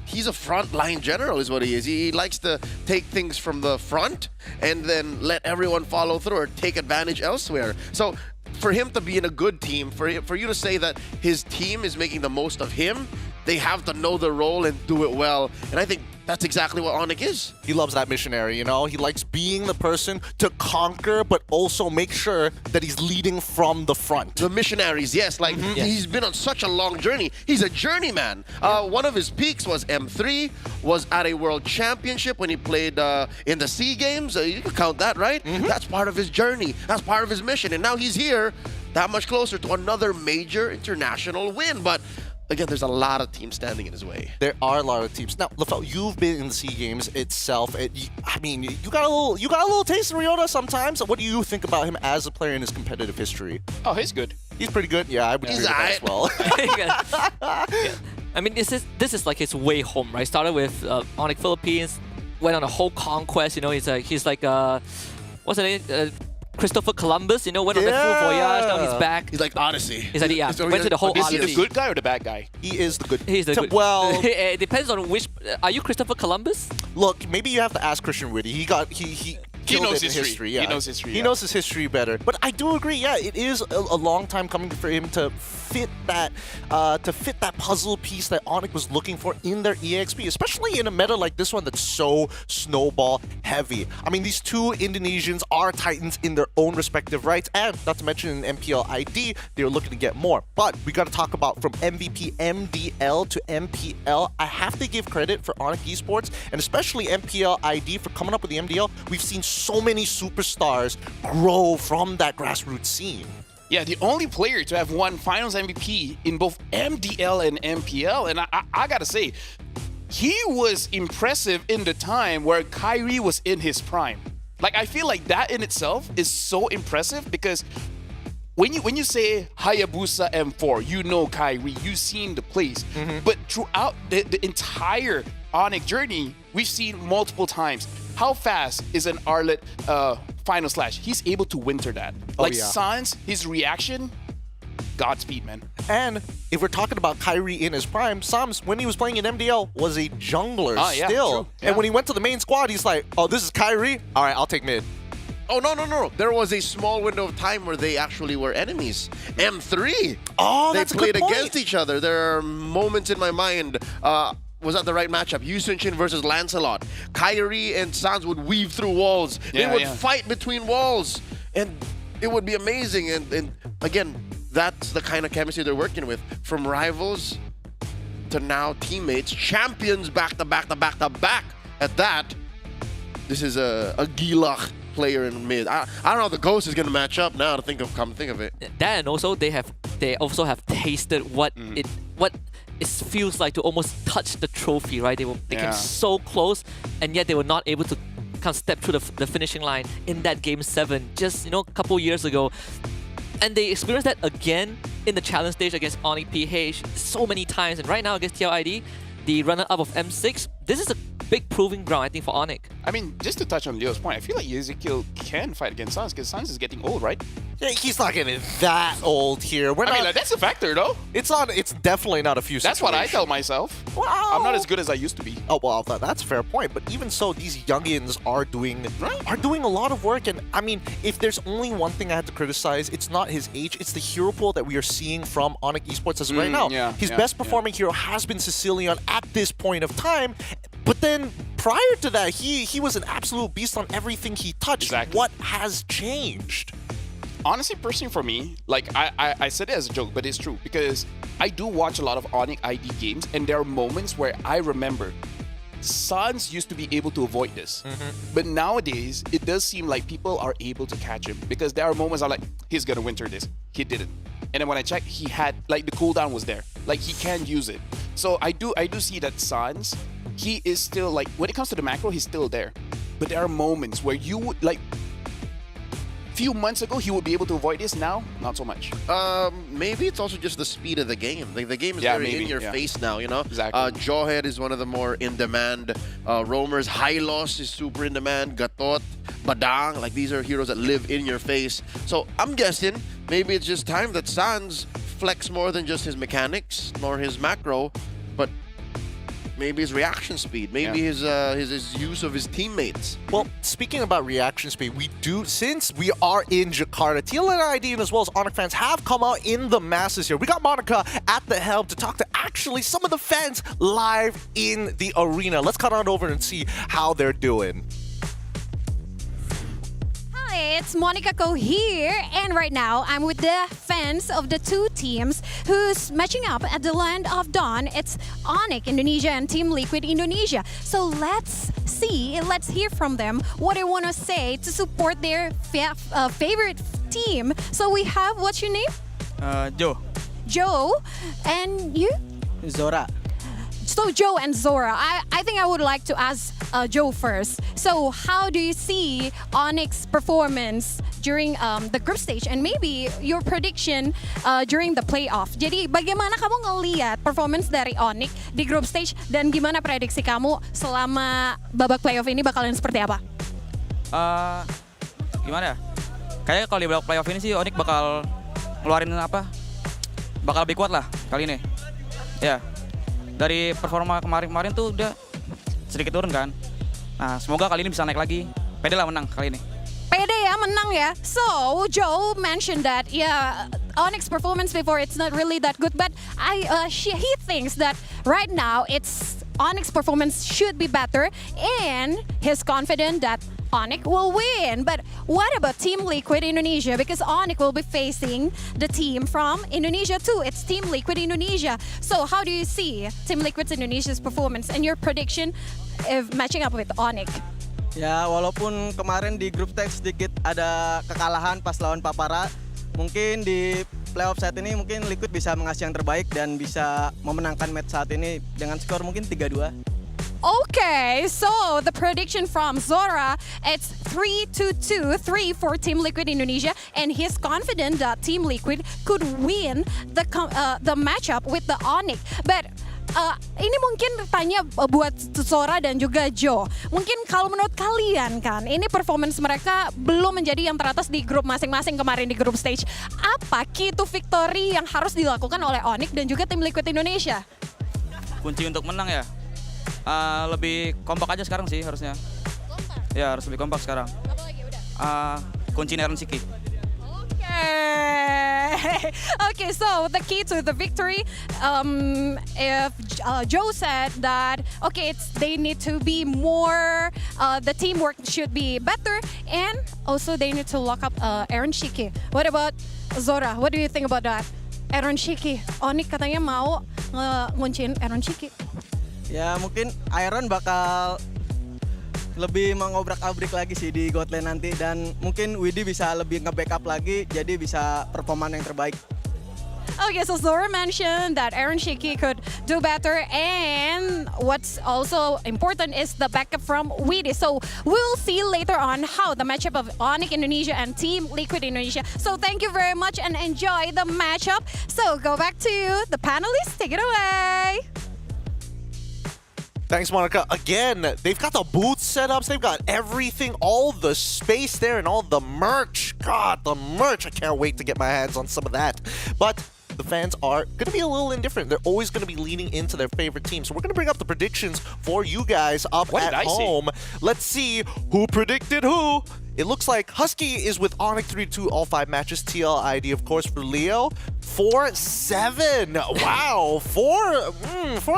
He's a frontline general is what he is. He likes to take things from the front and then let everyone follow through or take advantage elsewhere. So for him to be in a good team, for you to say that his team is making the most of him, they have to know the role and do it well. And I think that's exactly what Onyx is. He loves that missionary, you know? He likes being the person to conquer, but also make sure that he's leading from the front. The missionaries, yes. Like, he's been on such a long journey. He's a journeyman. One of his peaks was M3, was at a world championship when he played in the SEA Games. You can count that, right? That's part of his journey. That's part of his mission. And now he's here, that much closer to another major international win. But again, there's a lot of teams standing in his way. There are a lot of teams. Now, Lafel, you've been in the SEA Games itself. I mean, you got a little taste in Ryota sometimes. What do you think about him as a player in his competitive history? Oh, he's good. He's pretty good. Yeah, I would agree with that as well. I mean, this is like his way home, right? Started with Onyx Philippines, went on a whole conquest. You know, he's like what's the name? Christopher Columbus, you know, went on the full voyage. Now he's back. He's like Odyssey. He's like, went to the whole Odyssey. Is he the good guy or the bad guy? He is the good. He's the good. Well, it depends on which. Are you Christopher Columbus? Look, maybe you have to ask Christian Witty. He knows his history. Yeah. He knows history. He knows his history better. But I do agree. Yeah, it is a long time coming for him to fit that puzzle piece that Onyx was looking for in their EXP, especially in a meta like this one that's so snowball heavy. I mean, these two Indonesians are titans in their own respective rights, and not to mention in MPL ID, they're looking to get more. But we got to talk about from MVP MDL to MPL. I have to give credit for Onyx Esports and especially MPL ID for coming up with the MDL. We've seen so many superstars grow from that grassroots scene. Yeah, the only player to have won Finals MVP in both MDL and MPL, and I gotta say, he was impressive in the time where Kyrie was in his prime. Like, I feel like that in itself is so impressive because when you say Hayabusa M4, you know Kyrie, you've seen the plays, but throughout the entire Onyx journey, we've seen multiple times how fast is an Arlet final slash. He's able to winter that. Sans, his reaction, Godspeed, man. And if we're talking about Kyrie in his prime, Sans, when he was playing in MDL, was a jungler still. True. Yeah. And when he went to the main squad, he's like, oh, this is Kyrie? All right, I'll take mid. Oh, no. There was a small window of time where they actually were enemies. M3. Oh, they that's a played good point. against each other. There are moments in my mind. Was that the right matchup? Yusunchin versus Lancelot. Kyrie and Sans would weave through walls. They would fight between walls. And it would be amazing. And again, that's the kind of chemistry they're working with. From rivals to now teammates. Champions back to back to back to back. At that, this is a Gilach player in mid. I don't know how the Ghost is going to match up now to come think of it. That, and also they also have tasted what it feels like to almost touch the trophy, right? They came so close, and yet they were not able to kind of step through the finishing line in that Game 7 just, a couple years ago. And they experienced that again in the challenge stage against Onyx PH so many times. And right now against TLID, the runner-up of M6, this is a big proving ground, I think, for Onyx. I mean, just to touch on Leo's point, I feel like Ezekiel can fight against Sans because Sans is getting old, right? Yeah, he's not getting that old here. I mean, that's a factor, though. It's definitely not a few That's what I tell myself. Wow. I'm not as good as I used to be. Oh, well, that's a fair point. But even so, these youngins are doing a lot of work. And I mean, if there's only one thing I had to criticize, it's not his age. It's the hero pool that we are seeing from Onyx Esports as of right now. His best performing hero has been Sicilian at this point of time. But then prior to that, he was an absolute beast on everything he touched. Exactly. What has changed? Honestly, personally for me, like I said it as a joke, but it's true because I do watch a lot of Onyx ID games, and there are moments where I remember Sans used to be able to avoid this. But nowadays, it does seem like people are able to catch him because there are moments I'm like, he's gonna winter this. He didn't. And then when I checked, he had, like, the cooldown was there. Like, he can use it. So I do see that Sans, he is still, like, when it comes to the macro, he's still there. But there are moments where you would, like, few months ago, he would be able to avoid this. Now, not so much. Maybe it's also just the speed of the game. Like, the game is very in your face now, Exactly. Jawhead is one of the more in-demand roamers. Hylos is super in demand. Gatot, Badang, like, these are heroes that live in your face. So I'm guessing maybe it's just time that Sans flex more than just his mechanics nor his macro, but maybe his reaction speed, maybe his use of his teammates. Well, speaking about reaction speed, since we are in Jakarta, TLNID and as well as Onyx fans have come out in the masses here. We got Monica at the helm to talk to actually some of the fans live in the arena. Let's cut on over and see how they're doing. Hi, it's Monica Ko here, and right now I'm with the fans of the two teams who's matching up at the Land of Dawn. It's Onyx Indonesia and Team Liquid Indonesia. So let's hear from them what they want to say to support their favorite team. So we have, what's your name? Joe. Joe, and you? Zora. So Joe and Zora, I think I would like to ask Joe first. So how do you see Onyx performance during the group stage and maybe your prediction during the playoff? Jadi bagaimana kamu ngelihat performance dari Onyx di group stage dan gimana prediksi kamu selama babak playoff ini bakalan seperti apa? Gimana ya? Kayaknya kalau di babak playoff ini sih Onyx bakal ngeluarin apa? Bakal lebih kuat lah kali ini. Ya. Dari performa kemarin tuh udah sedikit turun kan. Nah, semoga kali ini bisa naik lagi. Pede lah menang kali ini. Pede ya, menang ya. So, Joe mentioned that, Onyx performance before it's not really that good, but he thinks that right now it's Onyx performance should be better, and he's confident that Onyx will win. But what about Team Liquid Indonesia? Because Onyx will be facing the team from Indonesia too. It's Team Liquid Indonesia. So how do you see Team Liquid Indonesia's performance and your prediction if matching up with Onyx? Ya, walaupun kemarin di grup stage sedikit ada kekalahan pas lawan Papara, mungkin di playoff saat ini mungkin Liquid bisa mengasih yang terbaik dan bisa memenangkan match saat ini dengan skor mungkin 3-2. Okay, so the prediction from Zora, it's 3-2, 3 for Team Liquid Indonesia, and he's confident that Team Liquid could win the matchup with the Onyx. But ini mungkin tanya buat Zora dan juga Joe. Mungkin kalau menurut kalian kan, ini performance mereka belum menjadi yang teratas di grup masing-masing kemarin di group stage. Apa key to victory yang harus dilakukan oleh Onyx dan juga Tim Liquid Indonesia? Kunci untuk menang ya, lebih kompak aja sekarang sih harusnya. Kompak? Ya, harus lebih kompak sekarang. Apa lagi udah? Kunci Iron Shiki. Okay, so the key to the victory, if Joe said that, okay, they need to be more, the teamwork should be better, and also they need to lock up Aaron Shiki. What about Zora? What do you think about that? Aaron Shiki, Onyx katanya mau ngunciin Aaron Shiki. Ya mungkin Iron bakal lebih mengobrak-abrik lagi sih di God Lane nanti, dan mungkin Widi bisa lebih nge-backup lagi jadi bisa performan yang terbaik. Okay, so Zora mentioned that Aaron Shiki could do better, and what's also important is the backup from Widi. So we'll see later on how the matchup of Onyx Indonesia and Team Liquid Indonesia. So thank you very much and enjoy the matchup. So go back to you, the panelists, take it away. Thanks, Monica. Again, they've got the booth setups, they've got everything, all the space there and all the merch. God, the merch. I can't wait to get my hands on some of that. But the fans are going to be a little indifferent. They're always going to be leaning into their favorite team. So we're going to bring up the predictions for you guys up at home. Let's see who predicted who. It looks like Husky is with Onyx 3-2 all 5 matches. TLID, of course, for Leo. 4-7. Wow. For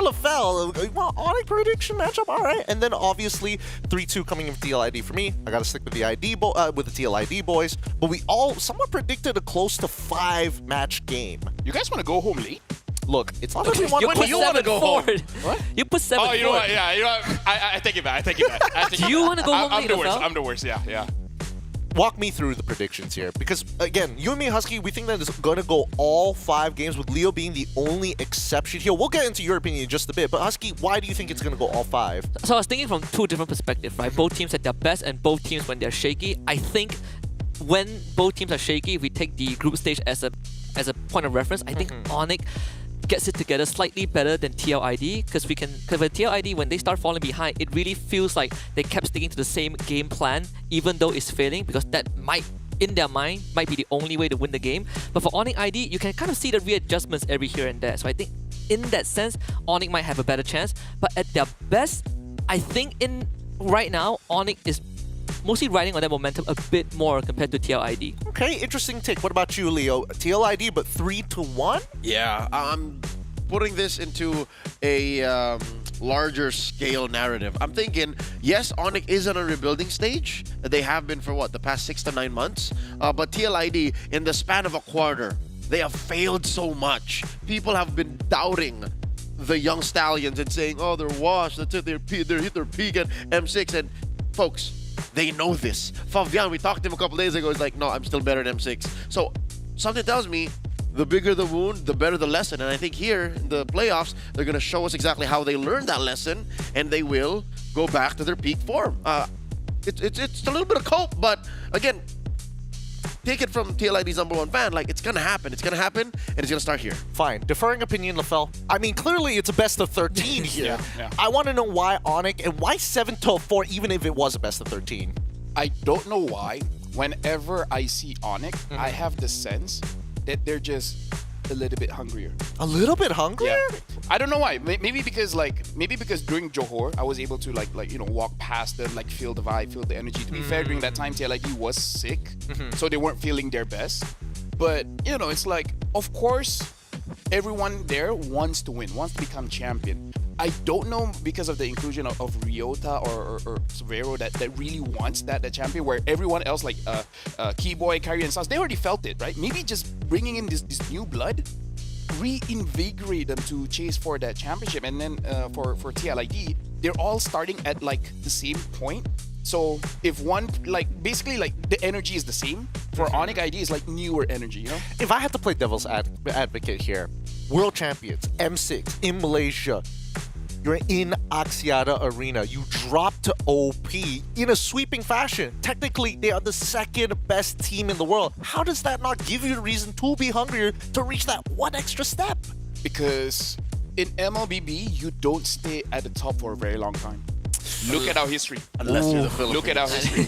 LaFell. Well, Onyx prediction matchup. All right. And then obviously 3-2 coming in with TLID for me. I got to stick with the TLID boys. But we all somewhat predicted a close to 5-match game. You guys want to go home late? Look, it's not that we want you to go home. What? You put 7 Oh, you know what? Yeah, you know what? I take it back. Do you want to go home I'm late, the worst. LaFell? I'm the worst. Yeah. Walk me through the predictions here, because again, you and me, Husky, we think that it's going to go all 5 games, with Leo being the only exception here. We'll get into your opinion in just a bit, but Husky, why do you think it's going to go all 5? So I was thinking from 2 different perspectives, right? Both teams at their best and both teams when they're shaky. I think when both teams are shaky, if we take the group stage as a point of reference, I think Onyx gets it together slightly better than TLID, because with TLID, when they start falling behind, it really feels like they kept sticking to the same game plan, even though it's failing, because that might in their mind might be the only way to win the game. But for Onyx ID, you can kind of see the readjustments every here and there. So I think in that sense, Onyx might have a better chance. But at their best, I think right now, Onyx is mostly riding on that momentum a bit more compared to TLID. Okay, interesting take. What about you, Leo? TLID, but 3-1? Yeah, I'm putting this into a larger scale narrative. I'm thinking, yes, Onyx is on a rebuilding stage. They have been for what, the past 6 to 9 months? But TLID, in the span of a quarter, they have failed so much. People have been doubting the young stallions and saying, oh, they're washed, that's it, they're hit their peak at M6. And folks, they know this. Fabian, we talked to him a couple days ago, he's like, no, I'm still better than M6. So something tells me the bigger the wound, the better the lesson. And I think here in the playoffs, they're going to show us exactly how they learned that lesson, and they will go back to their peak form. It's a little bit of cope, but again, take it from TLID's #1 fan, like, it's gonna happen, and it's gonna start here. Fine. Deferring opinion, LaFell. I mean, clearly it's a best of 13 here. Yeah. I want to know why Onyx and why 7-4, even if it was a best of 13. I don't know why. Whenever I see Onyx, I have the sense that they're just a little bit hungrier. A little bit hungrier? Yeah. I don't know why. Maybe because during Johor, I was able to walk past them, feel the vibe, feel the energy. To be fair, during that time, TLID was sick, so they weren't feeling their best. But it's like, of course, everyone there wants to win, wants to become champion. I don't know, because of the inclusion of Ryota or Severo that really wants that champion, where everyone else like Keyboy, Kyrie, and Sans, they already felt it, right? Maybe just bringing in this new blood reinvigorate them to chase for that championship. And then for TLID, they're all starting at the same point. So if one, basically the energy is the same, for Onyx ID is newer energy, If I had to play devil's advocate here, world champions, M6, in Malaysia, you're in Axiata Arena. You drop to OP in a sweeping fashion. Technically, they are the second best team in the world. How does that not give you a reason to be hungrier to reach that one extra step? Because in MLBB, you don't stay at the top for a very long time. Look at our history. Unless you're the Philippines. Look at our history.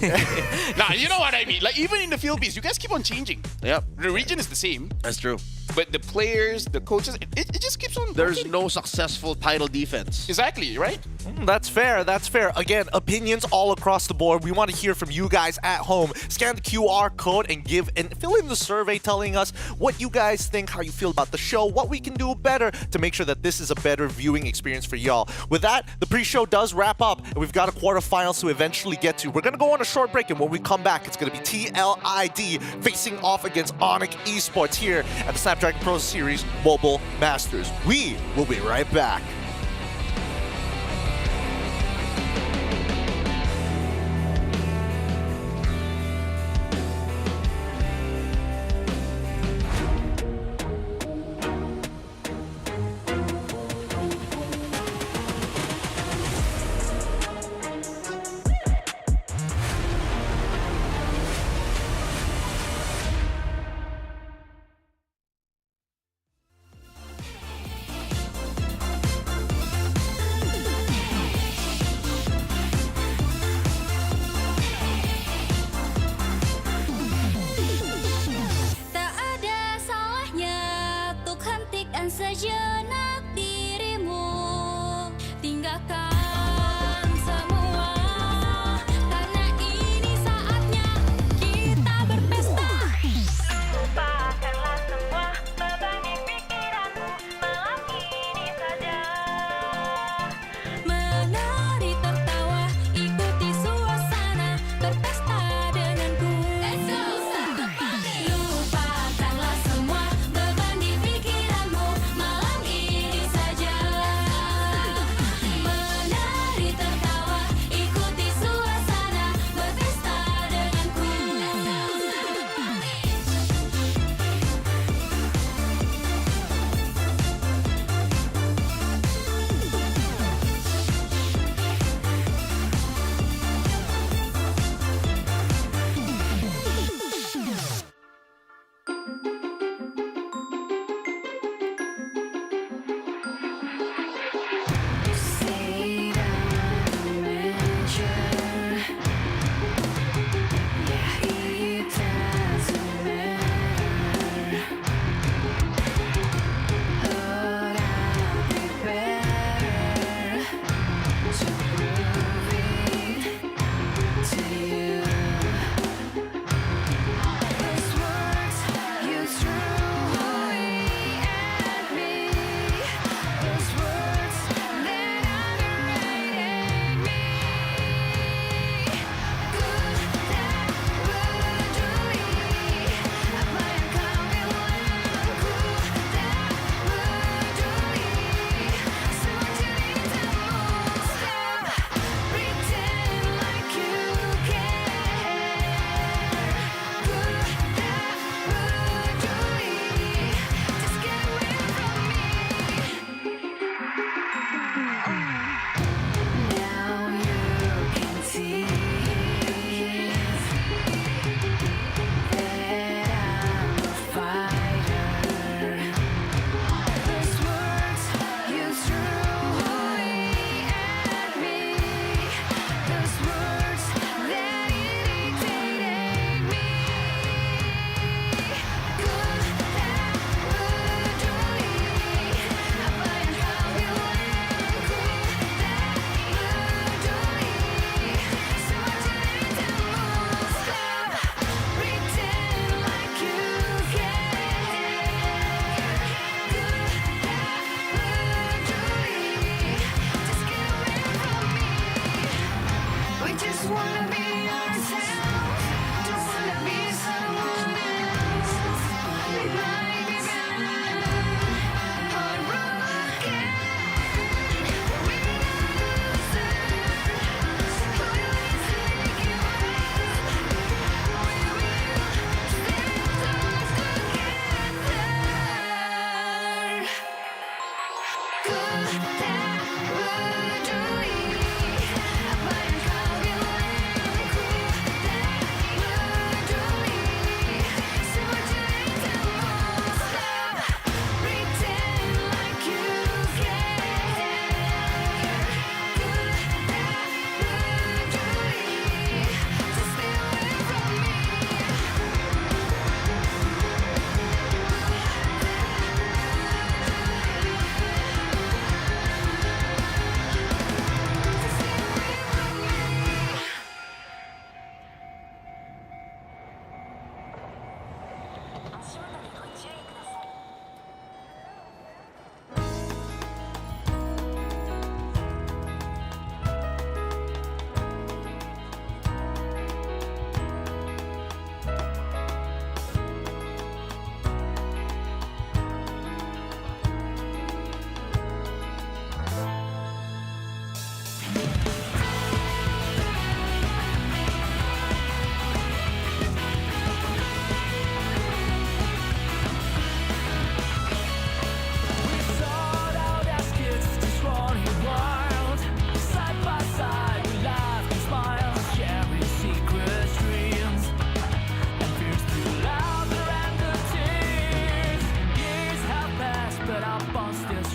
Nah, you know what I mean. Even in the Philippines, you guys keep on changing. Yep. The region is the same. That's true. But the players, the coaches, it just keeps on. There's no successful title defense. Exactly, right? That's fair. That's fair. Again, opinions all across the board. We want to hear from you guys at home. Scan the QR code and fill in the survey telling us what you guys think, how you feel about the show, what we can do better to make sure that this is a better viewing experience for y'all. With that, the pre-show does wrap up, and we've got a quarterfinals to eventually get to. We're going to go on a short break, and when we come back, it's going to be TLID facing off against Onyx Esports here at the Snapdragon Pro Series Mobile Masters. We will be right back. sejenak dirimu, tinggalkan semua, karena ini saatnya kita berpesta. Lupakanlah semua beban di pikiranmu, malam ini saja. Menari tertawa, ikuti suasana, berpesta denganku. Let's go, satu party. Lupakanlah semua beban di pikiranmu, malam ini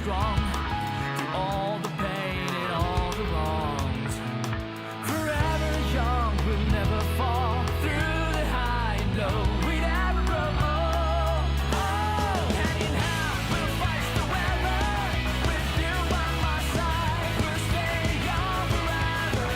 strong through all the pain and all the wrongs. Forever young, we'll never fall through the high and low. We never grow old. Oh, hand in hand, we'll fight the weather. With you by my side, we'll stay young forever.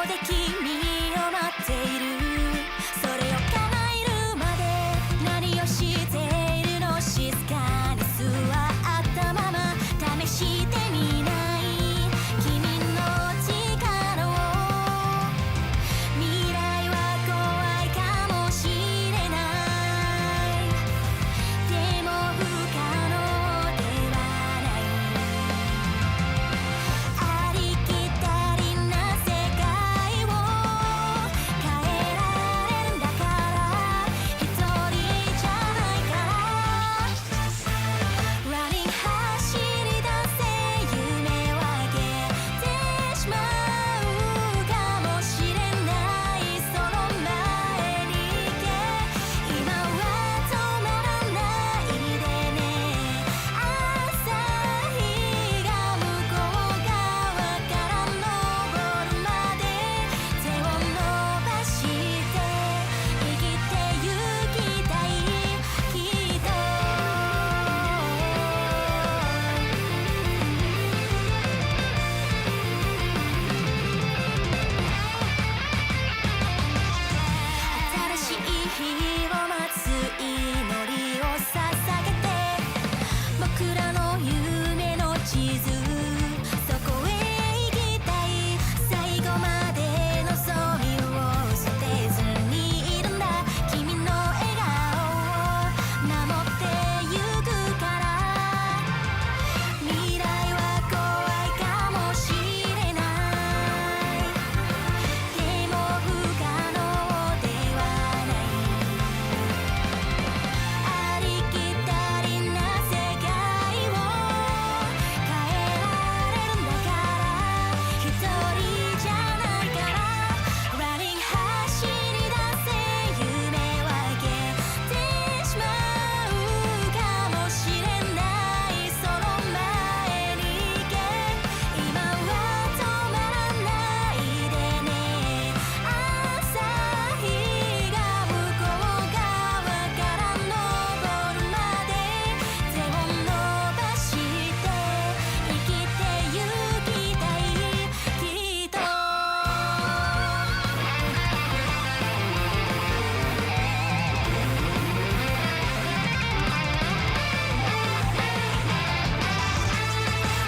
で君を待っているそれを叶えるまで何をしているの静かに座ったまま試してみない君の力を未来は怖いかもしれないでも不可能ではないありきたりな世界を変えられるんだから一人じゃないから Running 走り出せ夢をあげてしまうかもしれないその前に行け今は止まらないでね朝日が向こう側から昇るまで手を伸ばして生きてゆきたいきっと新しい日を待つ祈りを捧げて僕らの夢の地図そこへ行きたい最後まで望みを捨てずにいるんだ君の笑顔を守ってゆくから未来は怖いかもしれないでも不可能ではないありきたりな世界を変えられるんだから一人じゃないから Running 走り出せ夢をあげてしまうかもしれないその前に行け今は止まらないでね朝日が向こう側から昇るまで手を伸ばして生きてゆきたいきっと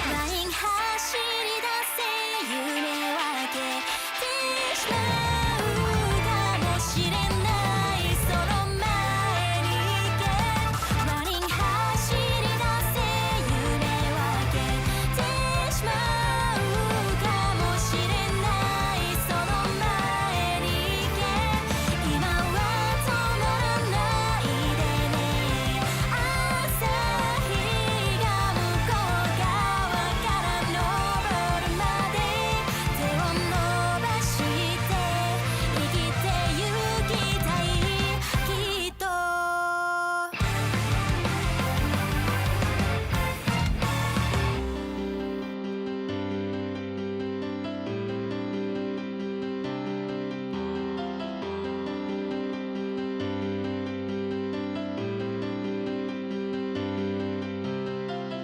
Running 走り出せ夢をあげてしまうかもしれないその前に行け Running 走り出せ夢をあげてしまうかもしれないその前に行け今は止まらないでね朝日が向こう側から昇るまで手を伸ばして生きてゆきたいきっと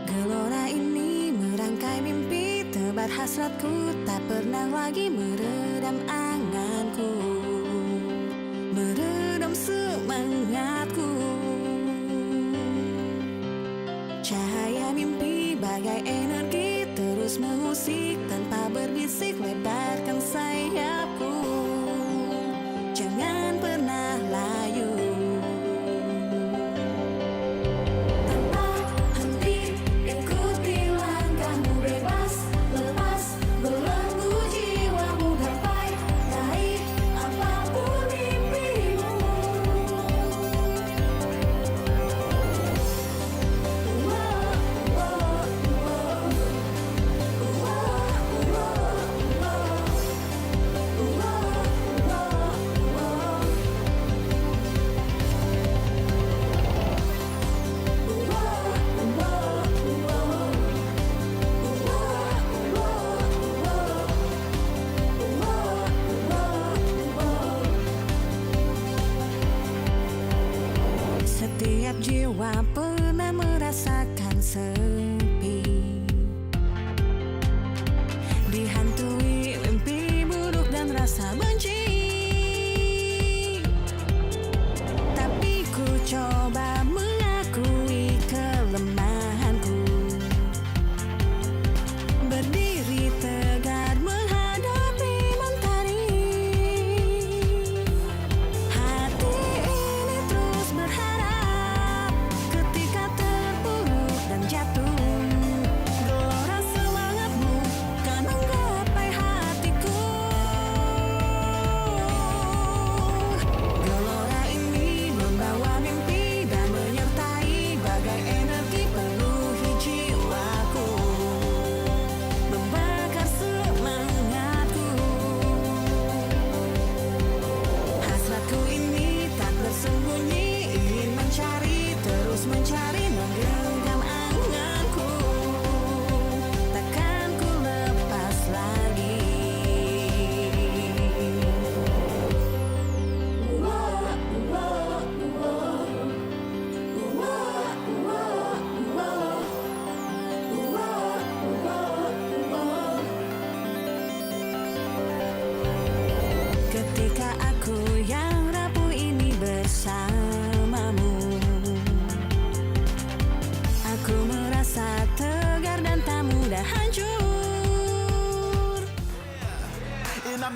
Gelora ini merangkai mimpi tebar hasratku tak pernah lagi meredam anganku meredam semangatku cahaya mimpi bagai energi terus mengusik tanpa berbisik lebarkan sayapku jangan pernah layu tanpa henti ikuti langkahmu bebas lepas belenggu jiwamu gapai raih apapun mimpimu Setiap jiwa pernah merasakan sepi Dihantui mimpi buruk dan rasa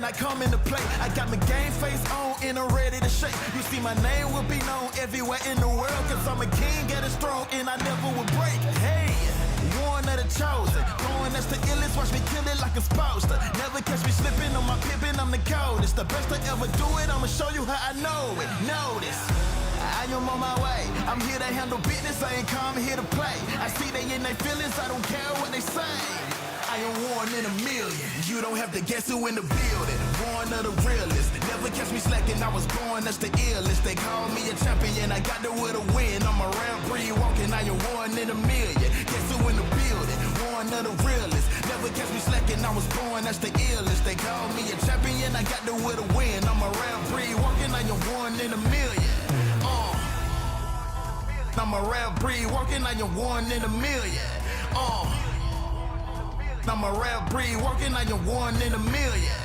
I come into play. I got my game face on and I'm ready to shake. You see my name will be known everywhere in the world, cause I'm a king, get it strong, and I never will break. Hey, one of the chosen, going that's the illest, watch me kill it like a sposter. Never catch me slipping on my pippin', I'm the coldest. The best I ever do it, I'ma show you how I know it. Notice, I am on my way. I'm here to handle business, I ain't come here to play. I see they in their feelings, I don't care what they say. I am one in a million. You don't have to guess who in the building. One of the realest. Never catch me slacking. I was born, that's the illest. They call me a champion. I got the will to win. I'm around breed walking. I am one in a million. Guess who in the building? One of the realest. Never catch me slacking. I was born, that's the illest. They call me a champion. I got the will to win. I'm around breed walking. I am one in a million. I'm around breed walking. I am one in a million. I'm a rare breed walking, I am one in a million.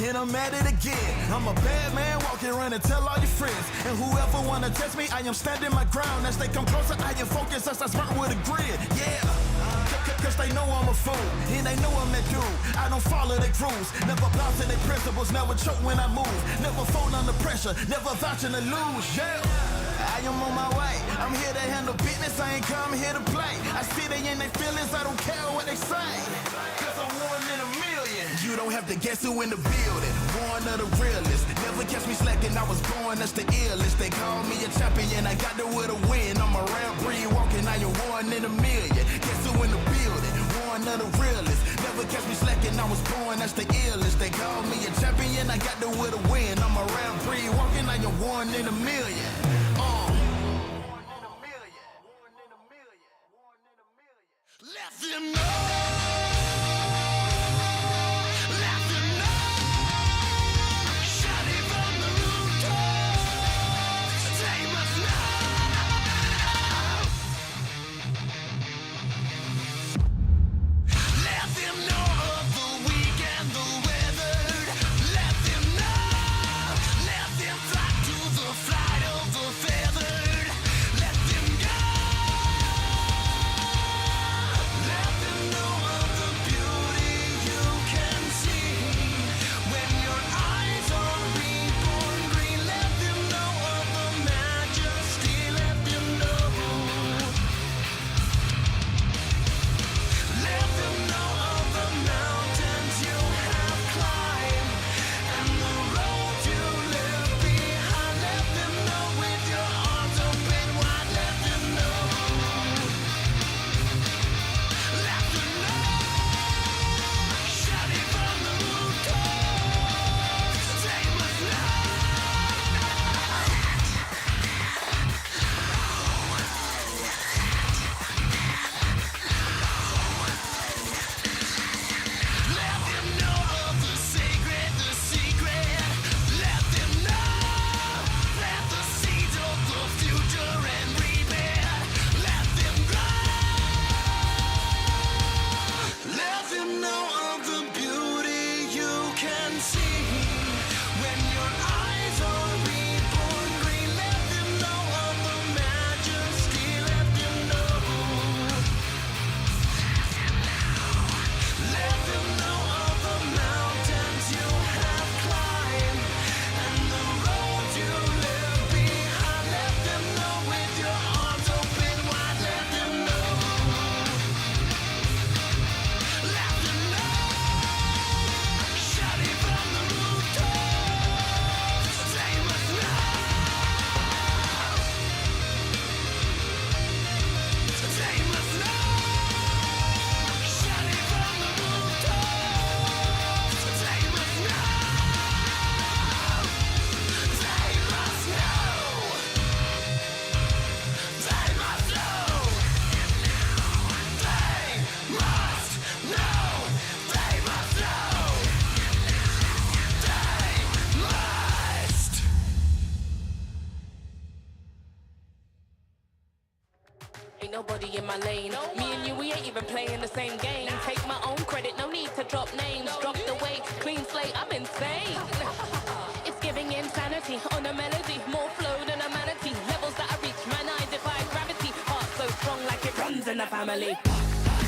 And I'm at it again. I'm a bad man walking around and tell all your friends. And whoever wanna test me, I am standing my ground. As they come closer, I am focused as I sprint with a grid. Yeah. Cause they know I'm a fool, and they know I'm that dude. I don't follow their rules, never bow to their principles, never choke when I move, never fold under pressure, never vouching to lose. Yeah. I am on my way. I'm here to handle business. I ain't come here to play. I see they in their feelings. I don't care what they say. Cause I'm one in a million. You don't have to guess who in the building. One of the realest. Never catch me slacking. I was born, that's the illest. They call me a champion. I got the will to win. I'm around breed walking. I am one in a million. Guess who in the building? One of the realest. Never catch me slacking. I was born, that's the illest. They call me a champion. I got the will to win. I'm around breed walking. I am one in a million. Let them know. Let them know. Shout it from the rooftops. They must know. Let them know of the weak and the weathered. Let them know. Let them flock to the flight of the feathered. Let them go. Nobody in my lane. Me and you, we ain't even playing the same game. Take my own credit, no need to drop names. Drop the weight, clean slate, I'm insane. It's giving insanity on a melody. More flow than a manatee. Levels that I reach, man, I defy gravity. Heart so strong like it runs in the family.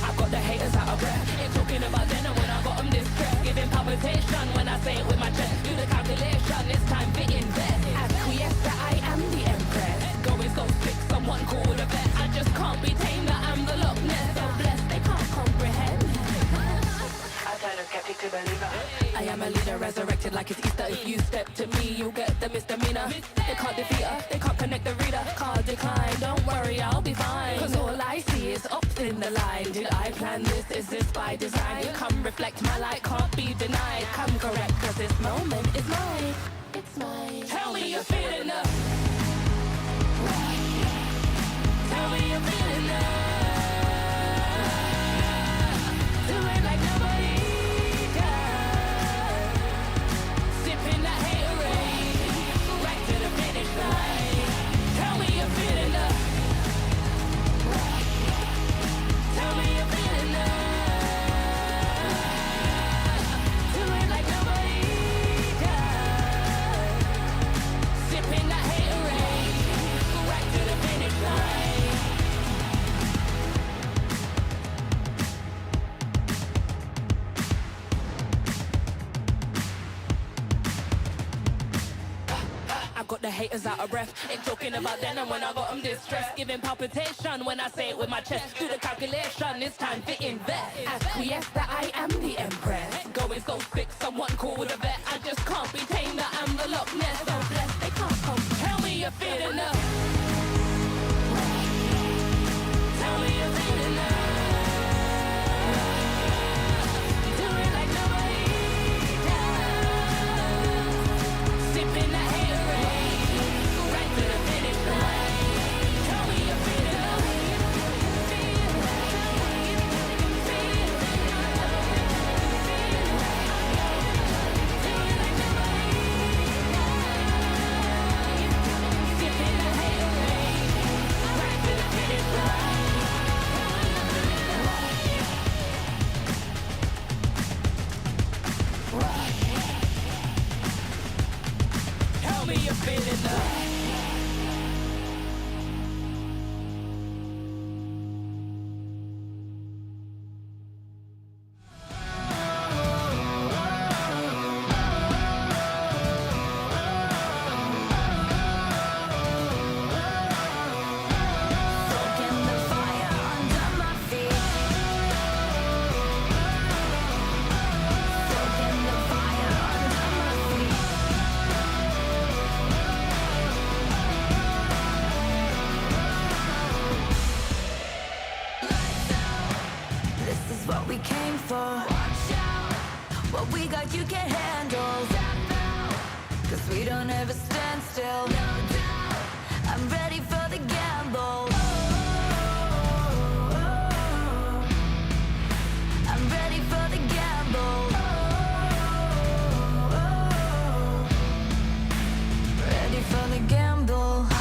I got the haters out of breath. Ain't talking about dinner when I got them this breath. Give Giving palpitation when I say it with my chest. Do the calculation, it's time to invest. Acquiesce that I am the empress. Going so sick, someone call the vet. I just can't be tamed, that I'm the Loch Ness. So blessed, they can't comprehend. I turn a skeptic to believer. I am a leader, resurrected like it's Easter. If you step to me, you'll get the misdemeanor. They can't defeat her, they can't connect the reader. Can't decline, don't worry, I'll be fine. Cause all I see is ups in the line. Did I plan this? Is this by design? Come reflect my light, can't be denied. Come correct, cause this moment is mine. It's mine. Tell me you're feeling the. Tell me you're feeling the. Do it like nobody does. Sipping that haterade, right to the finish line. Tell me you're feeling the. Tell me you're feeling the. Do it like nobody does. Sipping that haterade, right to the finish line. I got the haters out of breath. Ain't talking about then and when I got them distressed. Giving palpitation when I say it with my chest. Do the calculation, it's time to invest. Acquiesce that I am the empress. Going so sick, someone call the vet. I just can't be tamed, that I'm the Loch Ness. So blessed, they can't come. Tell me you're feeling the. Tell me you're feeling the. Do it like nobody does. Sipping that haterade, right to the finish line. Tell me you're feeling the. Sipping that haterade, right to the finish line. Tell me you're feeling the. Soaking the fire under my feet. Soaking the fire under my feet. This is what we came for. Watch out. What we got you can't handle. Step out. Cause we don't ever stand still. No doubt. I'm ready for the gamble. I'm ready for the gamble. Ready for the gamble. I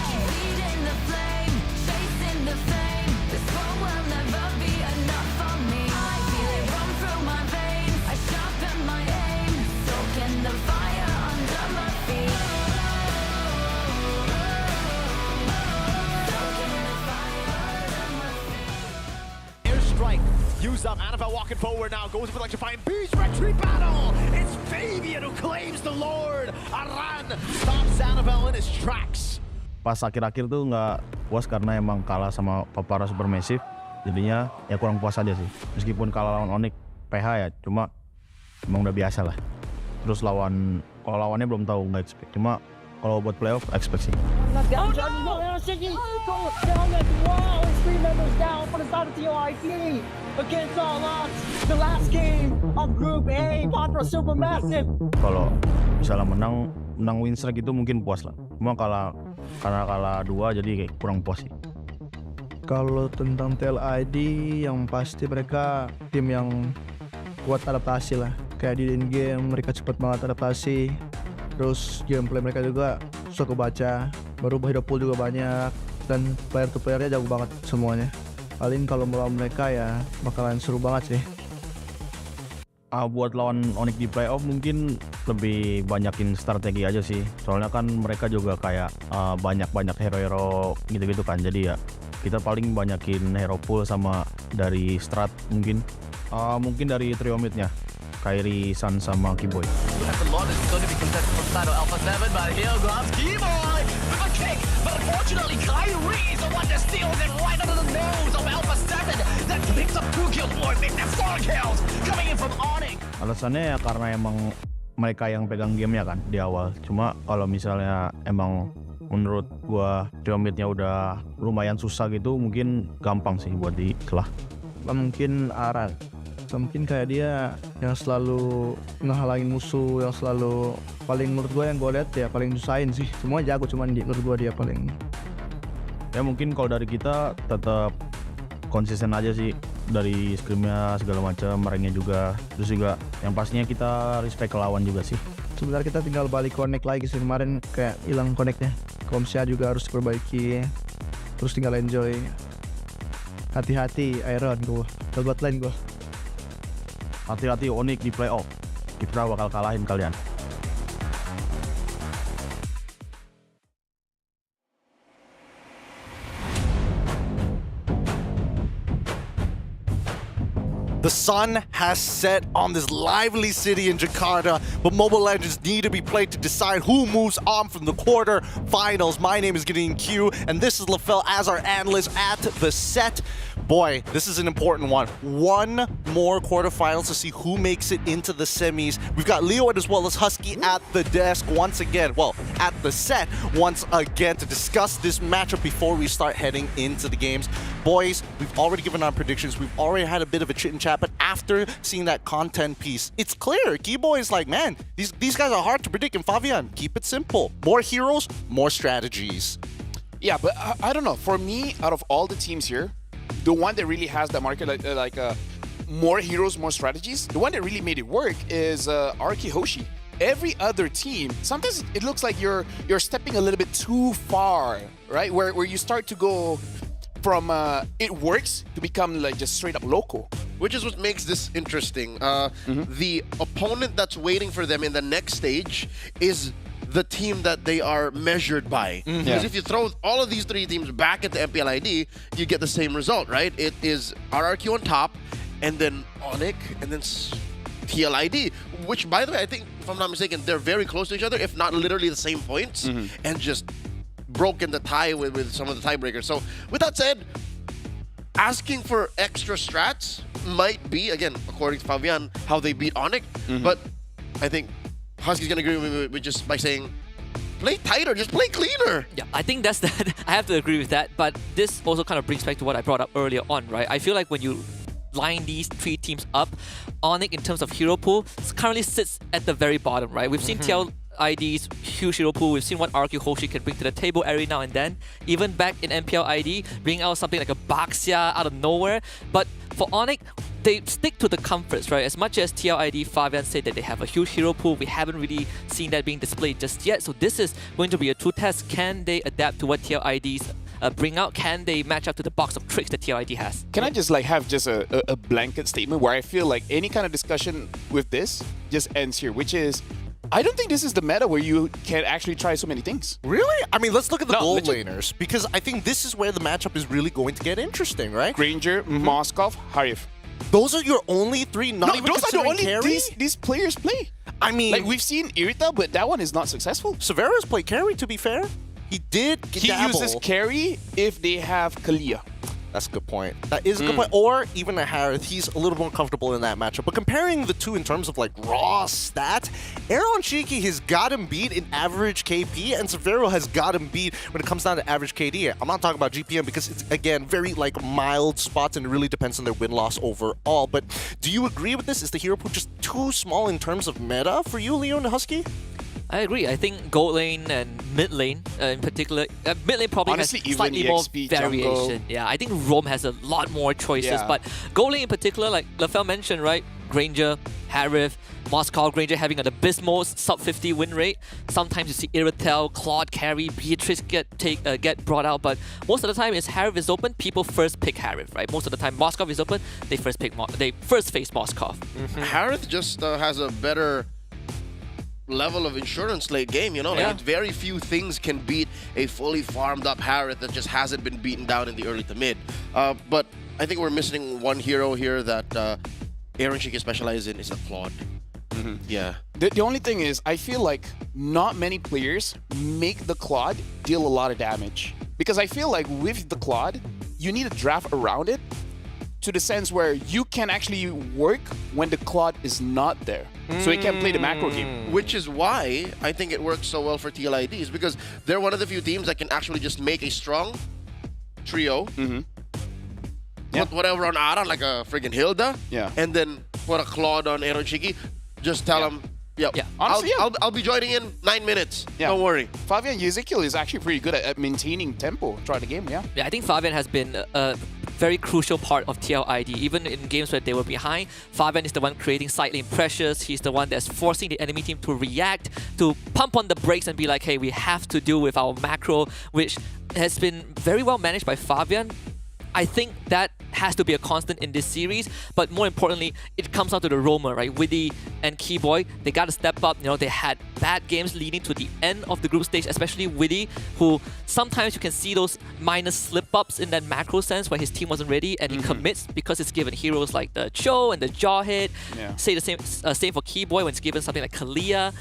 keep feeding the flame, chasing the fame. This world will never be enough for me. I feel it run through my veins. I sharpen my aim, soaking the fire under my feet. Soaking the fire under my feet. Airstrike. Use up. Annabelle walking forward now. Goes for electrifying beast retreat battle. It's Fabian who claims the Lord. Aran stops Annabelle in his tracks. Pas akhir-akhir tuh nggak puas karena emang kalah sama Papara Supermassive. Jadinya ya kurang puas aja sih. Meskipun kalah lawan Onyx PH ya, cuma emang udah biasa lah. Terus kalau lawannya belum tahu, nggak expect. Cuma kalau buat playoff expect sih. Down, Johnny, no, down as well. It's 3 members down for the side of TOIP against all odds. The last game of Group A, Patra Supermassive. Kalau misalnya menang win streak itu mungkin puas lah. Cuma karena kalah 2 jadi kayak kurang puas sih. Kalau tentang TLID yang pasti mereka tim yang kuat adaptasi lah. Kayak di in game mereka cepat banget adaptasi. Terus gameplay mereka juga susah kebaca. Baru hero pool juga banyak. Dan player to playernya jago banget semuanya. Paling kalau melawan mereka ya bakalan seru banget sih. Buat lawan Onyx di playoff mungkin lebih banyakin strategi aja sih. Soalnya kan mereka juga kayak banyak hero-hero gitu-gitu kan. Jadi ya kita paling banyakin hero pool sama dari strat mungkin. Mungkin dari trio mid-nya. Kyrie, Sun sama Keyboy. At the moment, it's going to be contested from side of Alpha 7, but here comes Keyboy with a kick. But unfortunately, Kyrie is the one that steals it right under the nose of Alpha 7. That picks up 2 kills for him. That's 4 kills coming in from Onyx. Alasannya ya karena emang mereka yang pegang gamenya kan di awal. Cuma kalau misalnya emang menurut gua Diomidnya udah lumayan susah gitu, mungkin gampang sih buat dikelah. Mungkin Aran. Mungkin kayak dia yang selalu ngehalangin musuh, yang selalu paling menurut gue yang gue lihat ya paling nyusahin sih. Semua jago, cuman menurut gue dia paling. Ya mungkin kalau dari kita tetap konsisten aja sih, dari scrimnya segala macam, merengnya juga. Terus juga yang pastinya kita respect ke lawan juga sih. Sebenarnya kita tinggal balik connect lagi sih, kemarin kayak hilang connectnya. Komsnya juga harus diperbaiki. Terus tinggal enjoy. Hati-hati Iron gue, buat lane gue. Hati-hati Onyx di playoff. Kita bakal kalahin kalian. The sun has set on this lively city in Jakarta, but Mobile Legends need to be played to decide who moves on from the quarter-finals. My name is Gideon Q, and this is LaFell as our analyst at the set. Boy, this is an important one. One more quarterfinals to see who makes it into the semis. We've got Leo as well as Husky at the desk once again. Well, at the set once again to discuss this matchup before we start heading into the games. Boys, we've already given our predictions. We've already had a bit of a chit and chat, but after seeing that content piece, it's clear. Keyboy is like, man, these guys are hard to predict. And Fabian, keep it simple. More heroes, more strategies. Yeah, but I don't know. For me, out of all the teams here, the one that really has that market, more heroes, more strategies, the one that really made it work is Arki Hoshi. Every other team, sometimes it looks like you're stepping a little bit too far, right? Where you start to go from it works to become like just straight up local. Which is what makes this interesting. The opponent that's waiting for them in the next stage is the team that they are measured by. Because if you throw all of these 3 teams back into MPLID, you get the same result, right? It is RRQ on top, and then Onyx, and then TLID, which, by the way, I think, if I'm not mistaken, they're very close to each other, if not literally the same points, and just broken the tie with some of the tiebreakers. So, with that said, asking for extra strats might be, again, according to Fabian, how they beat Onyx, but I think Husky's gonna agree with me just by saying, play tighter, just play cleaner. Yeah, I think that's that. I have to agree with that, but this also kind of brings back to what I brought up earlier on, right? I feel like when you line these 3 teams up, Onyx in terms of hero pool currently sits at the very bottom, right? We've seen TLID's huge hero pool. We've seen what RQ Hoshi can bring to the table every now and then. Even back in MPL ID, bring out something like a Baxia out of nowhere. But for Onyx, they stick to the comforts, right? As much as TLID Fabian said that they have a huge hero pool, we haven't really seen that being displayed just yet. So this is going to be a true test. Can they adapt to what TLID's bring out? Can they match up to the box of tricks that TLID has? Can I just have just a blanket statement where I feel like any kind of discussion with this just ends here, which is, I don't think this is the meta where you can actually try so many things. Really? I mean, let's look at the gold laners, because I think this is where the matchup is really going to get interesting, right? Granger, Moskov, Harif. Those are your only 3, not even those are the only carry? these players play. I mean, like, we've seen Irita, but that one is not successful. Severo's play carry, to be fair. He did He dabble. uses carry if they have Kalia. That's a good point. That is a good point. Or even a Harith, he's a little more comfortable in that matchup. But comparing the two in terms of like raw stats, Aaron Shiki has got him beat in average KP, and Severo has got him beat when it comes down to average KD. I'm not talking about GPM because it's, again, very like mild spots and it really depends on their win-loss overall. But do you agree with this? Is the hero pool just too small in terms of meta for you, Leo and Husky? I agree. I think gold lane and mid lane in particular, mid lane probably Honestly, has slightly more EXP, variation. jungle. Yeah, I think Rome has a lot more choices, but gold lane in particular, like LaFell mentioned, right? Granger, Harith, Moscow, Granger having an abysmal sub 50 win rate. Sometimes you see Iritel, Claude carry, Beatrice get brought out, but most of the time, if Harith is open, people first pick Harith, right? Most of the time, Moscow is open, they first face Moscow. Harith just has a better level of insurance late game, you know? Like, very few things can beat a fully farmed up Harith that just hasn't been beaten down in the early to mid. But I think we're missing one hero here that Aaron Shiki specializes in is the Claude. Yeah. The only thing is, I feel like not many players make the Claude deal a lot of damage. Because I feel like with the Claude, you need a draft around it to the sense where you can actually work when the Claude is not there. So you can play the macro game. Which is why I think it works so well for TLIDs, because they're one of the few teams that can actually just make a strong trio. Put whatever on Aran, like a friggin' Hilda. Yeah. And then put a Claude on Aaron Shiki. Just tell him, Honestly, I'll be joining in 9 minutes. Don't worry. Fabian Ezekiel is actually pretty good at maintaining tempo throughout the game, Yeah, I think Fabian has been a very crucial part of TLID. Even in games where they were behind, Fabian is the one creating side lane pressures. He's the one that's forcing the enemy team to react, to pump on the brakes and be like, hey, we have to deal with our macro, which has been very well managed by Fabian. I think that has to be a constant in this series, but more importantly, it comes down to the roamer, right? Widdy and Keyboy, they got to step up. You know, they had bad games leading to the end of the group stage, especially Widdy, who sometimes you can see those minor slip-ups in that macro sense where his team wasn't ready and he commits because it's given heroes like the Cho and the Jaw hit. Say the same for Keyboy when it's given something like Kalia.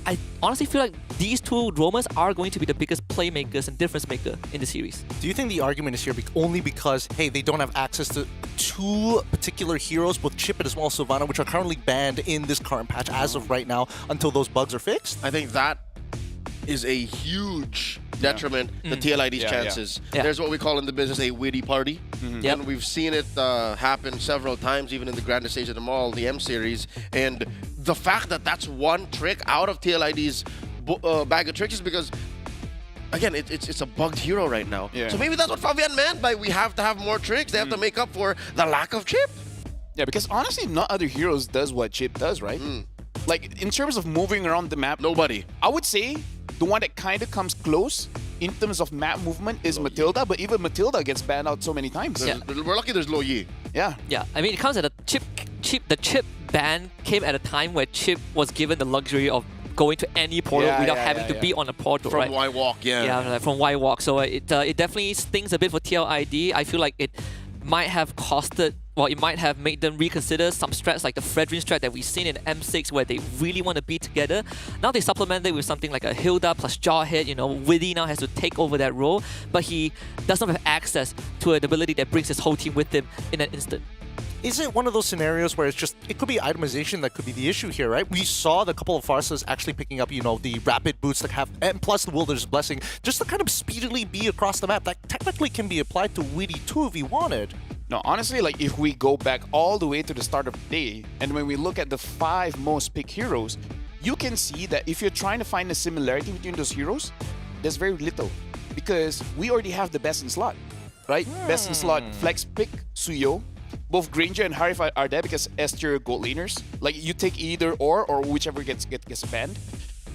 I honestly feel like these two roamers are going to be the biggest playmakers and difference maker in the series. Do you think the argument is here only because, hey, they don't have access to two particular heroes, both Chip and as well as Sylvana, which are currently banned in this current patch as of right now until those bugs are fixed? I think that is a huge detriment to TLID's chances. There's what we call in the business a witty party. And we've seen it happen several times, even in the grandest stage of them all, the M series. And the fact that that's one trick out of TLID's bag of tricks is because, again, it's a bugged hero right now. So maybe that's what Fabian meant by we have to have more tricks. They have to make up for the lack of Chip. Yeah, because honestly, not other heroes does what Chip does, right? Like, in terms of moving around the map, nobody. I would say the one that kind of comes close in terms of map movement is Matilda, but even Matilda gets banned out so many times. We're lucky there's Lo Yi. Yeah. I mean, it comes at a the Chip ban came at a time where Chip was given the luxury of going to any portal without having to be on a portal, From right? Y-Walk, Yeah, from Y-Walk. So it definitely stings a bit for TLID. I feel like it might have costed, well, it might have made them reconsider some strats like the Fredrin strat that we've seen in M6 where they really want to be together. Now they supplement it with something like a Hilda plus Jawhead. You know, Widdy now has to take over that role, but he does not have access to an ability that brings his whole team with him in an instant. Is it one of those scenarios where it could be itemization that could be the issue here, right? We saw the couple of Farsas actually picking up, the rapid boots that have, and plus the Wilderness Blessing, just to kind of speedily be across the map. That technically can be applied to Widdy too if he wanted. No, honestly, like if we go back all the way to the start of the day, and when we look at the 5 most picked heroes, you can see that if you're trying to find a similarity between those heroes, there's very little. Because we already have the best in slot, right? Best in slot, flex pick, Suyo. Both Granger and Harif are there because S tier gold laners. Like, you take either or whichever gets banned.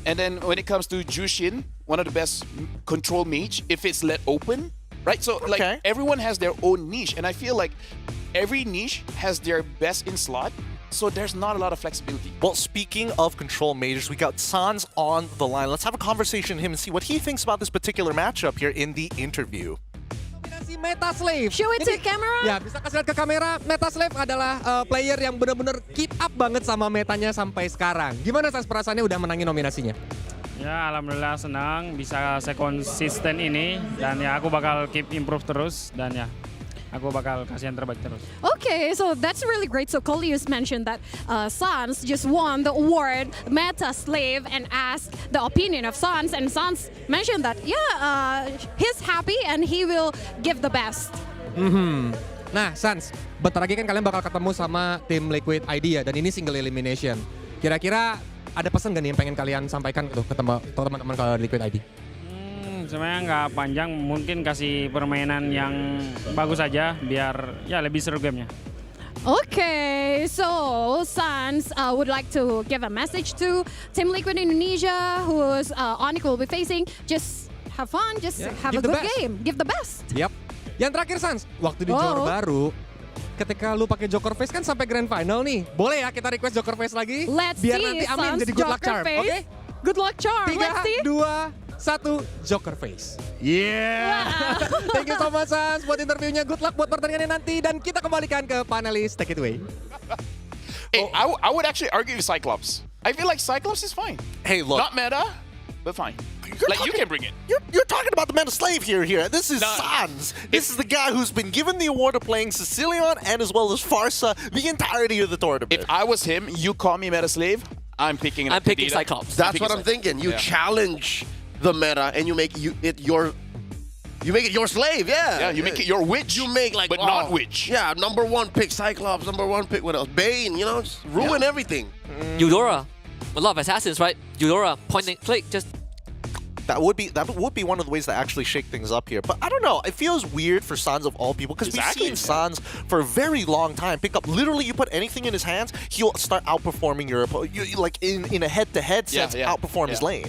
And then when it comes to Jushin, one of the best control mage, if it's let open, right? So, like, everyone has their own niche. And I feel like every niche has their best in slot. So there's not a lot of flexibility. Well, speaking of control majors, we got Sans on the line. Let's have a conversation with him and see what he thinks about this particular matchup here in the interview. Meta Slave. Show it to camera. Ya, bisa kasih lihat ke kamera. Meta Slave adalah player yang benar-benar keep up banget sama metanya sampai sekarang. Gimana Sans perasaannya udah menangin nominasinya? Ya, alhamdulillah senang bisa sekonsisten ini dan ya aku bakal keep improve terus dan ya aku bakal kasih yang terbaik terus. Okay, so that's really great. So Coleus mentioned that Sans just won the award Meta Slave and asked the opinion of Sans, and Sans mentioned that he's happy and he will give the best. Nah, Sans, bentar lagi kan kalian bakal ketemu sama tim Liquid ID ya, dan ini single elimination. Kira-kira ada pesan gak nih yang pengen kalian sampaikan ke teman-teman ke Liquid ID? Sebenarnya nggak panjang, mungkin kasih permainan yang bagus aja biar ya lebih seru gamenya. Okay, so Sans would like to give a message to Team Liquid Indonesia, who's Onyx will be facing. Just have fun, just have a good game, give the best. Yep. Yang terakhir Sans, waktu di Johor Baru, ketika lu pakai Joker Face kan sampai Grand Final nih. Boleh ya kita request Joker Face lagi? Let's biar see nanti Amin Sans jadi good luck charm, oke? Okay? Good luck charm, 3, let's see. 2, 1, Joker Face. Yeah. Thank you so much Sans buat interviewnya. Good luck buat pertandingannya nanti dan kita kembalikan ke panelis. Take it away. Hey, I would actually argue with Cyclops. I feel like Cyclops is fine. Hey, look. Not meta, but fine. You can bring it. You're talking about the meta slave here. This is No. Sans. This is the guy who's been given the award of playing Sicilian and as well as Farsa the entirety of the tournament. If I was him, you call me meta slave, I'm picking Cyclops. That's what I'm thinking. You challenge the meta and you make it your slave, yeah. Yeah, you make it your witch. You make like, but not witch. Yeah, number 1 pick Cyclops, number 1 pick what else? Bane, just ruin everything. Eudora. A lot of assassins, right? Eudora, point and click, just... That would be one of the ways to actually shake things up here. But I don't know. It feels weird for Sans of all people because we've seen Sans for a very long time pick up. Literally, you put anything in his hands, he'll start outperforming your opponent. Like in a head-to-head sense, outperform his lane.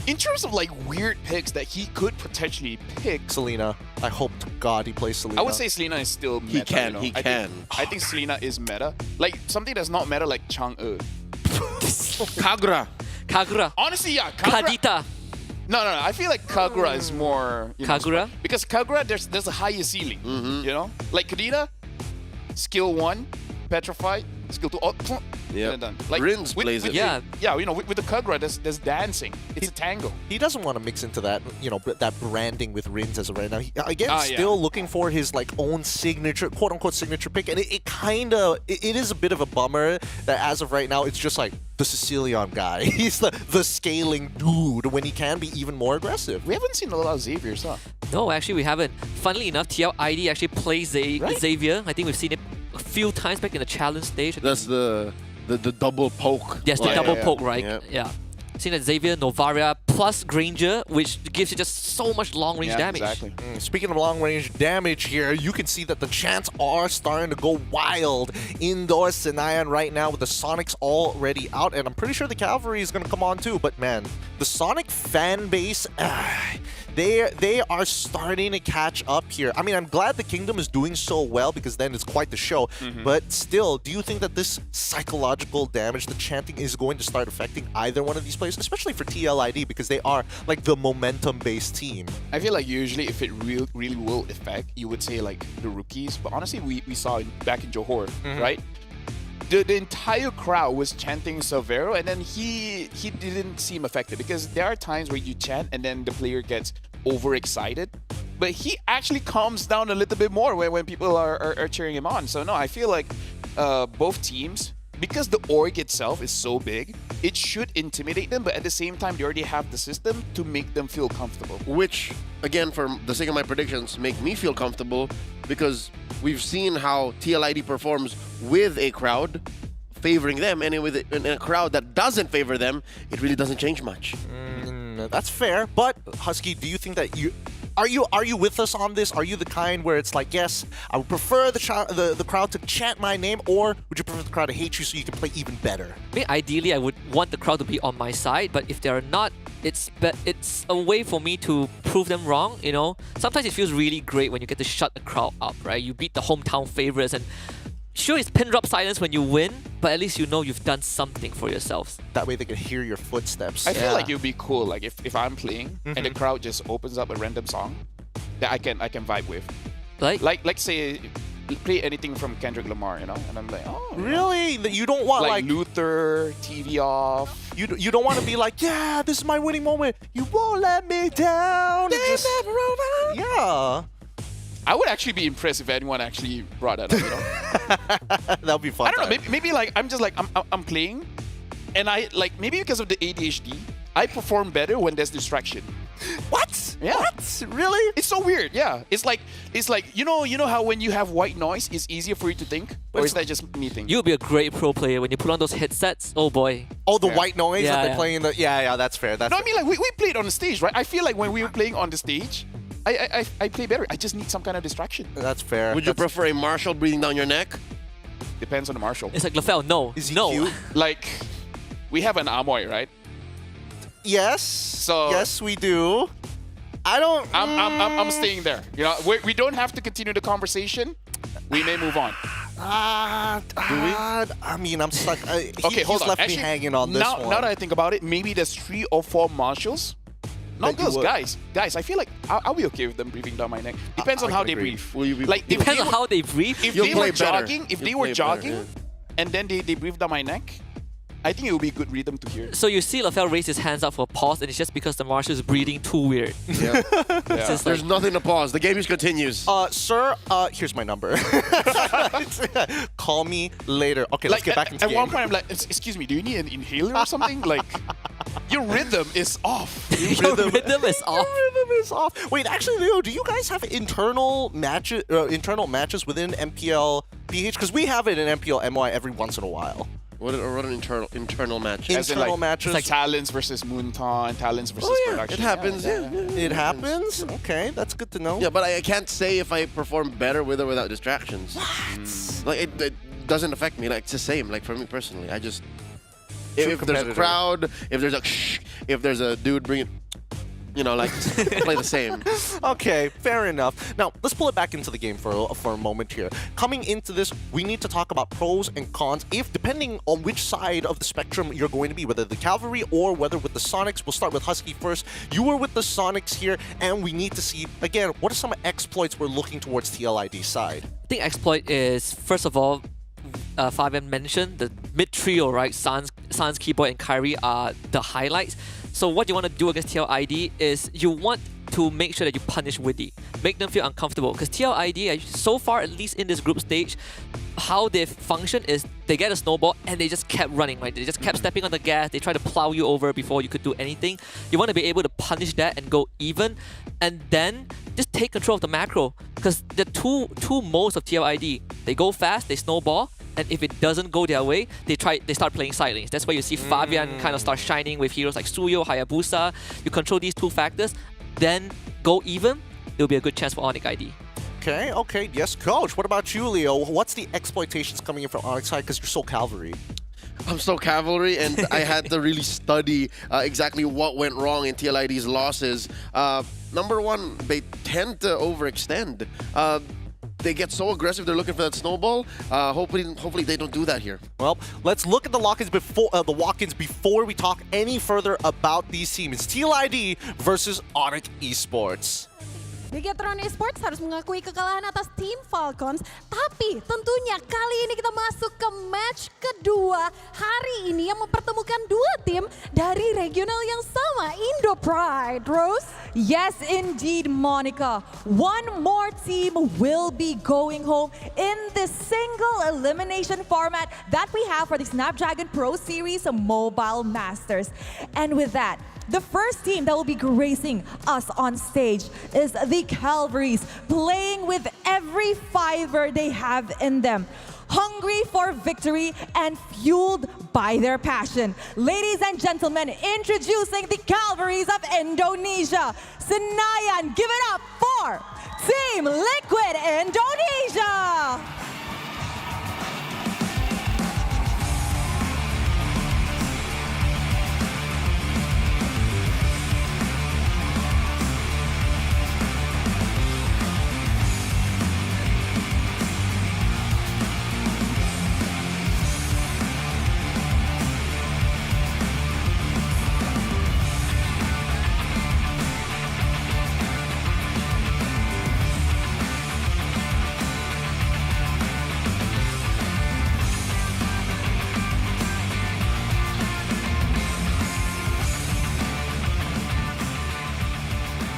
In terms of like weird picks that he could potentially pick, Selena. I hope to God he plays Selena. I would say Selena is still meta. He can. I think Selena is meta. Like something that's not meta, like Chang'e. Kagura. Honestly, yeah. Kadita. No. I feel like Kagura is more. Kagura? Because Kagura, there's a higher ceiling. Like Kadita, skill 1, petrified. Skill 2, yeah. Done. Like Rins plays it. Yeah, with the Kagura, there's dancing. It's a tango. He doesn't want to mix into that, that branding with Rins as of right now. Still looking for his like own signature, quote unquote signature pick, and it is a bit of a bummer that as of right now it's just like the Sicilian guy. He's the scaling dude when he can be even more aggressive. We haven't seen a lot of Xavier's, huh? No, actually we haven't. Funnily enough, TLID actually plays Xavier. I think we've seen it a few times back in the challenge stage. That's the double poke. Yes, the double poke, right? Yeah. Seen that Xavier, Novaria, plus Granger, which gives you just so much long-range damage. Exactly. Speaking of long-range damage here, you can see that the chants are starting to go wild indoor Senayan right now with the Sonics already out, and I'm pretty sure the Cavalry is going to come on too, but man, the Sonic fan base, they are starting to catch up here. I mean, I'm glad the Kingdom is doing so well because then it's quite the show, but still, do you think that this psychological damage, the chanting, is going to start affecting either one of these players, especially for TLID because they are like the momentum-based team? I feel like usually if it really will affect, you would say like the rookies, but honestly, we saw it back in Johor, right? The entire crowd was chanting Silvero, and then he didn't seem affected because there are times where you chant and then the player gets overexcited, but he actually calms down a little bit more when people are cheering him on. So no, I feel like both teams, because the org itself is so big, it should intimidate them, but at the same time, they already have the system to make them feel comfortable. Which, again, for the sake of my predictions, make me feel comfortable because we've seen how TLID performs with a crowd favoring them, and in a crowd that doesn't favor them, it really doesn't change much. That's fair, but Husky, do you think that are you with us on this? Are you the kind where it's like, yes, I would prefer the crowd to chant my name, or would you prefer the crowd to hate you so you can play even better? I mean, ideally, I would want the crowd to be on my side, but if they're not, it's a way for me to prove them wrong, Sometimes it feels really great when you get to shut the crowd up, right? You beat the hometown favorites, and sure, it's pin drop silence when you win, but at least you know you've done something for yourselves. That way they can hear your footsteps. I feel like it would be cool, like if I'm playing and the crowd just opens up a random song that I can vibe with. Like say play anything from Kendrick Lamar, and I'm like, oh, really? You don't want like Luther, TV off. You don't want to be like, yeah, this is my winning moment. You won't let me down. Never over. Yeah. I would actually be impressed if anyone actually brought that up, That would be fun. I don't know, maybe like I'm just like I'm playing, and I like maybe because of the ADHD, I perform better when there's distraction. What? Yeah. What? Really? It's so weird. Yeah. It's like you know how when you have white noise, it's easier for you to think, or is that just me thinking? You'll be a great pro player when you put on those headsets. Oh boy. Oh, the white noise that they play in the that's fair. No, I mean like we played on the stage, right? I feel like when we were playing on the stage, I play better. I just need some kind of distraction. That's fair. Would you prefer a Marshall breathing down your neck? Depends on the Marshall. It's like LaFell, no. Is he no. cute? Like, we have an Amoy, right? Yes. So yes, we do. I don't. I'm staying there. We don't have to continue the conversation. We may move on. I mean, I'm stuck. Okay, hold he's on. left Actually, me hanging on this now, one. Now that I think about it, maybe there's 3 or 4 marshals. Not girls, guys. Guys, I feel like I'll be okay with them breathing down my neck. Depends on how they breathe. Will you be depends on how they breathe. If they were jogging, and then they breathe down my neck, I think it would be good rhythm to hear. So you see LaFell raise his hands up for a pause, and it's just because the Marshal is breathing too weird. Yeah. It's just There's like- nothing to pause. The game just continues. Sir, here's my number. Call me later. Okay, let's get back into At the one game. point, I'm like, excuse me, do you need an inhaler or something? Like, your rhythm is off. Your rhythm is off. Rhythm is off. Wait, actually, Leo, do you guys have internal matches within MPL PH? Because we have it in MPL MY every once in a while. What an internal match? As in, Internal like, matches. It's like Talons versus Moonton, Talons versus Production. It happens. Yeah. It happens? Okay, that's good to know. Yeah, but I can't say if I perform better with or without distractions. What? Like it doesn't affect me. Like it's the same. Like for me personally, I just True if there's a competitor. crowd, if there's a if there's a dude bringing, like play the same. Okay, fair enough. Now, let's pull it back into the game for a moment here. Coming into this, we need to talk about pros and cons, depending on which side of the spectrum you're going to be, whether the Cavalry or whether with the Sonics. We'll start with Husky first. You were with the Sonics here, and we need to see, again, what are some exploits we're looking towards TLID's side? I think exploit is, first of all, Fabian mentioned, the mid trio, right? Sans, Keyboard, and Kyrie are the highlights. So what you want to do against TLID is you want to make sure that you punish Widdy. Make them feel uncomfortable. Because TLID, so far, at least in this group stage, how they function is they get a snowball and they just kept running, right? They just kept stepping on the gas. They try to plow you over before you could do anything. You want to be able to punish that and go even. And then just take control of the macro. Because the two modes of TLID, they go fast, they snowball. And if it doesn't go their way, they start playing side lanes. That's why you see Fabian kind of start shining with heroes like Suyo, Hayabusa. You control these two factors, then go even, there'll be a good chance for Onyx ID. Okay, yes, Coach. What about you, Leo? What's the exploitations coming in from Onyx side? Because you're so Cavalry. I'm so Cavalry, and I had to really study exactly what went wrong in TLID's losses. Number one, they tend to overextend. They get so aggressive. They're looking for that snowball. Hopefully they don't do that here. Well, let's look at the lock-ins before we talk any further about these teams. It's TLID versus Onyx Esports. Bigetron Esports harus mengakui kekalahan atas tim Falcons, tapi tentunya kali ini kita masuk ke match kedua hari ini yang mempertemukan dua tim dari regional yang sama, Indo Pride. Rose? Yes, indeed, Monica. One more team will be going home in this single elimination format that we have for the Snapdragon Pro Series Mobile Masters. And with that, the first team that will be gracing us on stage is the Cavalries, playing with every fiber they have in them. Hungry for victory and fueled by their passion. Ladies and gentlemen, introducing the Cavalries of Indonesia. Senayan, give it up for Team Liquid Indonesia!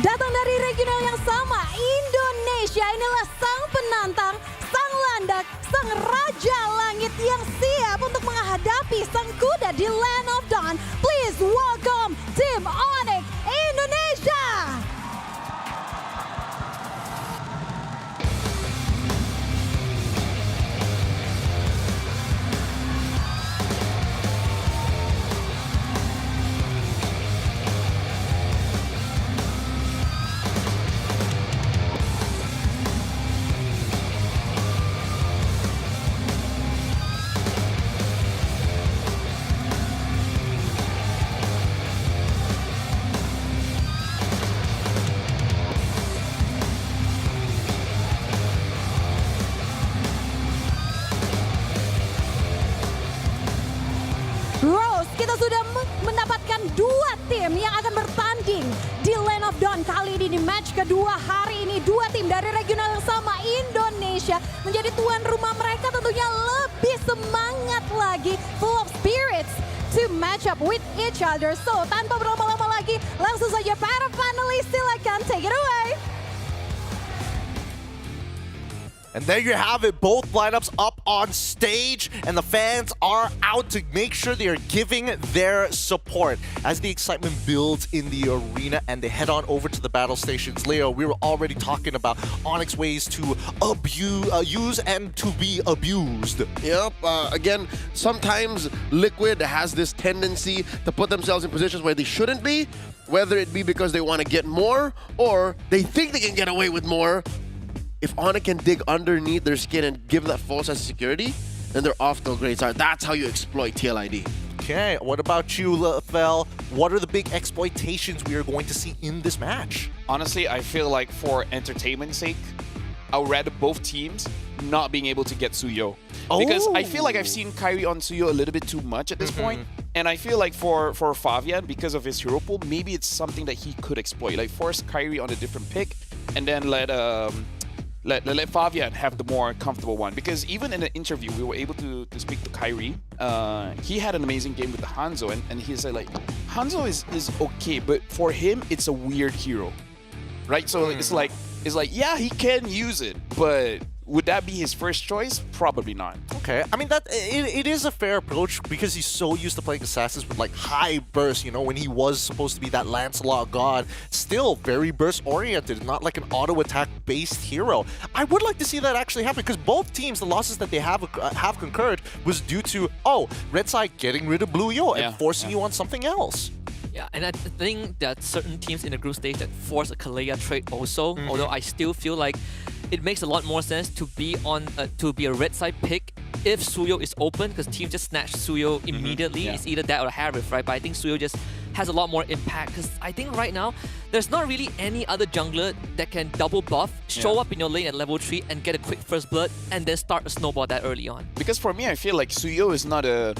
Datang dari regional yang sama, Indonesia. Inilah sang penantang, sang landak, sang raja langit yang siap untuk menghadapi sang kuda di Land of Dawn. Please welcome Team Onyx Indonesia. Rose, kita sudah mendapatkan dua tim yang akan bertanding di Land of Dawn kali ini di match kedua hari ini. Dua tim dari regional yang sama, Indonesia menjadi tuan rumah. Mereka tentunya lebih semangat lagi, full of spirits to match up with each other. So, tanpa berlama-lama lagi, langsung saja para panelis, silakan take it away. And there you have it, both lineups up on stage, and the fans are out to make sure they are giving their support as the excitement builds in the arena and they head on over to the battle stations. Leo, we were already talking about Onyx ways to use and to be abused. Yep, again, sometimes Liquid has this tendency to put themselves in positions where they shouldn't be, whether it be because they want to get more or they think they can get away with more. If Onyx can dig underneath their skin and give that false sense of security, then they're off to a great start. That's how you exploit TLID. Okay, what about you, Lefel? What are the big exploitations we are going to see in this match? Honestly, I feel like for entertainment's sake, I would rather both teams not being able to get Suyo. Because I feel like I've seen Kyrie on Suyo a little bit too much at this point. And I feel like for Favian, because of his hero pool, maybe it's something that he could exploit. Like force Kyrie on a different pick and then let Favian have the more comfortable one. Because even in the interview, we were able to speak to Kyrie. He had an amazing game with the Hanzo, and he said like, Hanzo is okay, but for him, it's a weird hero, right? So it's like, yeah, he can use it, but would that be his first choice? Probably not. Okay, I mean that it is a fair approach because he's so used to playing assassins with like high burst. You know, when he was supposed to be that Lancelot god, still very burst oriented, not like an auto attack based hero. I would like to see that actually happen because both teams, the losses that they have concurred was due to red side getting rid of Blue Yo and forcing you on something else. Yeah, and I think that certain teams in the group stage that force a Kalea trade also, although I still feel like it makes a lot more sense to be a red side pick if Suyo is open, because teams just snatch Suyo immediately. It's either that or Harif, right? But I think Suyo just has a lot more impact because I think right now there's not really any other jungler that can double buff, show up in your lane at level 3 and get a quick first blood and then start a snowball that early on. Because for me, I feel like Suyo is not a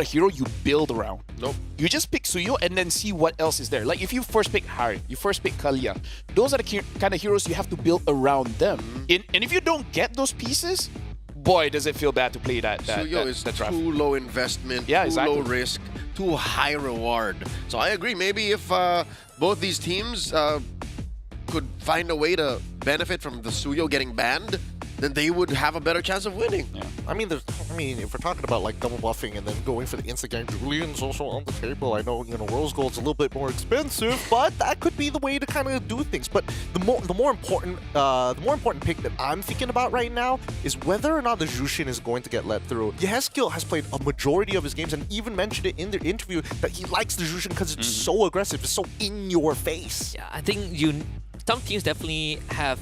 hero you build around. Nope. You just pick Suyo and then see what else is there. Like if you first pick Harry, you first pick Kalia, those are the kind of heroes you have to build around them. And if you don't get those pieces, boy, does it feel bad to play that Suyo is too low investment, too low risk, too high reward. So I agree. Maybe if both these teams could find a way to benefit from the Suyo getting banned, then they would have a better chance of winning. Yeah. I mean, if we're talking about like double buffing and then going for the instant gang, Julian's also on the table. I know, Rose Gold's a little bit more expensive, but that could be the way to kind of do things. But the more important pick that I'm thinking about right now is whether or not the Jushin is going to get let through. Yehezkiel has played a majority of his games and even mentioned it in their interview that he likes the Jushin because it's so aggressive, it's so in your face. Yeah, I think some teams definitely have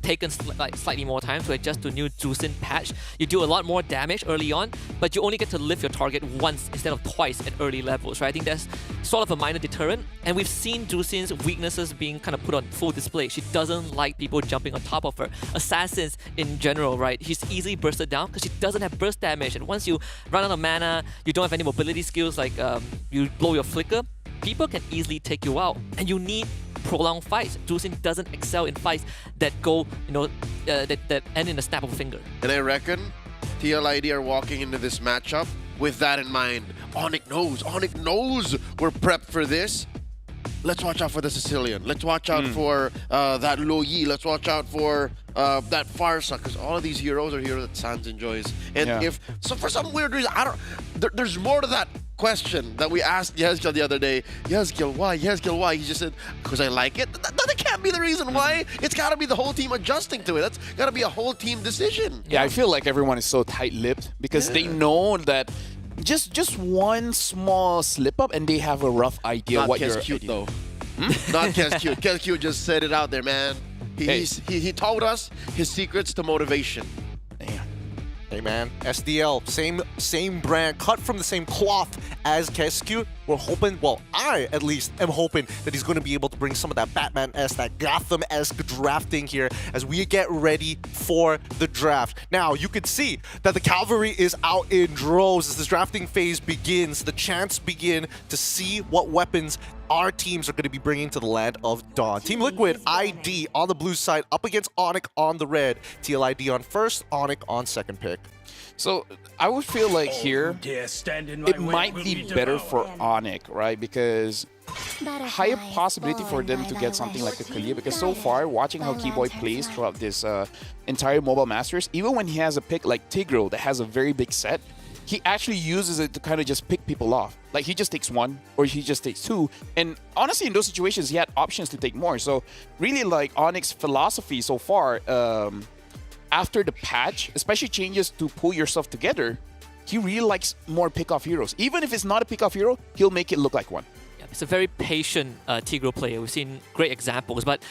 taken slightly more time to adjust to new Jusin patch. You do a lot more damage early on, but you only get to lift your target once instead of twice at early levels, right? I think that's sort of a minor deterrent, and we've seen Jusin's weaknesses being kind of put on full display. She doesn't like people jumping on top of her. Assassins in general, right? She's easily bursted down because she doesn't have burst damage, and once you run out of mana, you don't have any mobility skills like you blow your flicker, people can easily take you out, and you need prolonged fights. Jusin doesn't excel in fights that go, that end in a snap of a finger. And I reckon TLID are walking into this matchup with that in mind. Onyx knows we're prepped for this. Let's watch out for the Sicilian. Let's watch out for that Lo Yi. Let's watch out for that Farsa, because all of these heroes are heroes that Sans enjoys. And so for some weird reason, there's more to that question that we asked Yehezkiel the other day. Yehezkiel, why? He just said, because I like it. That can't be the reason why. It's got to be the whole team adjusting to it. That's got to be a whole team decision. Yeah, I feel like everyone is so tight-lipped because they know that just one small slip up and they have a rough idea Not what Kes you're cute though. Not Kes cute. Kes cute just said it out there, man. He told us his secrets to motivation. Hey man, SDL, same brand, cut from the same cloth as Kesku. We're hoping, well, I at least am hoping that he's going to be able to bring some of that Batman-esque, that Gotham-esque drafting here as we get ready for the draft. Now, you can see that the cavalry is out in droves as this drafting phase begins. The chants begin to see what weapons our teams are going to be bringing to the land of Dawn. Team Liquid ID on the blue side up against Onyx on the red. TLID on first, Onyx on second pick. So I would feel like here it might be better for Onyx, right? Because higher possibility for them to get something like a clear. Because so far, watching how Keyboy plays throughout this entire Mobile Masters, even when he has a pick like Tigro that has a very big set, he actually uses it to kind of just pick people off. Like he just takes one or he just takes two. And honestly, in those situations, he had options to take more. So really like Onyx's philosophy so far, after the patch, especially changes to pull yourself together, he really likes more pick-off heroes. Even if it's not a pick-off hero, he'll make it look like one. Yeah, it's a very patient Tigro player. We've seen great examples, but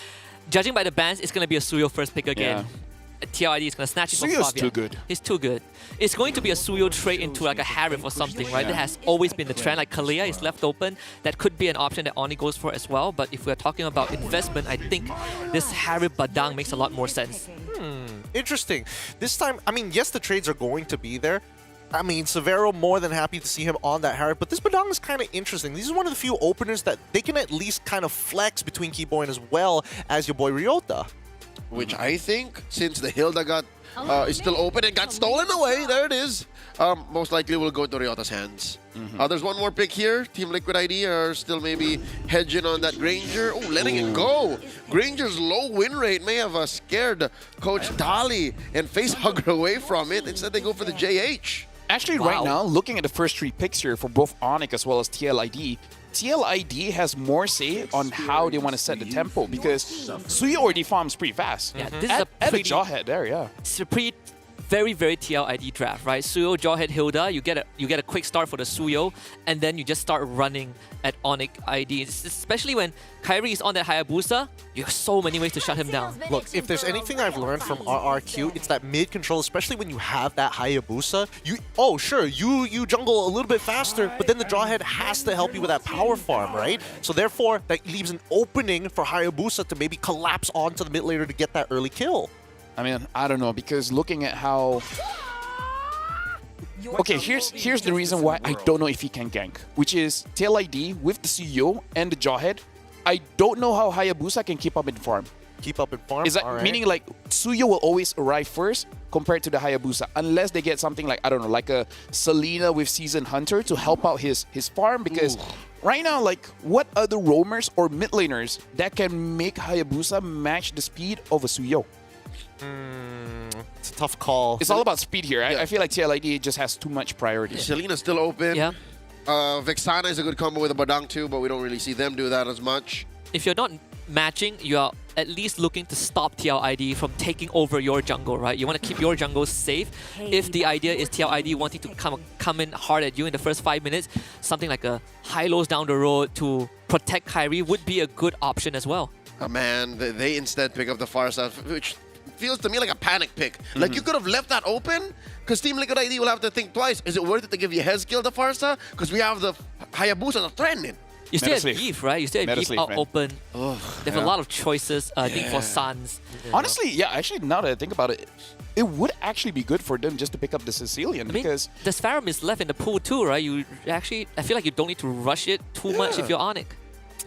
judging by the bans, it's going to be a Suyo first pick again. Yeah. TLID is going to snatch it from Suyo's Fabian. too good. He's too good. It's going to be a Suyo trade into like a Harif or something, right? That has always been the trend. Like Kalia is left open. That could be an option that Oni goes for as well. But if we're talking about investment, I think this Harif Badang makes a lot more sense. Interesting. This time, I mean, yes, the trades are going to be there. I mean, Severo more than happy to see him on that Harif, but this Badang is kind of interesting. This is one of the few openers that they can at least kind of flex between Keyboy as well as your boy Ryota. Which I think, since the Hilda got is still open and got stolen away, there it is, most likely will go to Ryota's hands. There's one more pick here. Team Liquid ID are still maybe hedging on that Granger. Oh, letting it go. Granger's low win rate may have scared Coach Dali and Facehugger away from it. Instead, they go for the JH. Actually, right now, looking at the first three picks here for both Onyx as well as TLID, TLID has more say on how they want to set the tempo because Suyo already farms pretty fast. Yeah, this is at a pretty the Jawhead there, yeah. It's a pretty very TLID draft, right? Suyo, Jawhead, Hilda, you get a quick start for the Suyo, and then you just start running at Onyx ID. Especially when Kyrie is on that Hayabusa, you have so many ways to shut him down. Look, if there's anything I've learned from RRQ, it's that mid control, especially when you have that Hayabusa, you jungle a little bit faster, but then the Jawhead has to help you with that power farm, right? So therefore, that leaves an opening for Hayabusa to maybe collapse onto the mid laner to get that early kill. I mean, I don't know, because looking at how... Okay, here's the reason why I don't know if he can gank, which is TLID with the CEO and the Jawhead. I don't know how Hayabusa can keep up in farm. Keep up in farm? Is that meaning like Suyo will always arrive first compared to the Hayabusa, unless they get something like, I don't know, like a Selena with Season Hunter to help out his farm, because right now, like, what other roamers or mid laners that can make Hayabusa match the speed of a Suyo? It's a tough call. It's all about speed here. I feel like TLID just has too much priority. Selena's still open. Yeah. Vexana is a good combo with a Badang too, but we don't really see them do that as much. If you're not matching, you are at least looking to stop TLID from taking over your jungle, right? You want to keep your jungle safe. If the idea is TLID wanting to come in hard at you in the first 5 minutes, something like a high lows down the road to protect Kyrie would be a good option as well. Oh man, they instead pick up the Farsa, which feels to me like a panic pick. Like, you could have left that open, because Team Liquid ID will have to think twice. Is it worth it to give you Hez kill the Farsa? Because we have the Hayabusa to threaten. You still have Eve, right? You still have Eve out open. They have a lot of choices, I think, for Suns. Honestly, yeah, actually, now that I think about it, it would actually be good for them just to pick up the Sicilian, because... the Spharum is left in the pool too, right? You actually, I feel like you don't need to rush it too much if you're Onyx.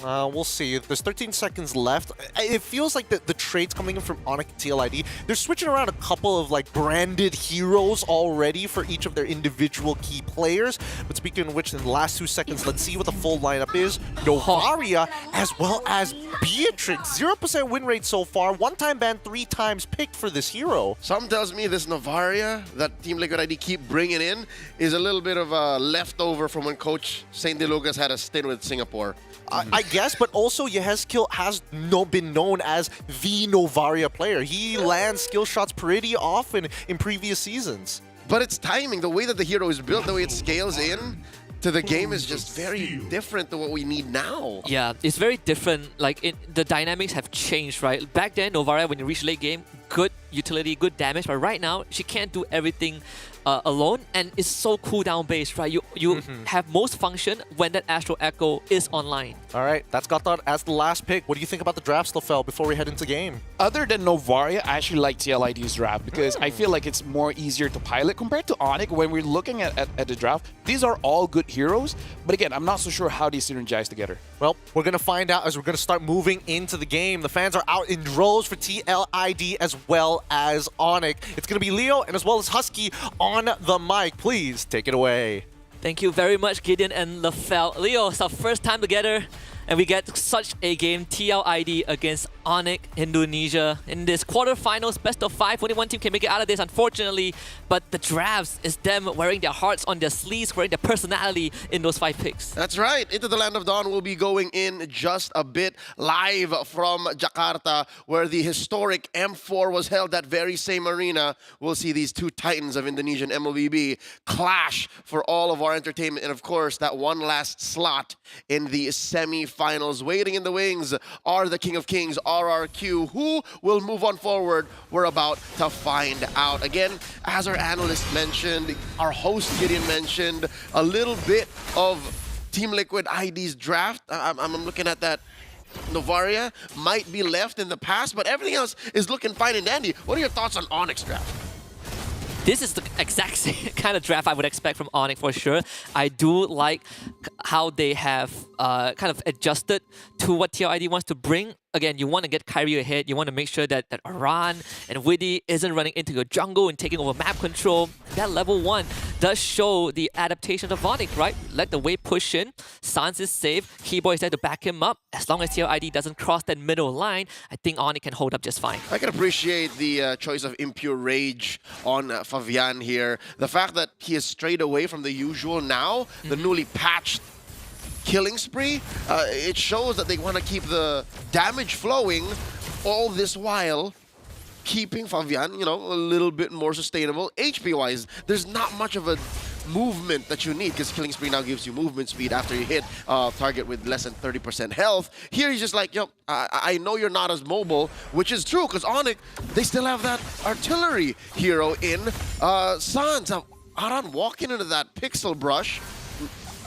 We'll see. There's 13 seconds left. It feels like the trades coming in from Onyx and TLID, they're switching around a couple of like branded heroes already for each of their individual key players. But speaking of which, in the last 2 seconds, let's see what the full lineup is. Novaria as well as Beatrix. 0% win rate so far. 1-time ban, 3 times picked for this hero. Something tells me this Novaria that Team Liquid ID keep bringing in is a little bit of a leftover from when Coach St. DeLucas had a stint with Singapore. I guess, but also Yehezkiel has been known as the Novaria player. He lands skill shots pretty often in previous seasons. But it's timing. The way that the hero is built, the way it scales in to the game is just very different to what we need now. Yeah, it's very different. Like, the dynamics have changed, right? Back then, Novaria, when you reach late game, good utility, good damage. But right now, she can't do everything alone, and it's so cooldown based, right? You have most function when that Astral Echo is online. All right, that's got that as the last pick. What do you think about the draft, Stofel, before we head into game? Other than Novaria, I actually like TLID's draft because I feel like it's more easier to pilot compared to Onyx. When we're looking at the draft, these are all good heroes, but again, I'm not so sure how they synergize together. Well, we're going to find out as we're going to start moving into the game. The fans are out in droves for TLID as well as Onyx. It's going to be Leo and as well as Husky on the mic. Please take it away. Thank you very much, Gideon and LaFell. Leo, it's our first time together, and we get such a game, TLID against Onyx Indonesia. In this quarterfinals, best of 5, only one team can make it out of this, unfortunately. But the drafts is them wearing their hearts on their sleeves, wearing their personality in those 5 picks. That's right. Into the Land of Dawn will be going in just a bit, live from Jakarta, where the historic M4 was held, that very same arena. We'll see these two titans of Indonesian MLBB clash for all of our entertainment. And of course, that one last slot in the semi-finals. Waiting in the wings are the King of Kings, RRQ. Who will move on forward? We're about to find out. Again, as our analyst mentioned, our host Gideon mentioned, a little bit of Team Liquid ID's draft. I'm looking at that. Novaria might be left in the past, but everything else is looking fine and dandy. What are your thoughts on Onyx draft? This is the exact same kind of draft I would expect from Onyx for sure. I do like how they have kind of adjusted to what TLID wants to bring. Again, you want to get Kyrie ahead. You want to make sure that Aran and Widdy isn't running into your jungle and taking over map control. That level 1 does show the adaptation of Onyx, right? Let the wave push in. Sans is safe. Keyboy is there to back him up. As long as TLID doesn't cross that middle line, I think Onyx can hold up just fine. I can appreciate the choice of Impure Rage on Favian here. The fact that he has strayed away from the usual now, the newly patched killing spree, it shows that they want to keep the damage flowing, all this while keeping Favian, you know, a little bit more sustainable. HP-wise, there's not much of a movement that you need because killing spree now gives you movement speed after you hit target with less than 30% health. Here he's just like, yo, I know you're not as mobile, which is true because Onyx, they still have that artillery hero in Sans. Aran walking into that pixel brush.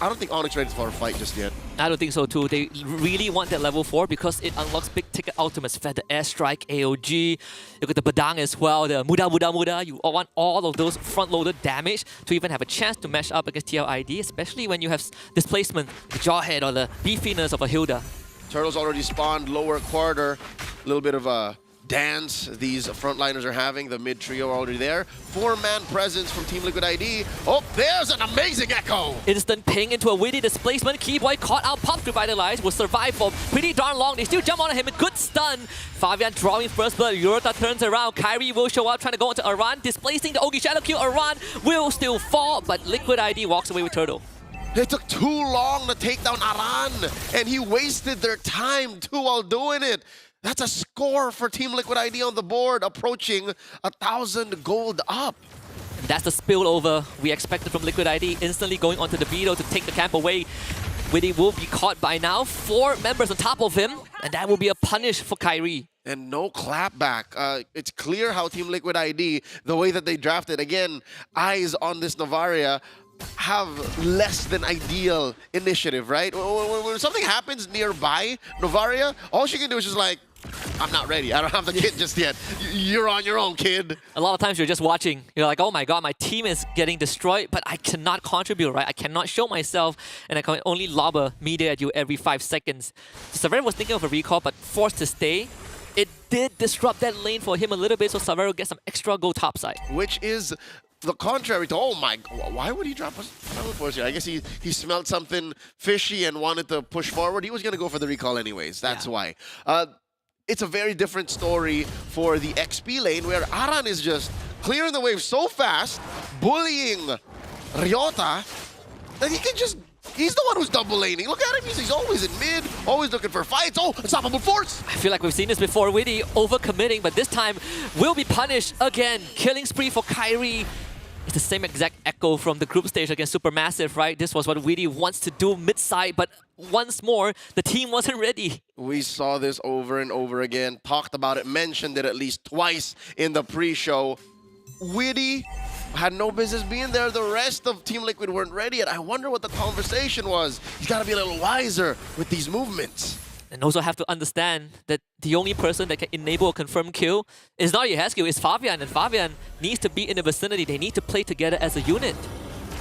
I don't think Onyx ready for a fight just yet. I don't think so too. They really want that level 4 because it unlocks big ticket ultimates. Feather Airstrike, AOG, you got the Badang as well, the Muda. You want all of those front-loaded damage to even have a chance to match up against TLID, especially when you have displacement, the Jawhead or the beefiness of a Hilda. Turtles already spawned lower quarter. A little bit of a dance these frontliners are having. The mid trio are already there. 4-man presence from Team Liquid ID. Oh, there's an amazing echo! Instant ping into a witty displacement. Keyboy caught out, popped revitalized, will survive for pretty darn long. They still jump on him, a good stun. Favian drawing first blood. Yorota turns around. Kyrie will show up, trying to go into Aran, displacing the Ogi Shadow Q. Aran will still fall, but Liquid ID walks away with Turtle. It took too long to take down Aran, and he wasted their time too while doing it. That's a score for Team Liquid ID on the board, approaching 1,000 gold up. And that's the spillover we expected from Liquid ID, instantly going onto the Vito to take the camp away. Widdy will be caught by now. 4 members on top of him, and that will be a punish for Kyrie. And no clapback. It's clear how Team Liquid ID, the way that they drafted, again, eyes on this Novaria, have less than ideal initiative, right? When something happens nearby Novaria, all she can do is just like, I'm not ready. I don't have the kit just yet. You're on your own, kid. A lot of times you're just watching. You're like, oh my god, my team is getting destroyed, but I cannot contribute, right? I cannot show myself, and I can only lob a media at you every 5 seconds. So Savero was thinking of a recall, but forced to stay. It did disrupt that lane for him a little bit, so Savero gets some extra go topside. Which is the contrary to, oh my, why would he drop a force here? I guess he smelled something fishy and wanted to push forward. He was going to go for the recall anyways. That's why. It's a very different story for the XP lane where Aran is just clearing the wave so fast, bullying Ryota, that he can just, he's the one who's double laning. Look at him, he's always in mid, always looking for fights. Oh, unstoppable force! I feel like we've seen this before. Widdy overcommitting, but this time will be punished again. Killing spree for Kyrie. It's the same exact echo from the group stage against Supermassive, right? This was what Widdy wants to do mid-side, but once more, the team wasn't ready. We saw this over and over again, talked about it, mentioned it at least twice in the pre-show. Widdy had no business being there. The rest of Team Liquid weren't ready yet. I wonder what the conversation was. He's got to be a little wiser with these movements. And also have to understand that the only person that can enable a confirmed kill is not Yehescu, it's Fabian. And Fabian needs to be in the vicinity. They need to play together as a unit.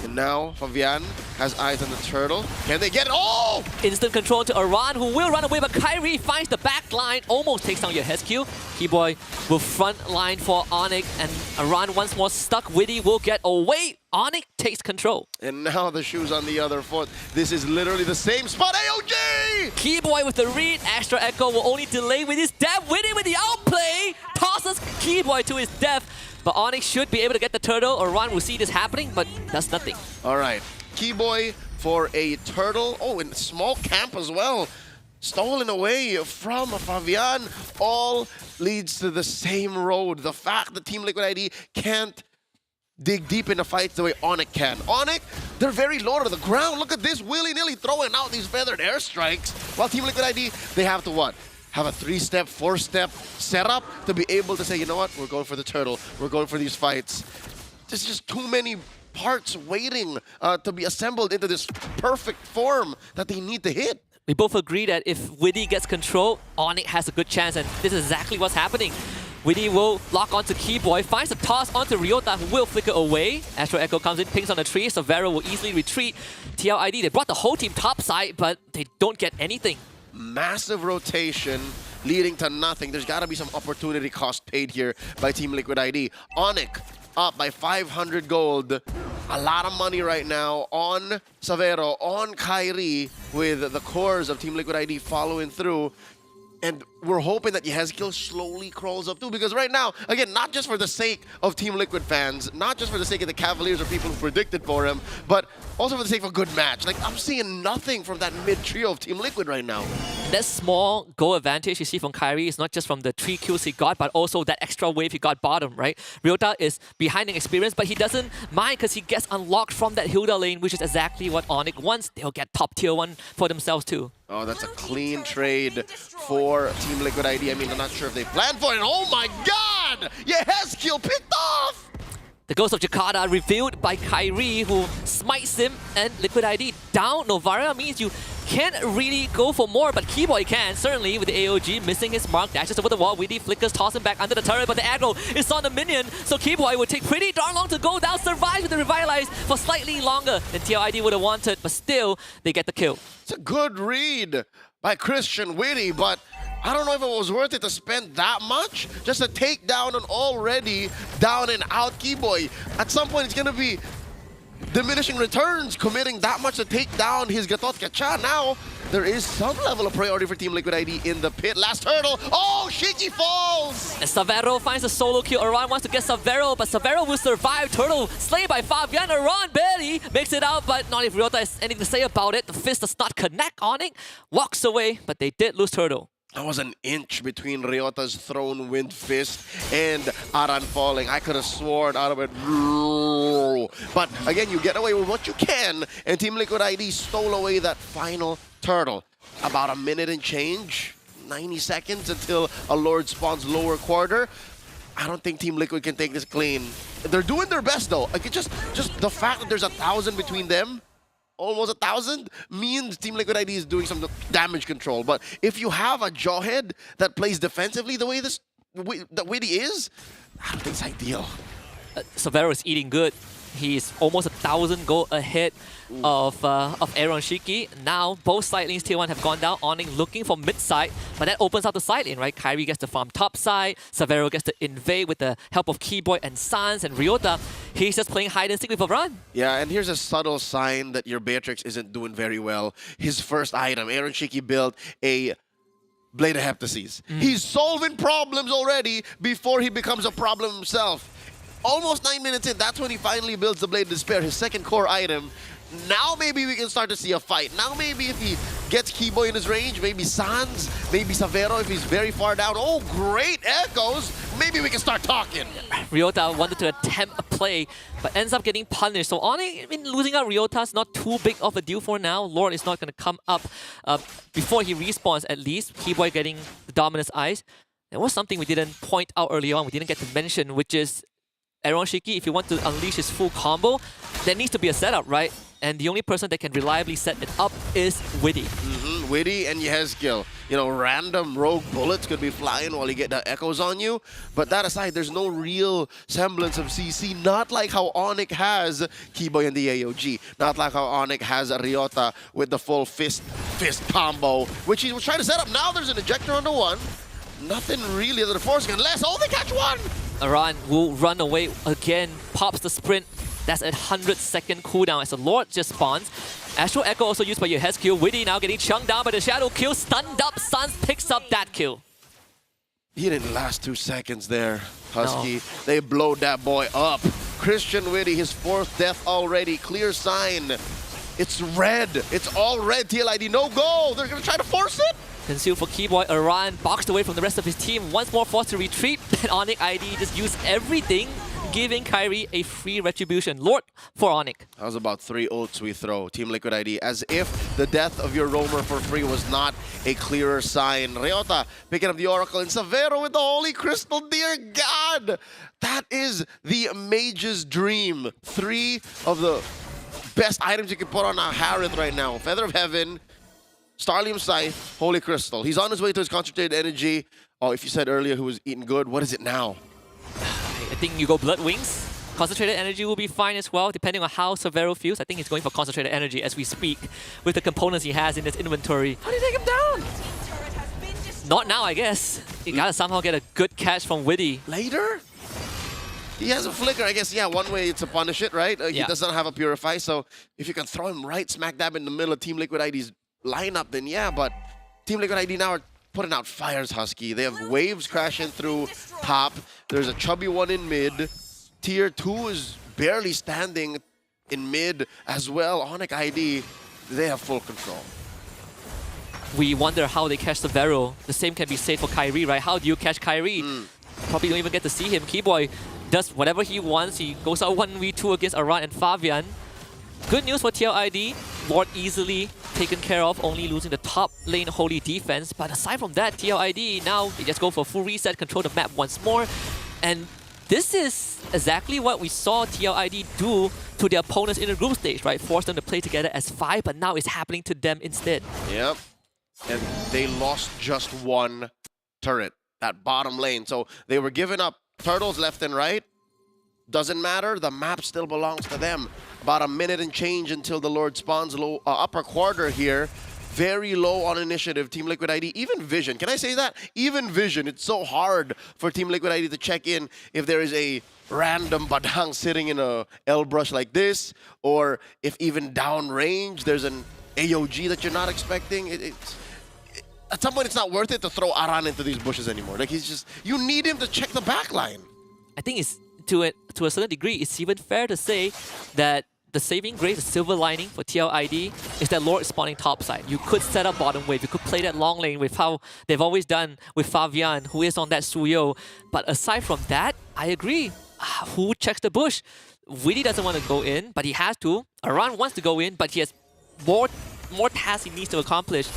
And now Fabian has eyes on the turtle. Can they get it? Oh! Instant control to Aran, who will run away, but Kyrie finds the back line, almost takes down Yehescu. Keyboy will front line for Onyx, and Aran once more stuck. Witty will get away. Onyx takes control. And now the shoe's on the other foot. This is literally the same spot. AOG! Keyboy with the read. Extra Echo will only delay with his death. Witty with the outplay. Tosses Keyboy to his death. But Onyx should be able to get the turtle. Aran will see this happening, but does nothing. All right. Keyboy for a turtle. Oh, and small camp as well. Stolen away from Fabian. All leads to the same road. The fact that Team Liquid ID can't dig deep into fights the way Onyx can. Onyx, they're very low to the ground. Look at this, willy-nilly throwing out these feathered airstrikes. While Team Liquid ID, they have to what? Have a 3-step, 4-step setup to be able to say, you know what, we're going for the turtle. We're going for these fights. There's just too many parts waiting to be assembled into this perfect form that they need to hit. We both agree that if Witty gets control, Onyx has a good chance, and this is exactly what's happening. Witty will lock onto Keyboy, finds a toss onto Ryota, who will flicker away. Astro Echo comes in, pings on the tree, Savero will easily retreat. TLID, they brought the whole team topside, but they don't get anything. Massive rotation leading to nothing. There's got to be some opportunity cost paid here by Team Liquid ID. Onyx up by 500 gold. A lot of money right now on Savero, on Kyrie, with the cores of Team Liquid ID following through. And we're hoping that Yehescu slowly crawls up too, because right now, again, not just for the sake of Team Liquid fans, not just for the sake of the Cavaliers or people who predicted for him, but also for the sake of a good match. Like, I'm seeing nothing from that mid-trio of Team Liquid right now. That small goal advantage you see from Kyrie is not just from the 3 kills he got, but also that extra wave he got bottom, right? Ryota is behind in experience, but he doesn't mind because he gets unlocked from that Hilda lane, which is exactly what Onyx wants. They'll get top tier 1 for themselves too. Oh, that's a clean trade for Team Liquid ID. I mean, I'm not sure if they planned for it. Oh my god! Yehescu picked off! The Ghost of Jakarta revealed by Kyrie, who smites him, and Liquid ID down. Novara means you can't really go for more, but Keyboy can, certainly, with the AOG missing his mark, dashes over the wall. Witty flickers, toss him back under the turret, but the aggro is on the minion, so Keyboy would take pretty darn long to go down, survives with the Revitalize for slightly longer than TLID would have wanted, but still, they get the kill. It's a good read by Christian Witty, but I don't know if it was worth it to spend that much just to take down an already down and out Keyboy. At some point, it's going to be diminishing returns, committing that much to take down his Gatot Kacha. Now, there is some level of priority for Team Liquid ID in the pit. Last hurdle. Oh, Shiki falls! And Savero finds a solo kill. Aran wants to get Savero, but Savero will survive. Turtle slain by Fabian. Aran barely makes it out, but not if Ryota has anything to say about it. The fist does not connect on it. Walks away, but they did lose Turtle. That was an inch between Ryota's thrown wind fist and Aran falling. I could have sworn out of it. But again, you get away with what you can, and Team Liquid ID stole away that final turtle. About a minute and change, 90 seconds until a Lord spawns lower quarter. I don't think Team Liquid can take this clean. They're doing their best though. Like, just the fact that there's 1,000 between them, almost 1,000, means Team Liquid ID is doing some damage control. But if you have a Jawhead that plays defensively the way Witty is, I don't think it's ideal. Savero is eating good. He's almost 1,000 gold ahead of Aaron Shiki. Now, both side lanes tier 1 have gone down. Onyx looking for mid side, but that opens up the side lane, right? Kyrie gets to farm top side. Savero gets to invade with the help of Keyboy and Sans, and Ryota, he's just playing hide and seek with Avran. Yeah, and here's a subtle sign that your Beatrix isn't doing very well. His first item, Aaron Shiki built a Blade of Heptases. He's solving problems already before he becomes a problem himself. Almost 9 minutes in, that's when he finally builds the Blade of Despair, his second core item. Now maybe we can start to see a fight. Now maybe if he gets Keyboy in his range, maybe Sans, maybe Savero if he's very far down. Oh, great echoes. Maybe we can start talking. Ryota wanted to attempt a play, but ends up getting punished. So Onyx, I mean, losing out Ryota is not too big of a deal for now. Lord is not going to come up before he respawns at least. Keyboy getting the Dominus Eyes. There was something we didn't point out early on, we didn't get to mention, which is Aaron Shiki, if you want to unleash his full combo, there needs to be a setup, right? And the only person that can reliably set it up is Witty. Witty and Yehezkiel. You know, random rogue bullets could be flying while you get the echoes on you. But that aside, there's no real semblance of CC. Not like how Onyx has Keyboy and the AOG. Not like how Onyx has Ryota with the full fist combo, which he was trying to set up. Now there's an ejector on the one. Nothing really other than forcing unless they catch one. Aran will run away again, pops the sprint. That's a 100-second cooldown as the Lord just spawns. Astral Echo also used by Yehezkiel. Witty now getting chunked down by the Shadow kill. Stunned up, Suns picks up that kill. He didn't last 2 seconds there, Husky. No. They blowed that boy up. Christian Witty, his 4th death already. Clear sign. It's red. It's all red. TLID, no go. They're going to try to force it. Concealed for Keyboy. Aran boxed away from the rest of his team. Once more forced to retreat. And Onyx ID just used everything, giving Kyrie a free retribution. Lord for Onyx. That was about 3 ults we throw. Team Liquid ID. As if the death of your roamer for free was not a clearer sign. Ryota picking up the Oracle. And Savero with the Holy Crystal. Dear God! That is the mage's dream. 3 of the best items you can put on a Harith right now. Feather of Heaven, Starlium Scythe, Holy Crystal. He's on his way to his concentrated energy. Oh, if you said earlier who was eating good, what is it now? I think you go Blood Wings. Concentrated energy will be fine as well, depending on how Severo feels. I think he's going for concentrated energy as we speak, with the components he has in his inventory. How do you take him down? Not now, I guess. You gotta somehow get a good catch from Witty. Later? He has a flicker, I guess. Yeah, one way to punish it, right? He does not have a Purify, so if you can throw him right smack dab in the middle of Team Liquid ID's lineup, then yeah, but Team Liquid ID now are putting out fires, Husky. They have waves crashing through top. There's a chubby one in mid. Tier 2 is barely standing in mid as well. Onyx ID, they have full control. We wonder how they catch Severo. The same can be said for Kyrie, right? How do you catch Kyrie? Probably don't even get to see him. Keyboy does whatever he wants. He goes out 1v2 against Aran and Fabian. Good news for TLID. Lord easily taken care of, only losing the top lane holy defense. But aside from that, TLID now they just go for full reset, control the map once more. And this is exactly what we saw TLID do to their opponents in the group stage, right? Force them to play together as 5, but now it's happening to them instead. Yep. And they lost just one turret, that bottom lane. So they were giving up turtles left and right. Doesn't matter, the map still belongs to them. About a minute and change until the Lord spawns low, upper quarter here. Very low on initiative, Team Liquid ID. Even Vision, can I say that? Even Vision, it's so hard for Team Liquid ID to check in if there is a random Badang sitting in a L-brush like this, or if even downrange, there's an AOG that you're not expecting. At some point, it's not worth it to throw Aran into these bushes anymore. Like, he's just, you need him to check the backline. I think it's to a certain degree, it's even fair to say that the saving grace, the silver lining for TLID is that Lord is spawning topside. You could set up bottom wave. You could play that long lane with how they've always done with Fabian, who is on that Suyo. But aside from that, I agree. Who checks the bush? Witty doesn't want to go in, but he has to. Aran wants to go in, but he has more tasks he needs to accomplish.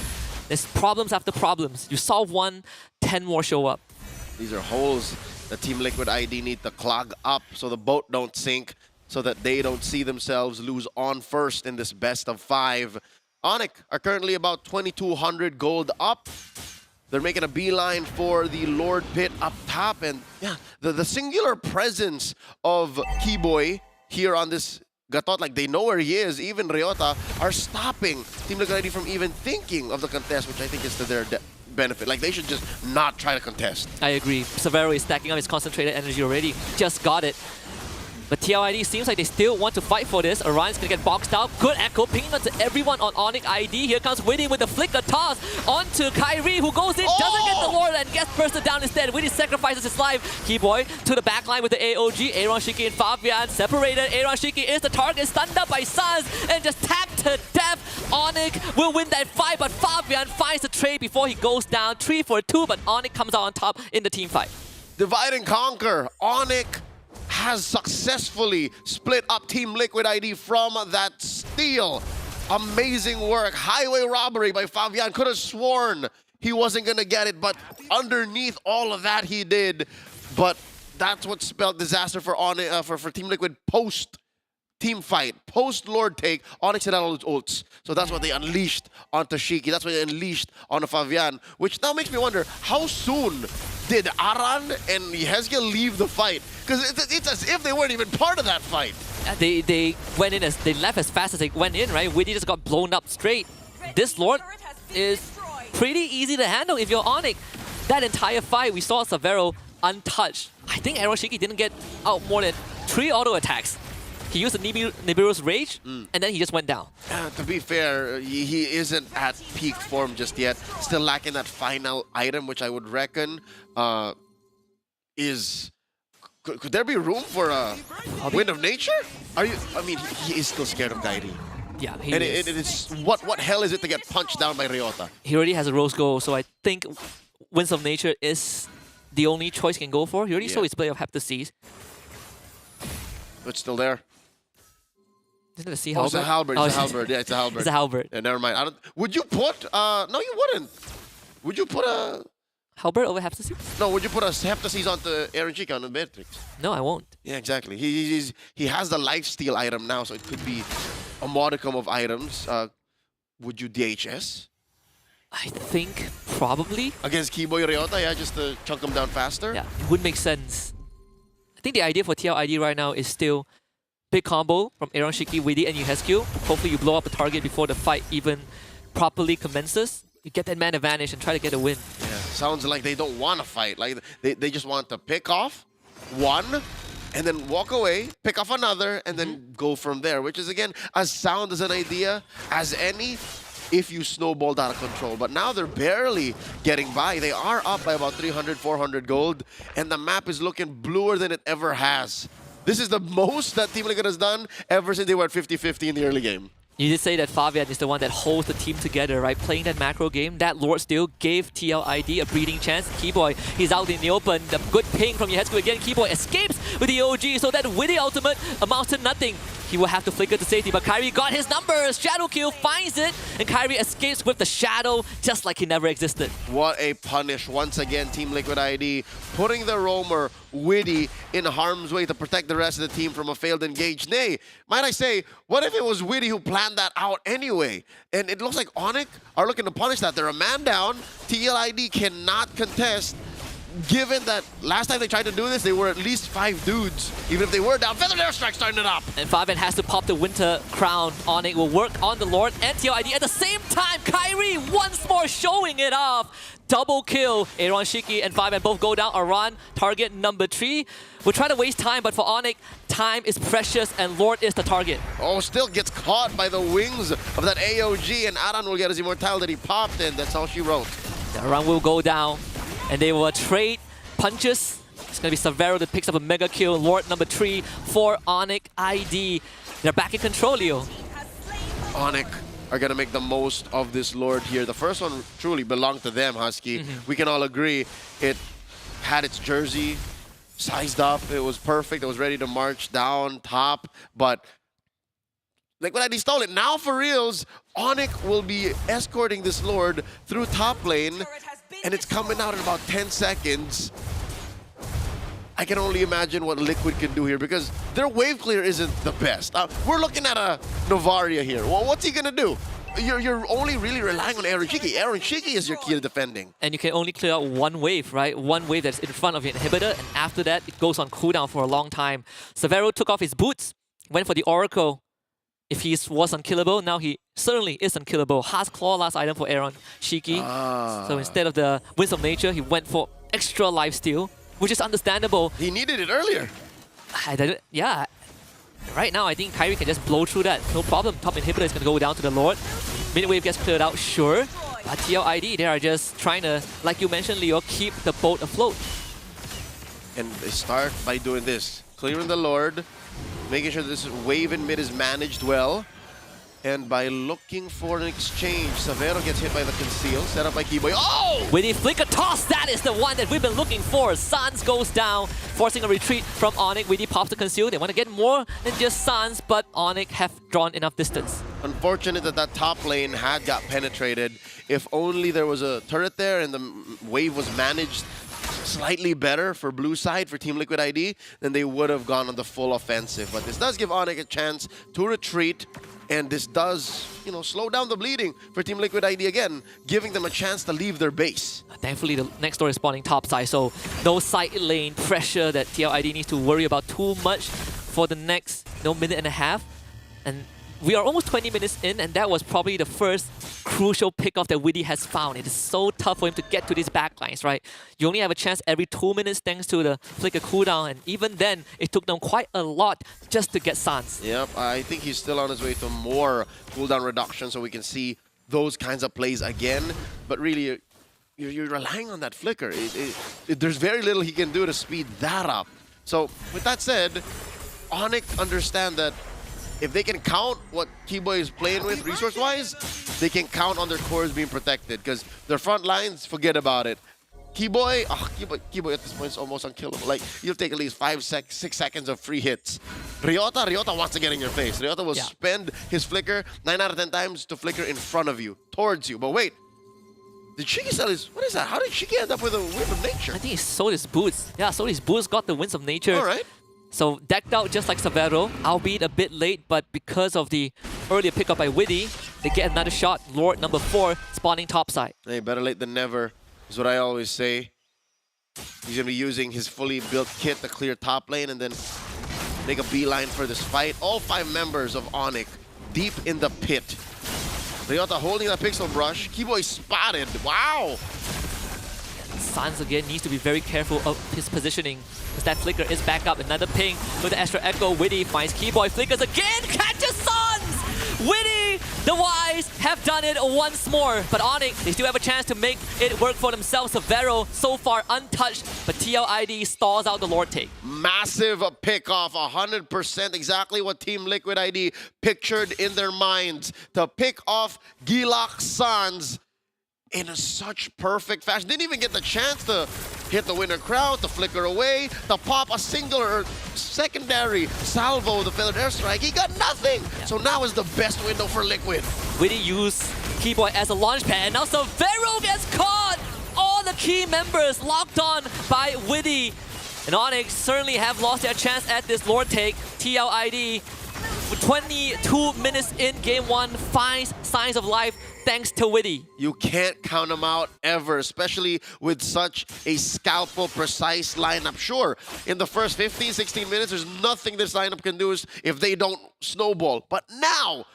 There's problems after problems. You solve one, 10 more show up. These are holes that Team Liquid ID need to clog up so the boat don't sink, so that they don't see themselves lose on first in this best of 5. Onyx are currently about 2,200 gold up. They're making a beeline for the Lord Pit up top. And yeah, the singular presence of Keyboy here on this Gatot, like they know where he is, even Ryota, are stopping Team Liquid ID from even thinking of the contest, which I think is to their benefit. Like, they should just not try to contest. I agree. Severo is stacking up his concentrated energy already. Just got it. But TLID seems like they still want to fight for this. Orion's gonna get boxed out. Good echo, pinging onto everyone on Onyx ID. Here comes Witty with the flicker toss onto Kyrie, who goes in, doesn't get the Lord, and gets bursted down instead. Witty sacrifices his life. Keyboy to the backline with the AOG. Aaron Shiki and Fabian separated. Aaron Shiki is the target, stunned up by Suns, and just tapped to death. Onyx will win that fight, but Fabian finds the trade before he goes down. 3 for 2, but Onyx comes out on top in the team fight. Divide and conquer. Onyx has successfully split up Team Liquid ID from that steal. Amazing work. Highway robbery by Fabian. Could have sworn he wasn't going to get it, but underneath all of that, he did. But that's what spelled disaster for Team Liquid post team fight, post-Lord take, Onyx had all its ults. So that's what they unleashed onto Shiki. That's what they unleashed on Fabian, which now makes me wonder, how soon did Aran and Yehezkiel leave the fight? Because it's as if they weren't even part of that fight. They went in they left as fast as they went in, right? Witty just got blown up straight. This Lord is pretty easy to handle if you're Onyx. That entire fight, we saw Severo untouched. I think Aaron Shiki didn't get out more than 3 auto attacks. He used the Nibiru's Rage, and then he just went down. To be fair, he isn't at peak form just yet. Still lacking that final item, which I would reckon is... Could there be room for a Wind of Nature? I mean, he is still scared of Kairi. Yeah, he and is. it is what hell is it to get punched down by Ryota? He already has a Rose Gold, so I think Winds of Nature is the only choice he can go for. He already saw his play of Heptaseas. It's still there. Isn't it a sea Oh, it's a halberd. It's a Oh, halberd. Yeah, it's a halberd. It's a halberd. Yeah, never mind. Would you put... no, you wouldn't. Would you put a... Halberd over Heptaseas? No, would you put a Heptaseas onto Aaron Shiki on the Beatrix? No, I won't. Yeah, exactly. He has the lifesteal item now, so it could be a modicum of items. Would you DHS? I think probably. Against Keyboy Ryota, yeah, just to chunk him down faster? Yeah, it would make sense. I think the idea for TLID right now is still big combo from Aaron Shiki, Witty, and Yehezkiel. Hopefully you blow up a target before the fight even properly commences. You get that man advantage and try to get a win. Yeah, sounds like they don't want to fight. Like they just want to pick off one and then walk away, pick off another, and then go from there, which is, again, as sound as an idea as any if you snowballed out of control. But now they're barely getting by. They are up by about 300, 400 gold, and the map is looking bluer than it ever has. This is the most that Team Liquid has done ever since they were at 50-50 in the early game. You did say that Fabian is the one that holds the team together, right? Playing that macro game, that Lord still gave TLID a breathing chance. Keyboy, he's out in the open. The good ping from Yehezkiel again. Keyboy escapes with the OG, so that Witty ultimate amounts to nothing. He will have to flicker to safety, but Kairi got his numbers. Shadow kill finds it, and Kairi escapes with the Shadow just like he never existed. What a punish. Once again, Team Liquid ID putting the roamer, Witty, in harm's way to protect the rest of the team from a failed engage. Nay, might I say, what if it was Witty who planned that out anyway? And it looks like Onyx are looking to punish that. They're a man down. TLID cannot contest. Given that last time they tried to do this, they were at least 5 dudes. Even if they were down, Feathered Airstrike starting it up. And Fabian has to pop the Winter Crown. Onyx will work on the Lord and TLID at the same time. Kairi once more showing it off. Double kill. Aaron Shiki and Fabian both go down. Aran, target number 3. We'll try to waste time, but for Onyx, time is precious and Lord is the target. Oh, still gets caught by the wings of that AOG, and Aran will get his immortality popped in. That's all she wrote. The Aran will go down. And they will trade punches. It's going to be Severo that picks up a mega kill. Lord number 3 for Onyx ID. They're back in control, Leo. Onyx are going to make the most of this Lord here. The first one truly belonged to them, Husky. We can all agree it had its jersey sized up. It was perfect. It was ready to march down top. But like when I stole it, now for reals, Onyx will be escorting this Lord through top lane. And it's coming out in about 10 seconds. I can only imagine what Liquid can do here because their wave clear isn't the best. We're looking at a Novaria here. Well, what's he going to do? You're only really relying on Aaron Shiki. Aaron Shiki is your key to defending. And you can only clear out one wave, right? One wave that's in front of your inhibitor. And after that, it goes on cooldown for a long time. Severo took off his boots, went for the Oracle. If he was unkillable, now he certainly is unkillable. Heart's Claw, last item for Aaron Shiki. So instead of the Winds of Nature, he went for extra lifesteal, which is understandable. He needed it earlier. Yeah. Right now, I think Kairi can just blow through that. No problem. Top inhibitor is going to go down to the Lord. Mid-wave gets cleared out, sure. But TLID, they are just trying to, like you mentioned, Leo, keep the boat afloat. And they start by doing this. Clearing the Lord. Making sure this wave in mid is managed well. And by looking for an exchange, Severo gets hit by the conceal, set up by Keyboy. Oh! With the flicker toss, that is the one that we've been looking for. Sans goes down, forcing a retreat from Onyx. Widdy pops the conceal. They want to get more than just Sans, but Onyx have drawn enough distance. Unfortunate that that top lane had got penetrated. If only there was a turret there and the wave was managed slightly better for blue side, for Team Liquid ID, then they would have gone on the full offensive. But this does give Onyx a chance to retreat, and this does, you know, slow down the bleeding for Team Liquid ID again, giving them a chance to leave their base. Thankfully, the next door is spawning top side, so no side lane pressure that TLID needs to worry about too much for the next minute and a half. And we are almost 20 minutes in, and that was probably the first crucial pickoff that Widdy has found. It is so tough for him to get to these backlines, right? You only have a chance every 2 minutes thanks to the flicker cooldown, and even then, it took them quite a lot just to get Sans. Yep, I think he's still on his way to more cooldown reduction, so we can see those kinds of plays again. But really, you're relying on that flicker. There's very little he can do to speed that up. So, with that said, Onyx understand that if they can count what Keyboy is playing with resource-wise, they can count on their cores being protected, because their front lines, forget about it. Keyboy at this point is almost unkillable. Like, you'll take at least 6 seconds of free hits. Ryota wants to get in your face. Ryota will spend his flicker 9 out of 10 times to flicker in front of you, towards you. But wait, did Shiki sell his... What is that? How did Shiki end up with a Wind of Nature? I think he sold his boots. Yeah, sold his boots, got the Winds of Nature. All right. So decked out just like Severo, albeit a bit late, but because of the earlier pickup by Widdy, they get another shot. Lord number 4 spawning topside. Hey, better late than never is what I always say. He's going to be using his fully built kit to clear top lane and then make a beeline for this fight. All 5 members of Onyx deep in the pit. Ryota holding that pixel brush. Keyboy spotted. Wow! Sans again needs to be very careful of his positioning, because that flicker is back up. Another ping with the Astra Echo. Widdy finds Keyboy, flickers again, catches Sans! Widdy, the Wise, have done it once more. But Onyx, they still have a chance to make it work for themselves. Severo, so far untouched, but TLID stalls out the Lord take. Massive pick-off, 100% exactly what Team Liquid ID pictured in their minds. To pick off Gilak Sans in such perfect fashion. Didn't even get the chance to hit the winner crowd, to flicker away, to pop a single or secondary salvo, the feathered airstrike. He got nothing. Yeah. So now is the best window for Liquid. Widdy used Keyboy as a launch pad, and now Severo gets caught. All the key members locked on by Widdy. And Onyx certainly have lost their chance at this Lord take. TLID, 22 minutes in game 1, finds signs of life thanks to Widdy. You can't count them out ever, especially with such a scalpel precise lineup. Sure, in the first 15, 16 minutes, there's nothing this lineup can do if they don't snowball. But now,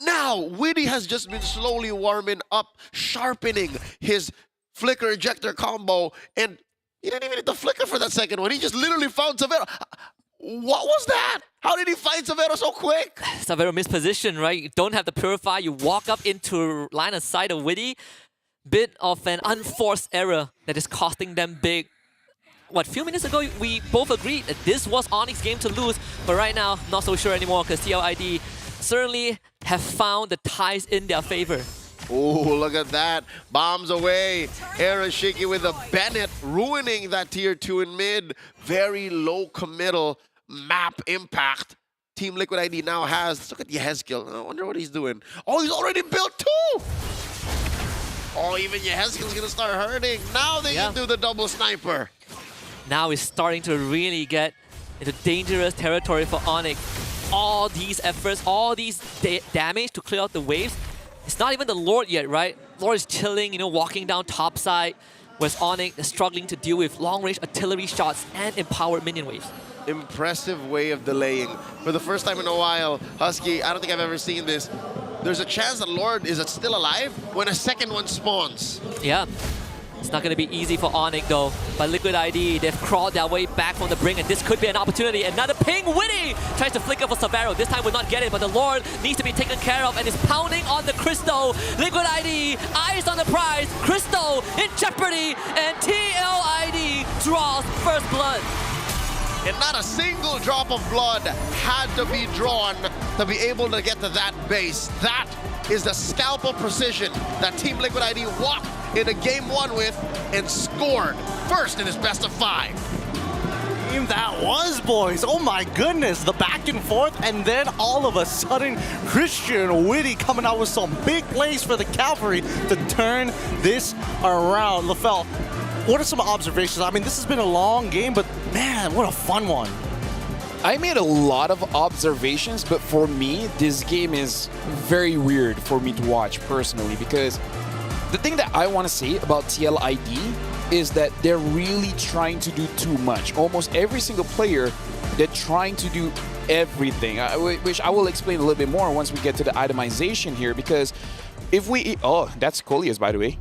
Widdy has just been slowly warming up, sharpening his flicker ejector combo, and he didn't even hit the flicker for that second one. He just literally found Severo. What was that? How did he find Severo so quick? Severo mispositioned, right? You don't have the Purify. You walk up into line of sight of Widdy. Bit of an unforced error that is costing them big. What, a few minutes ago, we both agreed that this was Onyx's game to lose. But right now, not so sure anymore, because TLID certainly have found the ties in their favor. Oh, look at that. Bombs away. Aaron Shiki with a Bennett, ruining that tier 2 in mid. Very low committal map impact. Team Liquid ID now has. Look at Yehezkiel. I wonder what he's doing. Oh, he's already built 2! Oh, even Yehezkiel's gonna start hurting. Now they can do the double sniper. Now it's starting to really get into dangerous territory for Onyx. All these efforts, all these damage to clear out the waves. It's not even the Lord yet, right? Lord is chilling, walking down topside, whereas Onyx is struggling to deal with long-range artillery shots and empowered minion waves. Impressive way of delaying. For the first time in a while, Husky, I don't think I've ever seen this. There's a chance that Lord is still alive when a second one spawns. Yeah. It's not going to be easy for Onyx though. But Liquid ID, they've crawled their way back from the brink, and this could be an opportunity. Another ping, Widdy tries to flicker for Severo. This time will not get it, but the Lord needs to be taken care of and is pounding on the Crystal. Liquid ID, eyes on the prize. Crystal in jeopardy, and TLID draws first blood. And not a single drop of blood had to be drawn to be able to get to that base. That is the scalpel precision that Team Liquid ID walked into game 1 with and scored first in his best of 5. game that was, boys. Oh my goodness, the back and forth, and then all of a sudden, Christian Witty coming out with some big plays for the Cavalry to turn this around. LaFell, what are some observations? I mean, this has been a long game, but man, what a fun one. I made a lot of observations, but for me, this game is very weird for me to watch personally, because the thing that I want to say about TLID is that they're really trying to do too much. Almost every single player, they're trying to do everything, which I will explain a little bit more once we get to the itemization here, because if we... Oh, that's Coleus, by the way.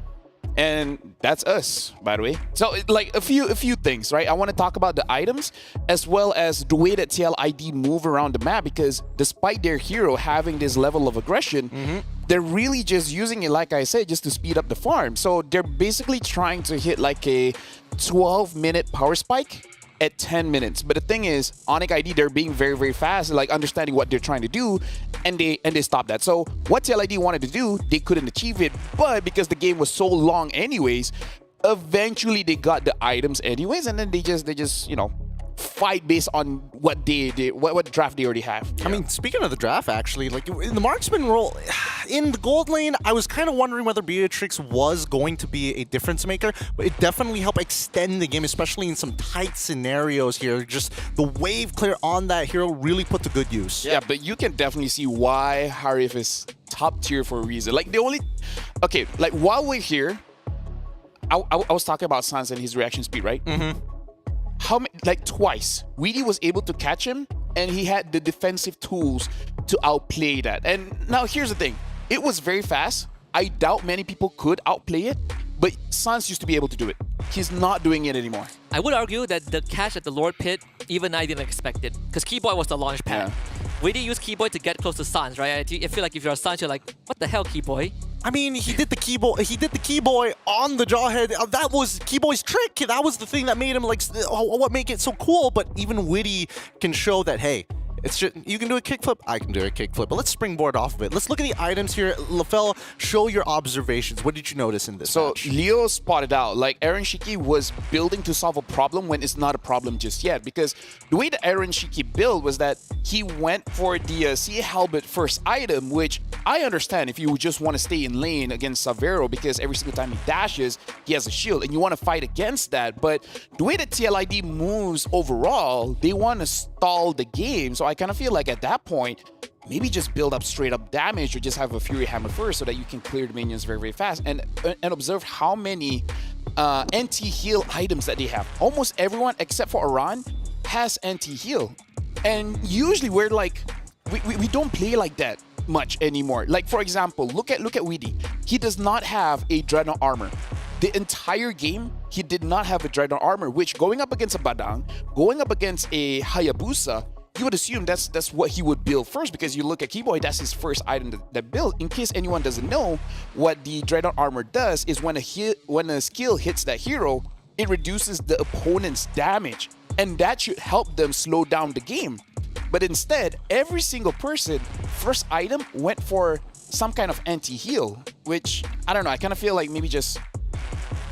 And that's us, by the way. So, like, a few things, right? I want to talk about the items as well as the way that TLID move around the map, because despite their hero having this level of aggression, they're really just using it, like I said, just to speed up the farm. So they're basically trying to hit like a 12-minute power spike at 10 minutes. But the thing is, Onyx ID, they're being very, very fast, like understanding what they're trying to do, and they stop that. So what TLID wanted to do, they couldn't achieve it, but because the game was so long anyways, eventually they got the items anyways, and then they just, you know, fight based on what they did, what draft they already have. I mean, speaking of the draft, actually, like in the marksman role, in the gold lane, I was kind of wondering whether Beatrix was going to be a difference maker, but it definitely helped extend the game, especially in some tight scenarios here. Just the wave clear on that hero really put to good use. Yeah, but you can definitely see why Harif is top tier for a reason. Like, the only... Okay, like, while we're here, I was talking about Sans and his reaction speed, right? How many, like twice, Weedy was able to catch him, and he had the defensive tools to outplay that. And now here's the thing, it was very fast. I doubt many people could outplay it, but Sans used to be able to do it. He's not doing it anymore. I would argue that the catch at the Lord Pit, even I didn't expect it, because Keyboy was the launch pad. Weedy used Keyboy to get close to Sans, right? I feel like if you're a Sans, you're like, what the hell, Keyboy? I mean, he did the Keyboy on the jawhead. That was Keyboy's trick. That was the thing that made him like what make it so cool. But even Witty can show that, hey, it's just, you can do a kickflip, I can do a kickflip. But let's springboard off of it. Let's look at the items here. LaFell, show your observations. What did you notice in this match? Leo spotted out, like Aaron Shiki was building to solve a problem when it's not a problem just yet. Because the way the Aaron Shiki build was that he went for the Sea Halberd first item, which I understand if you just want to stay in lane against Savero, because every single time he dashes, he has a shield, and you want to fight against that. But the way that TLID moves overall, they want to stall the game. So I kind of feel like at that point, maybe just build up straight up damage or just have a Fury Hammer first so that you can clear the minions very, very fast. And observe how many anti-heal items that they have. Almost everyone except for Aran has anti-heal. And usually we're like, we don't play like that much anymore. Like, for example, look at Weedy. He does not have a Dreadnought armor. The entire game, he did not have a Dreadnought armor, which going up against a Badang, going up against a Hayabusa, you would assume that's what he would build first, because you look at Keyboy, that's his first item that built. In case anyone doesn't know, what the Dreadnought armor does is when a skill hits that hero, it reduces the opponent's damage, and that should help them slow down the game. But instead, every single person, first item went for some kind of anti-heal, which, I don't know, I kind of feel like maybe just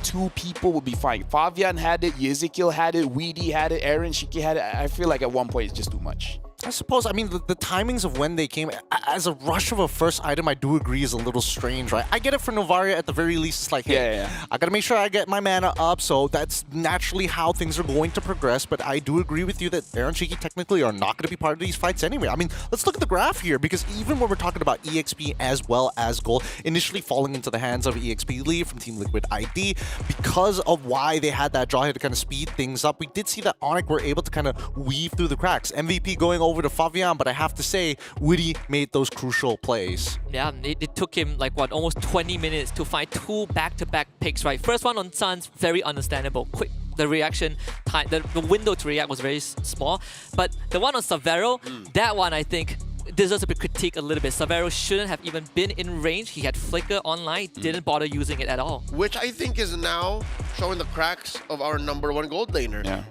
2 people would be fine. Fabian had it, Yezekiel had it, Weedy had it, Aaron Shiki had it. I feel like at one point it's just too much. I suppose, I mean, the timings of when they came, as a rush of a first item, I do agree is a little strange, right? I get it for Novaria at the very least. It's like, hey, I gotta make sure I get my mana up, so that's naturally how things are going to progress, but I do agree with you that Aaron Shiki technically are not gonna be part of these fights anyway. I mean, let's look at the graph here, because even when we're talking about EXP as well as gold, initially falling into the hands of EXP Lee from Team Liquid ID, because of why they had that draw here to kind of speed things up, we did see that Onyx were able to kind of weave through the cracks. MVP going over to Fabian, but I have to say, Witty made those crucial plays. Yeah, it took him like what, almost 20 minutes to find 2 back-to-back picks, right? First one on Sans, very understandable. Quick, the reaction time, the window to react was very small. But the one on Savero, that one I think deserves to be critiqued a little bit. Savero shouldn't have even been in range. He had Flicker online, didn't bother using it at all. Which I think is now showing the cracks of our #1 gold laner. Yeah.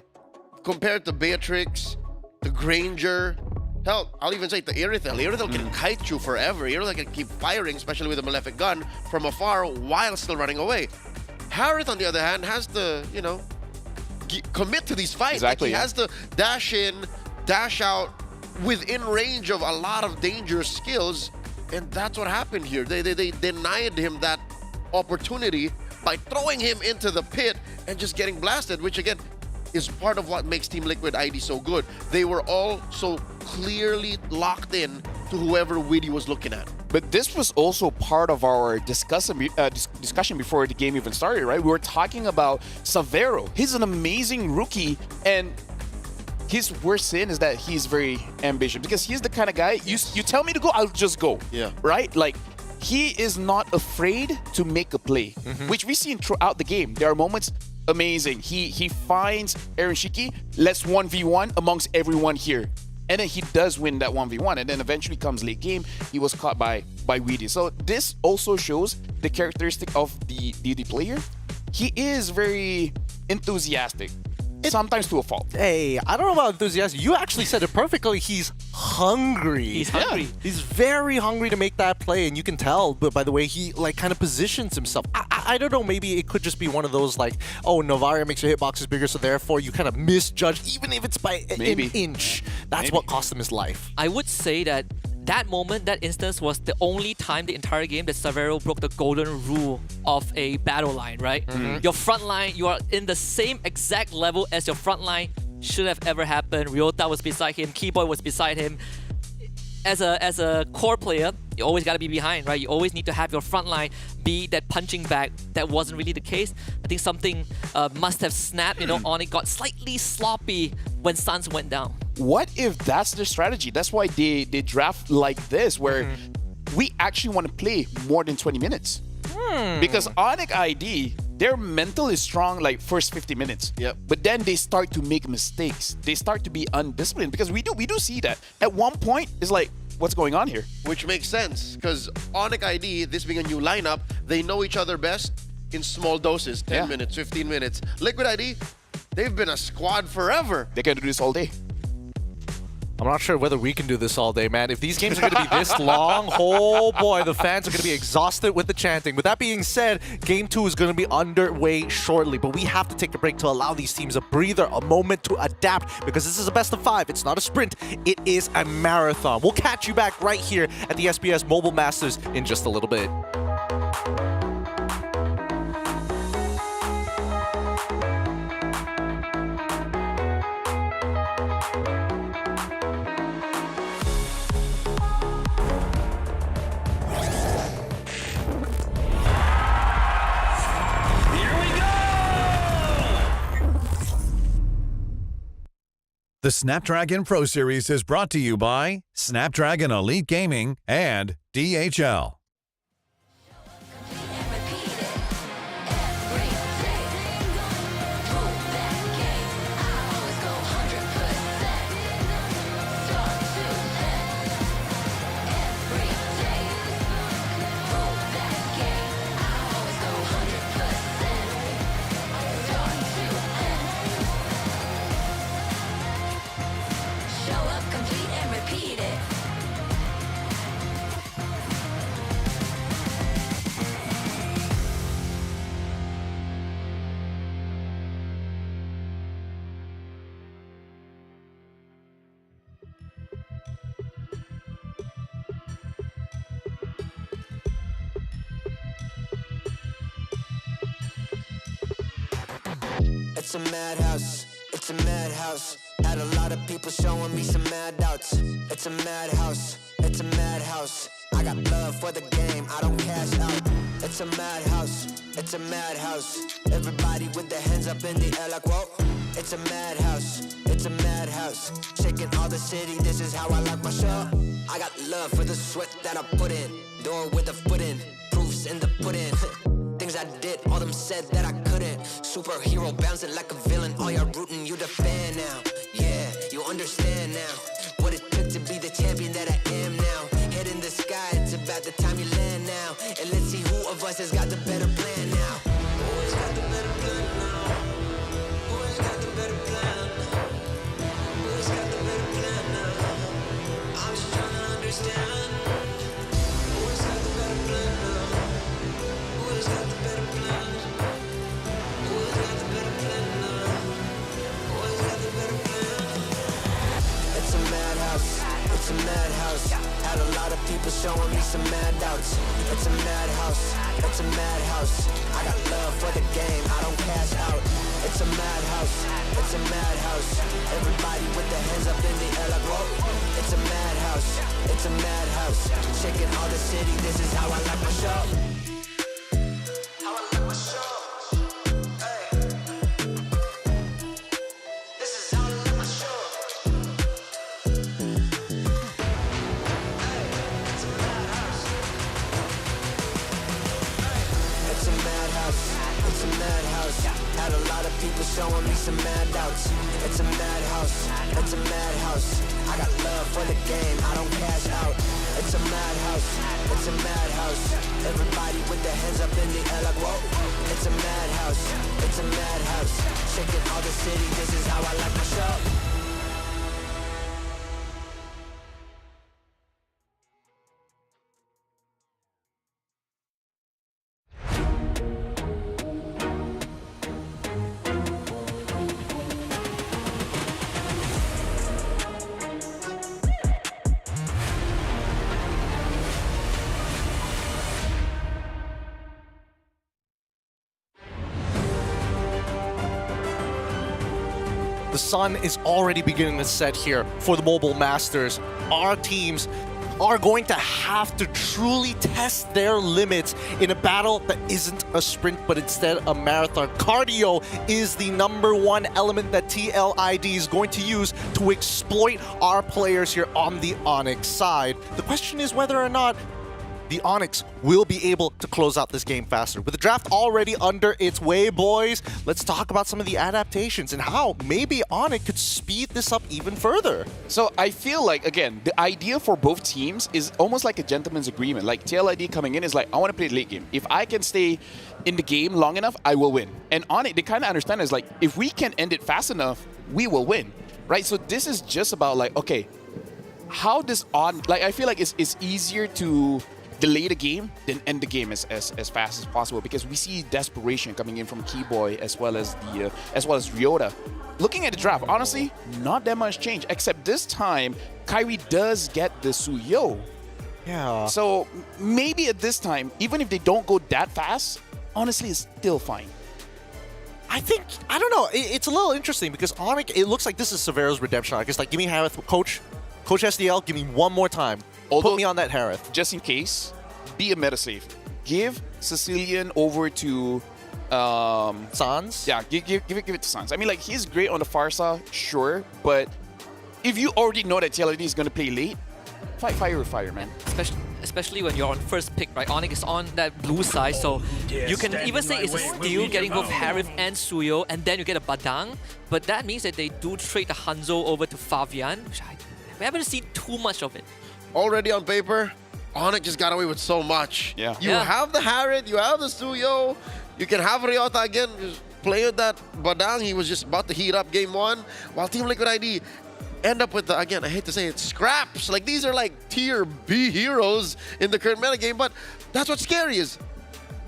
Compared to Beatrix, the Granger, hell, I'll even say the Irithel. Irithel can kite you forever. Irithel can keep firing, especially with a Malefic gun, from afar while still running away. Harith, on the other hand, has the, you know, commit to these fights. Exactly, Like, he has to dash in, dash out within range of a lot of dangerous skills, and that's what happened here. They denied him that opportunity by throwing him into the pit and just getting blasted, which again is part of what makes Team Liquid ID so good. They were all so clearly locked in to whoever Witty was looking at. But this was also part of our discussion before the game even started, right? We were talking about Savero. He's an amazing rookie, and his worst sin is that he's very ambitious, because he's the kind of guy, you tell me to go, I'll just go. Yeah. Right? Like, he is not afraid to make a play, which we've seen throughout the game. There are moments amazing. He finds Aaron Shiki, let's 1v1 amongst everyone here. And then he does win that 1v1, and then eventually comes late game, he was caught by Weedy. So this also shows the characteristic of the player. He is very enthusiastic, sometimes to a fault. Hey, I don't know about enthusiasm. You actually said it perfectly. He's hungry. He's hungry. Yeah. He's very hungry to make that play, and you can tell but by the way he like kind of positions himself. I don't know, maybe it could just be one of those like, oh, Novaria makes your hitboxes bigger, so therefore you kind of misjudge, even if it's by an inch. That's what cost him his life. I would say that moment, that instance, was the only time the entire game that Savero broke the golden rule of a battle line, right? Your front line, you are in the same exact level as your front line. Should have ever happened. Ryota was beside him, Keyboy was beside him. As a core player, you always got to be behind, right? You always need to have your front line be that punching bag. That wasn't really the case. I think something must have snapped, Onyx got slightly sloppy when Suns went down. What if that's their strategy? That's why they draft like this, where we actually want to play more than 20 minutes. Because Onyx ID, their mental is strong like first 50 minutes. But then they start to make mistakes. They start to be undisciplined, because we do see that. At one point, it's like, what's going on here? Which makes sense, because Onyx ID, this being a new lineup, they know each other best in small doses, 10 minutes, 15 minutes. Liquid ID, they've been a squad forever. They can do this all day. I'm not sure whether we can do this all day, man. If these games are going to be this long, oh boy, the fans are going to be exhausted with the chanting. With that being said, Game 2 is going to be underway shortly, but we have to take a break to allow these teams a breather, a moment to adapt, because this is a best of 5. It's not a sprint. It is a marathon. We'll catch you back right here at the SBS Mobile Masters in just a little bit. The Snapdragon Pro Series is brought to you by Snapdragon Elite Gaming and DHL. It's a madhouse, it's a madhouse. Had a lot of people showing me some mad doubts. It's a madhouse, it's a madhouse. I got love for the game, I don't cash out. It's a madhouse, it's a madhouse. Everybody with their hands up in the air like whoa. It's a madhouse, it's a madhouse. Shaking all the city, this is how I like my show. I got love for the sweat that I put in. Door with a foot in, proofs in the pudding. Things I did, all them said that I couldn't. Superhero bouncing like a villain. All y'all rooting, you the fan now. Yeah, you understand now what it took to be the champion that I am now. Head in the sky, it's about the time you land now. And let's see who of us has got the better plan now. Who's got the better plan now? Who's got the better plan? Who's got the better plan now? I'm just trying to understand. Who's got the better plan now? Who's got the better plan? Who's got the better plan now? showing me some mad doubts. It's a madhouse, it's a madhouse. I got love for the game, I don't cash out. It's a madhouse, it's a madhouse. Everybody with their hands up in the air like whoa. It's a madhouse, it's a madhouse. Shaking all the city, this is how I like my show. How I like my show. Hey. This is how I like my show. Hey. It's a madhouse. Hey. It's a madhouse, it's a madhouse. Had a lot of people showing me some mad doubts. It's a madhouse, it's a madhouse. I got love for the game, I don't cash out. It's a madhouse, it's a madhouse. Everybody with their hands up in the air like whoa. It's a madhouse, it's a madhouse. Shaking all the city, this is how I like my show. The sun is already beginning to set here for the Mobile Masters. Our teams are going to have to truly test their limits in a battle that isn't a sprint, but instead a marathon. Cardio is the #1 element that TLID is going to use to exploit our players here on the Onyx side. The question is whether or not the Onyx will be able to close out this game faster. With the draft already under its way, boys, let's talk about some of the adaptations and how maybe Onyx could speed this up even further. So I feel like, again, the idea for both teams is almost like a gentleman's agreement. Like TLID coming in is like, I want to play late game. If I can stay in the game long enough, I will win. And Onyx, they kind of understand is like, if we can end it fast enough, we will win, right? So this is just about like, okay, how does like, I feel like it's easier to delay the game, then end the game as fast as possible, because we see desperation coming in from Keyboy as well as Ryota. Looking at the draft, honestly, not that much change, except this time Kyrie does get the Suyo. Yeah. So maybe at this time, even if they don't go that fast, honestly, it's still fine. I don't know. It's a little interesting because Onyx, it looks like this is Severo's redemption arc. It's like, give me Harith, Coach SDL, give me one more time. Put me on that Harith. Just in case, be a meta save. Give Sicilian over to Sans? Yeah, give it to Sans. I mean, like, he's great on the Farsa, sure, but if you already know that TLID is going to play late, fight fire with fire, man. Especially when you're on first pick, right? Onyx is on that blue side, so you can even say it's a steal getting both Harith and Suyo, and then you get a Badang, but that means that they do trade the Hanzo over to Favian, which we haven't seen too much of it. Already on paper, Onyx just got away with so much. Yeah. You have the Harith, you have the Suyo, you can have Ryota again, just play with that Badang. He was just about to heat up game 1, while Team Liquid ID end up with the, again, I hate to say it, scraps. Like, these are like tier B heroes in the current metagame, but that's what's scary is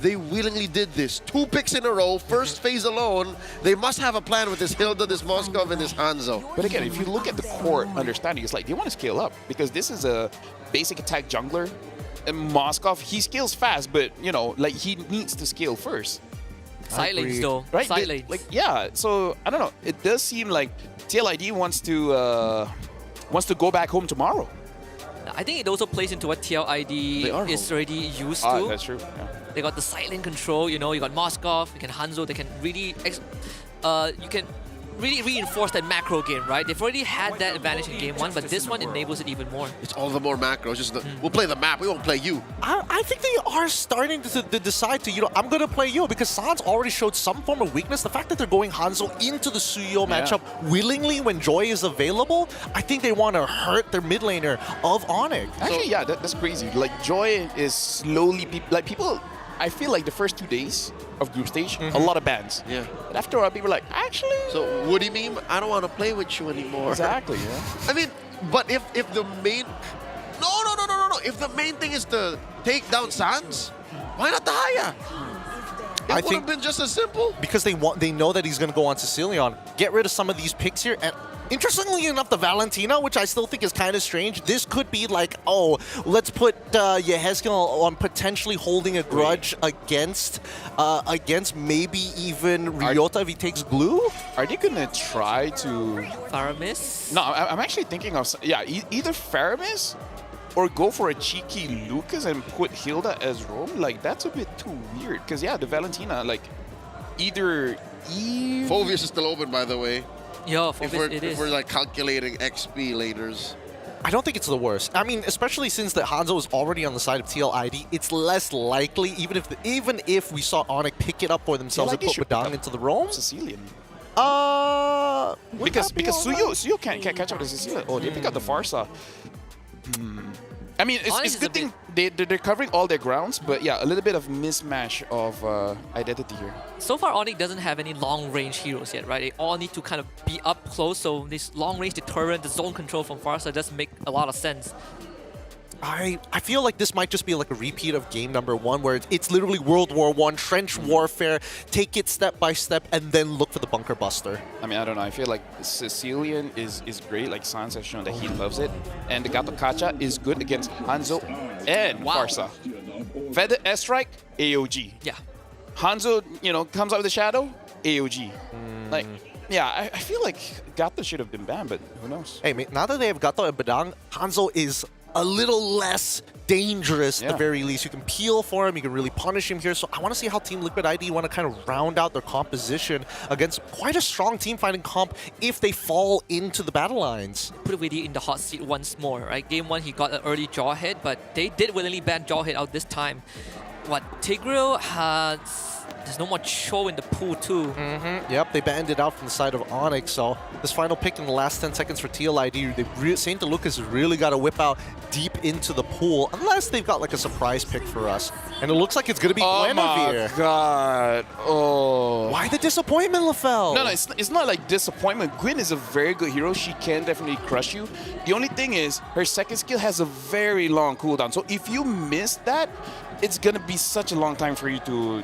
they willingly did this. 2 picks in a row, first phase alone. They must have a plan with this Hilda, this Moskov, and this Hanzo. But again, if you look at the core understanding, it's like they want to scale up because this is a basic attack jungler. And Moskov, he scales fast, but, you know, like, he needs to scale first. Side lanes, though. Right? Side lanes. Like, yeah, so, I don't know. It does seem like TLID wants to go back home tomorrow. I think it also plays into what TLID is already used to. That's true. Yeah. They got the silent control, you know, you got Moskov, you can Hanzo, they can really, you can really reinforce that macro game, right? They've already had that advantage in game 1, but this one enables it even more. It's all the more macros. Just we'll play the map, we won't play you. I think they are starting to decide to, you know, I'm going to play you because Sans already showed some form of weakness. The fact that they're going Hanzo into the Suyo matchup willingly when Joy is available, I think they want to hurt their mid laner of Onyx. Actually, yeah, that's crazy. Like, Joy is slowly, like, people, I feel like the first 2 days of group stage, a lot of bans. Yeah. But after a while, people are like, actually... So, Woody meme, I don't want to play with you anymore. Exactly, yeah. I mean, but if the main... No. If the main thing is to take down Sans, why not the Haya? It would have been just as simple. Because they know that he's going to go on Sicilian. Get rid of some of these picks here, and Interestingly enough, the Valentina, which I still think is kind of strange, this could be like, oh, let's put Yehezkel on potentially holding a grudge against maybe even Ryota if he takes glue. Are they gonna try to Faramis? No, I'm actually thinking of either Faramis or go for a cheeky Lucas and put Hilda as roam. Like that's a bit too weird. Because the Valentina, like either Eve. Phoveus is still open, by the way. Yeah, if we're like calculating XP laters. I don't think it's the worst. I mean, especially since the Hanzo is already on the side of TLID, it's less likely, even if we saw Onyx pick it up for themselves and put Badang into the roam. Sicilian. Because Suyo can't catch up to Sicilian. Oh, they pick up the Farsa. I mean, it's a good thing they're covering all their grounds, but a little bit of mismatch of identity here. So far, Onyx doesn't have any long-range heroes yet, right? They all need to kind of be up close, so this long-range deterrent, the zone control from Farsa does make a lot of sense. I feel like this might just be like a repeat of game number 1, where it's literally World War I, trench warfare, take it step by step, and then look for the bunker buster. I mean, I don't know. I feel like Sicilian is great. Like Sans has shown that he loves it. And the Gato Kacha is good against Hanzo and Farsa. Feather S-Strike, AOG. Yeah. Hanzo, comes out of the shadow, AOG. Like, I feel like Gato should have been banned, but who knows? Hey, now that they have Gato and Badang, Hanzo is a little less dangerous at the very least. You can peel for him, you can really punish him here. So I want to see how Team Liquid ID want to kind of round out their composition against quite a strong team fighting comp if they fall into the battle lines. Put Widdy in the hot seat once more, right? Game 1, he got an early Jawhead, but they did willingly ban Jawhead out this time. Tigreal has... There's no more Cho in the pool too. Yep, they banned it out from the side of Onyx. So this final pick in the last 10 seconds for TLID, St. Lucas has really got to whip out deep into the pool, unless they've got like a surprise pick for us. And it looks like it's going to be Guinevere. Oh my god. Oh. Why the disappointment, LaFell? No, it's not like disappointment. Gwyn is a very good hero. She can definitely crush you. The only thing is, her second skill has a very long cooldown. So if you miss that, it's going to be such a long time for you to,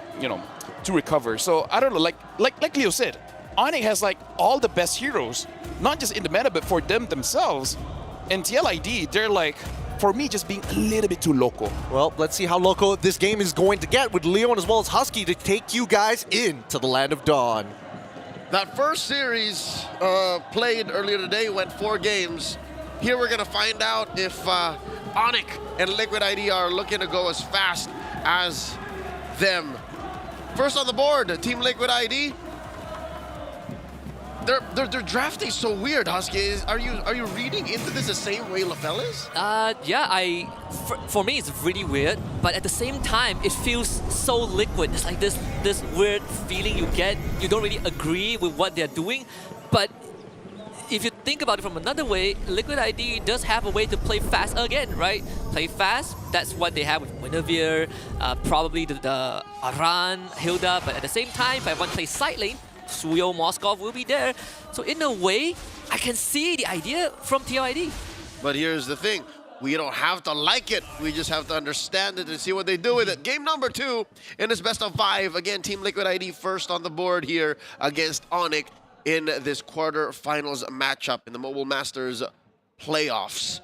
to recover. So I don't know, like Leo said, Onyx has like all the best heroes, not just in the meta, but for them themselves. And TLID, they're like, for me, just being a little bit too loco. Well, let's see how loco this game is going to get with Leon as well as Husky to take you guys into the Land of Dawn. That first series played earlier today went 4 games. Here we're gonna find out if Onyx and Liquid ID are looking to go as fast as them. First on the board, Team Liquid ID. Their drafting so weird, Husky. Are you reading into this the same way LaFell is? Yeah, for me it's really weird, but at the same time it feels so liquid. It's like this weird feeling you get. You don't really agree with what they're doing, but if you think about it from another way, Liquid ID does have a way to play fast again, right? Play fast, that's what they have with Guinevere, probably the Aran, Hilda, but at the same time, if everyone plays side lane, Suyo, Moskov will be there. So in a way, I can see the idea from TLID. But here's the thing. We don't have to like it. We just have to understand it and see what they do with it. Game number 2 in this best of 5. Again, Team Liquid ID first on the board here against Onyx in this quarterfinals matchup in the Mobile Masters Playoffs.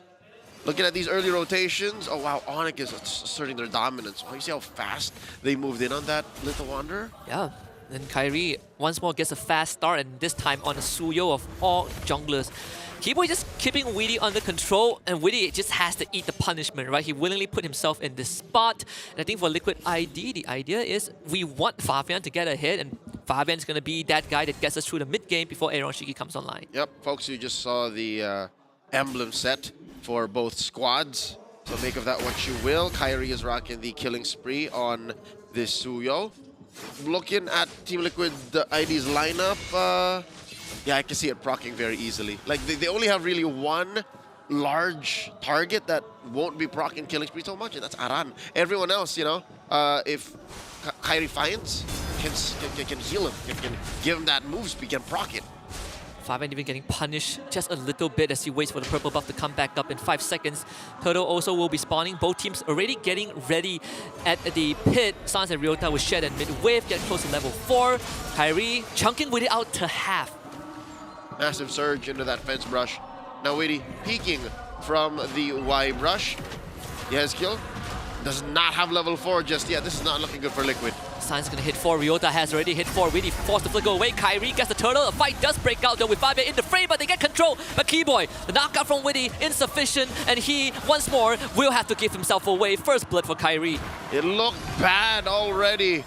Looking at these early rotations, oh wow, Onyx is asserting their dominance. Oh, you see how fast they moved in on that Little Wanderer? Yeah, then Kyrie once more gets a fast start, and this time on a Suyo of all junglers. Kiboy just keeping Widdy under control, and Widdy just has to eat the punishment, right? He willingly put himself in this spot. And I think for Liquid ID, the idea is we want Fabian to get ahead, and Fabian's going to be that guy that gets us through the mid-game before Aaron Shiki comes online. Yep, folks, you just saw the emblem set for both squads. So make of that what you will. Kyrie is rocking the killing spree on this Suyo. Looking at Team Liquid ID's lineup, yeah, I can see it proccing very easily. Like, they only have really one large target that won't be proccing killing spree so much, and that's Aran. Everyone else, if Kyrie finds, can heal him, can give him that move speed, can proc it. Fabian even getting punished just a little bit as he waits for the purple buff to come back up in 5 seconds. Turtle also will be spawning. Both teams already getting ready at the pit. Sans and Ryota with Shed and mid-wave, get close to level 4. Kyrie chunking with it out to half. Massive surge into that fence brush. Now Witty peeking from the Y brush. Yezkiel does not have level 4 just yet. This is not looking good for Liquid. San's gonna hit 4. Ryota has already hit 4. Witty forced to flicker away. Kyrie gets the turtle. A fight does break out though with Fabian in the frame, but they get control. But Keyboy, the knockout from Witty, insufficient, and he, once more, will have to give himself away. First blood for Kyrie. It looked bad already,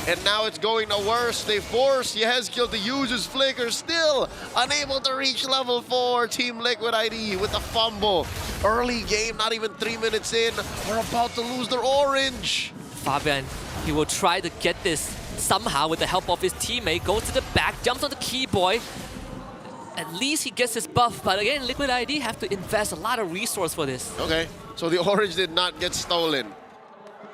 and now it's going to worse. They force Yezkiel to use his flicker, still unable to reach level 4. Team Liquid ID with a fumble. Early game, not even 3 minutes in, we're about to lose their orange. Fabian, he will try to get this somehow with the help of his teammate. Goes to the back, jumps on the Keyboy. At least he gets his buff, but again, Liquid ID have to invest a lot of resource for this. Okay, so the orange did not get stolen.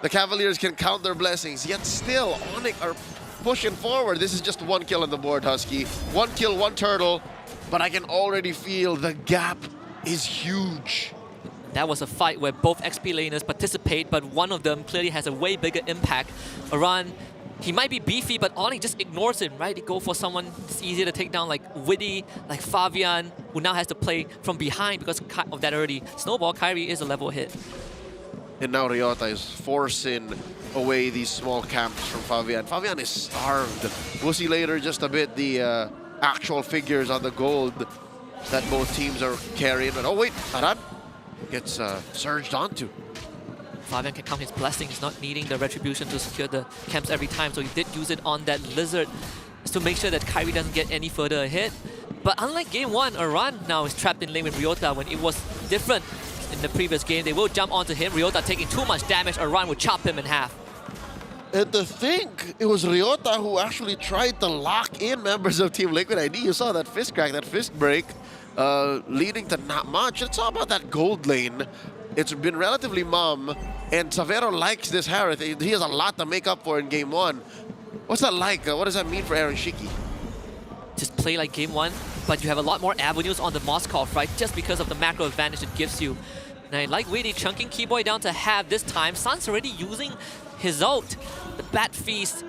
The Cavaliers can count their blessings, yet still, Onyx are pushing forward. This is just 1 kill on the board, Husky. 1 kill, 1 turtle, but I can already feel the gap is huge. That was a fight where both XP laners participate, but one of them clearly has a way bigger impact. Aran, he might be beefy, but Onyx just ignores him, right? They go for someone that's easier to take down, like Witty, like Fabian, who now has to play from behind because of that early snowball. Kyrie is a level hit. And now Ryota is forcing away these small camps from Fabian. Fabian is starved. We'll see later just a bit the actual figures on the gold that both teams are carrying. But oh wait, Aran gets surged onto. Fabian can count his blessings, not needing the retribution to secure the camps every time, so he did use it on that lizard to make sure that Kyrie doesn't get any further ahead. But unlike game 1, Aran now is trapped in lane with Ryota when it was different in the previous game. They will jump onto him. Ryota taking too much damage. Aran will chop him in half. And to think it was Ryota who actually tried to lock in members of Team Liquid ID. You saw that fist crack, that fist break, leading to not much. It's all about that gold lane. It's been relatively mum, and Savero likes this Harith. He has a lot to make up for in game 1. What's that like? What does that mean for Aaron Shiki? Just play like game 1, but you have a lot more avenues on the Moskov, right? Just because of the macro advantage it gives you. And I like Witty chunking Keyboy down to half this time. San's already using his ult, the Bat Feast.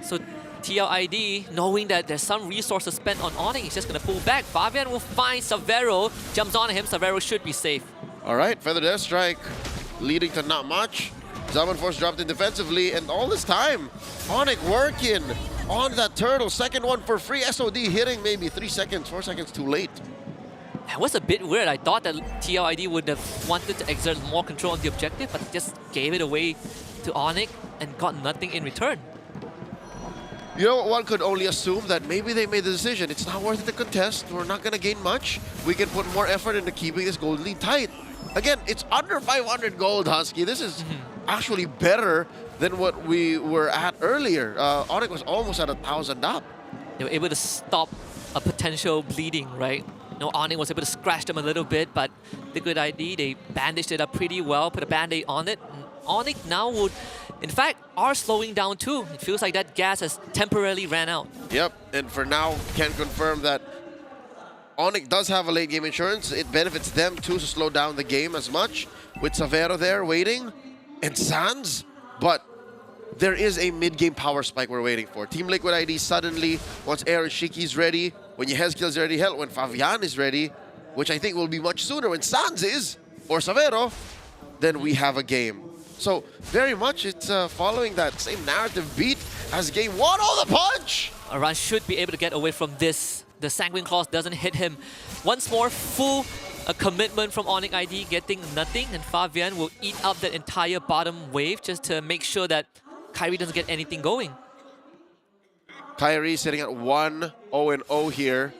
So TLID, knowing that there's some resources spent on Onyx, he's just gonna pull back. Fabian will find Savero, jumps on him. Savero should be safe. All right, Feather Death Strike leading to not much. Zaman Force dropped in defensively, and all this time, Onyx working on that turtle. Second one for free. SOD hitting maybe 3 seconds, 4 seconds too late. That was a bit weird. I thought that TLID would have wanted to exert more control on the objective, but just gave it away to Onyx and got nothing in return. You know, one could only assume that maybe they made the decision. It's not worth it to contest. We're not going to gain much. We can put more effort into keeping this gold lead tight. Again, it's under 500 gold, Husky. This is actually better than what we were at earlier. Onyx was almost at 1,000 up. They were able to stop a potential bleeding, right? No, Onyx was able to scratch them a little bit, but Liquid ID, they bandaged it up pretty well, put a band-aid on it. And Onyx now would, in fact, are slowing down too. It feels like that gas has temporarily ran out. Yep, and for now, can confirm that Onyx does have a late game insurance. It benefits them too to slow down the game as much. With Savero there waiting, and Sans, but there is a mid-game power spike we're waiting for. Team Liquid ID suddenly, once Aaron Shiki's ready, when Yezkiel's ready, hell, when Fabian is ready, which I think will be much sooner when Sans is, or Savero, then we have a game. So very much it's following that same narrative beat as game 1. Oh, the punch! Aran should be able to get away from this. The Sanguine Claws doesn't hit him. Once more, full commitment from Onyx ID, getting nothing, and Fabian will eat up that entire bottom wave just to make sure that Kyrie doesn't get anything going. Kyrie sitting at 1-0-0 here.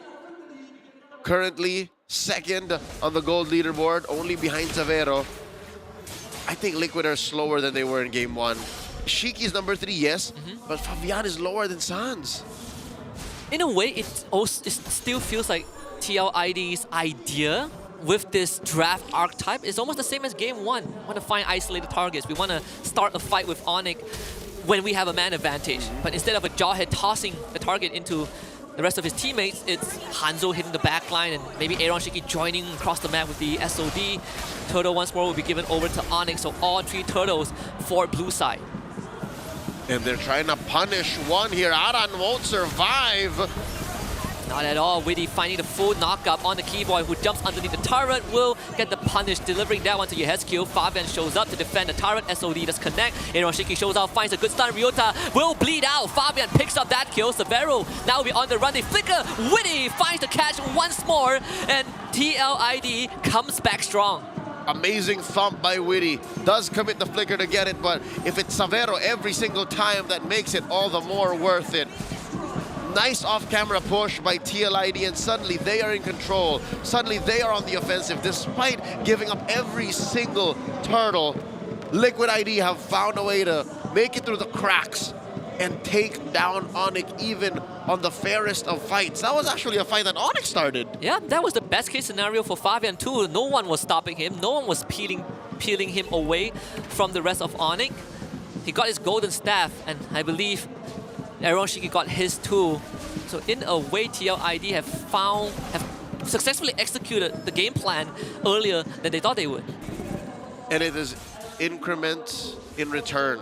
Currently second on the gold leaderboard, only behind Savero. I think Liquid are slower than they were in game 1. Shiki's number 3, yes, but Fabian is lower than Sans. In a way, it still feels like TLID's idea with this draft archetype is almost the same as game 1. We want to find isolated targets. We want to start a fight with Onyx when we have a man advantage. But instead of a Jawhead tossing the target into the rest of his teammates, it's Hanzo hitting the backline and maybe Aaron Shiki joining across the map with the SOD. Turtle once more will be given over to Onyx, so all 3 turtles for blue side. And they're trying to punish one here. Aran won't survive. Not at all. Witty finding the full knockup on the Keyboy, who jumps underneath the turret, will get the punish, delivering that one to Yehezkiel. Fabian shows up to defend the turret. SOD does connect. Aaron Shiki shows out, finds a good stun. Ryota will bleed out. Fabian picks up that kill. Severo now will be on the run. They flicker. Witty finds the catch once more, and TLID comes back strong. Amazing thump by Witty. Does commit the flicker to get it, but if it's Severo every single time, that makes it all the more worth it. Nice off-camera push by TLID, and suddenly they are in control. Suddenly they are on the offensive, despite giving up every single turtle. Liquid ID have found a way to make it through the cracks and take down Onyx even on the fairest of fights. That was actually a fight that Onyx started. Yeah, that was the best case scenario for Fabian too. No one was stopping him. No one was peeling him away from the rest of Onyx. He got his golden staff, and I believe Aaron Shiki got his too. So in a way, TLID have successfully executed the game plan earlier than they thought they would. And it is increments in return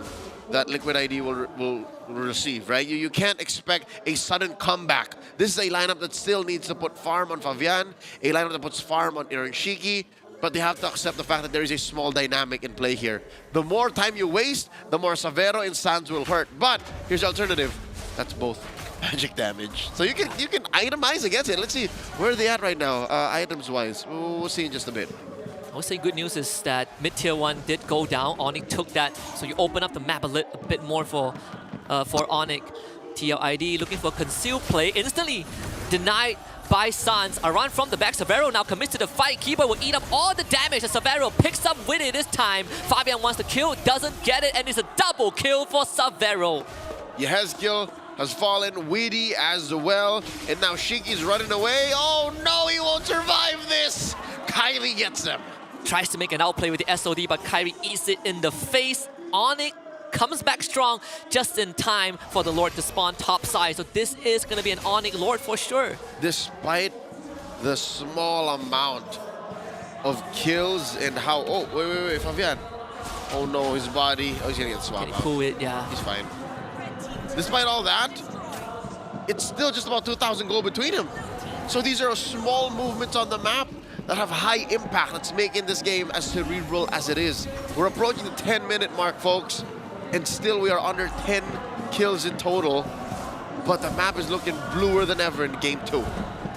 that Liquid ID will receive, right? You can't expect a sudden comeback. This is a lineup that still needs to put farm on Fabian, a lineup that puts farm on Aaron Shiki, but they have to accept the fact that there is a small dynamic in play here. The more time you waste, the more Severo and Sans will hurt. But here's the alternative. That's both magic damage. So you can itemize against it. Let's see where are they at right now, items-wise. We'll see in just a bit. I would say good news is that mid-tier 1 did go down. Onyx took that, so you open up the map a bit more for Onyx. TLID looking for concealed play, instantly denied by Sans. A run from the back. Severo now commits to the fight. Keyboard will eat up all the damage, and Severo picks up Witty this time. Fabian wants to kill, doesn't get it, and it's a double kill for Severo. Yehezkiel has fallen, Witty as well, and now Shiki's running away. Oh no, he won't survive this! Kylie gets him. Tries to make an outplay with the SOD, but Kyrie eats it in the face. Onyx comes back strong just in time for the Lord to spawn top side. So this is going to be an Onyx Lord for sure. Despite the small amount of kills and how... Oh, wait, Fabian. Oh no, his body. Oh, he's going to get swapped out. Cool it, yeah. He's fine. Despite all that, it's still just about 2,000 gold between him. So these are small movements on the map that have high impact. That's making this game as cerebral as it is. We're approaching the 10-minute mark, folks, and still we are under 10 kills in total, but the map is looking bluer than ever in Game 2.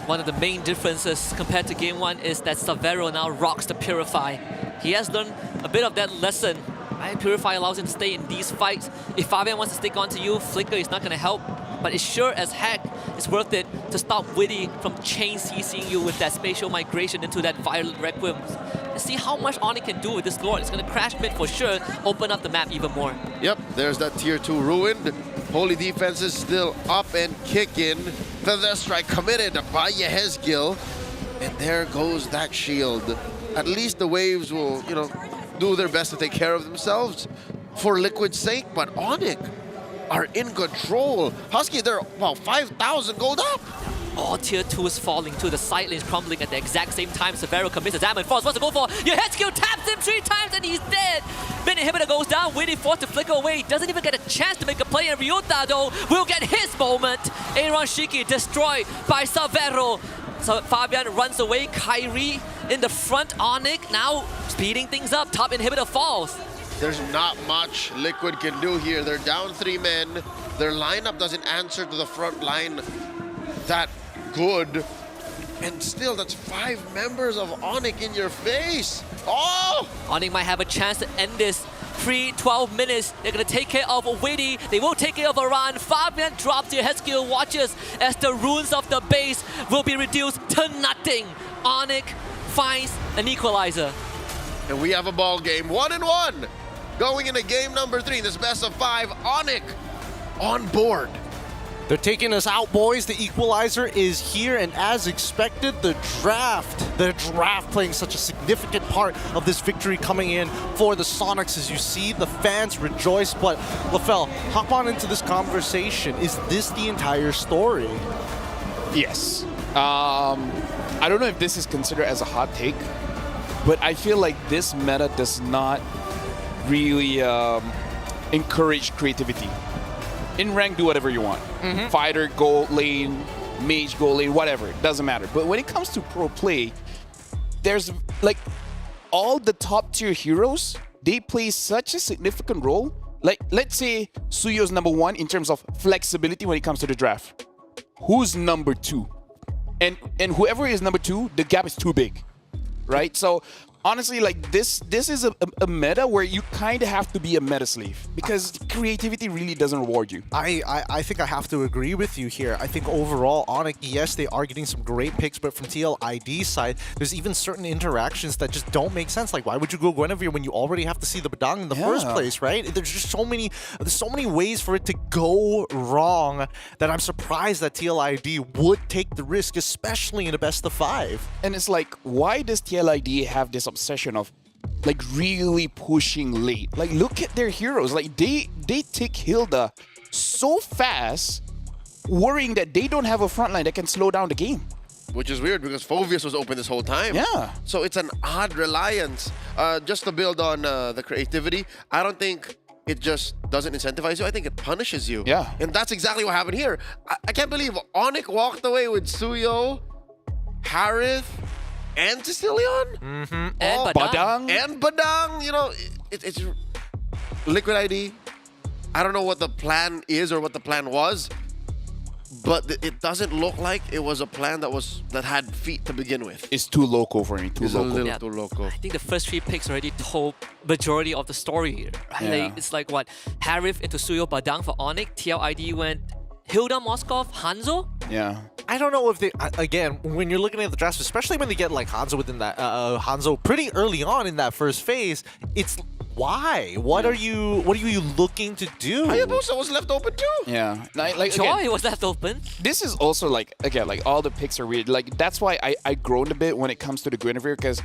One of the main differences compared to Game 1 is that Severo now rocks the Purify. He has learned a bit of that lesson. Right? Purify allows him to stay in these fights. If Fabian wants to stick onto you, Flicker is not going to help. But it's sure as heck it's worth it to stop Witty from chain CCing you with that spatial migration into that Violet Requiem. And see how much Onyx can do with this Lord. It's going to crash mid for sure, open up the map even more. Yep, there's that tier 2 ruined. Holy defense is still up and kicking. Feather Strike committed by Yehezkiel. And there goes that shield. At least the waves will, do their best to take care of themselves for Liquid's sake, but Onyx are in control. Husky, they're about 5,000 gold up. All tier 2 is falling too. The side lane is crumbling at the exact same time. Severo commits a damage. Falls, wants to go for Yehezkiel, taps him 3 times and he's dead. Mid inhibitor goes down. Witty forced to flicker away. Doesn't even get a chance to make a play. And Ryota though will get his moment. Aaron Shiki destroyed by Severo. So Fabian runs away. Kyrie in the front. Onyx now speeding things up. Top inhibitor falls. There's not much Liquid can do here. They're down 3 men. Their lineup doesn't answer to the front line that good. And still, that's 5 members of Onyx in your face. Oh! Onyx might have a chance to end this. 12 minutes. They're going to take care of Witty. They will take care of Aran. Fabian drops the Yehezkiel, watches as the runes of the base will be reduced to nothing. Onyx finds an equalizer. And we have a ball game. 1-1. Going into game number 3, this best of 5, Onyx on board. They're taking us out, boys. The equalizer is here, and as expected, the draft playing such a significant part of this victory coming in for the Sonics. As you see, the fans rejoice. But LaFell, hop on into this conversation. Is this the entire story? Yes. I don't know if this is considered as a hot take, but I feel like this meta does not really encourage creativity. In rank, do whatever you want. Fighter, go lane, mage, goalie, whatever. It doesn't matter. But when it comes to pro play, there's like all the top tier heroes, they play such a significant role. Like, let's say Suyo's number 1 in terms of flexibility when it comes to the draft. Who's number 2? And whoever is number 2, the gap is too big, right? So honestly, like this is a meta where you kind of have to be a meta slave because creativity really doesn't reward you. I think I have to agree with you here. I think overall, Onyx, yes, they are getting some great picks, but from TLID's side, there's even certain interactions that just don't make sense. Like, why would you go Guinevere when you already have to see the Badang in the first place, right? There's just so many ways for it to go wrong that I'm surprised that TLID would take the risk, especially in a best of 5. And it's like, why does TLID have this obsession of like really pushing late? Like, look at their heroes. Like they take Hilda so fast, worrying that they don't have a frontline that can slow down the game. Which is weird because Phoveus was open this whole time. Yeah. So it's an odd reliance. Just to build on the creativity, I don't think it just doesn't incentivize you. I think it punishes you. Yeah. And that's exactly what happened here. I can't believe Onyx walked away with Suyo, Harith, and Cecilion. And Badang. And Badang. You know, it's Liquid ID. I don't know what the plan is or what the plan was, but it doesn't look like it was a plan that had feet to begin with. It's too local for me. Too it's local. a little too local. I think the first 3 picks already told majority of the story here. Right? Yeah. Like, it's like what? Harith into Suyo Badang for Onyx. TLID went Hilda Moskov, Hanzo. Yeah. I don't know if they, again, when you're looking at the draft, especially when they get like Hanzo within that, Hanzo pretty early on in that first phase, it's why? What are you looking to do? Hayabusa was left open too. Yeah. Like Joy again, was left open. this is also like, again, like all the picks are weird. Like that's why I groaned a bit when it comes to the Guinevere, because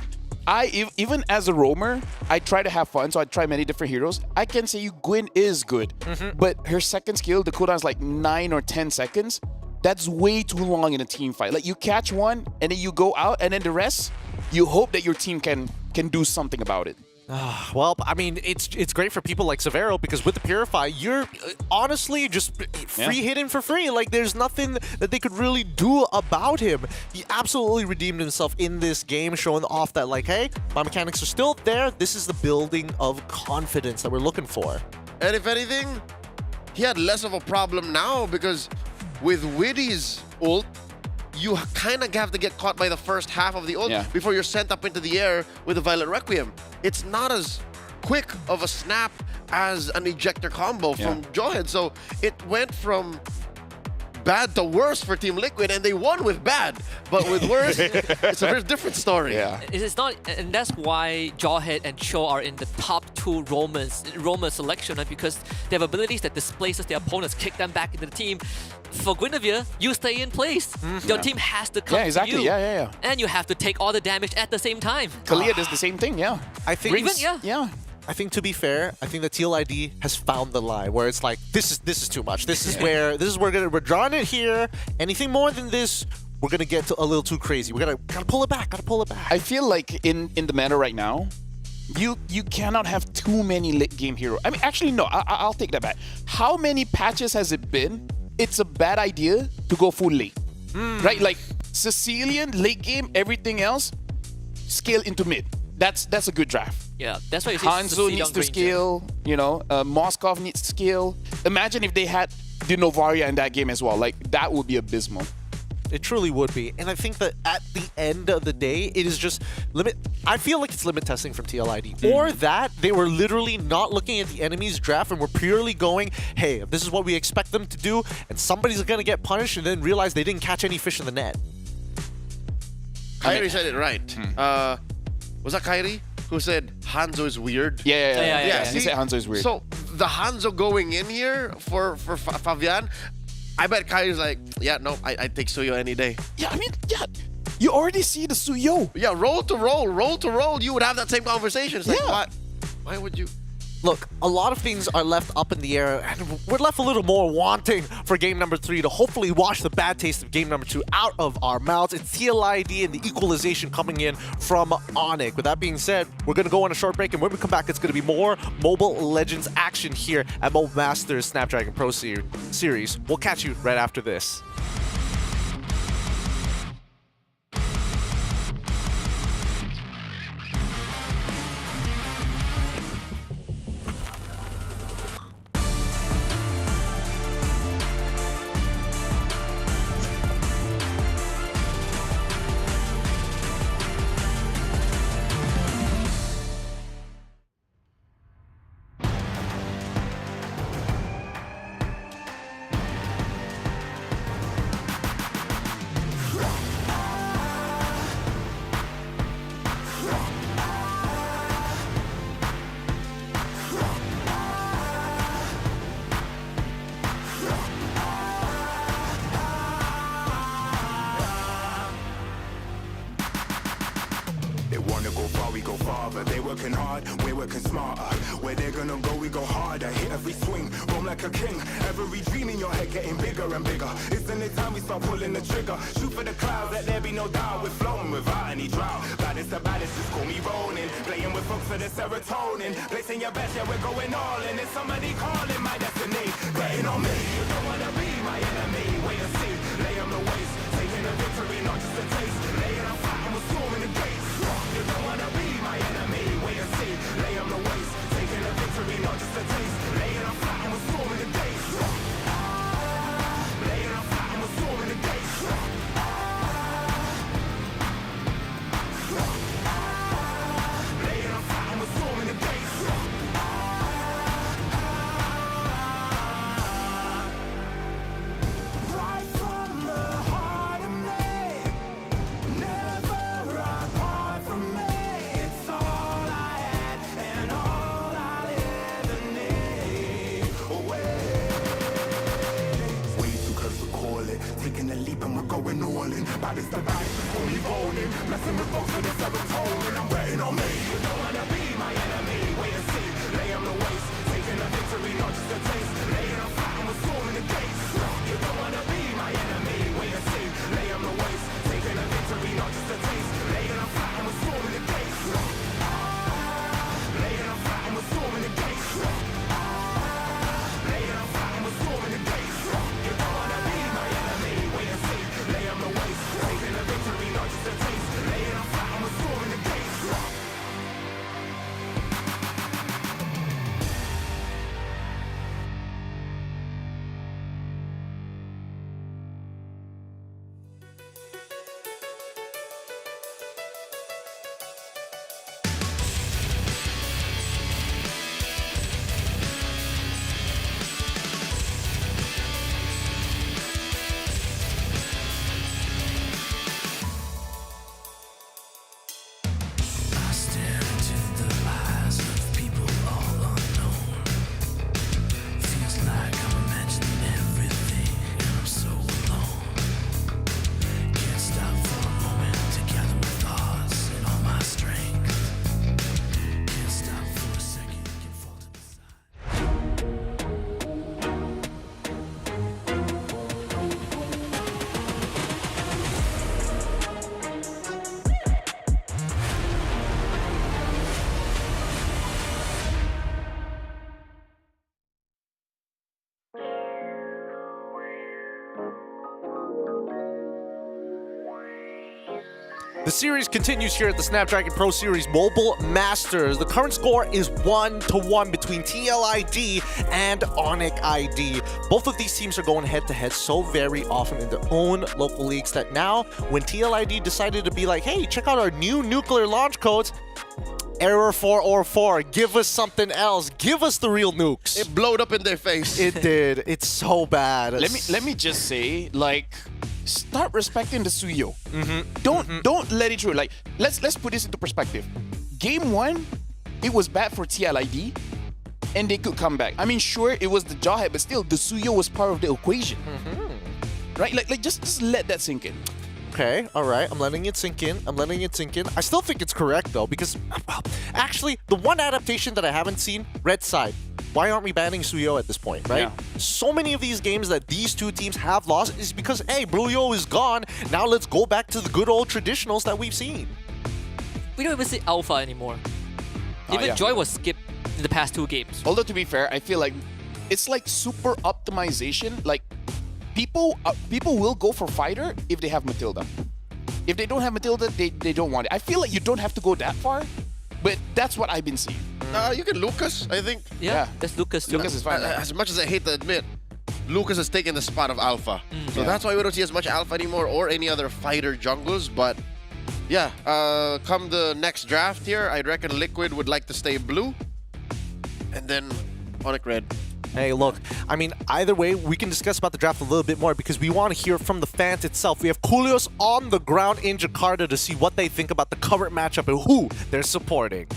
even as a roamer, I try to have fun, so I try many different heroes. I can say Gwyn is good, but her second skill, the cooldown is like 9 or 10 seconds. That's way too long in a team fight. Like you catch one and then you go out, and then the rest, you hope that your team can do something about it. Well, I mean, it's great for people like Severo because with the Purify, you're honestly just free hitting for free. Like, there's nothing that they could really do about him. He absolutely redeemed himself in this game, showing off that, like, hey, my mechanics are still there. This is the building of confidence that we're looking for. And if anything, he had less of a problem now because with Widdy's ult, you kind of have to get caught by the first half of the ult before you're sent up into the air with a Violet Requiem. It's not as quick of a snap as an ejector combo from Jawhead. So it went from bad to worse for Team Liquid, and they won with bad. But with worse, it's a very different story. Yeah. It's not, and that's why Jawhead and Cho are in the top 2 roamer selection, right? Because they have abilities that displaces their opponents, kick them back into the team. For Guinevere, you stay in place. Your team has to come to you. Yeah. And you have to take all the damage at the same time. Kalia does the same thing, yeah. I think yeah. I think, to be fair, I think the TLID has found the line where it's like, this is too much. This is where we're drawing it here. Anything more than this, we're gonna get a little too crazy. We gotta pull it back. I feel like in the meta right now, you cannot have too many late game heroes. I mean, actually no, I'll take that back. How many patches has it been? It's a bad idea to go full late, right? Like Cecilian late game, everything else scale into mid. That's a good draft. Yeah, that's why you see Hanzo needs to scale, you know, Moskov needs to scale. Imagine if they had the Novaria in that game as well. Like, that would be abysmal. It truly would be. And I think that at the end of the day, it is just I feel like it's limit testing from TLID. Or that they were literally not looking at the enemy's draft and were purely going, hey, this is what we expect them to do, and somebody's going to get punished, and then realize they didn't catch any fish in the net. Kyrie said it right. Was that Kyrie who said Hanzo is weird? Yeah. See, He said Hanzo is weird. So the Hanzo going in here for Fabian, I bet Kyrie's like, yeah, no, I take Suyo any day. Yeah, I mean, yeah. You already see the Suyo. Yeah, roll to roll. You would have that same conversation. It's like, why would you? Look, a lot of things are left up in the air, and we're left a little more wanting for game number 3 to hopefully wash the bad taste of game number 2 out of our mouths. It's TLID and the equalization coming in from Onyx. With that being said, we're going to go on a short break, and when we come back, it's going to be more Mobile Legends action here at Mobile Masters Snapdragon Pro Series. We'll catch you right after this. father. They working hard, we're working smarter. Where they're gonna go, we go harder. Hit every swing, roam like a king. Every dream in your head getting bigger and bigger. Isn't it time we start pulling the trigger? Shoot for the clouds, let there be no doubt. We're floating without any drought. Baddest the baddest, just call me rolling. Playing with folks for the serotonin. Placing your best, yeah, we're going all in. It's somebody calling my destiny. Betting on me, you don't wanna be my enemy. Wait and see, lay on the waist. Taking a victory, not just a taste. Laying on fire, we're storming the gates. You don't wanna be my enemy. Wait and see, lay on the waist. Taking a victory, not just a taste. Laying on fire, we're storming the gates. Laying on fire, we're storming the gates. Laying on fire, we're storming the gates. Right from the heart of me, never apart from me. It's all I had and all I'll ever need. Way too close to call it. Taking a leap and we're going all in. Baddest the baddest, call me rolling. Messing with folks for the serotonin. I'm betting on me. You don't wanna be my enemy. Wait and see, lay on the waist. Taking a victory, not just a taste. Laying on fire and we're storming the gates. You don't wanna be my enemy. Wait and see, lay on the waist. Taking a victory, not just a taste. Laying on fire and we're storming the gates. Laying on fire and we're storming the gates. Laying on fire and we're storming the gates. You don't wanna be my enemy. Wait and see, lay on the waist. Taking a victory, not just a taste. Laying on fire and we're storming the gates. I stare into the eyes of people all unknown. Feels like I'm imagining everything and I'm so alone. Can't stop for a moment to gather my thoughts and all my strength. Can't stop for a second, can fall to the side. The series continues here at the Snapdragon Pro Series Mobile Masters. The current score is 1-1 between TLID and Onyx ID. Both of these teams are going head-to-head so very often in their own local leagues that now, when TLID decided to be like, hey, check out our new nuclear launch codes, Error 404, give us something else. Give us the real nukes. It blowed up in their face. It did. It's so bad. Let me just say, like, start respecting the Suyo. Don't let it through. Like, let's put this into perspective. Game 1, it was bad for TLID, and they could come back. I mean, sure, it was the Jawhead, but still, the Suyo was part of the equation. Right? Like just let that sink in. Okay, all right. I'm letting it sink in. I still think it's correct, though, because actually, the one adaptation that I haven't seen, Red Side. Why aren't we banning Suyo at this point, right? Yeah. So many of these games that these two teams have lost is because, hey, Bluyo is gone. Now let's go back to the good old traditionals that we've seen. We don't even see Alpha anymore. Even yeah. Joy was skipped in the past 2 games. Although, to be fair, I feel like it's like super optimization. Like, people will go for Fighter if they have Matilda. If they don't have Matilda, they don't want it. I feel like you don't have to go that far, but that's what I've been seeing. You can Lucas, I think. Yeah, that's Lucas too. Lucas is fine. As much as I hate to admit, Lucas has taken the spot of Alpha. So that's why we don't see as much Alpha anymore or any other fighter jungles. But yeah, come the next draft here, I reckon Liquid would like to stay blue. And then Onyx red. Hey, look, I mean, either way, we can discuss about the draft a little bit more because we want to hear from the fans itself. We have Kulios on the ground in Jakarta to see what they think about the current matchup and who they're supporting.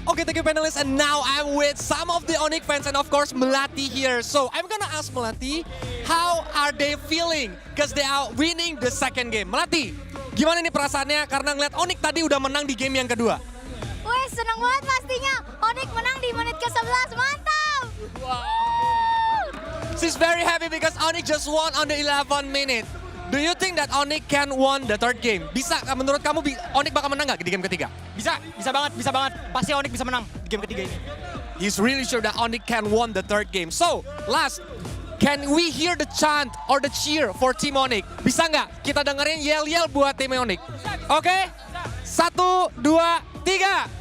Okay, thank you, panelists. And now I'm with some of the Onyx fans and, of course, Melati here. So I'm gonna ask Melati, how are they feeling? Because they are winning the second game. Melati, Gimana nih perasaannya karena ngeliat Onyx tadi udah menang di game yang kedua? Wih, seneng banget pastinya. Onyx menang di menit ke-11, mantap! She's very happy because Onyx just won on the 11 minute. Do you think that Onyx can won the third game? Bisa, menurut kamu Onyx bakal menang nggak di game ketiga? Bisa banget. Pasti Onyx bisa menang di game ketiga ini. He's really sure that Onyx can won the third game. So, last, can we hear the chant or the cheer for Team Onyx? Bisa nggak kita dengerin yell-yell buat Team Onyx? Oke? 1, 2, 3.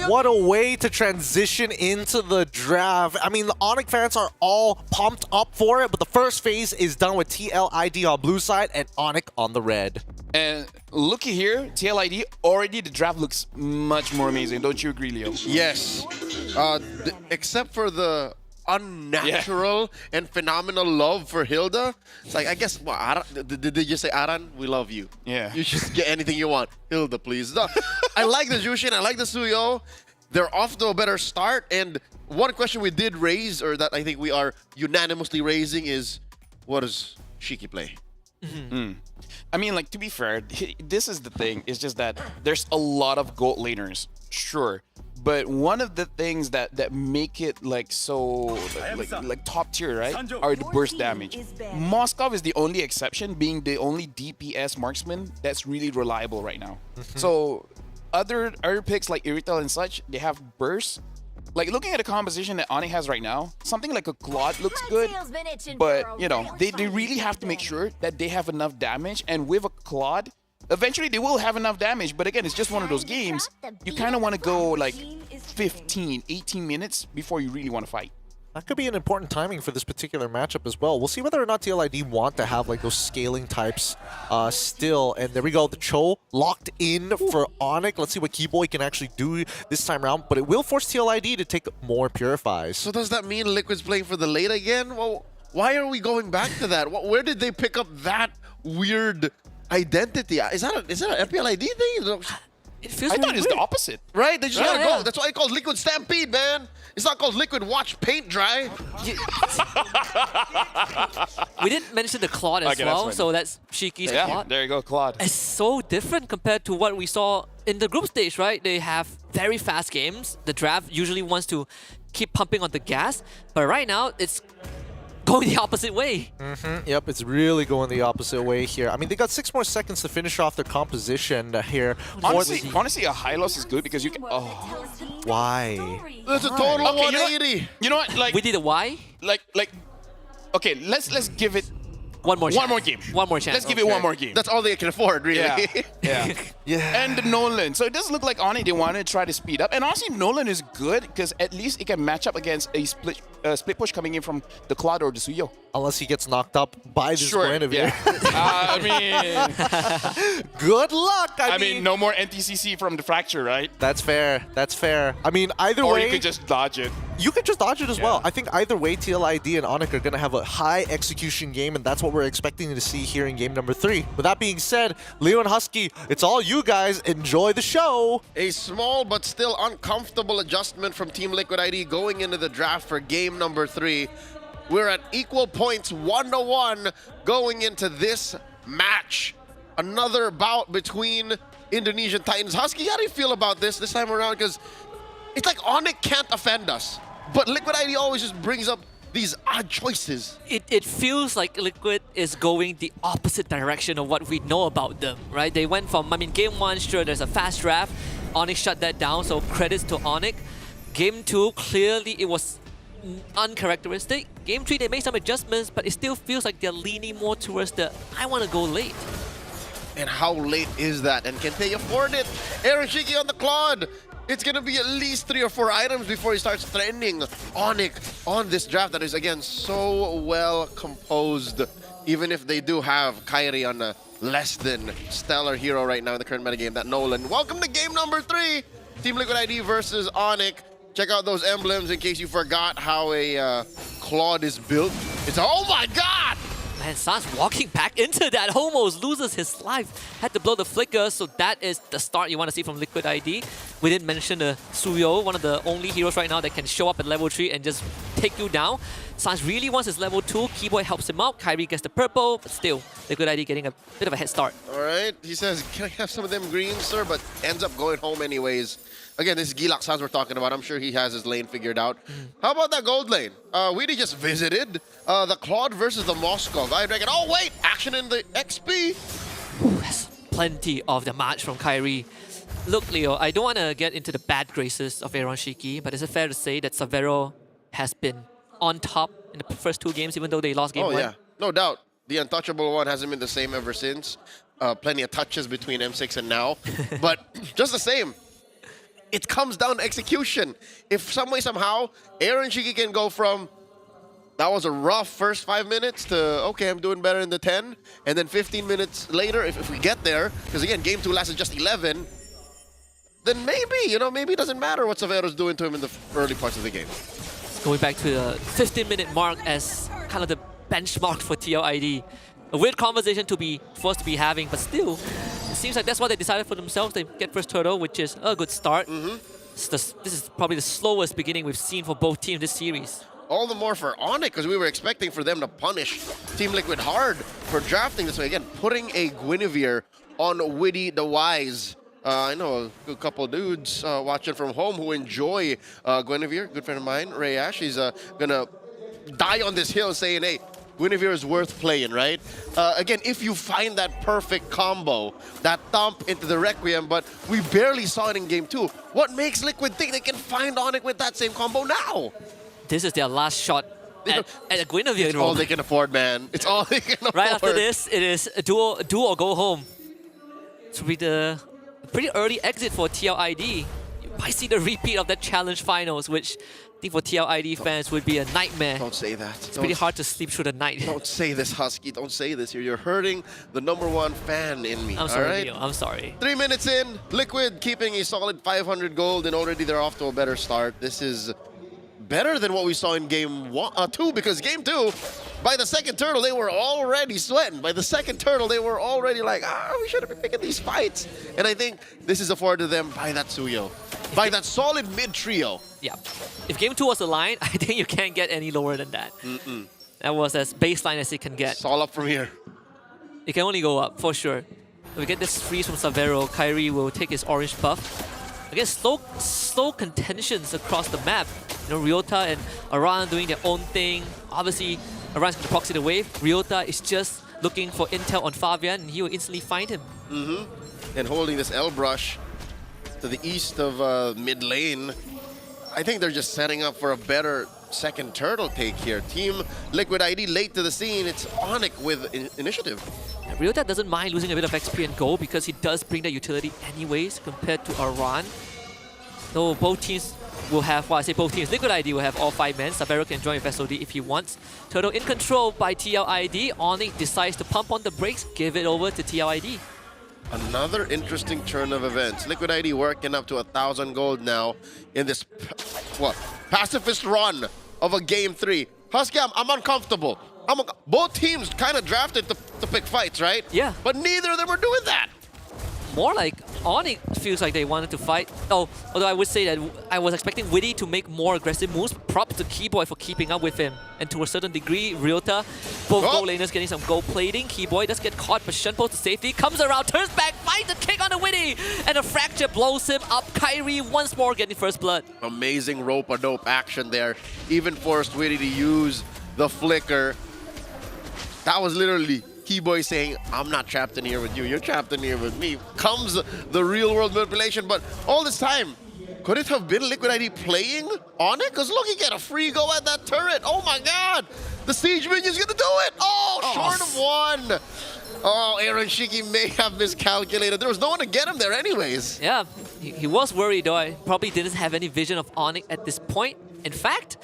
What a way to transition into the draft. I mean, the Onyx fans are all pumped up for it, but the first phase is done with TLID on blue side and Onyx on the red. And looky here, TLID, already the draft looks much more amazing. Don't you agree, Leo? Yes. Except for the unnatural and phenomenal love for Hilda. It's like, I guess, did they just say, Aran, we love you. Yeah. You should get anything you want. Hilda, please. No, I like the Jushin, I like the Suyo. They're off to a better start. And one question we did raise, or that I think we are unanimously raising, is what does Shiki play? I mean, like, to be fair, this is the thing. It's just that there's a lot of gold laners, sure. But one of the things that make it like so like top tier, right, are the burst damage. Moskov is the only exception, being the only DPS marksman that's really reliable right now. So other picks like Iritel and such, they have burst. Like, looking at the composition that Onyx has right now, something like a Claude looks good, but you know, they really have to make sure that they have enough damage, and with a Claude, eventually they will have enough damage, but again, it's just one of those games. You kind of want to go like 15, 18 minutes before you really want to fight. That could be an important timing for this particular matchup as well. We'll see whether or not TLID want to have like those scaling types still. And there we go, the Cho locked in for Onyx. Let's see what Keyboy can actually do this time around, but it will force TLID to take more Purifies. So does that mean Liquid's playing for the late again? Well, why are we going back to that? Where did they pick up that weird identity? Is that an FPLID thing? It feels I thought it was the opposite. Right? They just gotta go. That's why it's called Liquid Stampede, man. It's not called Liquid Watch Paint Dry. We didn't mention the Claude as well, so that's Shiki's Claude. There you go, Claude. It's so different compared to what we saw in the group stage, right? They have very fast games. The draft usually wants to keep pumping on the gas, but right now it's going the opposite way. Yep, it's really going the opposite way here. I mean, they got 6 more seconds to finish off their composition here. Honestly, a high loss is good because you can. Oh, why? That's a total 180. You know what? Like, we did a why? Like. Okay, let's give it one more game. One more chance. Let's give it one more game. That's all they can afford, really. Yeah. And Nolan. So it does look like Oni, they want to try to speed up. And honestly, Nolan is good because at least it can match up against a split push coming in from the Claude or the Suyo. Unless he gets knocked up by this Guinevere. I mean, good luck. I mean, no more NTCC from the Fracture, right? That's fair. That's fair. I mean, either way. Or you could just dodge it. You could just dodge it as well. I think either way, TLID and Onyx are going to have a high execution game, and that's what we're expecting to see here in game number 3. With that being said, Leo and Husky, it's all you guys. Enjoy the show. A small but still uncomfortable adjustment from Team Liquid ID going into the draft for game number 3. We're at equal points, 1-1, going into this match. Another bout between Indonesian Titans. Husky, how do you feel about this time around? Because it's like Onyx can't offend us, but Liquid ID always just brings up these odd choices. It feels like Liquid is going the opposite direction of what we know about them, right? They went from, I mean, game 1, sure, there's a fast draft. Onyx shut that down, so credits to Onyx. Game 2, clearly it was uncharacteristic. Game 3, they made some adjustments, but it still feels like they're leaning more towards the, I want to go late. And how late is that? And can they afford it? Aaron Shiki on the Claude. It's going to be at least 3 or 4 items before he starts threatening Onyx on this draft that is, again, so well composed. Even if they do have Kairi on less than stellar hero right now in the current metagame, that Nolan. Welcome to game number 3. Team Liquid ID versus Onyx. Check out those emblems in case you forgot how a Claude is built. It's, oh my god! Man, Sans walking back into that, almost loses his life. Had to blow the flicker, so that is the start you want to see from Liquid ID. We didn't mention the Suyo, one of the only heroes right now that can show up at level 3 and just take you down. Sans really wants his level 2, Keyboy helps him out, Kyrie gets the purple, but still, Liquid ID getting a bit of a head start. Alright, he says, can I have some of them greens, sir? But ends up going home anyways. Again, this is Gilak Sans we're talking about. I'm sure he has his lane figured out. How about that gold lane? We just visited the Claude versus the Moscow. I reckon, oh wait, action in the XP. That's plenty of the match from Kyrie. Look, Leo, I don't want to get into the bad graces of Aaron Shiki, but is it fair to say that Savero has been on top in the first 2 games, even though they lost game 1? Oh yeah, no doubt. The untouchable one hasn't been the same ever since. Plenty of touches between M6 and now. But just the same, it comes down to execution. If some way, somehow, Aaron Shiki can go from, that was a rough first 5 minutes, to, okay, I'm doing better in the 10. And then 15 minutes later, if we get there, because again, game 2 lasted just 11, then maybe, you know, maybe it doesn't matter what Savero's doing to him in the early parts of the game. Going back to the 15-minute mark as kind of the benchmark for TLID. A weird conversation to be forced to be having, but still, it seems like that's what they decided for themselves. They get first turtle, which is a good start. This is probably the slowest beginning we've seen for both teams this series. All the more for Onyx, because we were expecting for them to punish Team Liquid hard for drafting this way. Again, putting a Guinevere on Witty the Wise. I know a couple dudes watching from home who enjoy Guinevere. Good friend of mine, Ray Ash. He's gonna die on this hill saying, hey, Guinevere is worth playing, right? Again, if you find that perfect combo, that thump into the Requiem, but we barely saw it in game 2. What makes Liquid think they can find Onyx with that same combo now? This is their last shot at a Guinevere. It's all they can afford, man. It's all they can afford. Right after this, it is a do or go home. So with the pretty early exit for TLID, you might see the repeat of that challenge finals, which I think for TLID fans would be a nightmare. Don't say that. It's pretty hard to sleep through the night. Don't say this, Husky. Don't say this. You're hurting the #1 fan in me. I'm sorry, all right? Leo. I'm sorry. 3 minutes in, Liquid keeping a solid 500 gold, and already they're off to a better start. This is better than what we saw in game 2, because game 2, by the second turtle, they were already sweating. By the second turtle, they were already like, we should have been picking these fights. And I think this is afforded them by that Suyo, by that solid mid-trio. Yeah. If game 2 was a line, I think you can't get any lower than that. That was as baseline as it can get. It's all up from here. It can only go up, for sure. If we get this freeze from Savero, Kyrie will take his orange buff. Again, slow contentions across the map. You know, Ryota and Aran doing their own thing. Obviously, Aran's going to proxy the wave. Ryota is just looking for intel on Fabian, and he will instantly find him. And holding this L-brush to the east of mid lane. I think they're just setting up for a better second turtle take here. Team Liquid ID late to the scene. It's Onyx with initiative. Ryota doesn't mind losing a bit of XP and gold because he does bring the utility anyways compared to Aran. Though both teams will have, well, I say both teams, Liquid ID will have all 5 men. Savero can join with SOD if he wants. Turtle in control by TLID. Onyx decides to pump on the brakes, give it over to TLID. Another interesting turn of events. Liquid ID working up to 1,000 gold now in this, pacifist run of a game 3. Husky, I'm uncomfortable. Both teams kind of drafted to pick fights, right? Yeah. But neither of them are doing that. More like Onyx feels like they wanted to fight. Oh, although I would say that I was expecting Witty to make more aggressive moves. Props to Keyboy for keeping up with him. And to a certain degree, Ryota, both gold laners getting some gold plating. Keyboy does get caught, but Shenpo to safety. Comes around, turns back, finds a kick on the Witty. And a fracture blows him up. Kyrie once more getting first blood. Amazing rope-a-dope action there. Even forced Witty to use the flicker. That was literally Keyboy saying, I'm not trapped in here with you, you're trapped in here with me. Comes the real world manipulation, but all this time, could it have been Liquid ID playing on it? Because look, he get a free go at that turret. Oh my god, the Siege Minion's gonna do it. Oh, short of 1. Oh, Aaron Shiki may have miscalculated. There was no one to get him there anyways. Yeah, he was worried though. I probably didn't have any vision of Onyx at this point. In fact,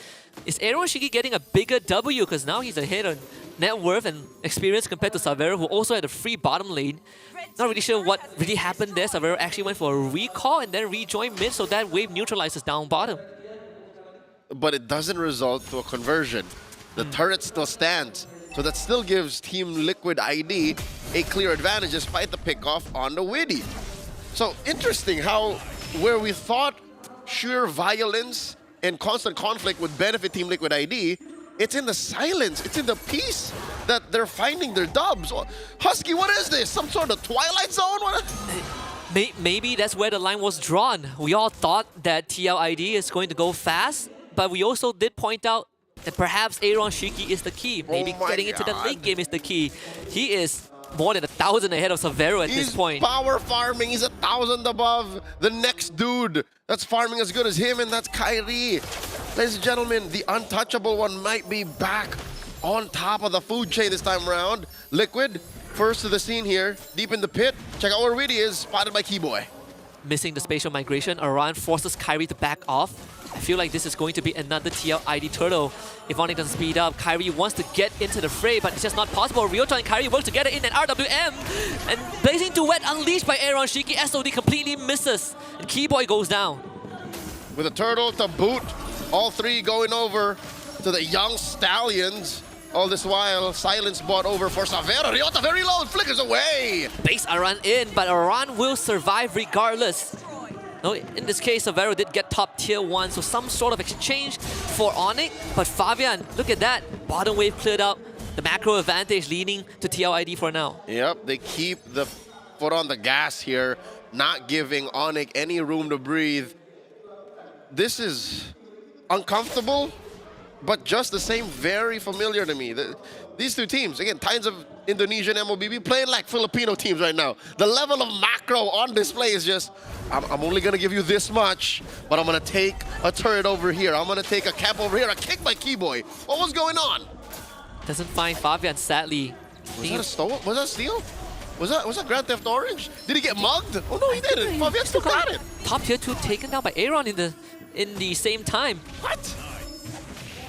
is Aaron Shiki getting a bigger W? Because now he's ahead on net worth and experience compared to Savero, who also had a free bottom lane. Not really sure what really happened there. Savero actually went for a recall and then rejoined mid, so that wave neutralizes down bottom. But it doesn't result to a conversion. The turret still stands. So that still gives Team Liquid ID a clear advantage despite the pickoff on the Widdy. So interesting how where we thought sheer violence and constant conflict would benefit Team Liquid ID, it's in the silence, it's in the peace that they're finding their dubs. Husky, what is this? Some sort of Twilight Zone? Maybe that's where the line was drawn. We all thought that TLID is going to go fast, but we also did point out that perhaps Aaron Shiki is the key. Maybe getting into the late game is the key. He is more than 1,000 ahead of Savero at this point. He's power farming. He's 1,000 above the next dude that's farming as good as him, and that's Kyrie. Ladies and gentlemen, the untouchable one might be back on top of the food chain this time around. Liquid, first to the scene here, deep in the pit. Check out where Widdy is, spotted by Keyboy. Missing the spatial migration, Aran forces Kyrie to back off. I feel like this is going to be another TLID turtle. If Onyx doesn't speed up, Kyrie wants to get into the fray, but it's just not possible. Ryota and Kyrie work together in an RWM. And Blazing Duet unleashed by Aaron Shiki. SOD completely misses. And Keyboy goes down. With a turtle to boot, all three going over to the young Stallions. All this while, silence bought over for Savero. Ryota very low, flickers away. Base Aran in, but Aran will survive regardless. No, in this case, Savero did get top tier 1, so some sort of exchange for Onyx. But Fabian, look at that. Bottom wave cleared up. The macro advantage leaning to TLID for now. Yep, they keep the foot on the gas here, not giving Onyx any room to breathe. This is uncomfortable, but just the same, very familiar to me. These two teams, again, Titans of Indonesia and MLBB, playing like Filipino teams right now. The level of macro on display is just, I'm only going to give you this much, but I'm going to take a turret over here. I'm going to take a cap over here, a kick by Keyboy. What was going on? Doesn't find Fabian, sadly. Was that a steal? Was that a steal? Was that Grand Theft Orange? Did he get mugged? Oh no, he didn't. Fabian still got it. Top tier 2 taken down by Aaron in the same time. What?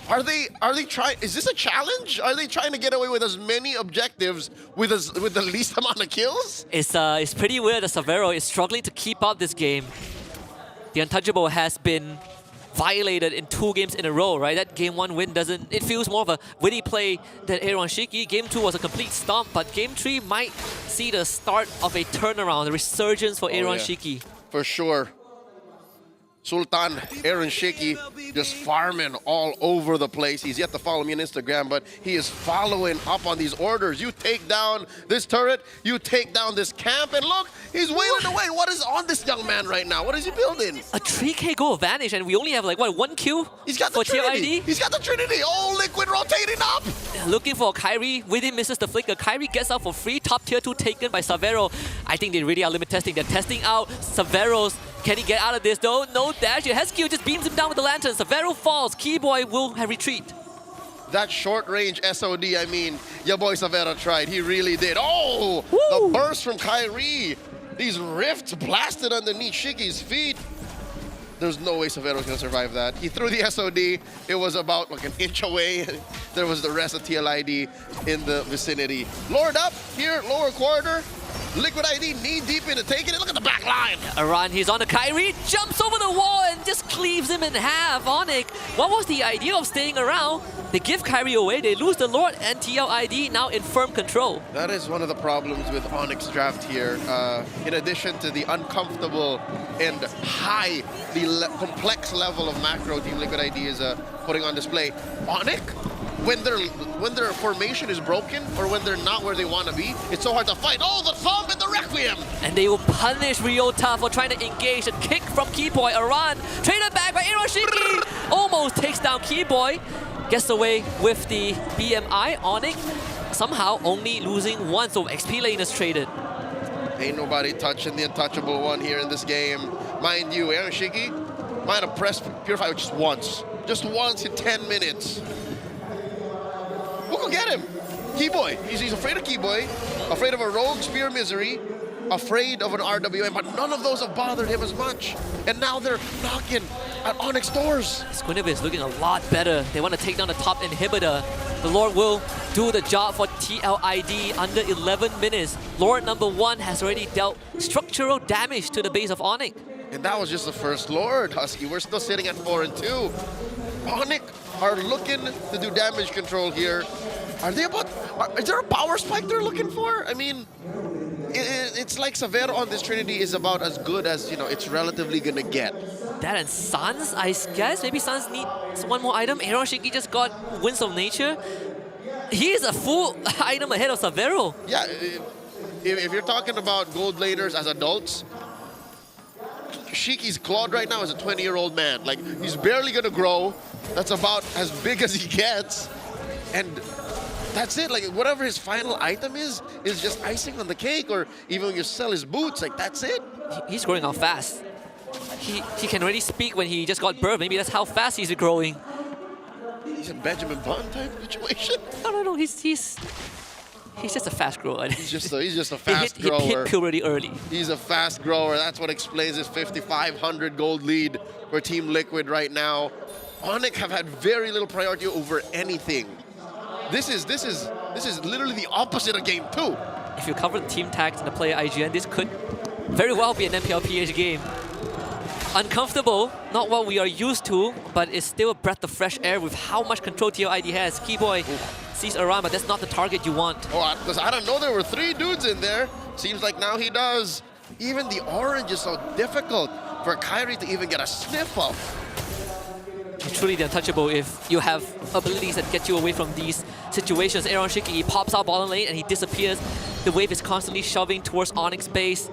Are they trying? Is this a challenge? Are they trying to get away with as many objectives with the least amount of kills? It's pretty weird that Savero is struggling to keep up this game. The untouchable has been violated in 2 games in a row, right? That game 1 win doesn't. It feels more of a witty play than Aaron Shiki. Game 2 was a complete stomp, but game 3 might see the start of a turnaround, a resurgence for Aaron Shiki. For sure. Sultan, Aaron Shiki, just farming all over the place. He's yet to follow me on Instagram, but he is following up on these orders. You take down this turret, you take down this camp, and look, he's wailing away. What is on this young man right now? What is he building? A 3K goal advantage, and we only have like, what, 1 Q? He's got the Trinity. He's got the Trinity. Oh, Liquid rotating up. Looking for Kyrie. Within misses the flicker. Kyrie gets out for free. Top tier 2 taken by Savero. I think they really are limit testing. They're testing out Savero's. Can he get out of this though? No dash. Hesky just beams him down with the lantern. Savero falls. Keyboy will have retreat. That short range SOD, I mean, your boy Savero tried. He really did. Oh, the burst from Kyrie. These rifts blasted underneath Shiki's feet. There's no way Savero's gonna survive that. He threw the SOD. It was about like an inch away. There was the rest of TLID in the vicinity. Lord up here, lower quarter. Liquid ID knee deep into taking it. Look at the back line. Aran, he's on the Kyrie, jumps over the wall and just cleaves him in half. Onyx, what was the idea of staying around? They give Kyrie away, they lose the Lord, and TLID now in firm control. That is one of the problems with Onyx draft here. In addition to the uncomfortable and highly complex level of macro Team Liquid ID is putting on display, Onyx, when their formation is broken or when they're not where they want to be, it's so hard to fight. Oh, the thumb and the Requiem! And they will punish Ryota for trying to engage. A kick from Keyboy. Aran traded back by Hiroshiki. Almost takes down Keyboy. Gets away with the BMI. Onyx somehow only losing 1, so XP lane is traded. Ain't nobody touching the untouchable one here in this game. Mind you, Aaron Shiki might have pressed Purify just once. Just once in 10 minutes. We'll go get him. Keyboy. He's afraid of Keyboy, afraid of a rogue Spear Misery, afraid of an RWM, but none of those have bothered him as much. And now they're knocking at Onyx doors. Squineville is looking a lot better. They want to take down the top inhibitor. The Lord will do the job for TLID under 11 minutes. Lord number 1 has already dealt structural damage to the base of Onyx. And that was just the first Lord, Husky. We're still sitting at 4 and 2. Onyx are looking to do damage control here. Are they about... is there a power spike they're looking for? I mean, it's like Severo on this Trinity is about as good as, you know, it's relatively going to get. That and Suns, I guess. Maybe Suns needs one more item. Aaron Shiki just got Winds of Nature. He is a full item ahead of Severo. Yeah, if you're talking about gold laners as adults, Shiki's Claude right now is a 20-year-old man. Like, he's barely going to grow. That's about as big as he gets. And that's it. Like, whatever his final item is just icing on the cake. Or even when you sell his boots, like, that's it. He's growing out fast. He can already speak when he just got birth. Maybe that's how fast he's growing. He's a Benjamin Button type situation. No. He's just a fast grower. He's just a fast grower. He hit puberty early. He's a fast grower. That's what explains his 5,500 gold lead for Team Liquid right now. Onyx have had very little priority over anything. This is literally the opposite of game 2. If you cover the team tags and the player IGN, this could very well be an NPLPH game. Uncomfortable, not what we are used to, but it's still a breath of fresh air with how much control TLID has. Keyboy sees around, but that's not the target you want. Oh, I don't know, there were 3 dudes in there. Seems like now he does. Even the orange is so difficult for Kyrie to even get a sniff of. You're truly the untouchable if you have abilities that get you away from these situations. Aaron Shiki, he pops out bottom lane and he disappears. The wave is constantly shoving towards Onyx base.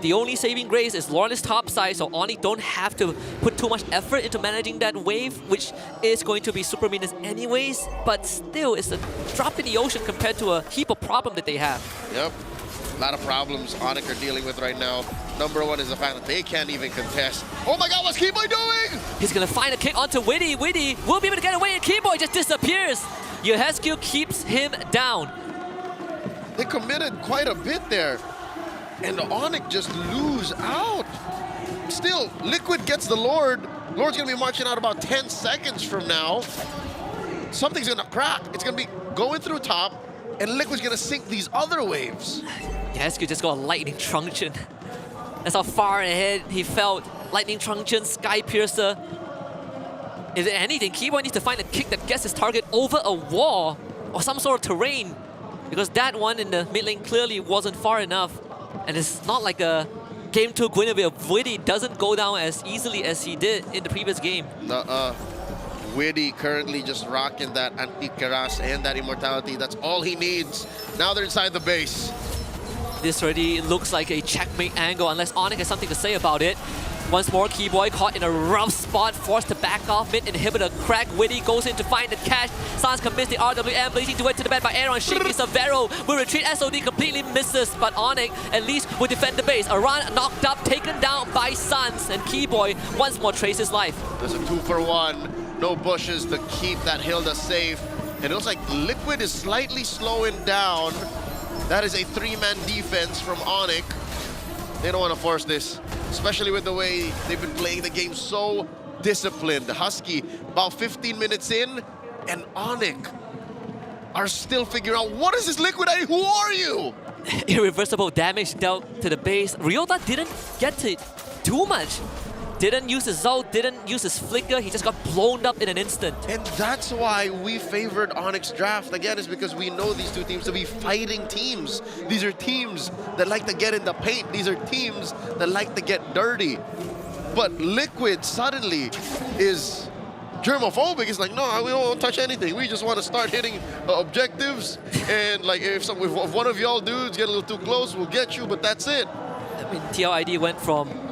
The only saving grace is Lawrence topside, so Onyx don't have to put too much effort into managing that wave, which is going to be super menace anyways, but still, it's a drop in the ocean compared to a heap of problem that they have. Yep, a lot of problems Onyx are dealing with right now. Number 1 is the fact that they can't even contest. Oh my god, what's Keyboy doing? He's gonna find a kick onto Witty. Witty will be able to get away, and Keyboy just disappears. Yehescu keeps him down. They committed quite a bit there. And Onyx just lose out. Still, Liquid gets the Lord. Lord's gonna be marching out about 10 seconds from now. Something's gonna crack. It's gonna be going through top, and Liquid's gonna sink these other waves. Yehescu just got a lightning truncheon. That's how far ahead he felt. Lightning truncheon, Sky Piercer. If anything, Keyboy needs to find a kick that gets his target over a wall or some sort of terrain, because that one in the mid lane clearly wasn't far enough. And it's not like a game 2 Guinevere. Witty doesn't go down as easily as he did in the previous game. Witty currently just rocking that anti-Keras and that immortality. That's all he needs. Now they're inside the base. This already looks like a checkmate angle unless Onyx has something to say about it. Once more, Keyboy caught in a rough spot, forced to back off. Mid inhibitor crack. Witty goes in to find the cash. Sans commits the RWM, blazing to it to the bed by Aaron. Shiki Severo will retreat. SOD completely misses, but Onyx at least will defend the base. Aran knocked up, taken down by Sans, and Keyboy once more traces life. There's a 2-for-1. No bushes to keep that Hilda safe. And it looks like Liquid is slightly slowing down. That is a 3-man defense from Onyx. They don't want to force this, especially with the way they've been playing the game so disciplined. Husky, about 15 minutes in, and Onyx are still figuring out, what is this Liquid? Who are you? Irreversible damage dealt to the base. Ryota didn't get to too much. Didn't use his Zol, didn't use his Flicker. He just got blown up in an instant. And that's why we favored Onyx draft. Again, is because we know these two teams to be fighting teams. These are teams that like to get in the paint. These are teams that like to get dirty. But Liquid suddenly is germophobic. It's like, no, we don't touch anything. We just want to start hitting objectives. And like, if one of y'all dudes get a little too close, we'll get you, but that's it. I mean, TLID went from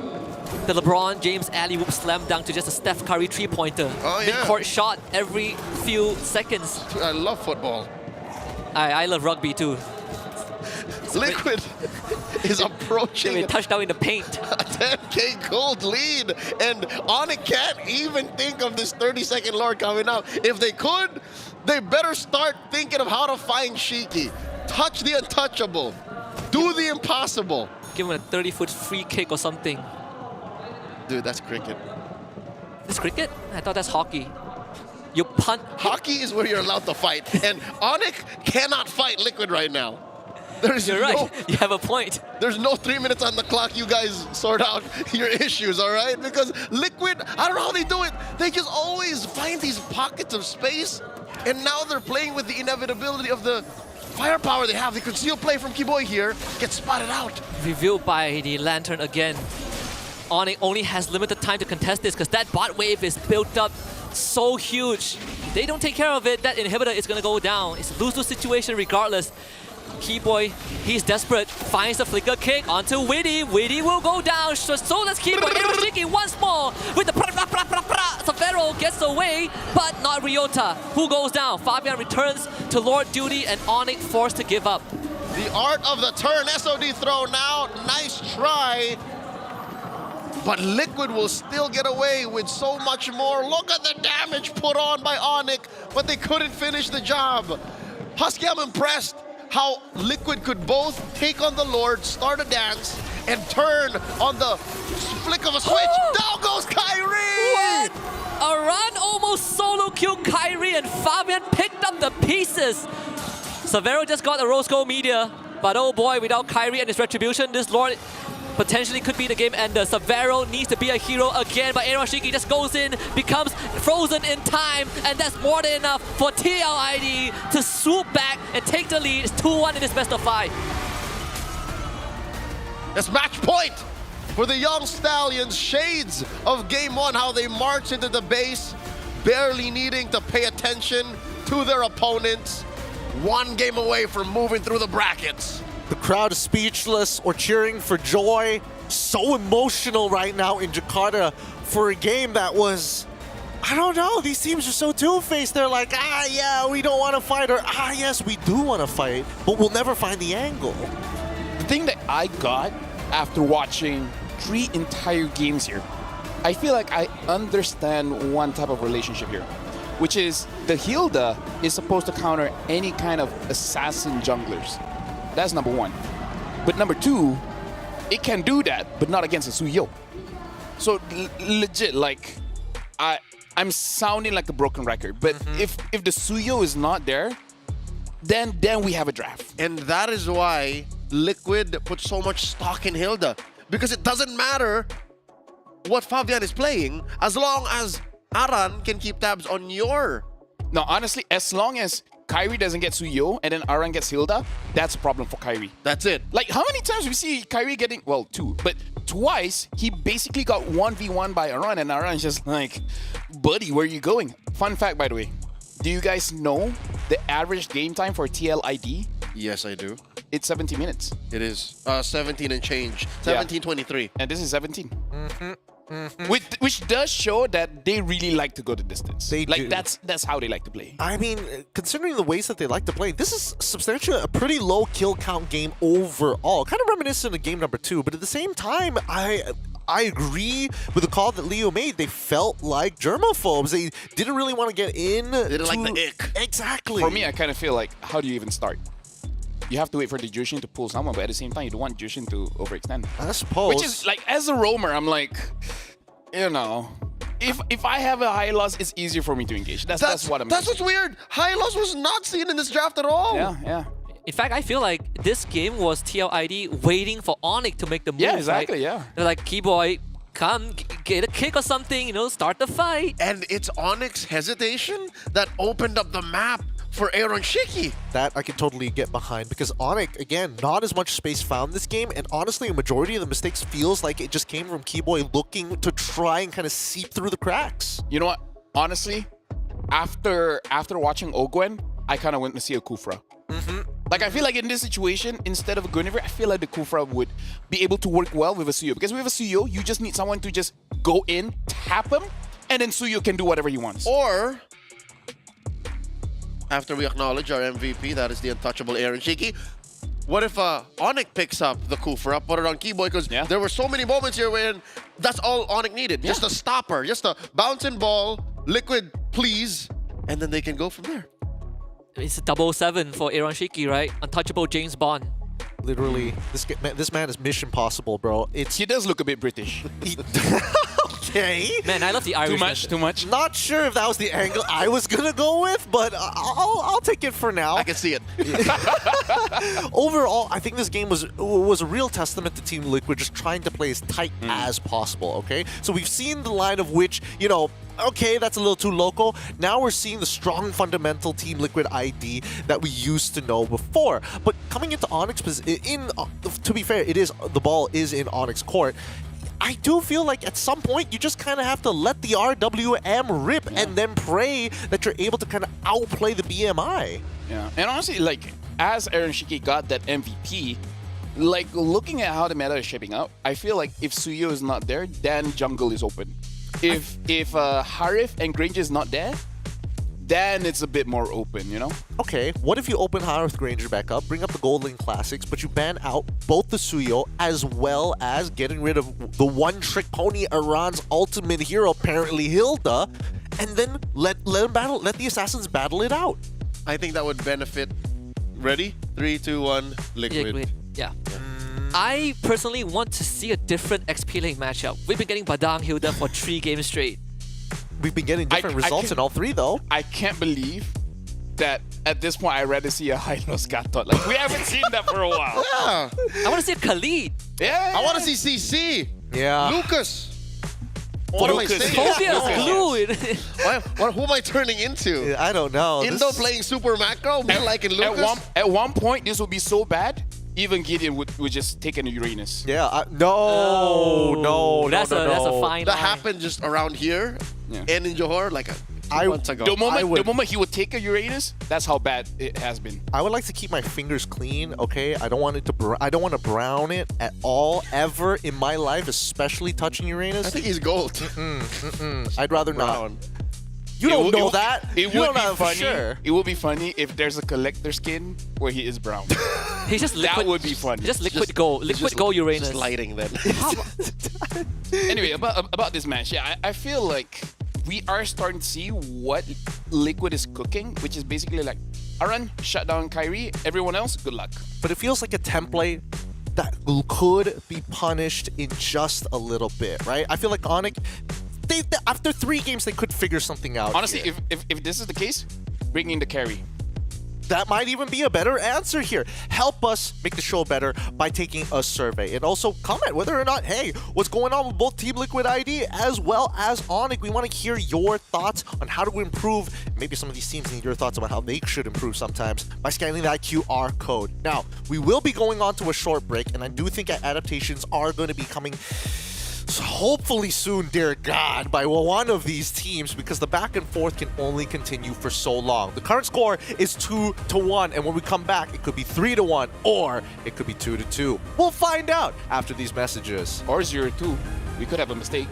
the LeBron James alley-whoop slam dunk to just a Steph Curry three-pointer. Oh, yeah. Mid-court shot every few seconds. I love football. I love rugby too. Liquid is approaching a touchdown in the paint. A 10K gold lead, and Onyx can't even think of this 30-second lore coming out. If they could, they better start thinking of how to find Shiki. Touch the untouchable. Do the impossible. Give him a 30-foot free kick or something. Dude, that's cricket. This cricket? I thought that's hockey. You punt. Hockey is where you're allowed to fight, and Onyx cannot fight Liquid right now. You're right. You have a point. There's no 3 minutes on the clock. You guys sort out your issues, all right? Because Liquid, I don't know how they do it. They just always find these pockets of space, and now they're playing with the inevitability of the firepower they have. The concealed play from Kiboy here gets spotted out. Revealed by the Lantern again. Onyx only has limited time to contest this because that bot wave is built up so huge. They don't take care of it, that inhibitor is going to go down. It's a lose-lose situation regardless. Keyboy, he's desperate, finds the flicker kick onto Witty. Witty will go down, so does Keyboy. Eroshiki once more with the Savero gets away, but not Ryota, who goes down. Fabian returns to Lord Duty and Onyx forced to give up. The art of the turn, SOD throw now, nice try. But Liquid will still get away with so much more. Look at the damage put on by Onyx, but they couldn't finish the job. Husky, I'm impressed how Liquid could both take on the Lord, start a dance, and turn on the flick of a switch. Down goes Kyrie! What? A run almost solo killed Kyrie and Fabian picked up the pieces. Savero just got a rose gold media, but oh boy, without Kyrie and his retribution, this Lord potentially could be the game ender. Savero needs to be a hero again, but Eroshiki just goes in, becomes frozen in time, and that's more than enough for TLID to swoop back and take the lead. It's 2-1 in this best of 5. It's match point for the young Stallions. Shades of game 1, how they march into the base, barely needing to pay attention to their opponents. One game away from moving through the brackets. The crowd is speechless or cheering for joy. So emotional right now in Jakarta for a game that was, I don't know, these teams are so two-faced. They're like, yeah, we don't want to fight, or yes, we do want to fight, but we'll never find the angle. The thing that I got after watching 3 entire games here, I feel like I understand one type of relationship here, which is the Hilda is supposed to counter any kind of assassin junglers. That's number 1. But number 2, it can do that, but not against a Suyo. So legit, like, I'm sounding like a broken record. But if the Suyo is not there, then we have a draft. And that is why Liquid put so much stock in Hilda. Because it doesn't matter what Fabian is playing, as long as Aran can keep tabs on your... No, honestly, as long as Kyrie doesn't get Suyo and then Aran gets Hilda, that's a problem for Kyrie. That's it. Like, how many times we see Kyrie getting, well, 2, but twice he basically got 1v1 by Aran, and Aran's just like, buddy, where are you going? Fun fact, by the way, do you guys know the average game time for TLID? Yes, I do. It's 17 minutes. It is 17 and change. 17:23. And this is 17. Which does show that they really like to go the distance. They like do. That's how they like to play. I mean, considering the ways that they like to play, this is substantially a pretty low kill count game overall. Kind of reminiscent of game number 2, but at the same time, I agree with the call that Leo made. They felt like germaphobes. They didn't really want to get in. They didn't like the ick. Exactly. For me, I kind of feel like, how do you even start? You have to wait for the Jushin to pull someone, but at the same time, you don't want Jushin to overextend. I suppose. Which is like, as a roamer, I'm like, you know, if I have a high loss, it's easier for me to engage. That's what I'm. That's what's weird. High loss was not seen in this draft at all. Yeah. In fact, I feel like this game was TLID waiting for Onyx to make the move. Yeah, exactly, right? yeah. They're like, Keyboy, come, get a kick or something, start the fight. And it's Onyx hesitation that opened up the map for Aaron Shiki. That I can totally get behind, because Onyx, again, not as much space found this game, and honestly, a majority of the mistakes feels like it just came from Keyboy looking to try and kind of seep through the cracks. You know what? Honestly, after watching Ogwen, I kind of went to see a Kufra. Like, I feel like in this situation, instead of a Guinevere, I feel like the Kufra would be able to work well with a Suyo. Because with a Suyo, you just need someone to just go in, tap him, and then Suyo can do whatever he wants. Or, after we acknowledge our MVP, that is the untouchable Aaron Shiki, what if Onyx picks up the Kufra, put it on Keyboy? Because there were so many moments here when that's all Onyx needed. Just a stopper, just a bouncing ball, Liquid, please, and then they can go from there. It's a 7 for Aaron Shiki, right? Untouchable James Bond. Literally, this man is Mission Possible, bro. He does look a bit British. Okay. Man, I love the Irish. Too much. Not sure if that was the angle I was gonna go with, but I'll take it for now. I can see it. Overall, I think this game was a real testament to Team Liquid just trying to play as tight as possible, okay? So we've seen the line of which, you know, okay, that's a little too local. Now we're seeing the strong fundamental Team Liquid ID that we used to know before. But coming into Onyx, to be fair, the ball is in Onyx court. I do feel like at some point you just kind of have to let the RWM rip and then pray that you're able to kind of outplay the BMI. Yeah, and honestly, like, as Aaron Shiki got that MVP, like, looking at how the meta is shaping up, I feel like if Suyo is not there, then jungle is open. If Harif and Granger is not there, then it's a bit more open, you know? Okay, what if you open Harith Granger back up, bring up the Gold Link Classics, but you ban out both the Suyo as well as getting rid of the one-trick pony Iran's ultimate hero, apparently Hilda, and then let the assassins battle it out? I think that would benefit. Ready? 3, 2, 1, Liquid. Yeah. I personally want to see a different XP Lane matchup. We've been getting Badang Hilda for 3 games straight. We've been getting different results in all 3, though. I can't believe that at this point I'd rather see a high-low Scatot. Like, we haven't seen that for a while. Yeah. I want to see a Khalid. Yeah. I want to see CC. Yeah. Lucas. What am I saying? Who am I turning into? I don't know. Indo playing super macro, me liking Lucas. At one point, this would be so bad, even Gideon would just take an Uranus. Yeah, no. That's a fine That line. happened just around here and in Johor like a few months ago. The moment he would take a Uranus, that's how bad it has been. I would like to keep my fingers clean, okay? I don't want to brown it at all ever in my life, especially touching Uranus. I think he's gold. I'd rather not. You don't know that. It would be funny. Sure. It would be funny if there's a collector skin where he is brown. He's just liquid. That would be funny. Just liquid gold. Liquid gold Uranus. Just lighting then. Anyway, about this match, yeah, I feel like we are starting to see what Liquid is cooking, which is basically like, Aran, shut down Kyrie, everyone else, good luck. But it feels like a template that could be punished in just a little bit, right? I feel like Onyx, after 3 games, they could figure something out. Honestly, here. if this is the case, bring in the carry. That might even be a better answer here. Help us make the show better by taking a survey. And also comment whether or not, hey, what's going on with both Team Liquid ID as well as Onyx. We want to hear your thoughts on how to improve. Maybe some of these teams need your thoughts about how they should improve sometimes by scanning that QR code. Now, we will be going on to a short break, and I do think adaptations are going to be coming hopefully soon, dear God, by one of these teams, because the back and forth can only continue for so long. The current score is 2-1, and when we come back, it could be 3-1, or it could be 2-2. We'll find out after these messages. Or 0-2. We could have a mistake.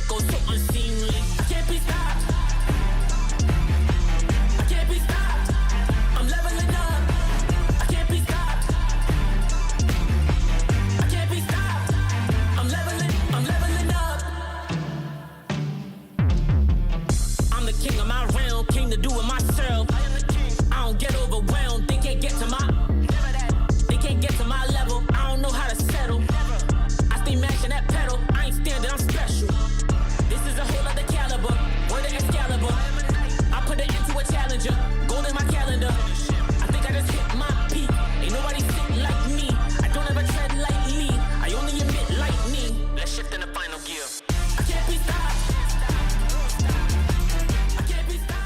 it goes so unseemly. I can't be stopped. I can't be stopped. I'm leveling up. I can't be stopped. I can't be stopped. I'm leveling up. I'm the king of my realm, king to do it myself. I don't get overwhelmed, they can't get to my level. I don't know how to settle. I stay mashing that pedal. I ain't standing, I'm special. This is a whole other caliber. Word of Excalibur. I put it into a challenger. Gold in my calendar. I think I just hit my peak. Ain't nobody sit like me. I don't ever tread lightly. I only emit lightning. Let's shift in the final gear. I can't be stopped. I can't be stopped.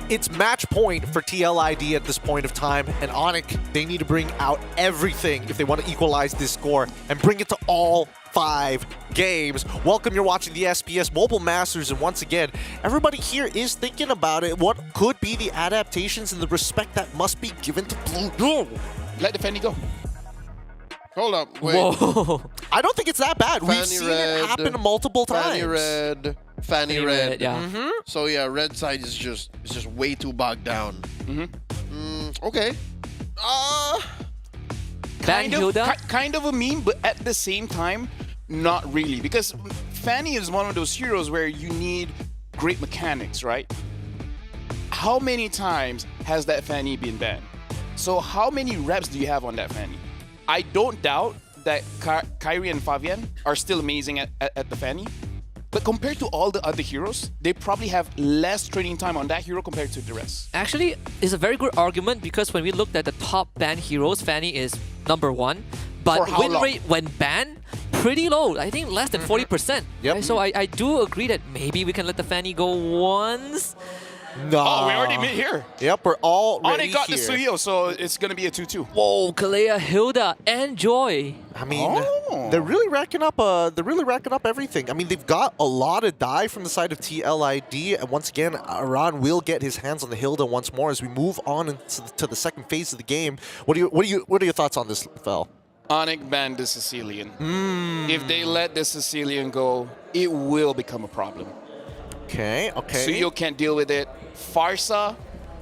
It's match point for TLID at this point of time, and Onyx, they need to bring out everything if they want to equalize this score and bring it to all 5 games. Welcome, you're watching the SPS Mobile Masters, and once again, everybody here is thinking about it. What could be the adaptations and the respect that must be given to Blue? Let the Fanny go. Hold up, wait. Whoa. I don't think it's that bad. We've seen it happen multiple times. Fanny red. Yeah. So yeah, red side is just way too bogged down. Okay. Kind of a meme, but at the same time, not really. Because Fanny is one of those heroes where you need great mechanics, right? How many times has that Fanny been banned? So how many reps do you have on that Fanny? I don't doubt that Kyrie and Fabian are still amazing at the Fanny. But compared to all the other heroes, they probably have less training time on that hero compared to the rest. Actually, it's a very good argument because when we looked at the top banned heroes, Fanny is #1. But win rate when banned, pretty low. I think less than 40%. Yep. Right? So I do agree that maybe we can let the Fanny go once. No. Oh, we already made here. Yep, we're all ready Oni got here. the Suyo, so it's going to be a 2-2. Whoa, Kalea, Hilda, and Joy. I mean, they're really racking up. Everything. I mean, they've got a lot of die from the side of TLID, and once again, Aran will get his hands on the Hilda once more as we move on into the second phase of the game. What are your thoughts on this, Fel? Onyx banned the Sicilian. If they let the Sicilian go, it will become a problem. Okay. Suyo can't deal with it. Farsa,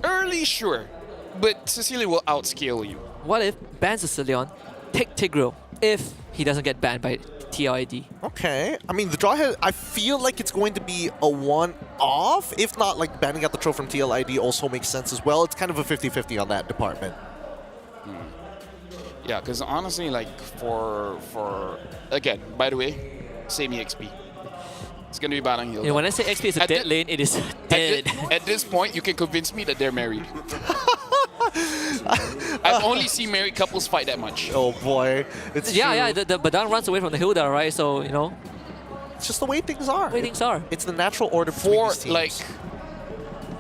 early sure, but Sicilian will outscale you. What if ban Sicilian, take Tigreal if he doesn't get banned by TLID? Okay. I mean, the draw has, I feel like it's going to be a one-off. If not, like, banning out the troll from TLID also makes sense as well. It's kind of a 50-50 on that department. Yeah, because honestly, like, for again, by the way, same EXP. It's going to be Barang Hill. When I say XP is a dead lane, it is dead. At this point, you can convince me that they're married. I've only seen married couples fight that much. Oh boy. It's true. The Badang runs away from the Hilda, right? So, you know. It's just the way things are. It's the natural order between these teams. Like,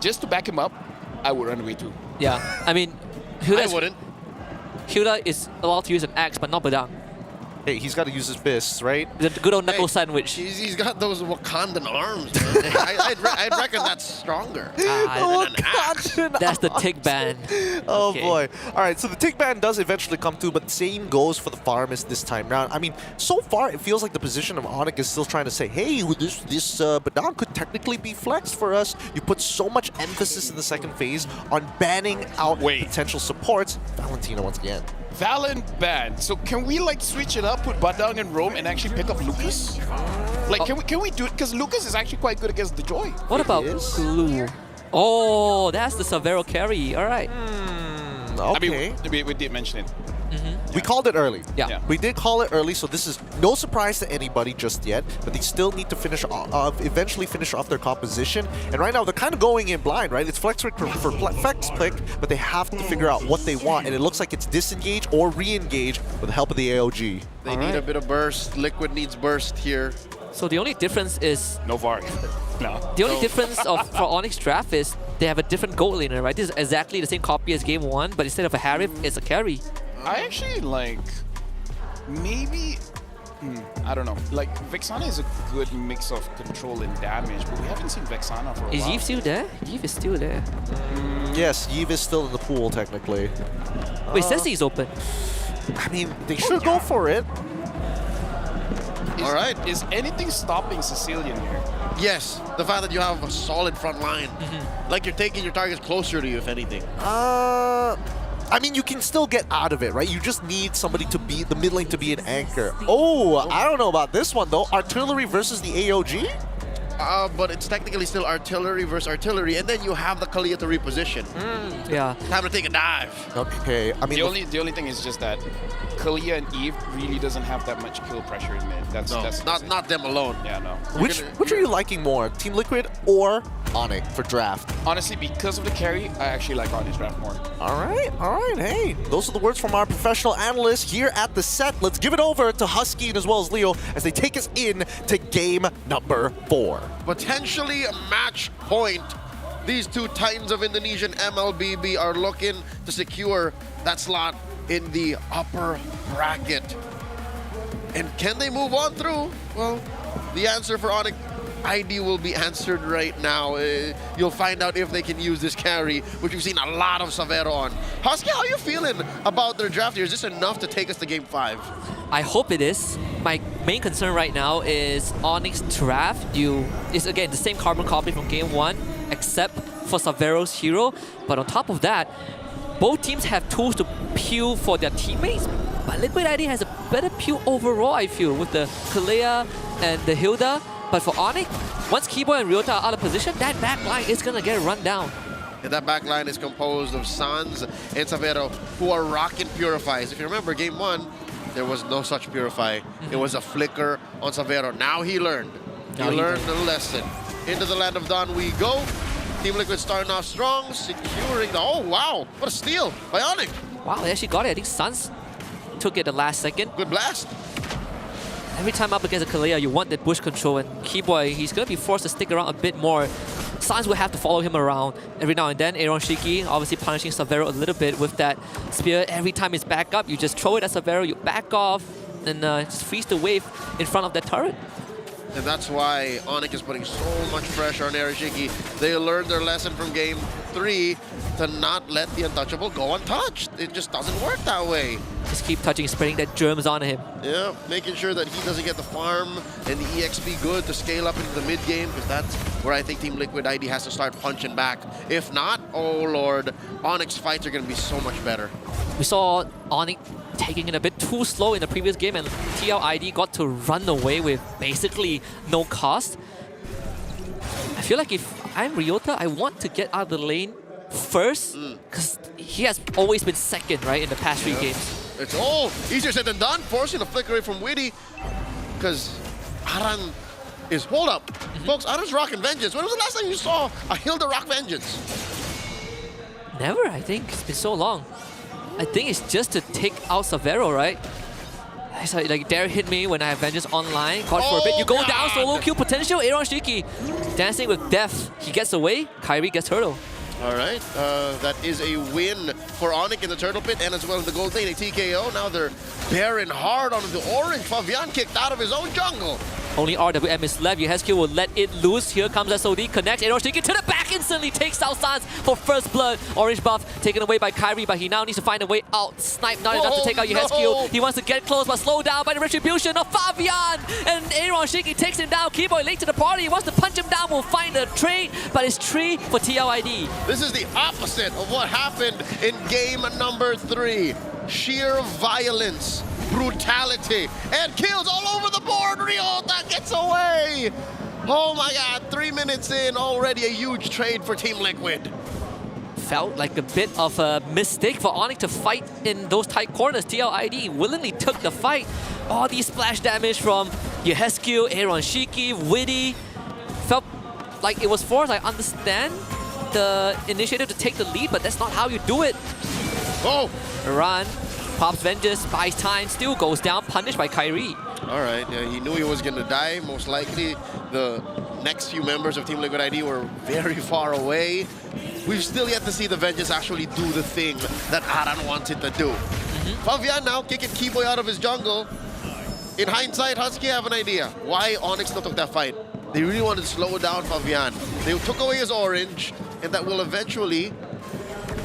just to back him up, I would run away too. Yeah. I mean, I wouldn't. Hilda is allowed to use an axe, but not Badang. Hey, he's got to use his fists, right? The good old knuckle sandwich. He's got those Wakandan arms, man. I'd reckon that's stronger. That's the tick ban. Oh Okay. boy. All right, so the tick ban does eventually come through, but the same goes for the Farmist this time round. I mean, so far it feels like the position of Onyx is still trying to say, hey, this Badang could technically be flexed for us. You put so much emphasis in the second phase on banning out potential supports. Valentina once again. Valen ban. So can we like switch it up, put Badang and Rome, and actually pick up Lucas? Like, can we do it? Because Lucas is actually quite good against the Joy. What about Glue? Oh, that's the Severo carry. All right. Okay. I mean, we did mention it. We called it early. Yeah. We did call it early, so this is no surprise to anybody just yet, but they still need to finish eventually finish off their composition. And right now, they're kind of going in blind, right? It's flex pick for flex pick, but they have to figure out what they want, and it looks like it's disengage or re-engage with the help of the AOG. They need a bit of burst. Liquid needs burst here. So the only difference is... No VAR. No. The only difference for Onyx draft is they have a different gold laner, right? This is exactly the same copy as game 1, but instead of a Harif, it's a carry. I actually like maybe I don't know. Like Vexana is a good mix of control and damage, but we haven't seen Vexana for a Is while. Yves still there? Yves is still there. Yes, Yves is still in the pool technically. Wait, says he's open. I mean, they should go for it. All right. Is anything stopping Sicilian here? Yes, the fact that you have a solid front line. Like you're taking your targets closer to you, if anything. I mean, you can still get out of it, right? You just need somebody to be, the mid lane to be an anchor. Oh, I don't know about this one though. Artillery versus the AOG? But it's technically still artillery versus artillery, and then you have the Kalia to reposition. Yeah. Time to take a dive. Okay, I mean... The only thing is just that Kalia and Eve really doesn't have that much kill pressure in mid. That's not them alone. Yeah, no. Which are you liking more, Team Liquid or Onyx for draft? Honestly, because of the carry, I actually like Onyx draft more. All right. Hey, those are the words from our professional analyst here at the set. Let's give it over to Husky and as well as Leo as they take us in to game number 4. Potentially a match point. These two titans of Indonesian MLBB are looking to secure that slot in the upper bracket. And can they move on through? Well, the answer for Onyx ID will be answered right now. You'll find out if they can use this carry, which we've seen a lot of Savero on. Husky, how are you feeling about their draft here? Is this enough to take us to game 5? I hope it is. My main concern right now is Onyx draft. It's again the same carbon copy from game 1, except for Savero's hero. But on top of that, both teams have tools to peel for their teammates. But Liquid ID has a better peel overall, I feel, with the Kalea and the Hilda. But for Onyx, once Keyboy and Ryota are out of position, that back line is going to get run down. And that back line is composed of Sans and Savero, who are rocking Purifies. If you remember, game 1, there was no such Purify. It was a flicker on Savero. Now he learned. He learned the lesson. Into the land of Dawn we go. Team Liquid starting off strong, securing the... Oh, wow. What a steal by Onyx. Wow, they actually got it. I think Sans took it the last second. Good blast. Every time up against a Kalea, you want that bush control, and Keyboy, he's going to be forced to stick around a bit more. Sans will have to follow him around every now and then. Aaron Shiki obviously punishing Savero a little bit with that spear. Every time it's back up, you just throw it at Savero, you back off, and just freeze the wave in front of that turret. And that's why Onyx is putting so much pressure on Arashiki. They learned their lesson from game 3 to not let the untouchable go untouched. It just doesn't work that way. Just keep touching, spreading that germs onto him. Yeah, making sure that he doesn't get the farm and the EXP good to scale up into the mid game, because that's where I think Team Liquid ID has to start punching back. If not, oh lord, Onyx fights are going to be so much better. We saw Onyx taking it a bit too slow in the previous game, and TLID got to run away with basically no cost. I feel like if I'm Ryota, I want to get out of the lane first, because he has always been second, right, in the past 3 games. It's all easier said than done, forcing a flicker away from Witty, because Aran is... Hold up. Folks, Aran's rocking Vengeance. When was the last time you saw a Hilda rock Vengeance? Never, I think. It's been so long. I think it's just to take out Savero, right? It's like Dare hit me when I have Vengeance online. Caught for a bit. You go down, solo kill potential. Aaron Shiki dancing with death. He gets away. Kyrie gets turtle. All right, that is a win for Onyx in the Turtle Pit and as well as the Gold Lane, a TKO. Now they're bearing hard on the orange. Fabian kicked out of his own jungle. Only RWM is left. Yehescu will let it loose. Here comes SOD. Connects. Aaron Shiki to the back instantly. Takes out Sans for first blood. Orange buff taken away by Kyrie, but he now needs to find a way out. Snipe not enough to take out Yehescu. He wants to get close, but slowed down by the retribution of Fabian. And Aaron Shiki takes him down. Keyboy late to the party. He wants to punch him down. Will find a trade, but it's 3 for TLID. This is the opposite of what happened in game number 3. Sheer violence, brutality, and kills all over the board. Ryota gets away. Oh my god, 3 minutes in, already a huge trade for Team Liquid. Felt like a bit of a mistake for Onyx to fight in those tight corners. TLID willingly took the fight. All these splash damage from Yehescu, Aaron Shiki, Witty. Felt like it was forced. I understand the initiative to take the lead, but that's not how you do it. Oh! Run, pops Vengeance, buys time, still goes down, punished by Kyrie. All right, yeah, he knew he was going to die. Most likely, the next few members of Team Liquid ID were very far away. we've still yet to see the Vengeance actually do the thing that Aran wants it to do. Fabian now kicking Keyboy out of his jungle. In hindsight, Husky have an idea why Onyx still took that fight. They really wanted to slow down Fabian. They took away his orange, and that will eventually,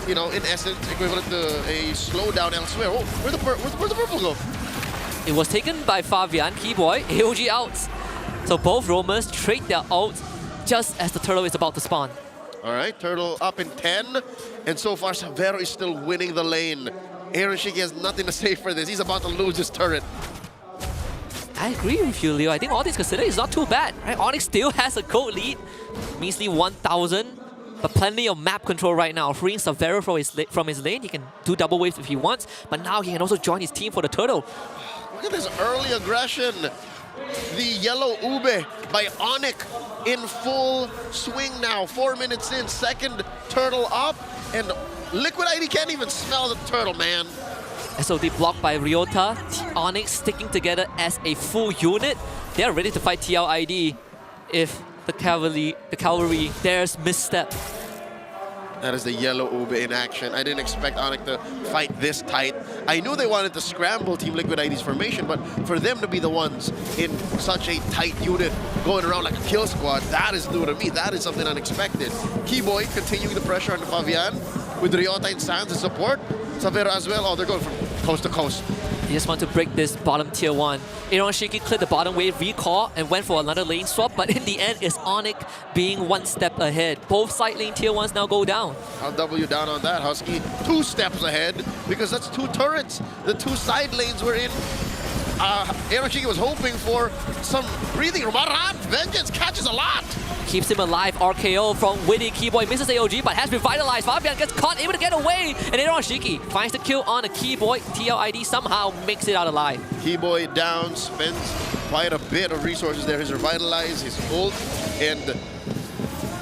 you know, in essence, equivalent to a slowdown elsewhere. Oh, where'd the purple go? It was taken by Fabian, Keyboy, AOG out. So both roamers trade their ult just as the turtle is about to spawn. All right, turtle up in 10, and so far Savero is still winning the lane. Aaron Shiki has nothing to say for this. He's about to lose his turret. I agree with you, Leo. I think all things considered is not too bad. Right? Onyx still has a gold lead, measly 1,000, but plenty of map control right now. Freeing Savero from his lane. He can do double waves if he wants, but now he can also join his team for the turtle. Look at this early aggression. The yellow Ube by Onyx in full swing now. 4 minutes in, second turtle up, and Liquid ID can't even smell the turtle, man. SOD blocked by Ryota. Onyx sticking together as a full unit. They're ready to fight TLID if the cavalry dares misstep. That is the yellow Ube in action. I didn't expect Onyx to fight this tight. I knew they wanted to scramble Team Liquid ID's formation, but for them to be the ones in such a tight unit going around like a kill squad, that is new to me. That is something unexpected. Keyboy continuing the pressure on Fabian with Ryota and Sands as support. Savero as well. Oh, they're going from coast to coast. They just want to break this bottom tier 1. Aaron Shiki cleared the bottom wave, recall, and went for another lane swap, but in the end, it's Onyx being 1 step ahead. Both side lane tier 1s now go down. I'll double you down on that, Husky. 2 steps ahead, because that's 2 turrets. The 2 side lanes were in. Aaron Shiki was hoping for some breathing room. Vengeance catches a lot. Keeps him alive. RKO from Witty. Keyboy misses AOG, but has revitalized. Fabian gets caught, able to get away. And Aaron Shiki finds the kill on a Keyboy. TLID somehow makes it out alive. Keyboy down, spends quite a bit of resources there. His revitalize, his ult, and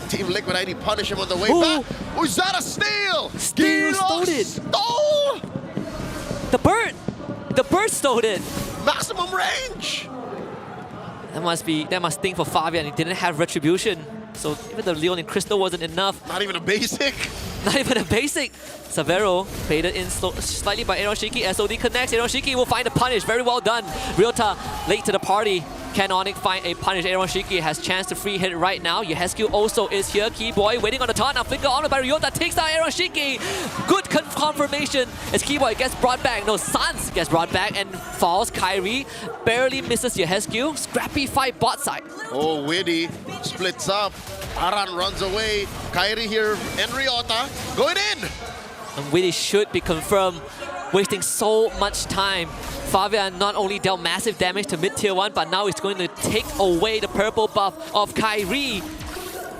Team Liquid ID punish him on the way back. Oh, is that a steal? Steal stole it. Stole! The bird! The bird stole it. Maximum range. That must sting for Fabian. He didn't have retribution. So even the Leon and Crystal wasn't enough. Not even a basic. Not even a basic. Savero baited in slightly by Aaron Shiki. SOD connects. Aaron Shiki will find a punish. Very well done. Ryota late to the party. Can Onyx find a punish? Aaron Shiki has chance to free hit right now. Yehescu also is here. Keyboy waiting on the taunt. Now flicker on by Ryota. Takes down Aaron Shiki. Good confirmation as Keyboy gets brought back. No, Sans gets brought back and falls. Kyrie barely misses Yehescu. Scrappy fight bot side. Oh, Witty splits up. Aran runs away. Kyrie here and Ryota going in. And Witty should be confirmed. Wasting so much time. Fabian not only dealt massive damage to mid-tier 1, but now he's going to take away the purple buff of Kyrie.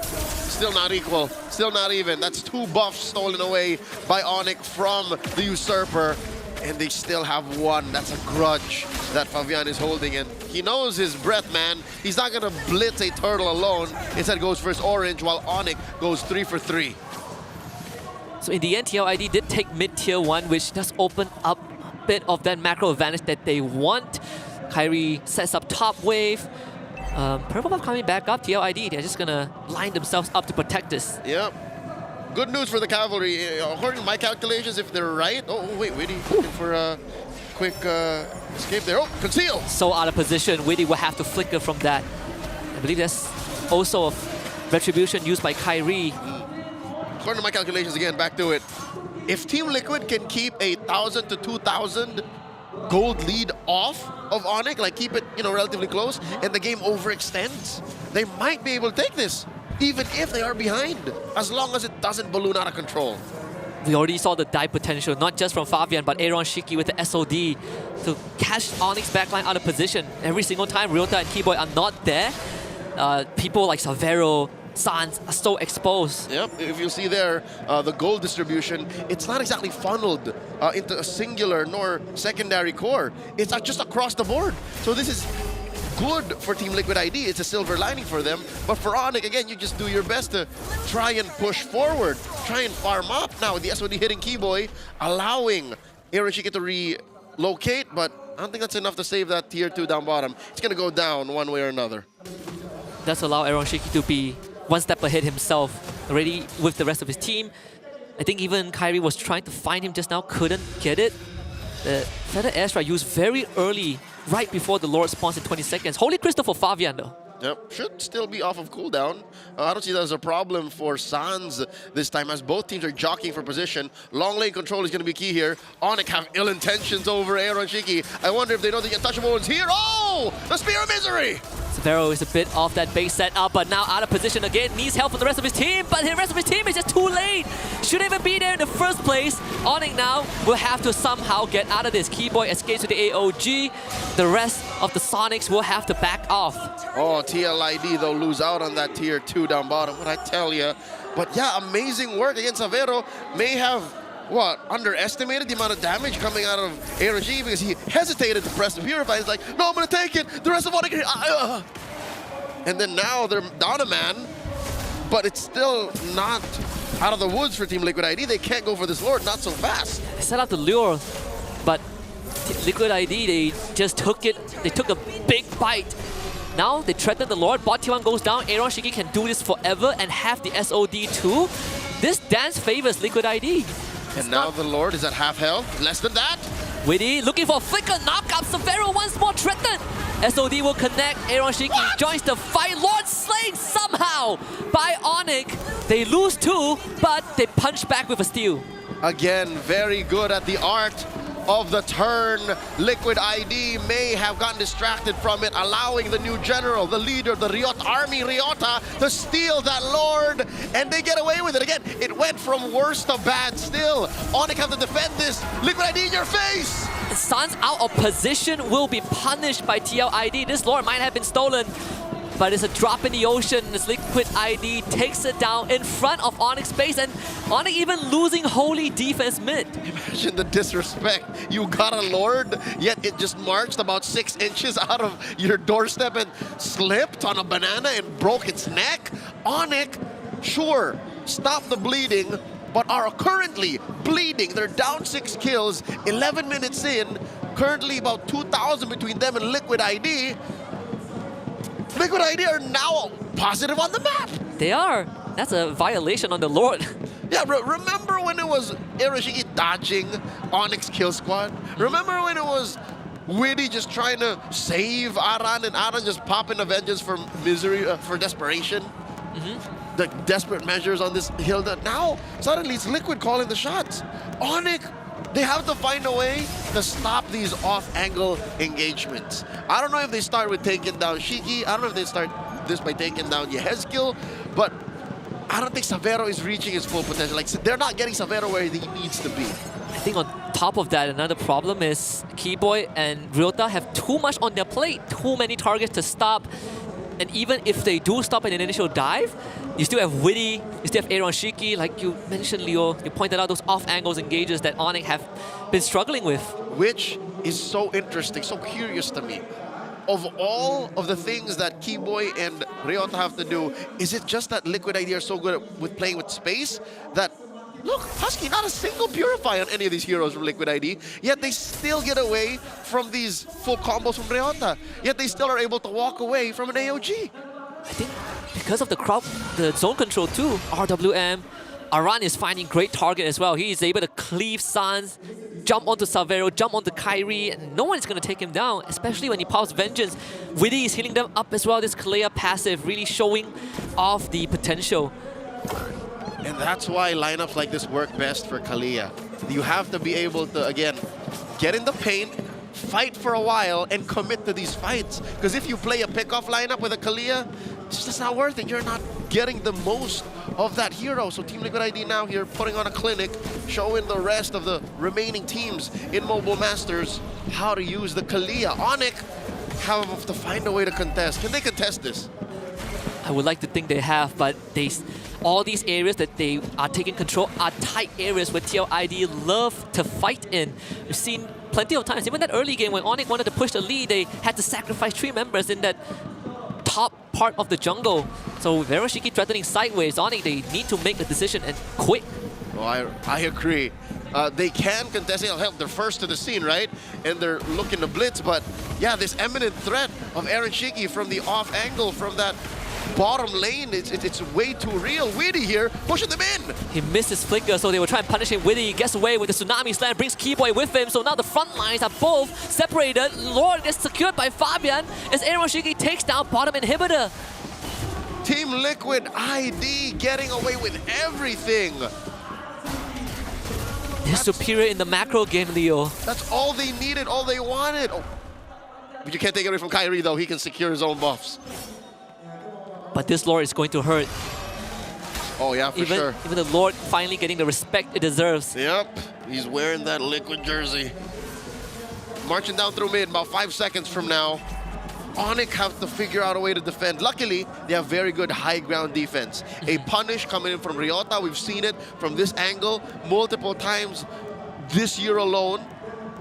Still not equal. Still not even. That's 2 buffs stolen away by Onyx from the Usurper. And they still have 1. That's a grudge that Fabian is holding. And he knows his breath, man. He's not going to blitz a turtle alone. Instead goes for his orange, while Onyx goes 3 for 3. So in the end, TLID did take mid-tier 1, which does open up a bit of that macro advantage that they want. Kyrie sets up top wave. Purple buff coming back up. TLID, they're just gonna line themselves up to protect this. Yep. Good news for the cavalry. According to my calculations, if they're right... Oh, wait, Witty looking for a quick escape there. Oh, conceal! So out of position, Witty will have to flicker from that. I believe that's also a retribution used by Kyrie. According to my calculations, again, back to it. If Team Liquid can keep a 1,000 to 2,000 gold lead off of Onyx, like keep it, you know, relatively close, and the game overextends, they might be able to take this, even if they are behind, as long as it doesn't balloon out of control. We already saw the dive potential, not just from Fabian, but Aaron Shiki with the SOD to catch Onyx backline out of position. Every single time Ryota and Keyboy are not there, people like Savero, Sans are so exposed. Yep, if you see there, the gold distribution, it's not exactly funneled into a singular nor secondary core. It's just across the board. So this is good for Team Liquid ID. It's a silver lining for them. But for Onyx, again, you just do your best to try and push forward, try and farm up. Now, the SOD hitting Keyboy, allowing Aaron Shiki to relocate, but I don't think that's enough to save that tier 2 down bottom. It's going to go down one way or another. Does allow Aaron Shiki to be 1 step ahead himself. already with the rest of his team. I think even Kyrie was trying to find him just now, couldn't get it. The Feather Airstrike used very early, right before the Lord spawns in 20 seconds. Holy Crystal for Fabian though. Yep, should still be off of cooldown. I don't see that as a problem for Sans this time, as both teams are jockeying for position. Long lane control is going to be key here. Onyx have ill intentions over Aaron Shiki. I wonder if they know the untouchable one's here. Oh! The Spear of Misery! Severo is a bit off that base setup, but now out of position again. Needs help from the rest of his team, but the rest of his team is just too late. Shouldn't even be there in the first place. Onyx now will have to somehow get out of this. Keyboy escapes with the AOG. The rest of the Sonics will have to back off. Oh, TLID though lose out on that tier 2 down bottom, what I tell you. But yeah, amazing work against Severo. May have, what, underestimated the amount of damage coming out of Aaron G because he hesitated to press the Purify. He's like, no, I'm gonna take it. The rest of Onyx, and then now they're down a man, but it's still not out of the woods for Team Liquid ID. They can't go for this Lord, not so fast. They set out the lure, but Liquid ID, they just took it. They took a big bite. Now they threaten the Lord. Bot T1 goes down. Aaron Shiki can do this forever and have the SOD too. This dance favors Liquid ID. And now the Lord is at half health, less than that. Witty looking for a flicker, knock up Severo once more threatened. SOD will connect, Aaron Shiki joins the fight. Lord slain somehow by Onyx. They lose 2, but they punch back with a steal. Again, very good at the art of the turn. Liquid ID may have gotten distracted from it, allowing the new general, the leader, the Riot Army Ryota, to steal that Lord, and they get away with it. Again, it went from worse to bad still. Onyx have to defend this. Liquid ID in your face! Sans out of position will be punished by TLID. This Lord might have been stolen, but it's a drop in the ocean as Liquid ID takes it down in front of Onyx base, and Onyx even losing holy defense mid. Imagine the disrespect. You got a Lord, yet it just marched about 6 inches out of your doorstep and slipped on a banana and broke its neck. Onyx, sure, stop the bleeding, but are currently bleeding. They're down 6 kills, 11 minutes in, currently about 2,000 between them and Liquid ID. Liquid ID are now positive on the map. They are. That's a violation on the Lord. Yeah, remember when it was Eroshiki dodging Onyx kill squad? Remember when it was Witty just trying to save Aran and Aran just popping a vengeance for misery, for desperation? The desperate measures on this Hilda. Now, suddenly it's Liquid calling the shots. Onyx, they have to find a way to stop these off-angle engagements. I don't know if they start with taking down Shiki. I don't know if they start this by taking down Yehezkiel, but I don't think Severo is reaching his full potential. Like, they're not getting Severo where he needs to be. I think on top of that, another problem is Keyboy and Ryota have too much on their plate, too many targets to stop. And even if they do stop an initial dive, you still have Witty, you still have Aaron Shiki, like you mentioned, Leo. You pointed out those off-angles engages that Onyx have been struggling with. Which is so interesting, so curious to me. Of all of the things that Keyboy and Ryota have to do, is it just that Liquid ID are so good with playing with space that, look, Husky, not a single Purify on any of these heroes from Liquid ID, yet they still get away from these full combos from Ryota, yet they still are able to walk away from an AOG. I think because of the zone control too, RWM, Aran is finding great target as well. He is able to cleave Sans, jump onto Severo, jump onto Kyrie, and no one is going to take him down, especially when he pops Vengeance. Witty is hitting them up as well. This Kalea passive really showing off the potential. And that's why lineups like this work best for Kalea. You have to be able to, again, get in the paint, fight for a while, and commit to these fights. Because if you play a pickoff lineup with a Kalea, it's just not worth it. You're not getting the most of that hero. So Team Liquid ID now here putting on a clinic, showing the rest of the remaining teams in Mobile Masters how to use the Kalea. Onyx have to find a way to contest. Can they contest this? I would like to think they have, but all these areas that they are taking control are tight areas where TLID love to fight in. We've seen plenty of times, even that early game when Onyx wanted to push the lead, they had to sacrifice 3 members in that top part of the jungle. So Veroshiki threatening sideways, Onyx, they need to make a decision and quick. Oh, I agree. They can contest it. Help, they're first to the scene, right? And they're looking to blitz, but yeah, this eminent threat of Aaron Shiki from the off angle from that bottom lane, it's way too real. Witty here, pushing them in. He missed his flicker, so they will try and punish him. Witty gets away with the Tsunami Slam, brings Keyboy with him, so now the front lines are both separated. Lord gets secured by Fabian as Eroshiki takes down bottom inhibitor. Team Liquid ID getting away with everything. They're superior in the macro game, Leo. That's all they needed, all they wanted. Oh. But you can't take it away from Kyrie, though. He can secure his own buffs. But this Lord is going to hurt. Oh, yeah, for sure. Even the Lord finally getting the respect it deserves. Yep, he's wearing that Liquid jersey. Marching down through mid, about 5 seconds from now. Onyx have to figure out a way to defend. Luckily, they have very good high ground defense. A punish coming in from Ryota. We've seen it from this angle multiple times this year alone,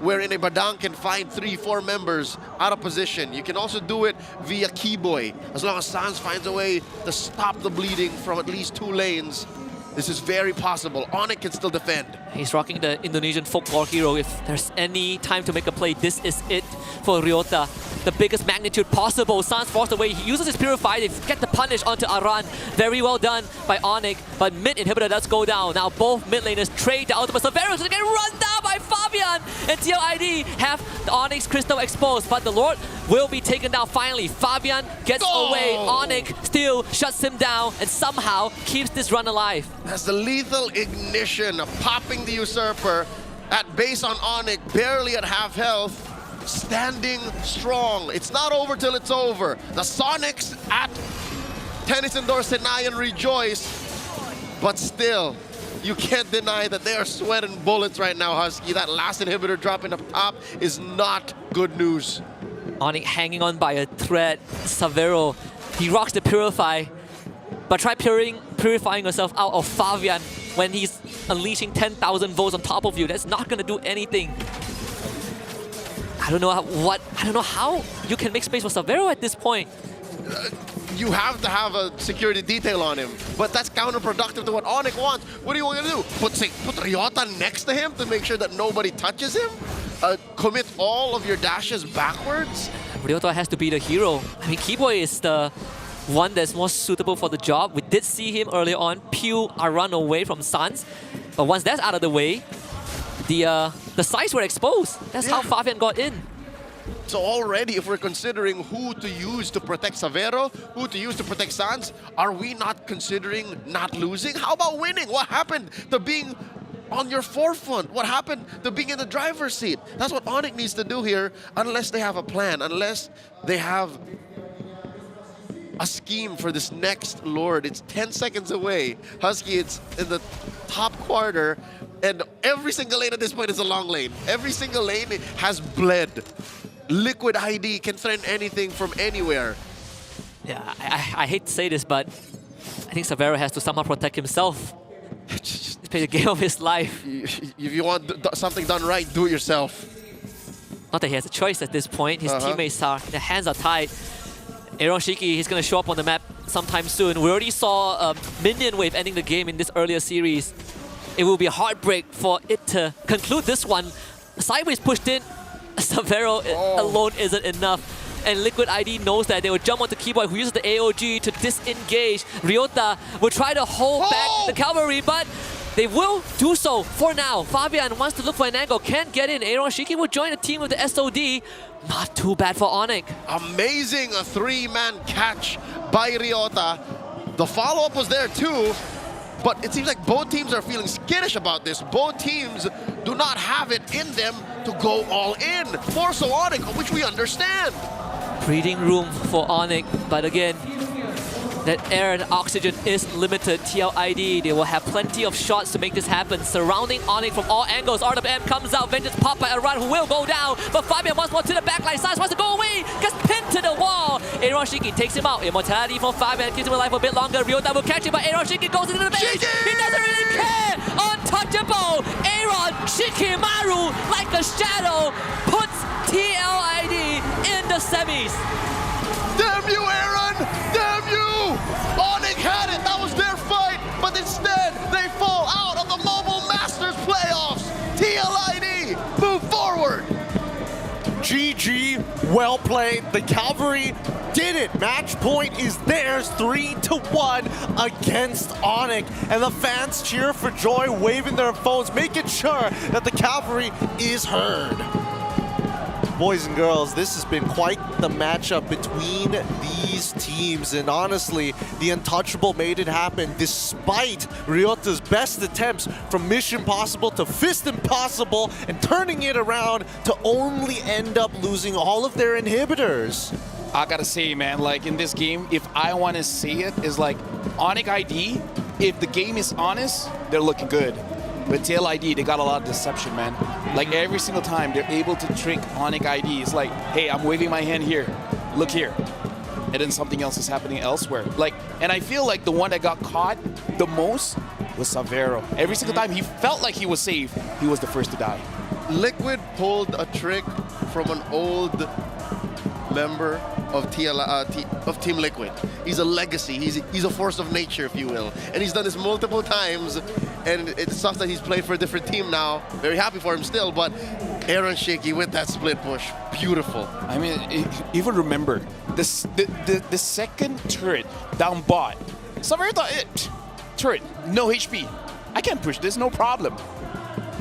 wherein a Badang can find 3-4 members out of position. You can also do it via Keyboy. As long as Sans finds a way to stop the bleeding from at least 2 lanes, this is very possible. Onyx can still defend. He's rocking the Indonesian folklore hero. If there's any time to make a play, this is it for Ryota. The biggest magnitude possible. Sans forced away. He uses his Purify. They get the punish onto Aran. Very well done by Onyx. But mid inhibitor does go down. Now both mid laners trade the ultimate. Severus is getting run down by Fabian. And TLID have the Onyx Crystal exposed. But the Lord will be taken down finally. Fabian gets away. Onyx still shuts him down and somehow keeps this run alive. That's the lethal ignition, popping the Usurper at base on Onyx, barely at half health. Standing strong. It's not over till it's over. The Sonics at Tennis Indoor Senayan rejoice, but still, you can't deny that they are sweating bullets right now, Husky. That last inhibitor dropping up top is not good news. Onyx hanging on by a thread. Savero, he rocks the Purify, but try purifying yourself out of Fabian when he's unleashing 10,000 volts on top of you. That's not gonna do anything. I don't know how you can make space for Savero at this point. You have to have a security detail on him, but that's counterproductive to what Onyx wants. What do you want to do? Put Ryota next to him to make sure that nobody touches him? Commit all of your dashes backwards? Ryota has to be the hero. I mean, Keyboy is the one that's most suitable for the job. We did see him early on peel a run away from Sans, but once that's out of the way, the sides were exposed. That's how Fabian got in. So already, if we're considering who to use to protect Savero, who to use to protect Sans, are we not considering not losing? How about winning? What happened to being on your forefront? What happened to being in the driver's seat? That's what Onyx needs to do here, unless they have a plan, unless they have a scheme for this next Lord. It's 10 seconds away. Husky, it's in the top quarter, and every single lane at this point is a long lane. Every single lane has bled. Liquid ID can threaten anything from anywhere. Yeah, I hate to say this, but I think Savero has to somehow protect himself. He's played the game of his life. If you want something done right, do it yourself. Not that he has a choice at this point. His teammates are, their hands are tied. Aaron Shiki, he's going to show up on the map sometime soon. We already saw a minion wave ending the game in this earlier series. It will be a heartbreak for it to conclude this one. Sideways pushed in. Savero alone isn't enough. And Liquid ID knows that. They will jump onto Keyboy, who uses the AOG to disengage. Ryota will try to hold back the cavalry, but they will do so for now. Fabian wants to look for an angle, can't get in. Aaron Shiki will join the team with the SOD. Not too bad for Onyx. Amazing, a 3-man catch by Ryota. The follow-up was there too, but it seems like both teams are feeling skittish about this. Both teams do not have it in them to go all in. More so Onyx, which we understand. Breathing room for Onyx, but again, that air and oxygen is limited. TLID, they will have plenty of shots to make this happen. Surrounding Onyx from all angles. RWM comes out, Vengeance pop by Aran, who will go down. But Fabian once more to the backline. Sans wants to go away, gets pinned to the wall. Aaron Shiki takes him out. Immortality from Fabian, keeps him alive for a bit longer. Ryota will catch him, but Aaron Shiki goes into the base. He doesn't really care. Untouchable. Aaron Shikimaru, like a shadow, puts TLID in the semis. Damn you, Aaron! Damn you! Onyx had it, that was their fight, but instead they fall out of the Mobile Masters Playoffs. TLID, move forward! GG, well played. The Cavalry did it. Match point is theirs, 3-1 against Onyx. And the fans cheer for joy, waving their phones, making sure that the Cavalry is heard. Boys and girls, this has been quite the matchup between these teams, and honestly, the Untouchable made it happen despite Ryota's best attempts from Mission Impossible to Fist Impossible and turning it around to only end up losing all of their inhibitors. I gotta say, man, like in this game, if I want to say it, is like Onyx ID, if the game is honest, they're looking good. With Tail ID, they got a lot of deception, man. Like every single time, they're able to trick Onyx ID. It's like, hey, I'm waving my hand here. Look here. And then something else is happening elsewhere. Like, and I feel like the one that got caught the most was Savero. Every single time he felt like he was safe, he was the first to die. Liquid pulled a trick from an old member of Team Liquid. He's a legacy. He's a force of nature, if you will. And he's done this multiple times. And it sucks that he's played for a different team now. Very happy for him still, but Aaron Shaky with that split push, beautiful. I mean, even remember the second turret down bot. Savero thought, turret, no HP. I can push this, no problem.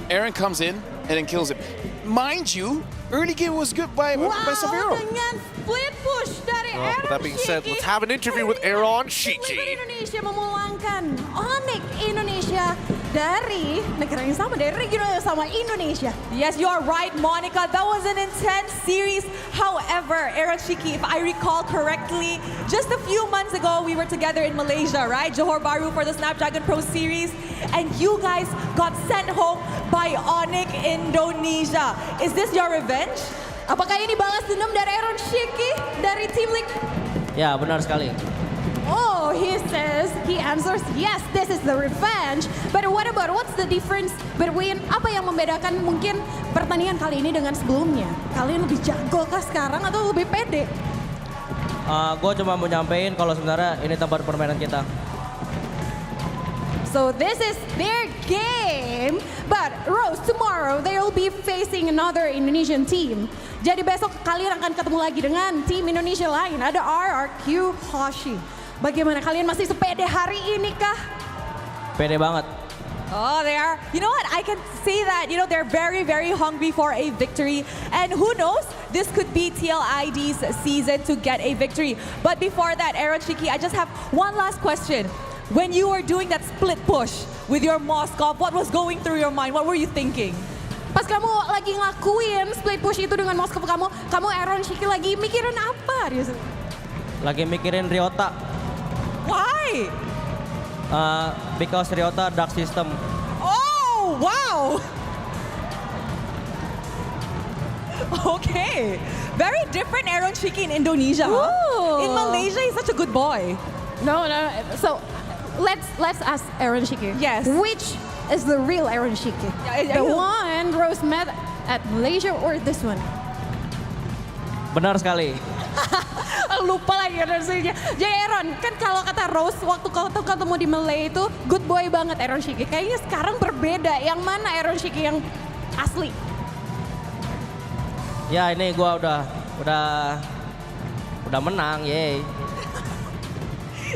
Aaron comes in and then kills him. Mind you, early game was good by Savero. Dengan split push dari Aaron With that being said, Shiki, let's have an interview with Aaron Liquid Shiki. Indonesia memulangkan Onyx Indonesia dari negara yang sama, dari regional yang sama, Indonesia. Yes, you are right, Monica. That was an intense series. However, Aaron Shiki, if I recall correctly, just a few months ago, we were together in Malaysia, right? Johor Bahru for the Snapdragon Pro Series. And you guys got sent home by Onyx Indonesia. Is this your revenge? Apakah ini balas dendam dari Aaron Shiki dari Team Liquid? Ya, benar sekali. Oh, he answers, yes, this is the revenge. But what about, what's the difference between, apa yang membedakan mungkin pertandingan kali ini dengan sebelumnya? Kalian lebih jago kah sekarang atau lebih pede? Gue cuma mau nyampein kalau sebenarnya ini tempat permainan kita. So this is their game. But Rose, tomorrow they will be facing another Indonesian team. Jadi besok kalian akan ketemu lagi dengan tim Indonesia lain. Ada RRQ Hoshi. Bagaimana kalian masih sepede hari ini kah? Pede banget. Oh, they are. You know what? I can say that, you know, they're very, very hungry for a victory. And who knows? This could be TLID's season to get a victory. But before that, Aaron Shiki, I just have one last question. When you were doing that split push with your Moskov, what was going through your mind? What were you thinking? Pas kamu lagi ngelakuin split push itu dengan Moskov kamu Aaron Shiki lagi mikirin apa? Lagi mikirin Ryota. Why? Because Ryota dark system. Oh, wow. Okay. Very different Aaron Shiki in Indonesia, huh? In Malaysia, he's such a good boy. No. So let's ask Aaron Shiki. Yes. Which is the real Aaron Shiki? The one Rose met at Malaysia or this one? Benar sekali. Lupa lagi Aaron. Jadi Aaron, kan kalau kata Rose waktu ketemu di Malay itu good boy banget Aaron Shiki. Kayaknya sekarang berbeda. Yang mana Aaron Shiki yang asli? Ya ini gue udah menang, yay.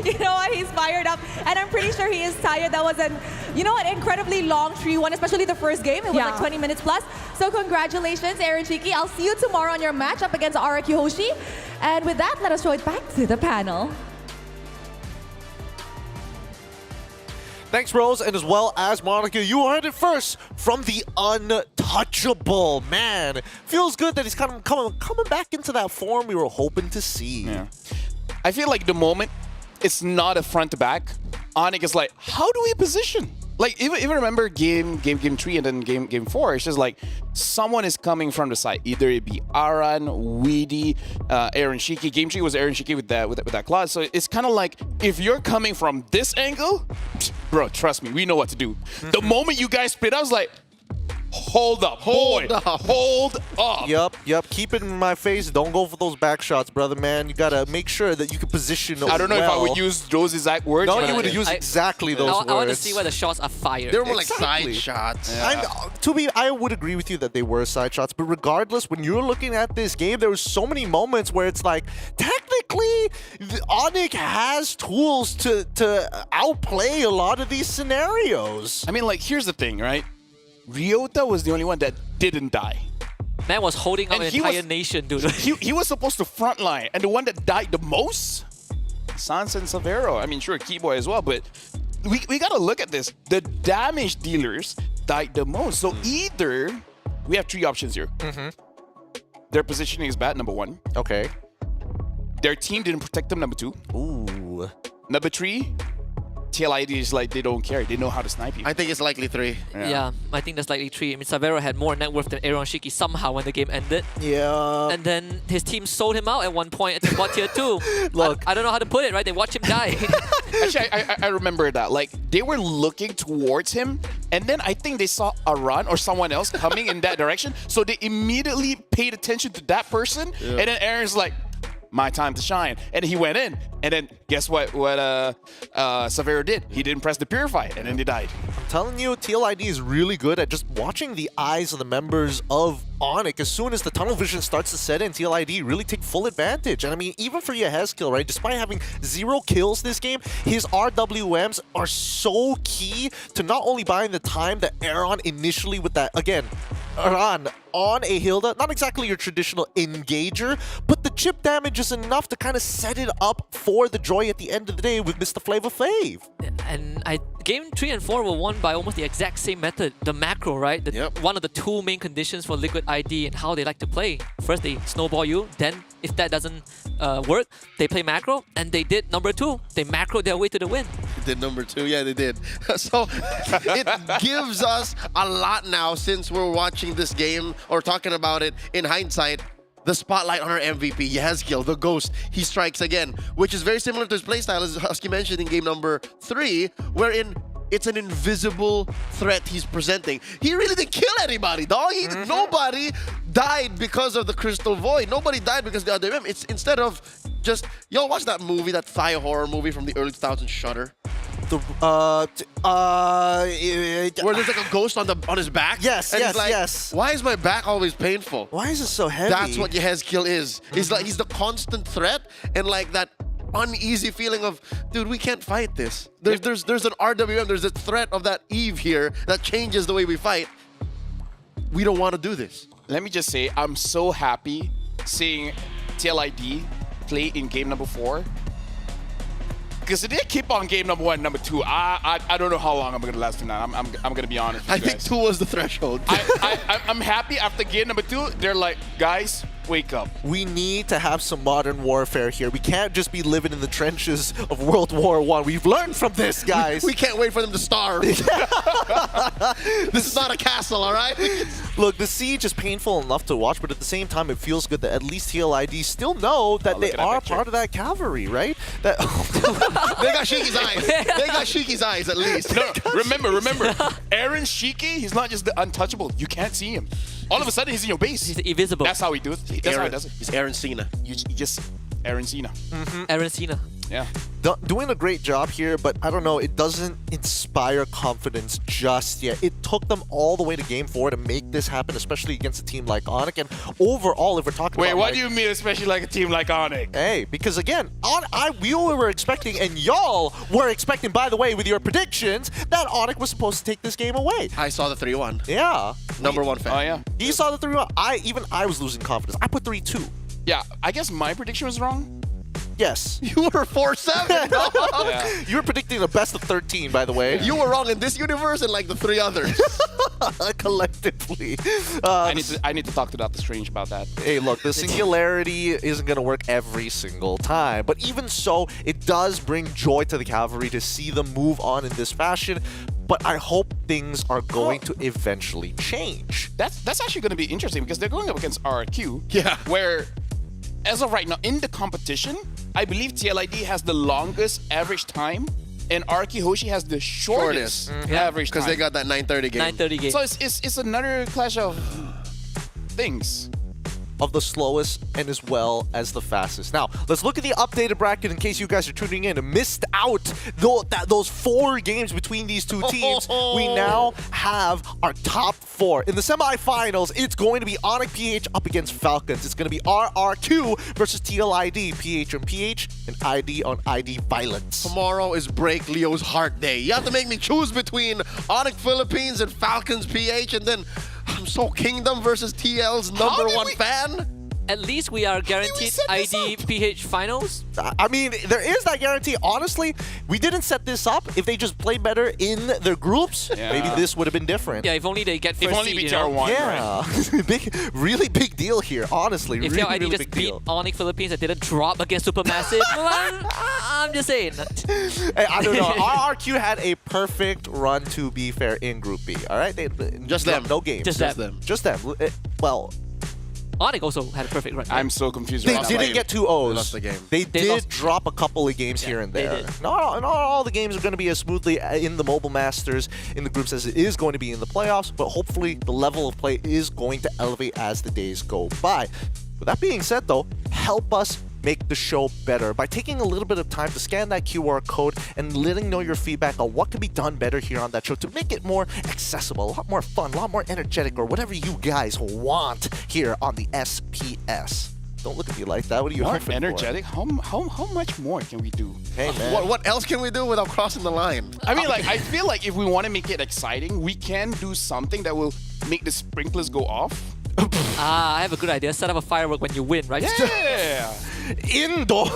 You know what? He's fired up, and I'm pretty sure he is tired. That was an, you know, an incredibly long 3-1, especially the first game. It was like 20 minutes plus. So congratulations, Aaron Shiki. I'll see you tomorrow on your match up against RRQ Hoshi. And with that, let us throw it back to the panel. Thanks, Rose, and as well as Monica, you heard it first from the Untouchable. Man, feels good that he's kind of coming back into that form we were hoping to see. Yeah. I feel like the moment it's not a front to back, Onyx is like, how do we position? Like even remember game 3 and then game 4, it's just like someone is coming from the side. Either it be Aran, Weedy, Aaron Shiki. Game 3 was Aaron Shiki with that class. So it's kind of like if you're coming from this angle, bro, trust me, we know what to do. The moment you guys split, I was like, Hold up, hold up. Yup. Keep it in my face. Don't go for those back shots, brother, man. You gotta make sure that you can position. I don't know if I would use those exact words. No, you would use exactly those words. I want to see where the shots are fired. They're more like side shots. I would agree with you that they were side shots, but regardless, when you're looking at this game, there were so many moments where it's like, technically, Onyx has tools to outplay a lot of these scenarios. I mean, like, here's the thing, right? Ryota was the only one that didn't die. Man was holding up And an he entire was- nation, dude. He was supposed to frontline, and the one that died the most, Sans and Savero. I mean, sure, Keyboy as well, but we gotta look at this. The damage dealers died the most. So either we have three options here. Their positioning is bad, number one. Okay. Their team didn't protect them, number two. Ooh. Number three, TLID is like they don't care. They know how to snipe you. I think it's likely 3. Yeah, I think that's likely 3. I mean, Savero had more net worth than Aaron Shiki somehow when the game ended. Yeah. And then his team sold him out at one point at bot tier 2. Look. I don't know how to put it, right? They watched him die. Actually, I remember that. Like, they were looking towards him, and then I think they saw Aran or someone else coming in that direction, so they immediately paid attention to that person, and then Aaron's like, my time to shine. And he went in, and then guess what Savero did? He didn't press the Purify, and then they died. I'm telling you, TLID is really good at just watching the eyes of the members of Onyx. As soon as the tunnel vision starts to set in, TLID really take full advantage. And I mean, even for Yehezkill, right? Despite having 0 kills this game, his RWMs are so key to not only buying the time that Aaron initially with that, again, Aran on a Hilda, not exactly your traditional engager, but the chip damage is enough to kind of set it up for the Joy at the end of the day with Mr. Flavor Flav. And game 3 and 4 were won by almost the exact same method. The macro, right? One of the two main conditions for Liquid ID and how they like to play. First, they snowball you. Then, if that doesn't work, they play macro. And they did number 2. They macroed their way to the win. They did number 2. Yeah, they did. So it gives us a lot now since we're watching this game or talking about it in hindsight. The spotlight on our MVP, Yehezkill, the Ghost, he strikes again, which is very similar to his playstyle, as Husky mentioned in game number 3, wherein it's an invisible threat he's presenting. He really didn't kill anybody, dog. Nobody died because of the Crystal Void. Nobody died because of the RWM. It's instead of just, y'all watch that movie, that Thai horror movie from the early 2000s, Shudder? Where there's like a ghost on his back. Yes, and yes, he's like, yes. Why is my back always painful? Why is it so heavy? That's what Yehezkill is. He's like, he's the constant threat and like that uneasy feeling of, dude, we can't fight this. There's an RWM, there's a threat of that Eve here that changes the way we fight. We don't want to do this. Let me just say, I'm so happy seeing TLID play in game number 4. Because if they keep on game number 1, number 2, I don't know how long I'm going to last in that. I'm going to be honest with you I think 2 was the threshold. I'm happy after game number 2, they're like, guys, wake up. We need to have some modern warfare here. We can't just be living in the trenches of World War I. We've learned from this, guys. We can't wait for them to starve. This is not a castle, all right? Look, the siege is painful enough to watch, but at the same time, it feels good that at least TLID still know that they are part of that cavalry, right? That they got Shiki's eyes. They got Shiki's eyes, at least. No, remember, Aaron Shiki, he's not just the untouchable. You can't see him. All of a sudden, he's in your base. He's invisible. That's how he do it. That's how he does it. He's Aaron Cena. You just Aaron Cena. Aaron Cena. Yeah. Doing a great job here, but I don't know, it doesn't inspire confidence just yet. It took them all the way to game 4 to make this happen, especially against a team like Onyx. And overall, if we're talking about... Wait, what do you mean, especially like a team like Onyx? Hey, because again, we were expecting, and y'all were expecting, by the way, with your predictions, that Onyx was supposed to take this game away. I saw the 3-1. Yeah. Number 1 fan. Oh, yeah. He saw the 3-1. I was losing confidence. I put 3-2. Yeah, I guess my prediction was wrong. Yes. You were 4-7, dog. Yeah. You were predicting the best of 13, by the way. You were wrong in this universe and like the 3 others. Collectively. I need to talk to Dr. Strange about that. Hey, look, the singularity isn't going to work every single time. But even so, it does bring joy to the cavalry to see them move on in this fashion. But I hope things are going to eventually change. That's actually going to be interesting because they're going up against RQ. Yeah. Where, as of right now, in the competition, I believe TLID has the longest average time and Arki Hoshi has the shortest average time. Because they got that 9:30 game. 9:30 game. So it's another clash of things. Of the slowest and as well as the fastest. Now, let's look at the updated bracket in case you guys are tuning in and missed out those 4 games between these two teams. We now have our top 4. In the semifinals, it's going to be Onyx PH up against Falcons. It's going to be RRQ versus TLID, PH on PH, and ID on ID Violence. Tomorrow is Break Leo's Heart Day. You have to make me choose between Onyx Philippines and Falcons PH, and then I'm so Kingdom versus TL's #1 fan. At least we are guaranteed ID PH finals. I mean, there is that guarantee. Honestly, we didn't set this up. If they just played better in their groups, maybe this would have been different. Yeah, if only they get first If only seed, BTR won. Yeah, really big deal here. Honestly, If really, your ID really just big beat deal. Onyx Philippines and didn't drop against Supermassive, I'm just saying. Hey, I don't know. RRQ had a perfect run, to be fair, in Group B. All right, Just them. No games. Just them. Just them. Well, Onyx also had a perfect run. I'm so confused. they right now. didn't get 2 O's. They lost the game. They They did lost- drop a couple of games here and they there. did. Not all the games are going to be as smoothly in the Mobile Masters in the groups as it is going to be in the playoffs, but hopefully the level of play is going to elevate as the days go by. With that being said, though, help us make the show better by taking a little bit of time to scan that QR code and letting know your feedback on what can be done better here on that show to make it more accessible, a lot more fun, a lot more energetic, or whatever you guys want here on the SPS. Don't look at me like that. What are you More hyping energetic? How much more can we do? For? Hey, man. What else can we do without crossing the line? I mean, like, I feel like if we want to make it exciting, we can do something that will make the sprinklers go off. I have a good idea. Set up a firework when you win, right? Yeah. Indoors.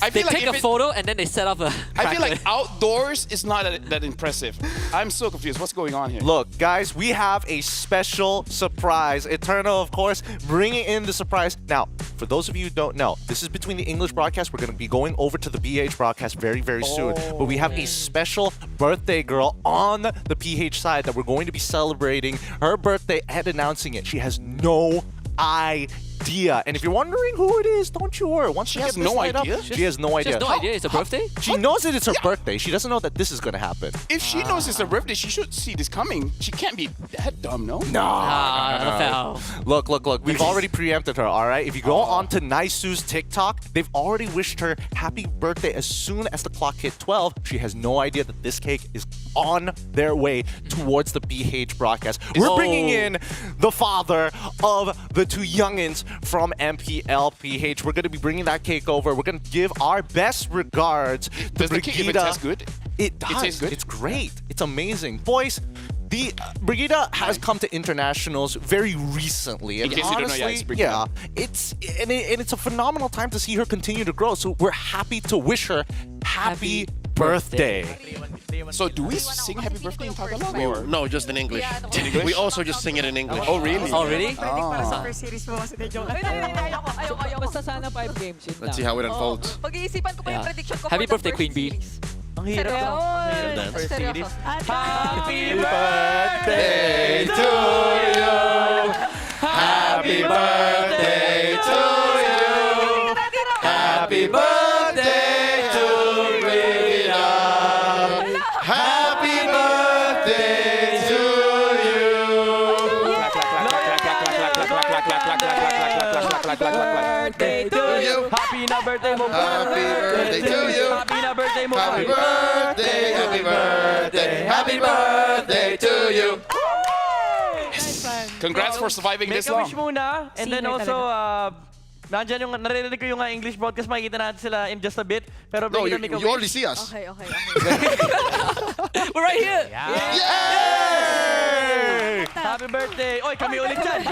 I They feel like take a photo and then they set up a I feel like cracker. outdoors is not that impressive. I'm so confused. What's going on here? Look, guys, we have a special surprise. Eternal, of course, bringing in the surprise. Now, for those of you who don't know, this is between the English broadcast. We're going to be going over to the PH broadcast very, very soon. But we have a special birthday girl on the PH side that we're going to be celebrating her birthday and announcing it. She has no idea. And if you're wondering who it is, don't you worry. Once she has no idea? She has no idea. She has no idea it's a birthday? She knows that it's her birthday. She doesn't know that this is going to happen. If she knows it's her birthday, she should see this coming. She can't be that dumb, no? No. Look. We've already preempted her, all right? If you go on to Naisu's TikTok, they've already wished her happy birthday as soon as the clock hit 12. She has no idea that this cake is on their way towards the PH broadcast. We're bringing in the father of the 2 youngins from MPL PH. We're going to be bringing that cake over. We're going to give our best regards to Does the cake even Brigida. taste good? It does. tastes good? It's great. It's amazing. Boys, the Brigida has come to internationals very recently, and In case you don't know, honestly, it's Brigida. it's a phenomenal time to see her continue to grow. So we're happy to wish her happy birthday. So do we sing happy birthday in Tagalog? Or? No, just in English. In English? We also just sing it in English. Oh, really? Oh, really? Para sa first series mo kasi joke lang. Ayoko. Basta sana 5 games. Yun Let's see how it unfolds. Pag-iisipan ko pa yung prediction ko Happy for the birthday, first Queen Bee. series. Ang hirap to. Dance. First series. Happy birthday to you. Happy birthday to you. Happy birthday to Brigida. Happy birthday to Birthday to you. Happy na birthday mo. Happy birthday to you. Happy na birthday mo. Happy birthday, happy birthday, happy birthday to you. Congrats for surviving Make this a long. wish muna. And then Singer also, nandyan yung, naririnig ko yung English broadcast, makikita natin sila in just a bit. Pero No, Brigida, you, make a you wish. only see us. Okay. We're right here. Happy birthday! Oy, kami ulit dyan!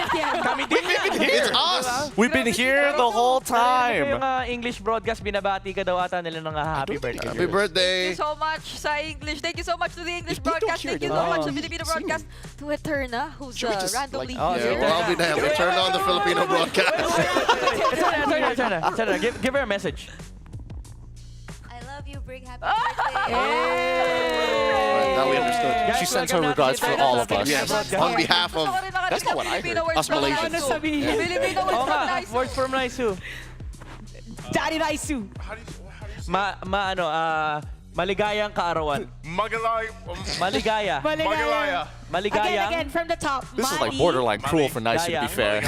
Kami din yan! It's us! We've been here the whole Narinig ko yung time. English broadcast, binabati ka daw ata nila ng happy birthday. Happy birthday. Thank you so much sa English. Thank you so much to the English If they don't broadcast. hear Thank you them, so much to sing Filipino it. broadcast. To Eterna, who's Should we just, randomly like- here. Yeah, well, I'll be damned. We turned on the Filipino broadcast. Eterna, give her a message. I love you, Brig. Happy Now we understood. She sends her regards for all of us. Yes, on behalf of That's not what I heard. us Malaysians. Filipino words Oo from nga, Nice. words from Naisu. Daddy Naisu. Maligayang kaarawan. Maligaya. Maligayang. Again, from the top. This is like borderline cruel for Nice, to be fair.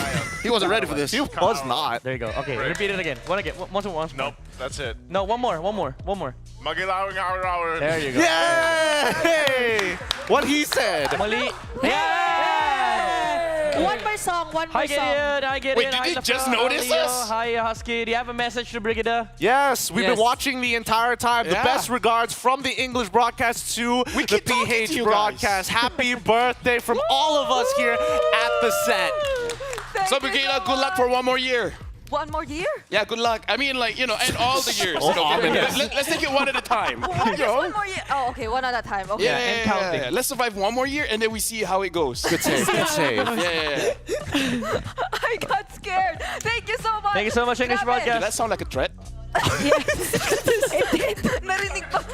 He wasn't ready for this. He was not. There you go. Okay, repeat it again. One again. Once more. Nope, that's it. No, one more. There you go. Yay! What he said. Mali. Yeah! One more song. Hi, Gideon. Hi, Gideon. Wait, did Hi, you just Lafel. notice Leo. us? Hi, Husky. Do you have a message to Brigida? Yes, we've been watching the entire time. The Yeah. best regards from the English broadcast to the keep talking to PH you broadcast. Happy birthday from all of us here at the set. So, Brigida, good luck for one more year. One more year? Yeah, good luck. I mean, like, and all the years. Oh, ominous. Let's take it one at a time. Just one more year. Oh, okay, one at a time. Okay. Yeah. Let's survive one more year, and then we see how it goes. Good save. Good save. Yeah. I got scared. Thank you so much. Thank you so much, English Did broadcast. that sound like a threat? It did. Narinig pa.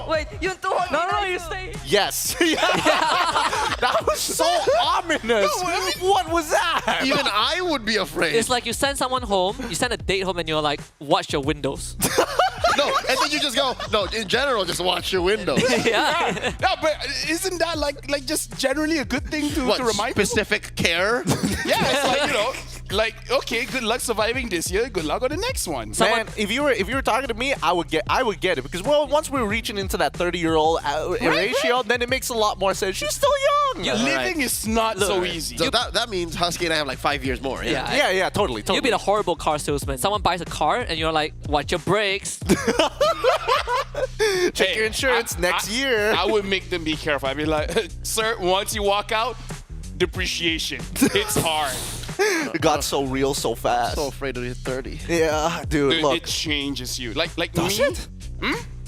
Wait, yung tuhod. No, you stay. Yes. That was so ominous. What was that? Even I would be afraid. It's like you send someone home, you send a date home, and you're like, watch your windows. No, and then you just go, no, in general, just watch your window. Yeah. No, but isn't that like just generally a good thing to remind specific care? Yeah, it's like, like, okay, good luck surviving this year. Good luck on the next one. Man, if you were talking to me, I would get it because once we're reaching into that 30-year-old ratio, then it makes a lot more sense. She's still young. Living is not so easy. So that means Husky and I have like 5 years more. Yeah, totally. You'd be the horrible car salesman. Someone buys a car, and you're like, watch your brakes. Check your insurance next year. I would make them be careful. I'd be like, sir, once you walk out, depreciation. It's hard. It got so real so fast. So afraid to hit 30. Yeah, dude, look. It changes you. Like Does me. it?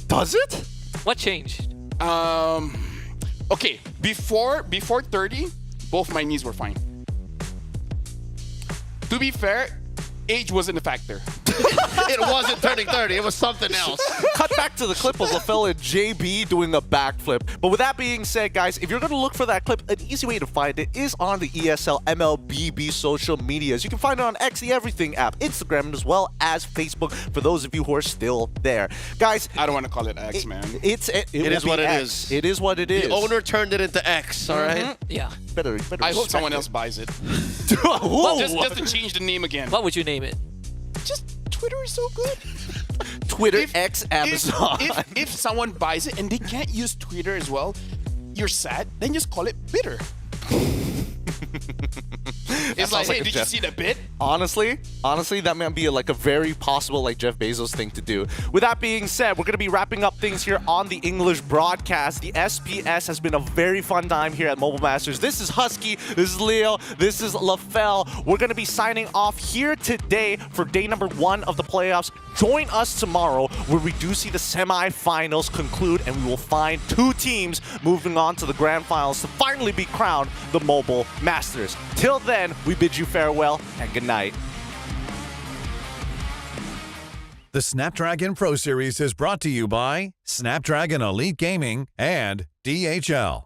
Does it? What changed? Okay, before 30, both my knees were fine. To be fair, age wasn't a factor. It wasn't turning 30. It was something else. Cut back to the clip of LaFell and JB doing a backflip. But with that being said, guys, if you're going to look for that clip, an easy way to find it is on the ESL MLBB social medias. You can find it on X, the Everything app, Instagram, as well as Facebook, for those of you who are still there. Guys, I don't want to call it X, man. It is what it is. It is what it is. The owner turned it into X, all right? Yeah. Better I hope respect someone it. else buys it. Whoa. Just to change the name again. What would you name it? Just Twitter is so good. Twitter X Amazon. If someone buys it and they can't use Twitter as well, you're sad, then just call it bitter. It's like, hey, did you see the bit? Honestly, that might be like a very possible like Jeff Bezos thing to do. With that being said, we're going to be wrapping up things here on the English broadcast. The SPS has been a very fun time here at Mobile Masters. This is Husky, this is Leo, this is LaFell. We're going to be signing off here today for day number 1 of the playoffs. Join us tomorrow where we do see the semifinals conclude and we will find 2 teams moving on to the grand finals to finally be crowned the Mobile Masters. Till then, we bid you farewell and good night. The Snapdragon Pro Series is brought to you by Snapdragon Elite Gaming and DHL.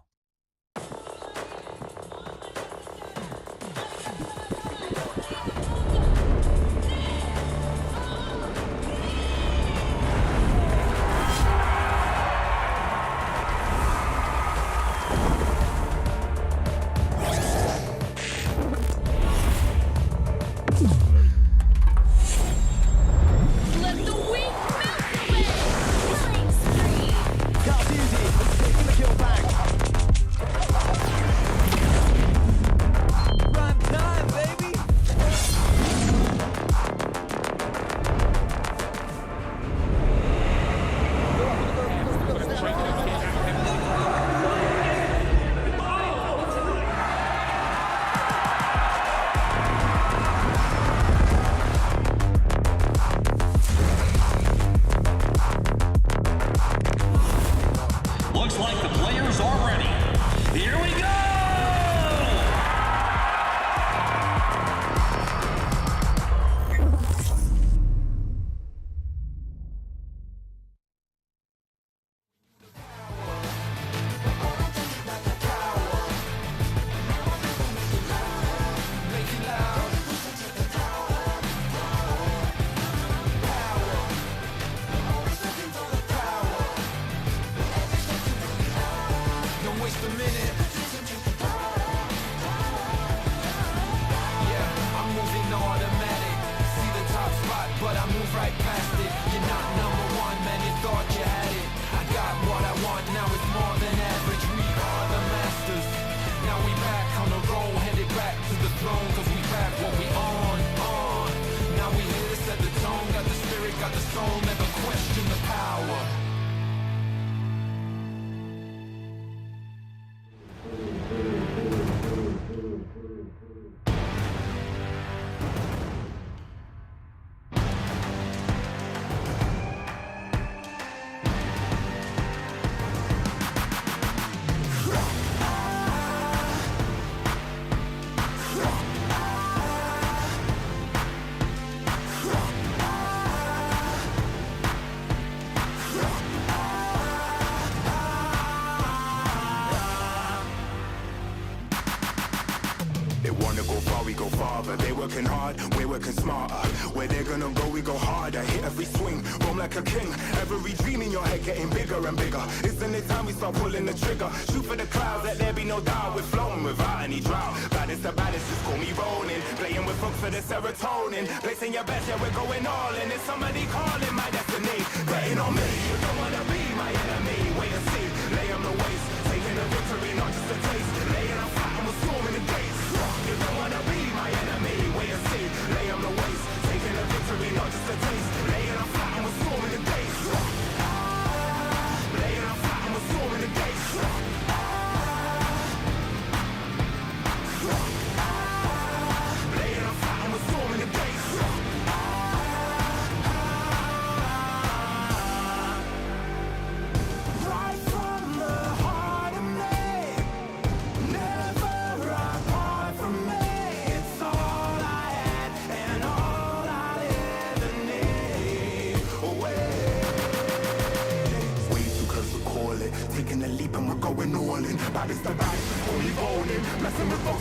Let the weak melt away. Killing spree. God's easy. Taking the kill back. They working hard, we're working smarter. Where they're gonna go, we go harder. Hit every swing, roam like a king. Every dream in your head getting bigger and bigger. Isn't it time we start pulling the trigger? Shoot for the clouds, let there be no doubt. We're flowing without any drought. Baddest the baddest, just call me rolling. Playing with folks for the serotonin. Placing your best, yeah, we're going all in. It's somebody calling my destiny. Betting on me, you don't wanna be my enemy. Wait and see, lay on the waist. Taking a victory, not just a taste. Laying on flat and we're storming the gates. You don't wanna be my enemy. Wait and see, lay on the waist. Taking a victory, not just a taste. Laying on flat and we're storming the gates. Laying on flat and we're storming the gates. Laying on flat and we're storming the gates. Right from the heart of me, never apart from me. It's all I had and all I'll ever need. Way too close to call it. Taking a leap and we're going all in. Baddest the baddest, only rolling. Messing with folks